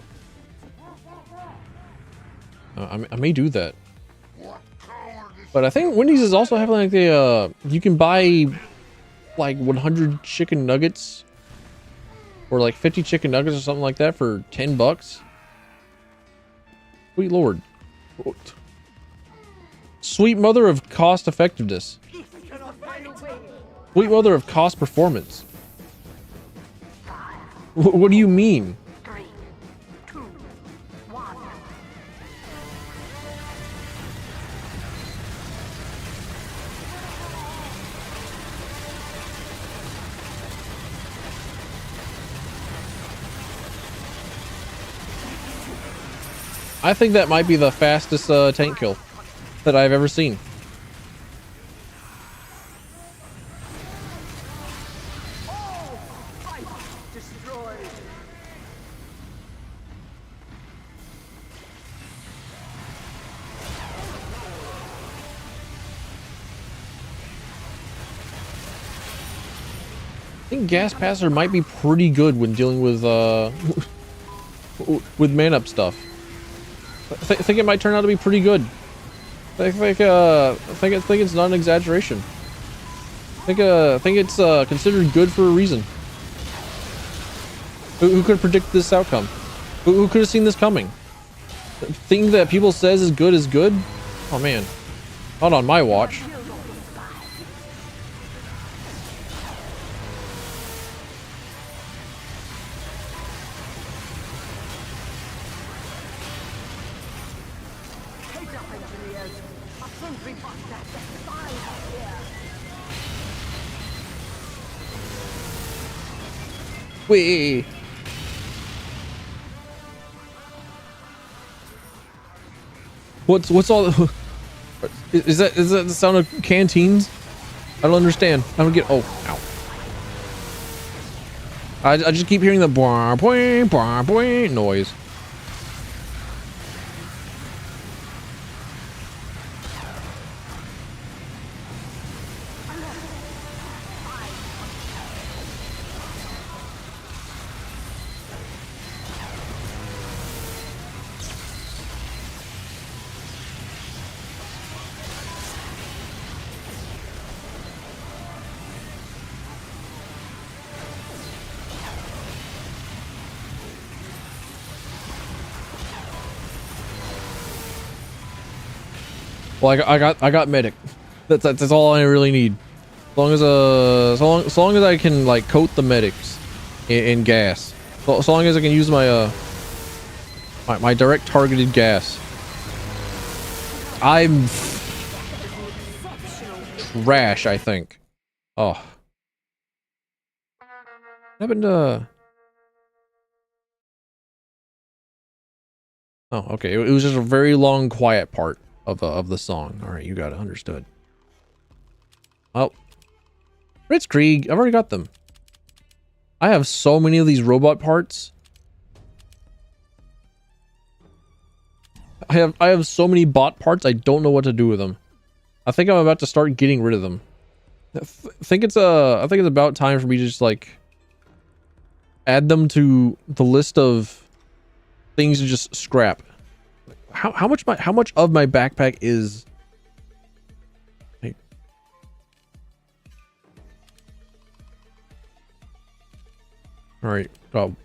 I may do that. But I think Wendy's is also having like a you can buy like 100 chicken nuggets or like 50 chicken nuggets or something like that for $10. Sweet lord. Sweet mother of cost effectiveness. Sweet mother of cost performance. What do you mean? 3, 2, 1. I think that might be the fastest tank kill that I've ever seen. Destroyed. I think Gas Passer might be pretty good when dealing with with man up stuff. I think it might turn out to be pretty good. I think it's not an exaggeration. I think it's considered good for a reason. Who could predict this outcome? Who could have seen this coming? Thing that people says is good. Oh man, not on my watch. Take up, engineers. A sentry buster has spies up here. Wait. What's all? Is that the sound of canteens? I don't understand. I don't get. Oh, ow! I just keep hearing the boing boing boing boing noise. Well, I got medic. That's all I really need. As long as so long as I can like coat the medics in gas. So long as I can use my my direct targeted gas. I'm trash, I think. Oh. What happened to... Oh, okay. It was just a very long, quiet part of the song. All right, you got it. Understood. Oh. Krieg. I've already got them. I have so many of these robot parts. I have so many bot parts, I don't know what to do with them. I think I'm about to start getting rid of them. I think it's about time for me to just like add them to the list of things to just scrap. How much of my backpack is... Hey. All right. Oh. All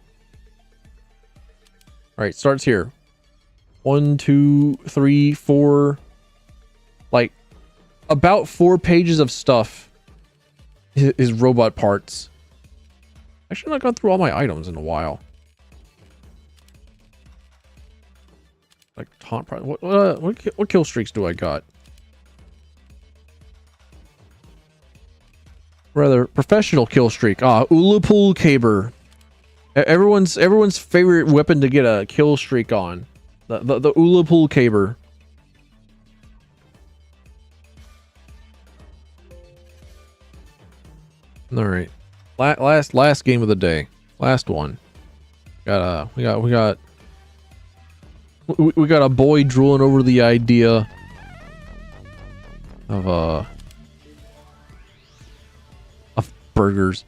right, starts here. 1, 2, 3, 4, like about 4 pages of stuff is robot parts. Actually, I've not gone through all my items in a while. Like taunt, what kill streaks do I got? Rather professional kill streak. Ulapul Caber. Everyone's favorite weapon to get a kill streak on. The Ulapul Caber. All right, last game of the day, last one. We got a boy drooling over the idea of burgers.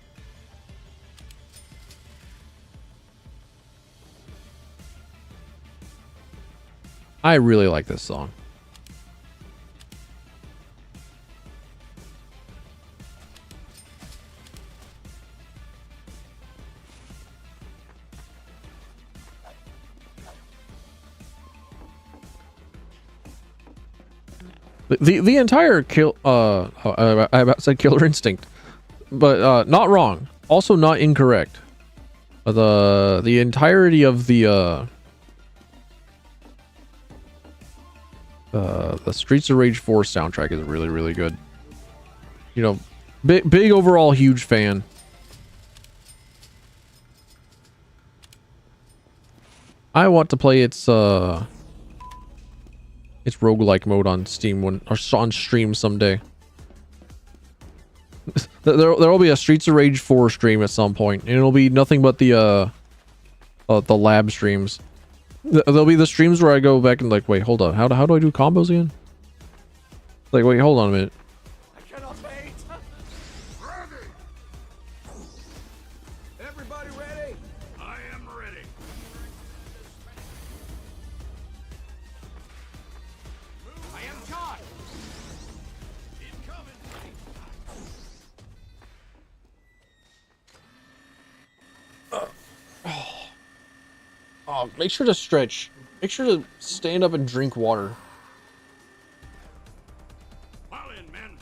I really like this song. The entire kill I about said Killer Instinct, but not wrong, also not incorrect. The entirety of the Streets of Rage 4 soundtrack is really good. You know, big overall huge fan. I want to play its roguelike mode on Steam or on stream someday. There'll be a Streets of Rage 4 stream at some point, and it'll be nothing but the lab streams. There'll be the streams where I go back and like, wait, hold on, how do I do combos again? Like, wait, hold on a minute. I cannot wait. Ready. Everybody ready? I am ready. I am shot. Incoming. Oh, make sure to stretch. Make sure to stand up and drink water. Fall in, men.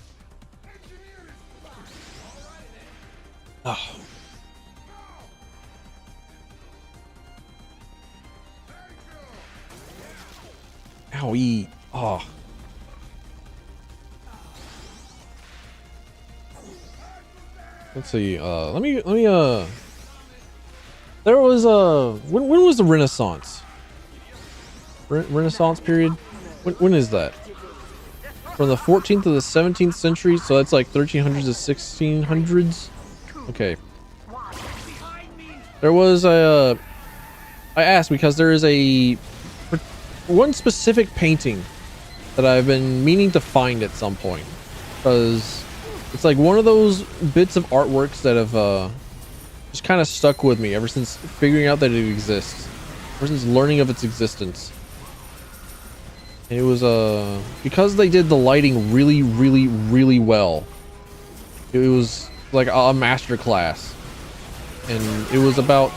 Oh. Owie. Oh. Let's see. Let me there was when was the Renaissance? Renaissance period? When is that? From the 14th to the 17th century, so that's like 1300s to 1600s. Okay. There was a I asked because there is a one specific painting that I've been meaning to find at some point, because it's like one of those bits of artworks that have just kind of stuck with me ever since figuring out that it exists, ever since learning of its existence. And it was because they did the lighting really well. It was like a master class, and it was about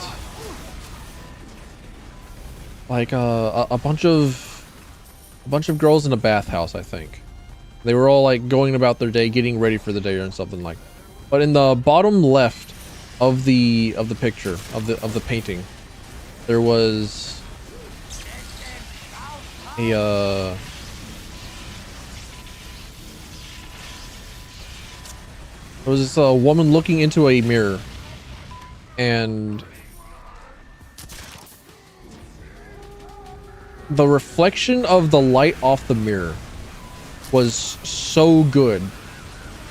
like a bunch of a bunch of girls in a bathhouse, I think. They were all like going about their day, getting ready for the day or something like. But in the bottom left of the picture of the painting, there was a there was this woman looking into a mirror, and the reflection of the light off the mirror was so good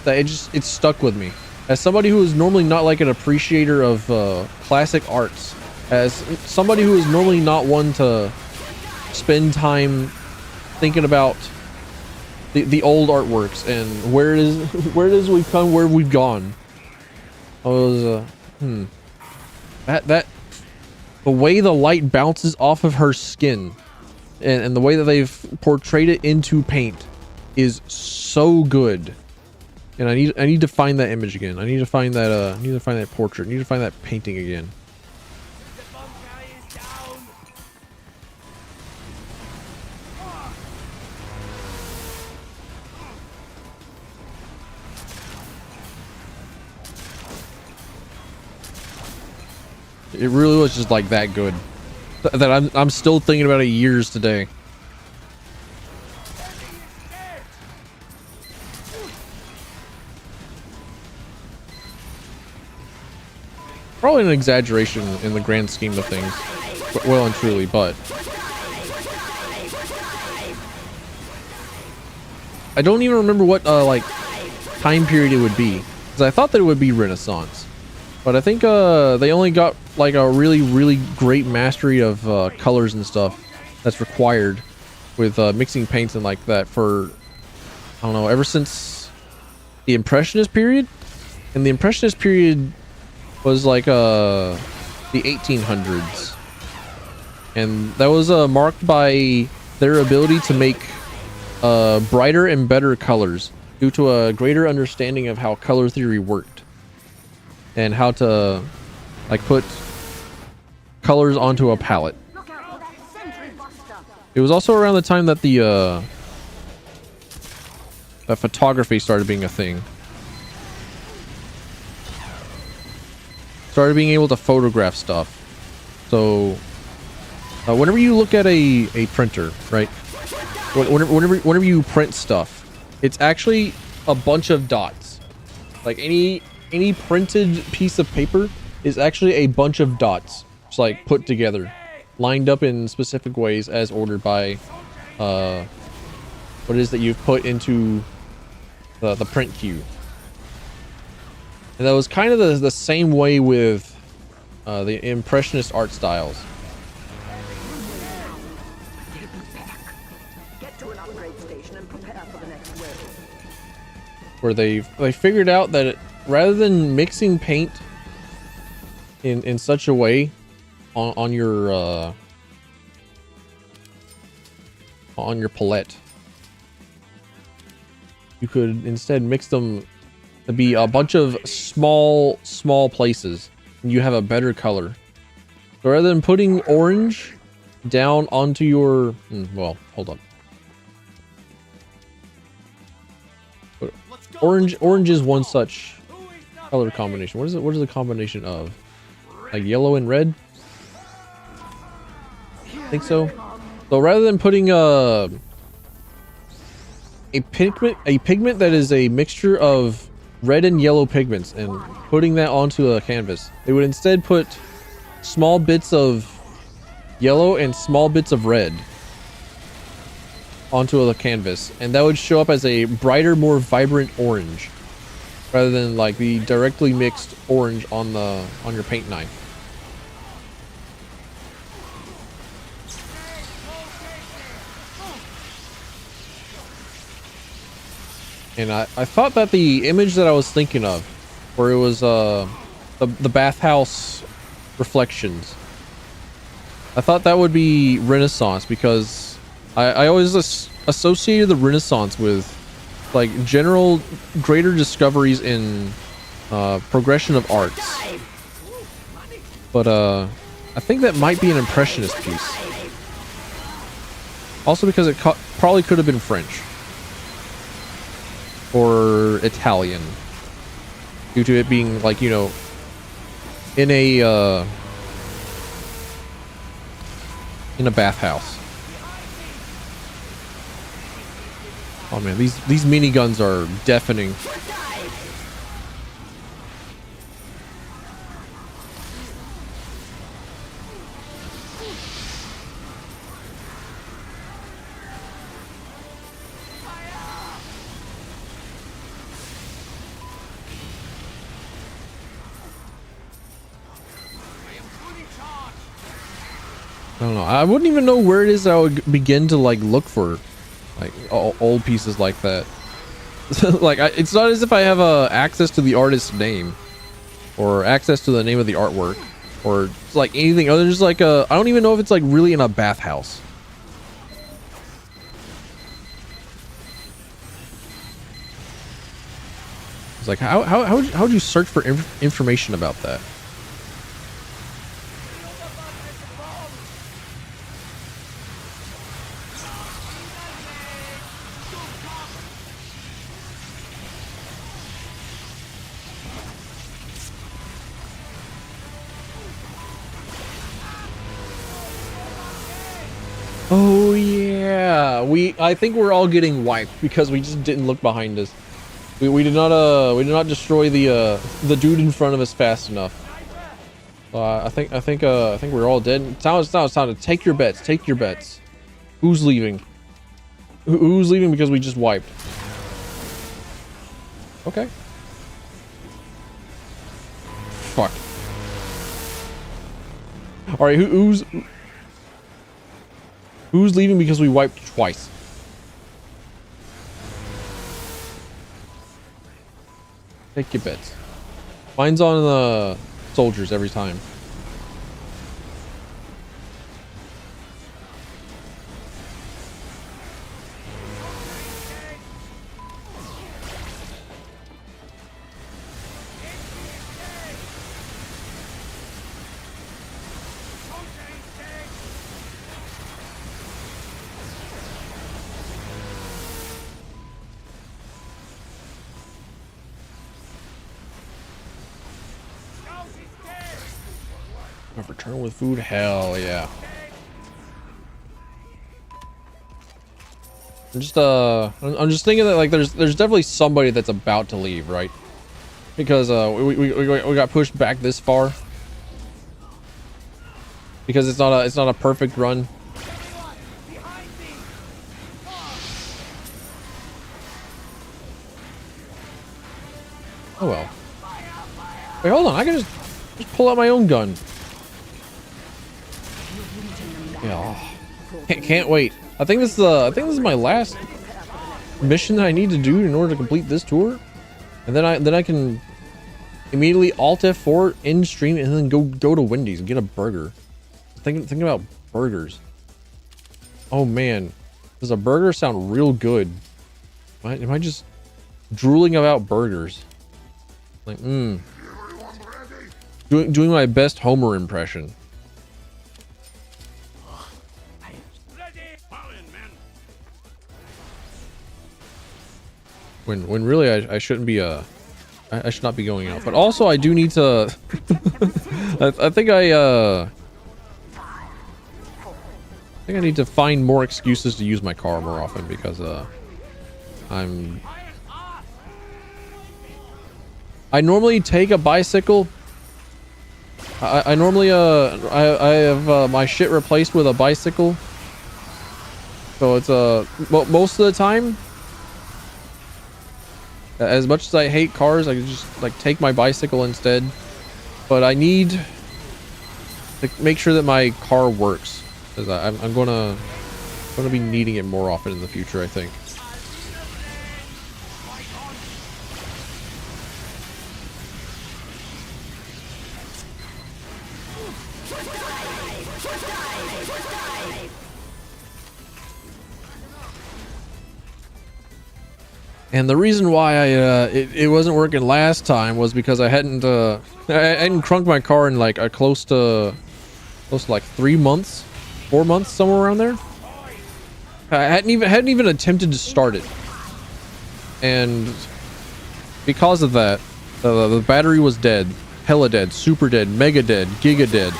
that it stuck with me. As somebody who is normally not like an appreciator of classic arts, as somebody who is normally not one to spend time thinking about the old artworks and where it is we've come, where we've gone. I was that the way the light bounces off of her skin and the way that they've portrayed it into paint is so good. And I need to find that image again. I need to find that portrait. I need to find that painting again. It really was just like that good that I'm still thinking about it years today. Probably an exaggeration in the grand scheme of things, well and truly, but I don't even remember what like time period it would be, because I thought that it would be Renaissance, but I think they only got like a really great mastery of colors and stuff that's required with mixing paints and like that for, I don't know, ever since the Impressionist period. And the Impressionist period was like the 1800s, and that was marked by their ability to make brighter and better colors due to a greater understanding of how color theory worked and how to like put colors onto a palette. It was also around the time that the that photography started being a thing. Started being able to photograph stuff. So whenever you look at a printer, right, whenever you print stuff, it's actually a bunch of dots. Like any printed piece of paper is actually a bunch of dots, just like put together, lined up in specific ways as ordered by what it is that you've put into the print queue. And that was kind of the same way with the Impressionist art styles. Get to an upgrade station and prepare for the next wave. Where they figured out that rather than mixing paint in such a way on your palette, you could instead mix them to be a bunch of small places, and you have a better color. So rather than putting orange down onto your well, hold on. Orange is one such color combination. What is it? What is the combination of? Like yellow and red? I think so. So rather than putting a pigment that is a mixture of red and yellow pigments and putting that onto a canvas, they would instead put small bits of yellow and small bits of red onto the canvas, and that would show up as a brighter, more vibrant orange rather than like the directly mixed orange on your paint knife. And I thought that the image that I was thinking of, where it was the bathhouse reflections, I thought that would be Renaissance, because I always associated the Renaissance with like general greater discoveries in progression of arts. But I think that might be an Impressionist piece. Also because it probably could have been French or Italian, due to it being like, you know, in a bathhouse. Oh man, these miniguns are deafening. I don't know. I wouldn't even know where it is I would begin to like look for like old pieces like that. Like it's not as if I have access to the artist's name or access to the name of the artwork or like anything other. Just like I don't even know if it's like really in a bathhouse. It's like how'd you search for information about that? Oh yeah, I think we're all getting wiped because we just didn't look behind us. We did not destroy the dude in front of us fast enough. I think we're all dead. It's time to take your bets. Take your bets. Who's leaving? Who's leaving because we just wiped? Okay. Fuck. All right, who's leaving because we wiped twice? Take your bets. Mine's on the soldiers every time. Return with food, hell yeah. I'm just thinking that like there's definitely somebody that's about to leave, right? Because we got pushed back this far because it's not a perfect run. Oh well. Wait, hold on. I can just pull out my own gun. Yeah, can't wait. I think this is my last mission that I need to do in order to complete this tour, and then I can immediately Alt F4 in stream and then go to Wendy's and get a burger. Thinking about burgers. Oh man, does a burger sound real good? Am I just drooling about burgers? Like doing my best Homer impression. When really I shouldn't be I should not be going out, but also I do need to I think I need to find more excuses to use my car more often because I normally take a bicycle. I normally I have my shit replaced with a bicycle, so it's most of the time. As much as I hate cars, I can just like take my bicycle instead. But I need to make sure that my car works, because I'm gonna be needing it more often in the future, I think. And the reason why it wasn't working last time was because I hadn't crunked my car in like a close to like 3 months, 4 months, somewhere around there. I hadn't even attempted to start it, and because of that, the battery was dead, hella dead, super dead, mega dead, giga dead,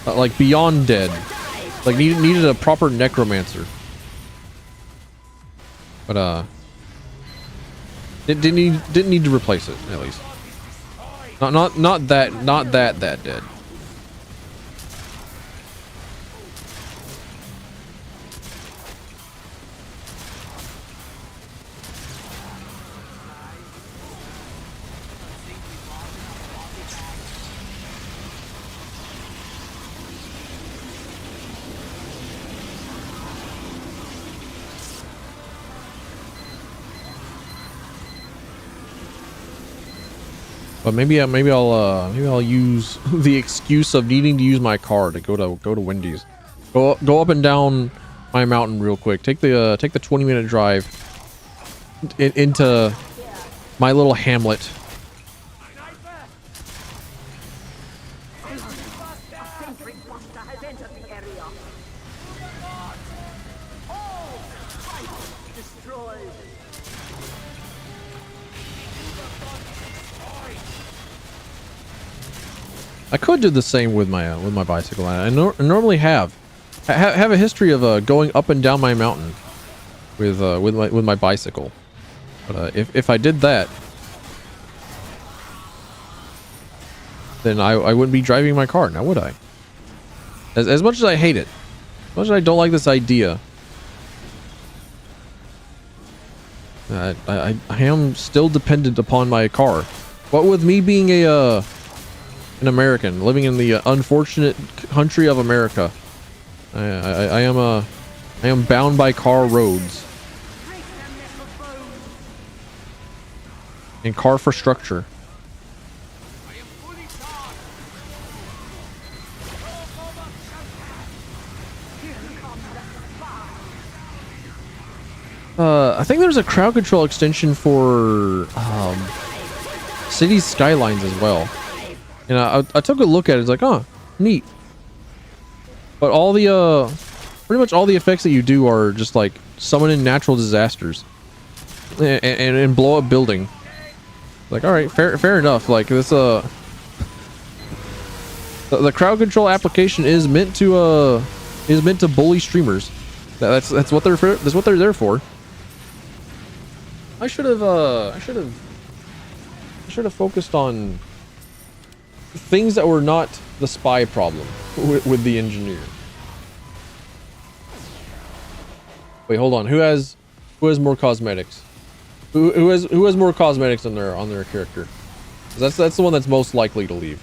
like beyond dead. Like needed a proper necromancer. But didn't need to replace it, at least. Not that dead. But maybe I'll use the excuse of needing to use my car to go to Wendy's. Go up and down my mountain real quick. Take the 20-minute drive into my little hamlet. I could do the same with my bicycle. I normally have a history of going up and down my mountain with my bicycle. But if I did that, then I wouldn't be driving my car now, would I? As much as I hate it, as much as I don't like this idea, I am still dependent upon my car. What with me being an American living in the unfortunate country of America, I am bound by car roads and car infrastructure. I think there's a crowd control extension for City Skylines as well. And I took a look at it. It's like, oh, neat. But all the pretty much all the effects that you do are just like summon in natural disasters and blow up building. Like, all right, fair enough. Like this the crowd control application is meant to bully streamers. That's what they're for. That's what they're there for. I should have focused on things that were not the spy problem with the engineer. Wait, hold on. Who has more cosmetics? Who has more cosmetics on their character? That's the one that's most likely to leave.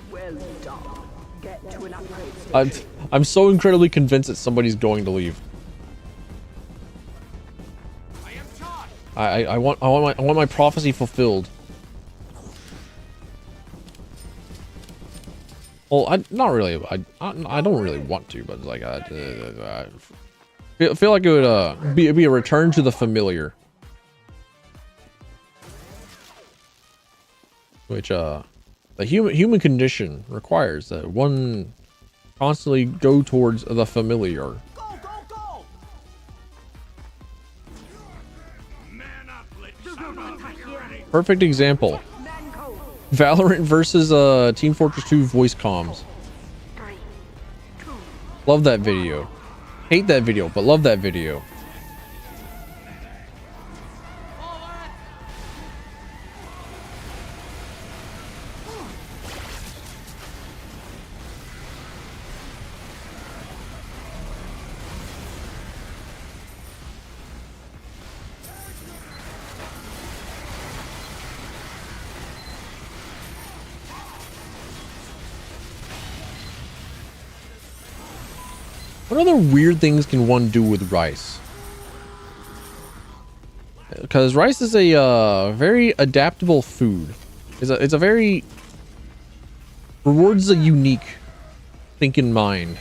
Well done. Get to an upgrade station. I'm so incredibly convinced that somebody's going to leave. I want my prophecy fulfilled. Well, not really. I don't really want to, but like I feel like it would be a return to the familiar, which the human condition requires that one constantly go towards the familiar. Perfect example. Valorant versus Team Fortress 2 voice comms. Love that video. Hate that video, but love that video. What other weird things can one do with rice? Because rice is a very adaptable food. It's a very rewards a unique thinking mind.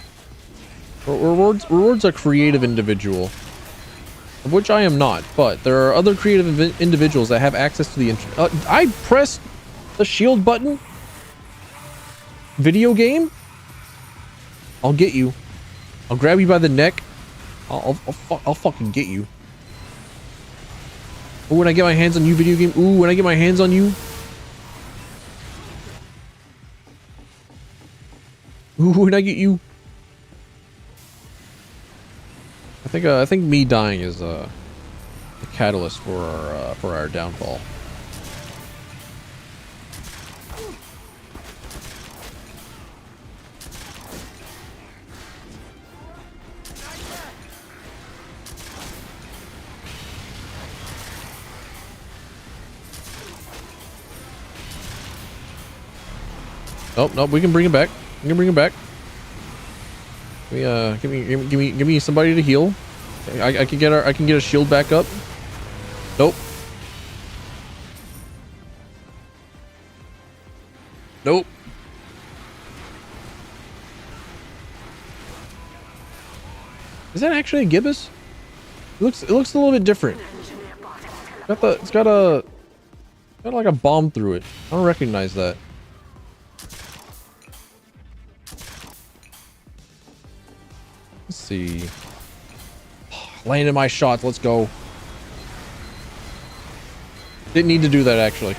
Rewards a creative individual, of which I am not. But there are other creative individuals that have access to the internet. I pressed the shield button video game, I'll get you. I'll grab you by the neck. I'll fucking get you. Oh, when I get my hands on you, video game. Ooh, when I get my hands on you. Ooh, when I get you. I think me dying is the catalyst for our downfall. Nope, nope, we can bring him back. We can bring him back. Give me somebody to heal. I can get a shield back up. Nope. Nope. Is that actually a gibbous? It looks a little bit different. It's got like a bomb through it. I don't recognize that. Let's see. Landing my shots. Let's go. Didn't need to do that actually.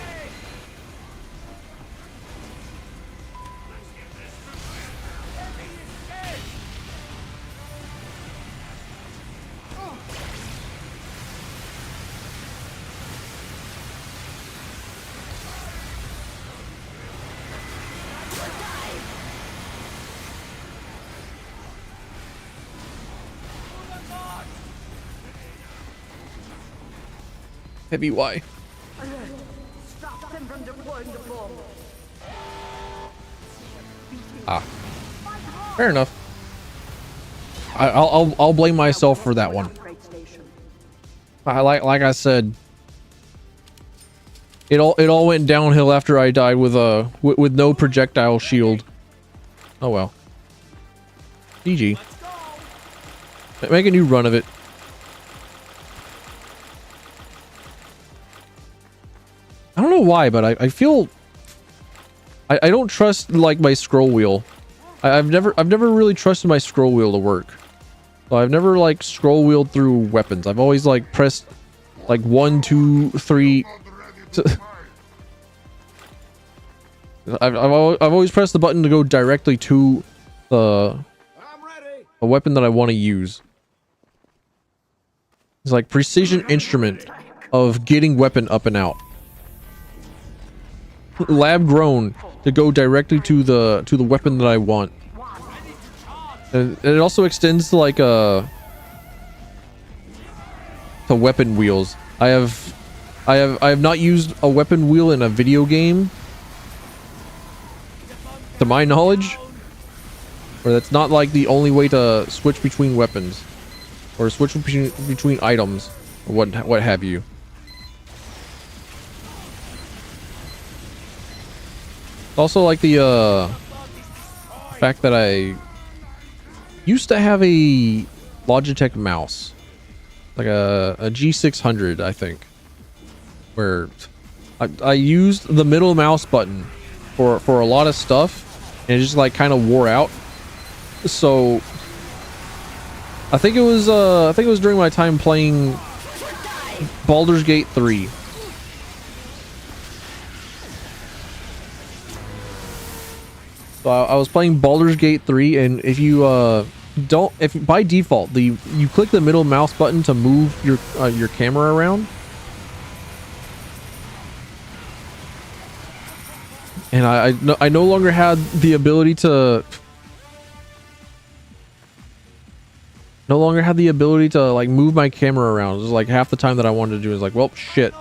Heavy Y. Stop them from deploying the bomb. Ah, fair enough. I'll blame myself for that one. Like I said, it all went downhill after I died with no projectile shield. Oh well. GG. Make a new run of it. I don't know why, but I feel I don't trust like my scroll wheel. I've never really trusted my scroll wheel to work. So I've never like scroll wheeled through weapons. I've always like pressed like 1, 2, 3. I've always pressed the button to go directly to a weapon that I want to use. It's like precision instrument of getting weapon up and out. Lab grown to go directly to the weapon that I want, and it also extends to like to weapon wheels. I have not used a weapon wheel in a video game, to my knowledge, or that's not like the only way to switch between weapons or switch between items or what have you. Also like the fact that I used to have a Logitech mouse, like a G600, I think, where I used the middle mouse button for a lot of stuff, and it just like kind of wore out. So I think it was during my time playing Baldur's Gate 3. So I was playing Baldur's Gate 3, and if you if by default you click the middle mouse button to move your camera around, and I no longer had the ability to like move my camera around. It was like half the time that I wanted to do is like, well, shit.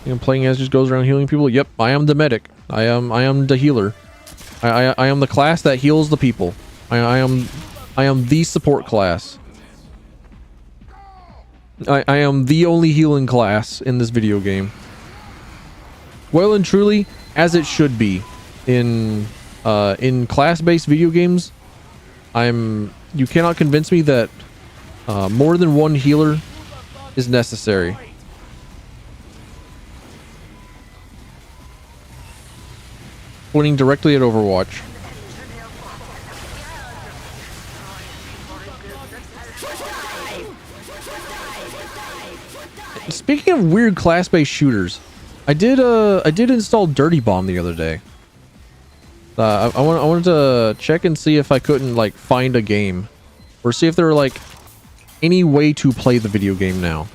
You know, playing as just goes around healing people. Yep, I am the medic. I am the healer. I am the class that heals the people. I am the support class. I am the only healing class in this video game. Well and truly, as it should be. In class-based video games, you cannot convince me that more than one healer is necessary. pointing directly at Overwatch. Speaking of weird class-based shooters, I did install Dirty Bomb the other day. I wanted to check and see if I couldn't like find a game, or see if there were like any way to play the video game now.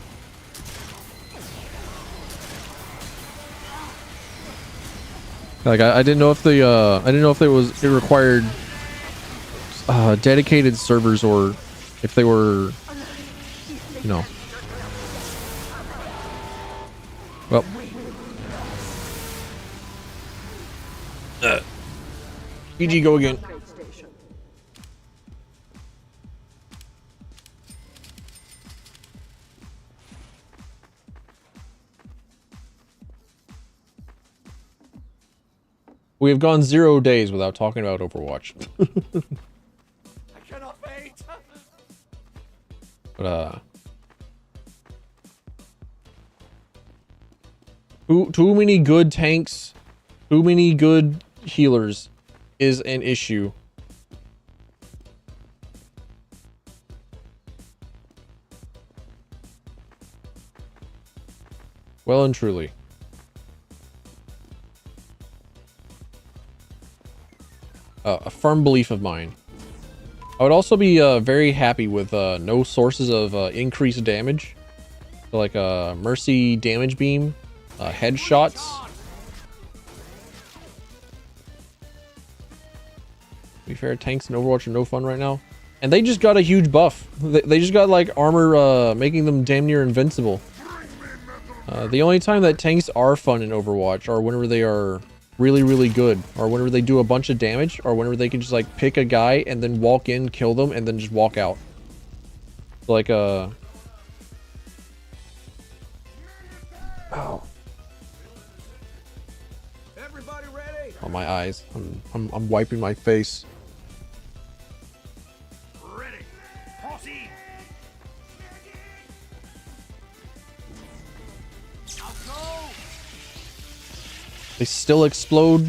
Like I didn't know if it required dedicated servers, or if they were, you know. Well. GG, go again. We have gone 0 days without talking about Overwatch. I cannot wait. But too many good tanks, too many good healers is an issue. Well and truly. A firm belief of mine. I would also be very happy with no sources of increased damage. So like Mercy damage beam, headshots. To be fair, tanks in Overwatch are no fun right now. And they just got a huge buff. They just got like armor making them damn near invincible. The only time that tanks are fun in Overwatch are whenever they are really good, or whenever they do a bunch of damage, or whenever they can just like pick a guy and then walk in, kill them, and then just walk out. So, like oh. Everybody ready? Oh, my eyes. I'm wiping my face. Ready. Posse. I'll go. They still explode.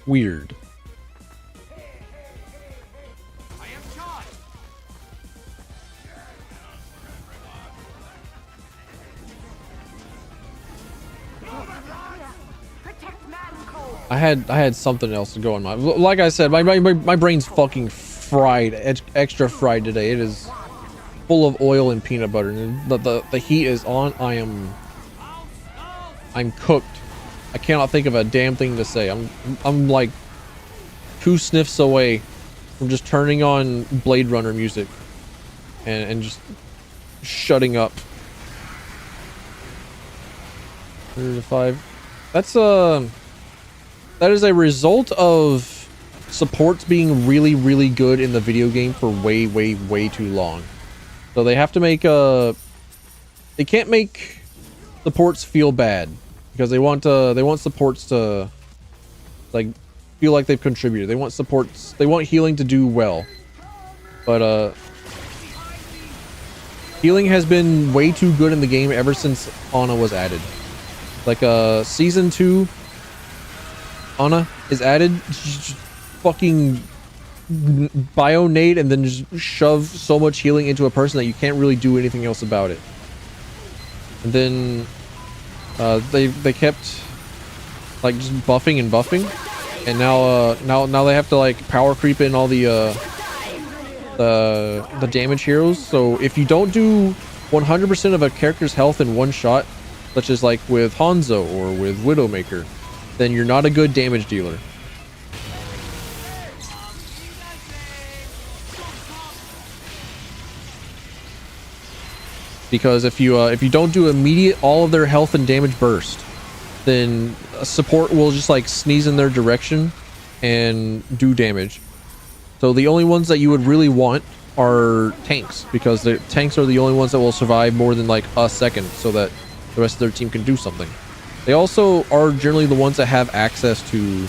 Weird. I am shot. Protect Mancold. I had something else to go on my, like I said, my brain's fucking fried, extra fried today. It is full of oil and peanut butter, and the heat is on. I'm cooked. I cannot think of a damn thing to say. I'm like 2 sniffs away from just turning on Blade Runner music and just shutting up. 105. That's that is a result of supports being really good in the video game for way too long. So they have to make they can't make supports feel bad, because they want supports to like feel like they've contributed. They want healing to do well. But healing has been way too good in the game ever since Ana was added. Like season 2, Ana is added, just fucking bio-nade and then just shove so much healing into a person that you can't really do anything else about it. And then they kept like just buffing and buffing, and now they have to like power creep in all the damage heroes. So if you don't do 100% of a character's health in one shot, such as like with Hanzo or with Widowmaker, then you're not a good damage dealer. Because if you don't do immediate all of their health and damage burst, then a support will just like sneeze in their direction and do damage. So the only ones that you would really want are tanks, because the tanks are the only ones that will survive more than like a second, so that the rest of their team can do something. They also are generally the ones that have access to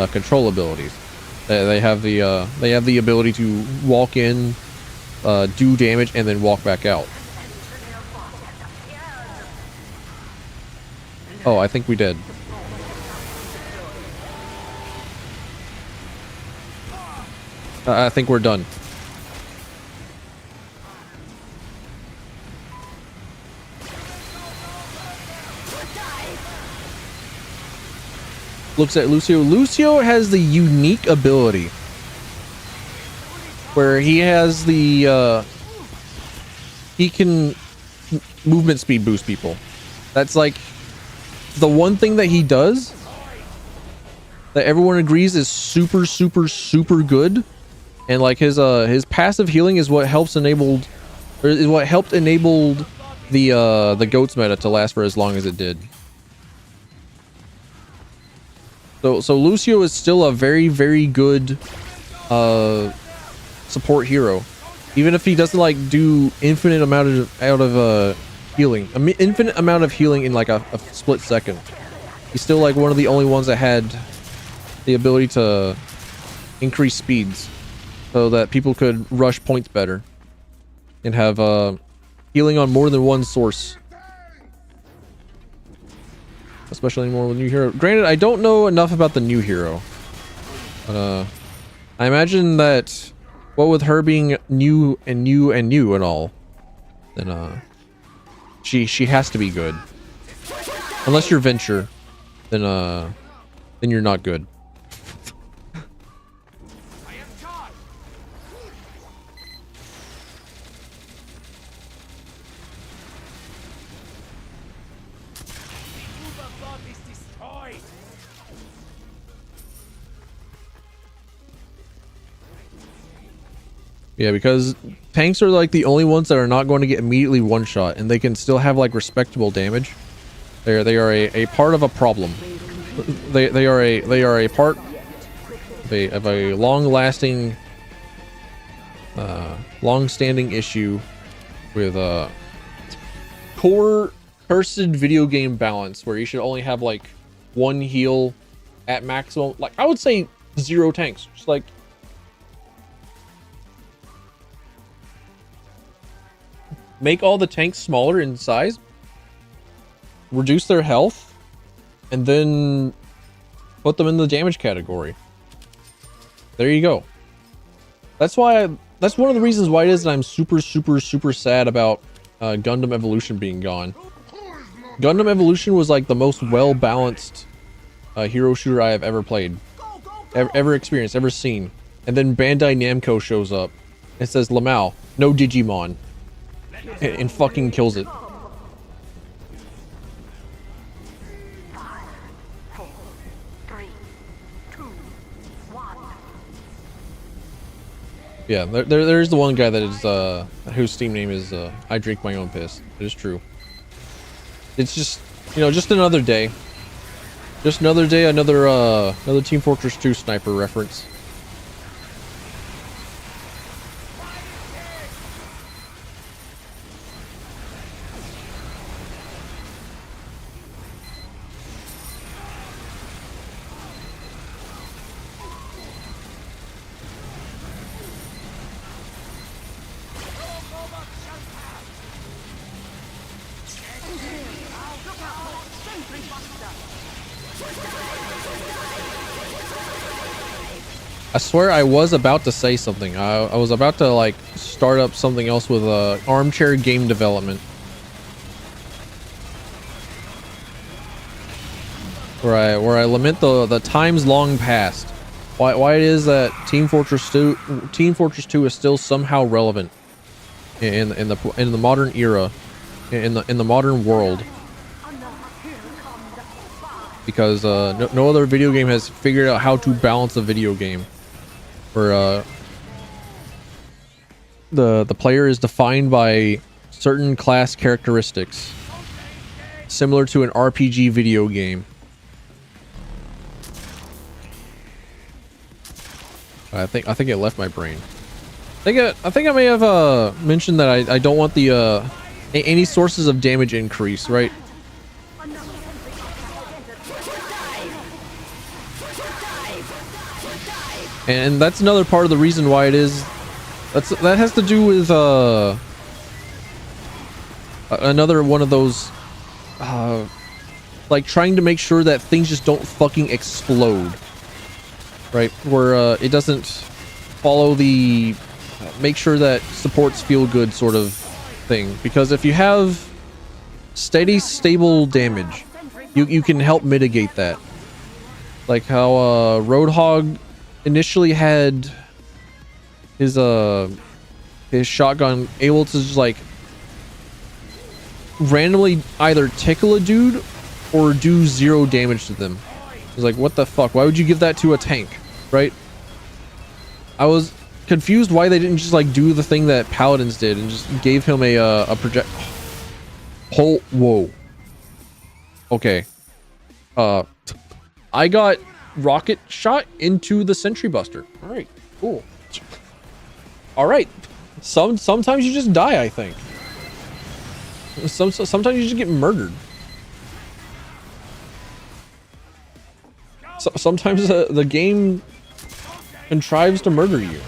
control abilities. They have the ability to walk in, do damage and then walk back out. Oh, I think we did. I think we're done. Looks at Lucio. Lucio has the unique ability where he has the he can movement speed boost people. That's like the one thing that he does that everyone agrees is super good. And like his passive healing is what helps enabled, or is what helped enable the goats meta to last for as long as it did. So Lucio is still a very good support hero, even if he doesn't like do infinite amount of healing, infinite amount of healing in like a split second. He's still like one of the only ones that had the ability to increase speeds so that people could rush points better and have healing on more than one source. Especially more with new hero. Granted, I don't know enough about the new hero, but I imagine that what with her being new and all, then she has to be good. Unless you're Venture, then you're not good. Yeah, because tanks are like the only ones that are not going to get immediately one shot, and they can still have like respectable damage. They are a part of a problem. They are a part of a long-lasting, long-standing issue with core cursed video game balance, where you should only have like one heal at maximum. Like I would say 0 tanks, just like. Make all the tanks smaller in size, reduce their health, and then put them in the damage category. There you go. That's why that's one of the reasons why it is that I'm super sad about Gundam Evolution being gone. Gundam Evolution was like the most well-balanced hero shooter I have ever played, ever experienced, ever seen. And then Bandai Namco shows up and says, Lamau, no Digimon. And fucking kills it. 5, 4, 3, 2, 1. Yeah, there's the one guy that is whose Steam name is I drink my own piss. It is true. It's just, you know, just another day. Just another day, another Team Fortress 2 sniper reference. I swear I was about to say something. I was about to like start up something else with armchair game development, where I lament the times long past. Why it is that Team Fortress 2 is still somehow relevant in the modern era, in the modern world. Because no other video game has figured out how to balance a video game, where the player is defined by certain class characteristics, similar to an RPG video game. I think it left my brain. I think I may have mentioned that I don't want the any sources of damage increase, right? And that's another part of the reason why it is That has to do with another one of those like trying to make sure that things just don't fucking explode, right? Where it doesn't follow the make sure that supports feel good sort of thing. Because if you have steady, stable damage, you can help mitigate that. Like how Roadhog initially had his shotgun able to just like randomly either tickle a dude or do 0 damage to them. It's like, what the fuck? Why would you give that to a tank, right? I was confused why they didn't just like do the thing that Paladins did and just gave him a project. Whoa. Okay. I got rocket shot into the sentry buster. All right, cool. All right. Sometimes you just die, I think. Sometimes you just get murdered. Sometimes the game contrives to murder you.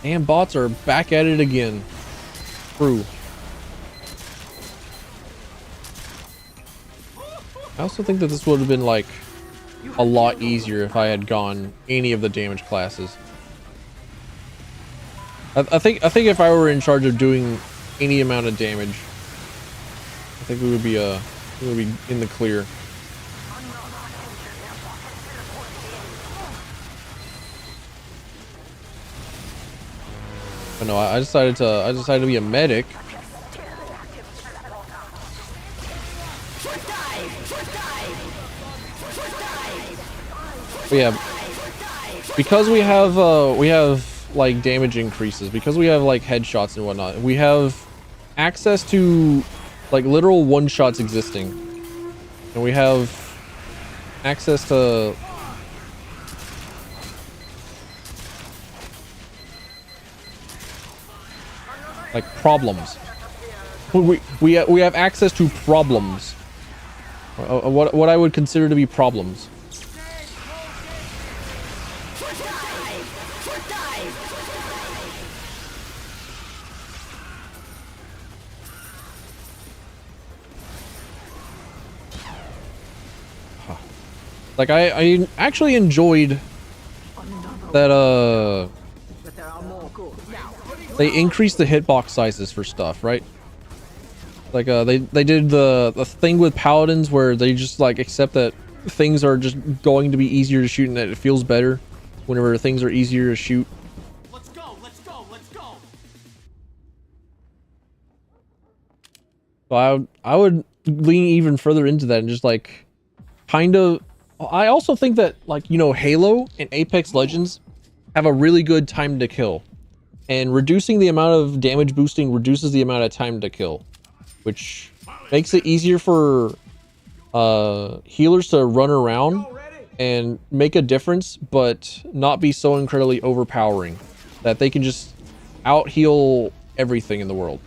And bots are back at it again. True. I also think that this would have been like a lot easier if I had gone any of the damage classes. I think if I were in charge of doing any amount of damage, I think we would be in the clear. But no, I decided to be a medic. But yeah, because we have like damage increases, because we have like headshots and whatnot, we have access to like literal one-shots existing, and we have access to like problems. We have access to problems. What I would consider to be problems. Like I actually enjoyed that they increased the hitbox sizes for stuff, right? Like they did the thing with Paladins where they just like accept that things are just going to be easier to shoot and that it feels better whenever things are easier to shoot. Let's go. So I would lean even further into that and just like kind of. I also think that, like, you know, Halo and Apex Legends have a really good time to kill, and reducing the amount of damage boosting reduces the amount of time to kill, which makes it easier for healers to run around and make a difference, but not be so incredibly overpowering that they can just out heal everything in the world.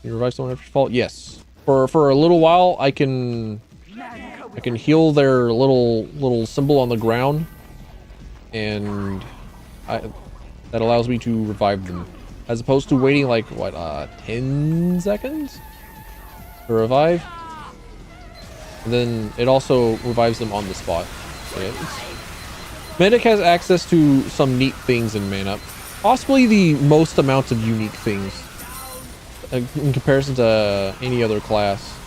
You revive someone after fault? Yes. For a little while, I can heal their little symbol on the ground, and that allows me to revive them, as opposed to waiting like what 10 seconds to revive, and then it also revives them on the spot. So yeah, Medic has access to some neat things in Man Up, possibly the most amount of unique things in comparison to any other class.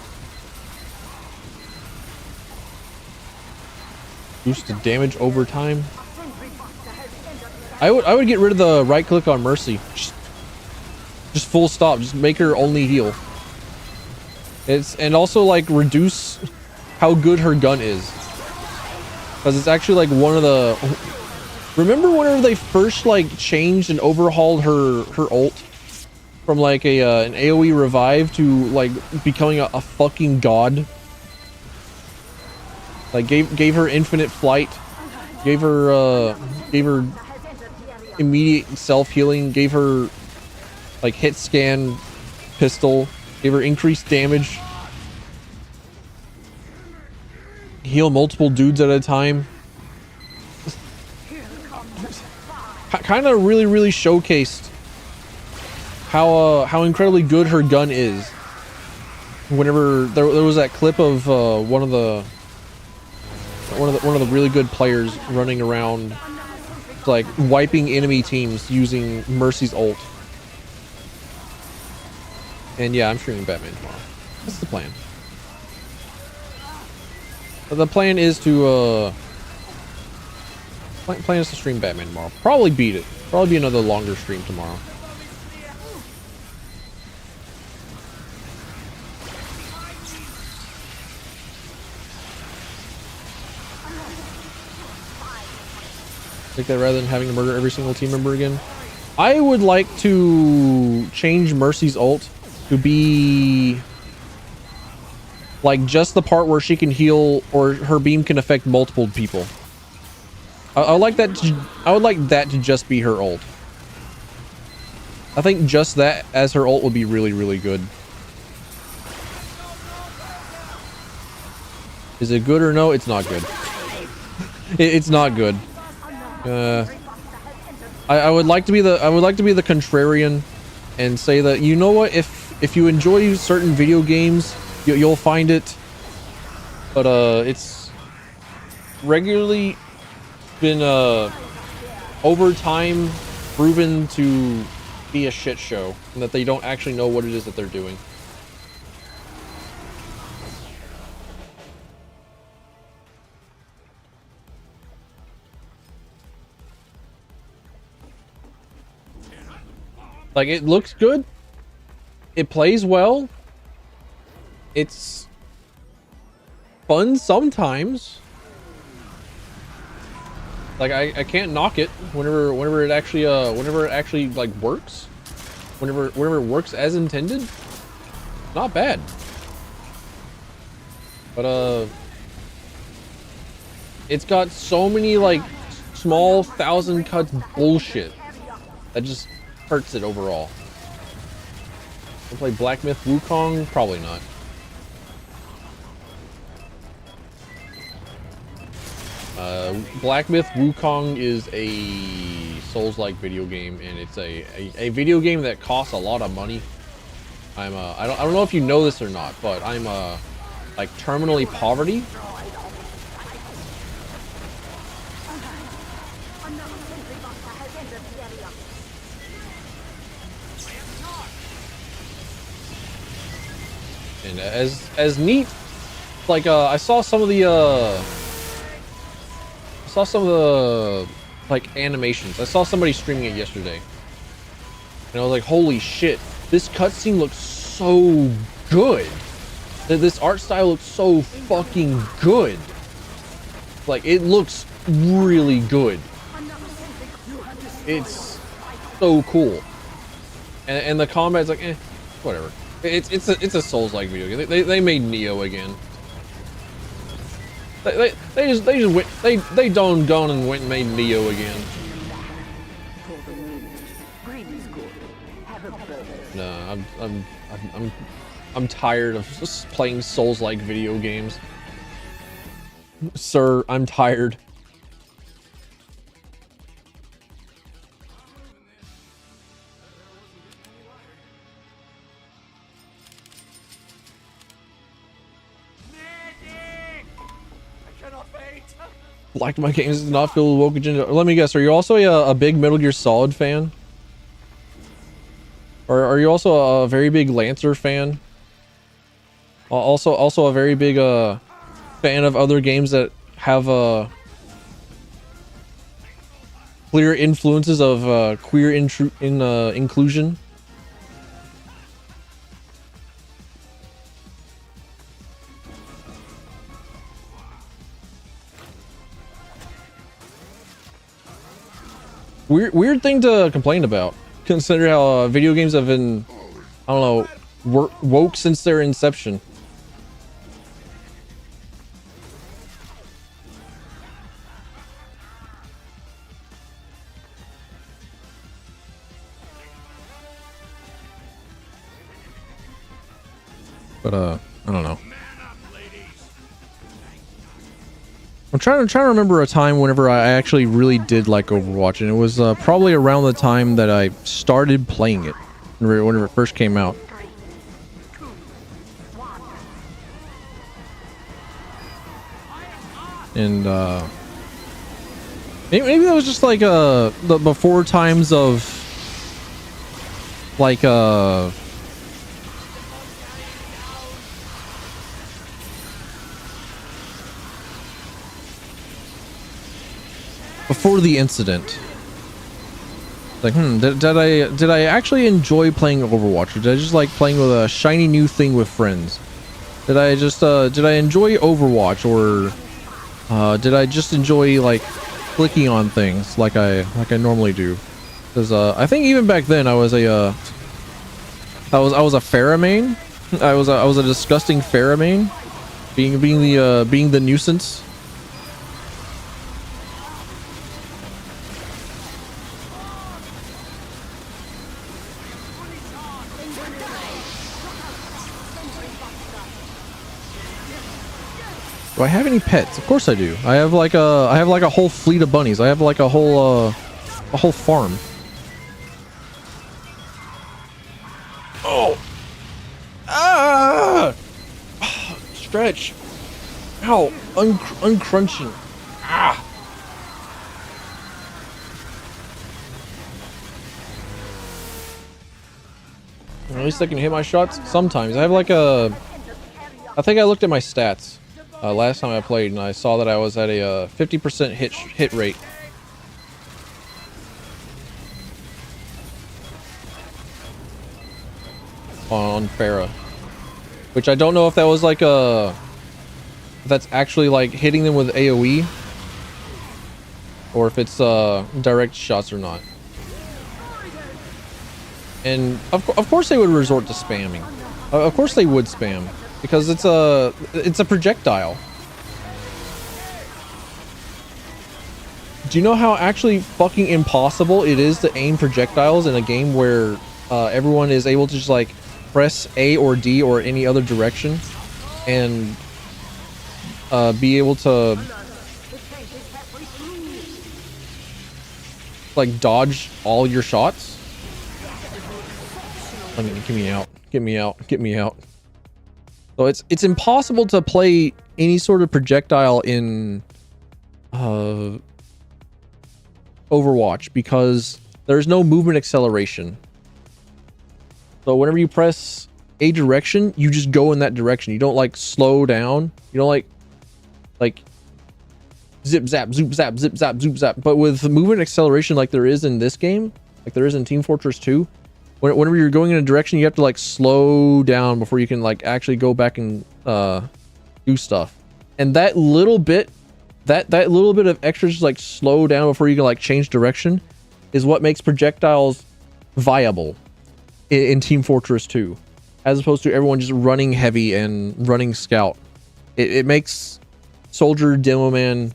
Boost to damage over time. I would get rid of the right click on Mercy. Just full stop. Just make her only heal. And also like reduce how good her gun is, because it's actually like one of the. Remember whenever they first like changed and overhauled her ult from like an AoE revive to like becoming a fucking god? Like gave her infinite flight, gave her immediate self-healing, gave her like hit scan pistol, gave her increased damage. heal multiple dudes at a time. Kind of really showcased how incredibly good her gun is. Whenever there was that clip of one of the really good players running around, like wiping enemy teams using Mercy's ult. And yeah, I'm streaming Batman tomorrow. That's the plan. But the plan is to stream Batman tomorrow. Probably beat it. Probably be another longer stream tomorrow. Like that rather than having to murder every single team member again. I would like to change Mercy's ult to be like just the part where she can heal or her beam can affect multiple people. I would like that to just be her ult. I think just that as her ult would be really good. Is it good or no? It's not good. It's not good. I would like to be the contrarian and say that, you know what, if you enjoy certain video games, you'll find it, but it's regularly been over time proven to be a shit show, and that they don't actually know what it is that they're doing. Like, it looks good, it plays well, it's fun sometimes. Like, I can't knock it whenever it actually like works. Whenever it works as intended. Not bad. But it's got so many like small 1,000 cuts bullshit that just hurts it overall. I'll play Black Myth Wukong? Probably not. Black Myth Wukong is a Souls-like video game, and it's a video game that costs a lot of money. I don't know if you know this or not, but I'm like terminally poverty. And as neat, like I saw some of the like animations. I saw somebody streaming it yesterday, and I was like, holy shit, this cutscene looks so good. This art style looks so fucking good. Like, it looks really good. It's so cool. And the combat's like, whatever. It's a Souls-like video game. They made Neo again. They gone and went and made Neo again. No, I'm tired of just playing Souls-like video games. Sir, I'm tired. Like my games does not feel woke agenda. Let me guess, are you also a big Metal Gear Solid fan? Or are you also a very big Lancer fan? Also a very big fan of other games that have clear influences of queer inclusion? Weird thing to complain about, consider how video games have been, I don't know, woke since their inception. But I don't know. I'm trying to remember a time whenever I actually really did like Overwatch, and it was probably around the time that I started playing it, whenever it first came out. And maybe that was just like the before times of like before the incident. Like, did I actually enjoy playing Overwatch, or did I just like playing with a shiny new thing with friends? Did I just did I enjoy Overwatch, or did I just enjoy like clicking on things like I normally do? Because I think even back then I was a I was a Pharah main. I was a disgusting Pharah main, being the nuisance. Do I have any pets? Of course I do. I have like a whole fleet of bunnies. I have like a whole farm. Oh. Ah! Stretch. Ow. Uncrunching. Ah. At least I can hit my shots sometimes. I have like a... I think I looked at my stats last time I played, and I saw that I was at a 50% hit rate. On Pharah, which I don't know if that was like if that's actually like hitting them with AoE, or if it's direct shots or not. And of course they would resort to spamming. Of course they would spam, because it's a projectile. Do you know how actually fucking impossible it is to aim projectiles in a game where everyone is able to just like press A or D or any other direction and be able to like dodge all your shots? I mean, get me out, get me out, get me out. So it's impossible to play any sort of projectile in Overwatch because there's no movement acceleration. So whenever you press a direction, you just go in that direction. You don't like slow down. You don't like zip zap, zoop zap, zip zap, zoop zap. But with movement acceleration like there is in this game, like there is in Team Fortress 2, whenever you're going in a direction, you have to like slow down before you can like actually go back and do stuff. And that little bit, that little bit of extra just like slow down before you can like change direction is what makes projectiles viable in Team Fortress 2, as opposed to everyone just running heavy and running scout. It makes soldier, demo man,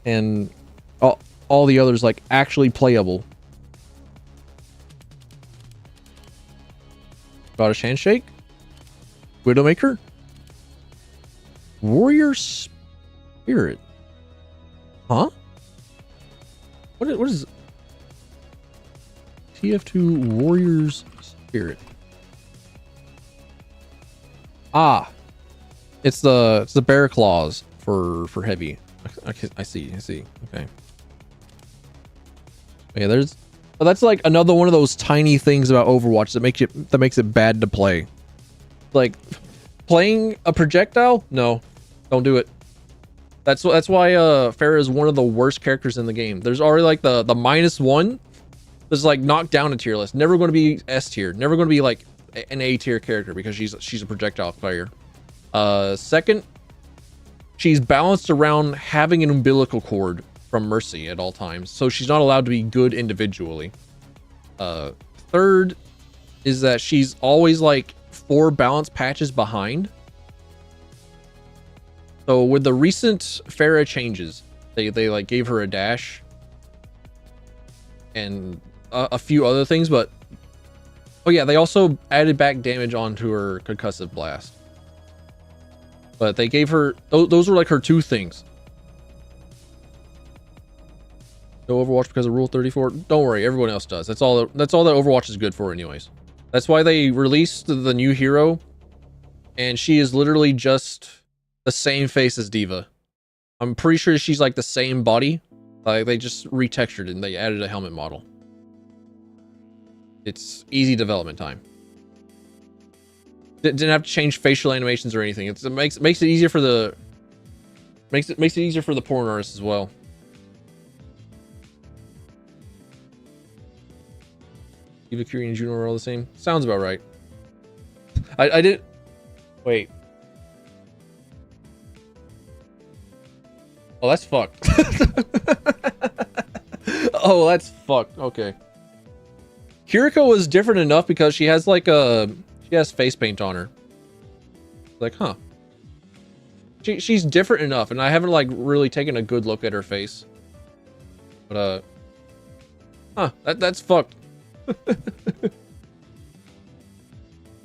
and all the others like actually playable. Goddess handshake, Widowmaker, warrior spirit, huh? What is TF2 warrior's spirit? Ah, it's the bear claws for heavy. I see. Okay. Yeah, that's like another one of those tiny things about Overwatch that makes it bad to play. Like playing a projectile, no, don't do it. That's why Pharah is one of the worst characters in the game. There's already like the -1 that's like knocked down a tier list. Never going to be S tier. Never going to be like an A tier character because she's a projectile player. Second, she's balanced around having an umbilical cord from Mercy at all times, so she's not allowed to be good individually. Third is that she's always like 4 balance patches behind. So with the recent Pharah changes, they like gave her a dash and a few other things, but oh yeah, they also added back damage onto her concussive blast. But they gave her those were like her 2 things. No Overwatch because of Rule 34. Don't worry, everyone else does. That's all that Overwatch is good for anyways. That's why they released the new hero, and she is literally just the same face as Diva. I'm pretty sure she's like the same body. Like they just retextured it and they added a helmet model. It's easy development time. Didn't have to change facial animations or anything. It makes it easier for the makes it easier for the porn artists as well. Eva, Curie, and Juno are all the same. Sounds about right. I didn't wait. Oh, that's fucked. Oh, that's fucked. Okay. Kiriko was different enough because she has like she has face paint on her. Like, huh. She's different enough, and I haven't like really taken a good look at her face. But huh, that's fucked.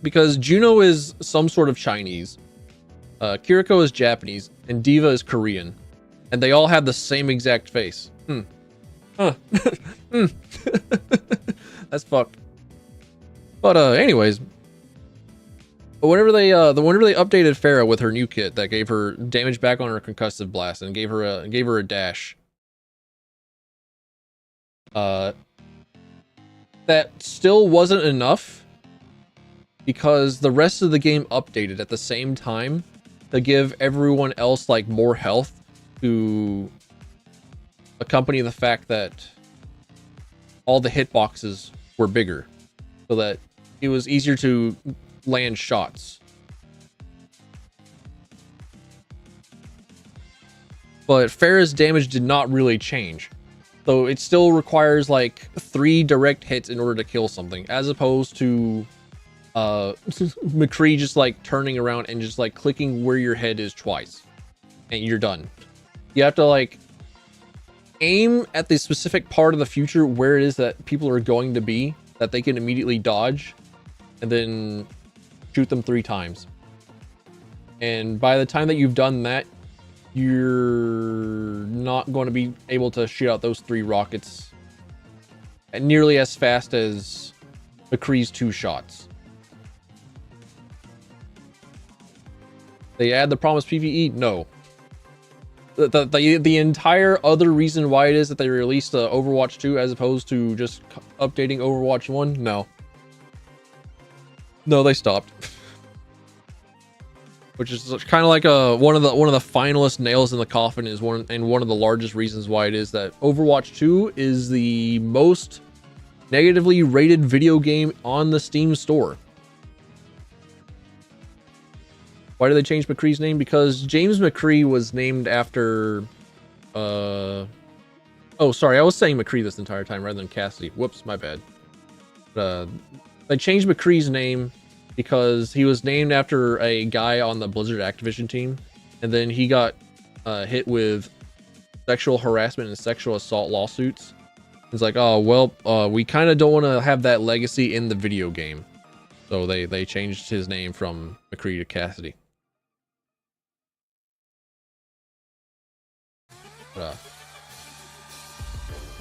Because Juno is some sort of Chinese. Kiriko is Japanese, and Diva is Korean. And they all have the same exact face. Huh. That's fucked. But anyways, whenever they updated Pharah with her new kit that gave her damage back on her concussive blast and gave her a dash. That still wasn't enough because the rest of the game updated at the same time to give everyone else like more health to accompany the fact that all the hitboxes were bigger so that it was easier to land shots. But Pharah's damage did not really change. So it still requires like 3 direct hits in order to kill something, as opposed to McCree just like turning around and just like clicking where your head is twice and you're done. You have to like aim at the specific part of the future where it is that people are going to be that they can immediately dodge and then shoot them 3 times. And by the time that you've done that, you're not going to be able to shoot out those 3 rockets nearly as fast as McCree's 2 shots. They add the promised PvE? No. The entire other reason why it is that they released Overwatch 2 as opposed to just updating Overwatch 1? No. No, they stopped. Which is kind of like one of the finalist nails in the coffin is one of the largest reasons why it is that Overwatch 2 is the most negatively rated video game on the Steam store. Why did they change McCree's name? Because James McCree was named after oh sorry, I was saying McCree this entire time rather than Cassidy. Whoops, my bad. They changed McCree's name because he was named after a guy on the Blizzard Activision team, and then he got hit with sexual harassment and sexual assault lawsuits. It's like, oh well, we kind of don't want to have that legacy in the video game, so they changed his name from McCree to Cassidy.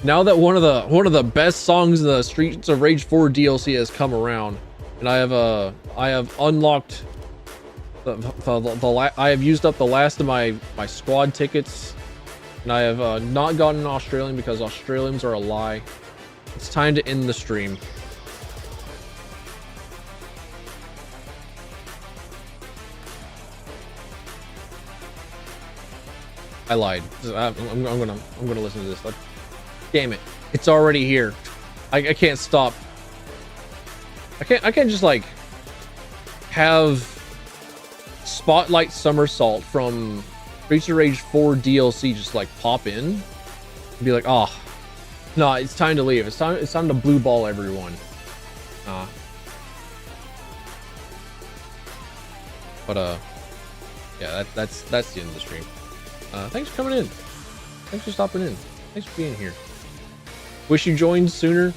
Now that one of the best songs in the Streets of Rage 4 DLC has come around, and I have unlocked I have used up the last of my squad tickets, and I have not gotten an Australian because Australians are a lie. It's time to end the stream. I lied. I'm gonna listen to this. Like, damn it! It's already here. I can't stop. I can't just like have Spotlight Somersault from Streets of Rage 4 DLC just like pop in and be like, oh no, it's time to leave. It's time to blue ball everyone. But yeah, that's the end of the stream. Thanks for coming in. Thanks for stopping in. Thanks for being here. Wish you joined sooner.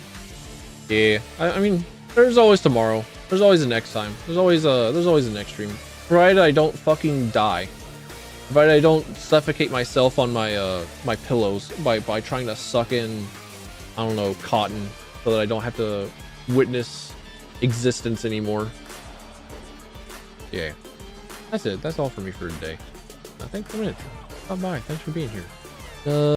Yeah, I mean, there's always tomorrow. There's always the next time. There's always the next stream. Provided I don't fucking die. But I don't suffocate myself on my my pillows by trying to suck in, I don't know, cotton, so that I don't have to witness existence anymore. Yeah, that's it. That's all for me for today. Thanks for a minute. Bye bye. Thanks for being here.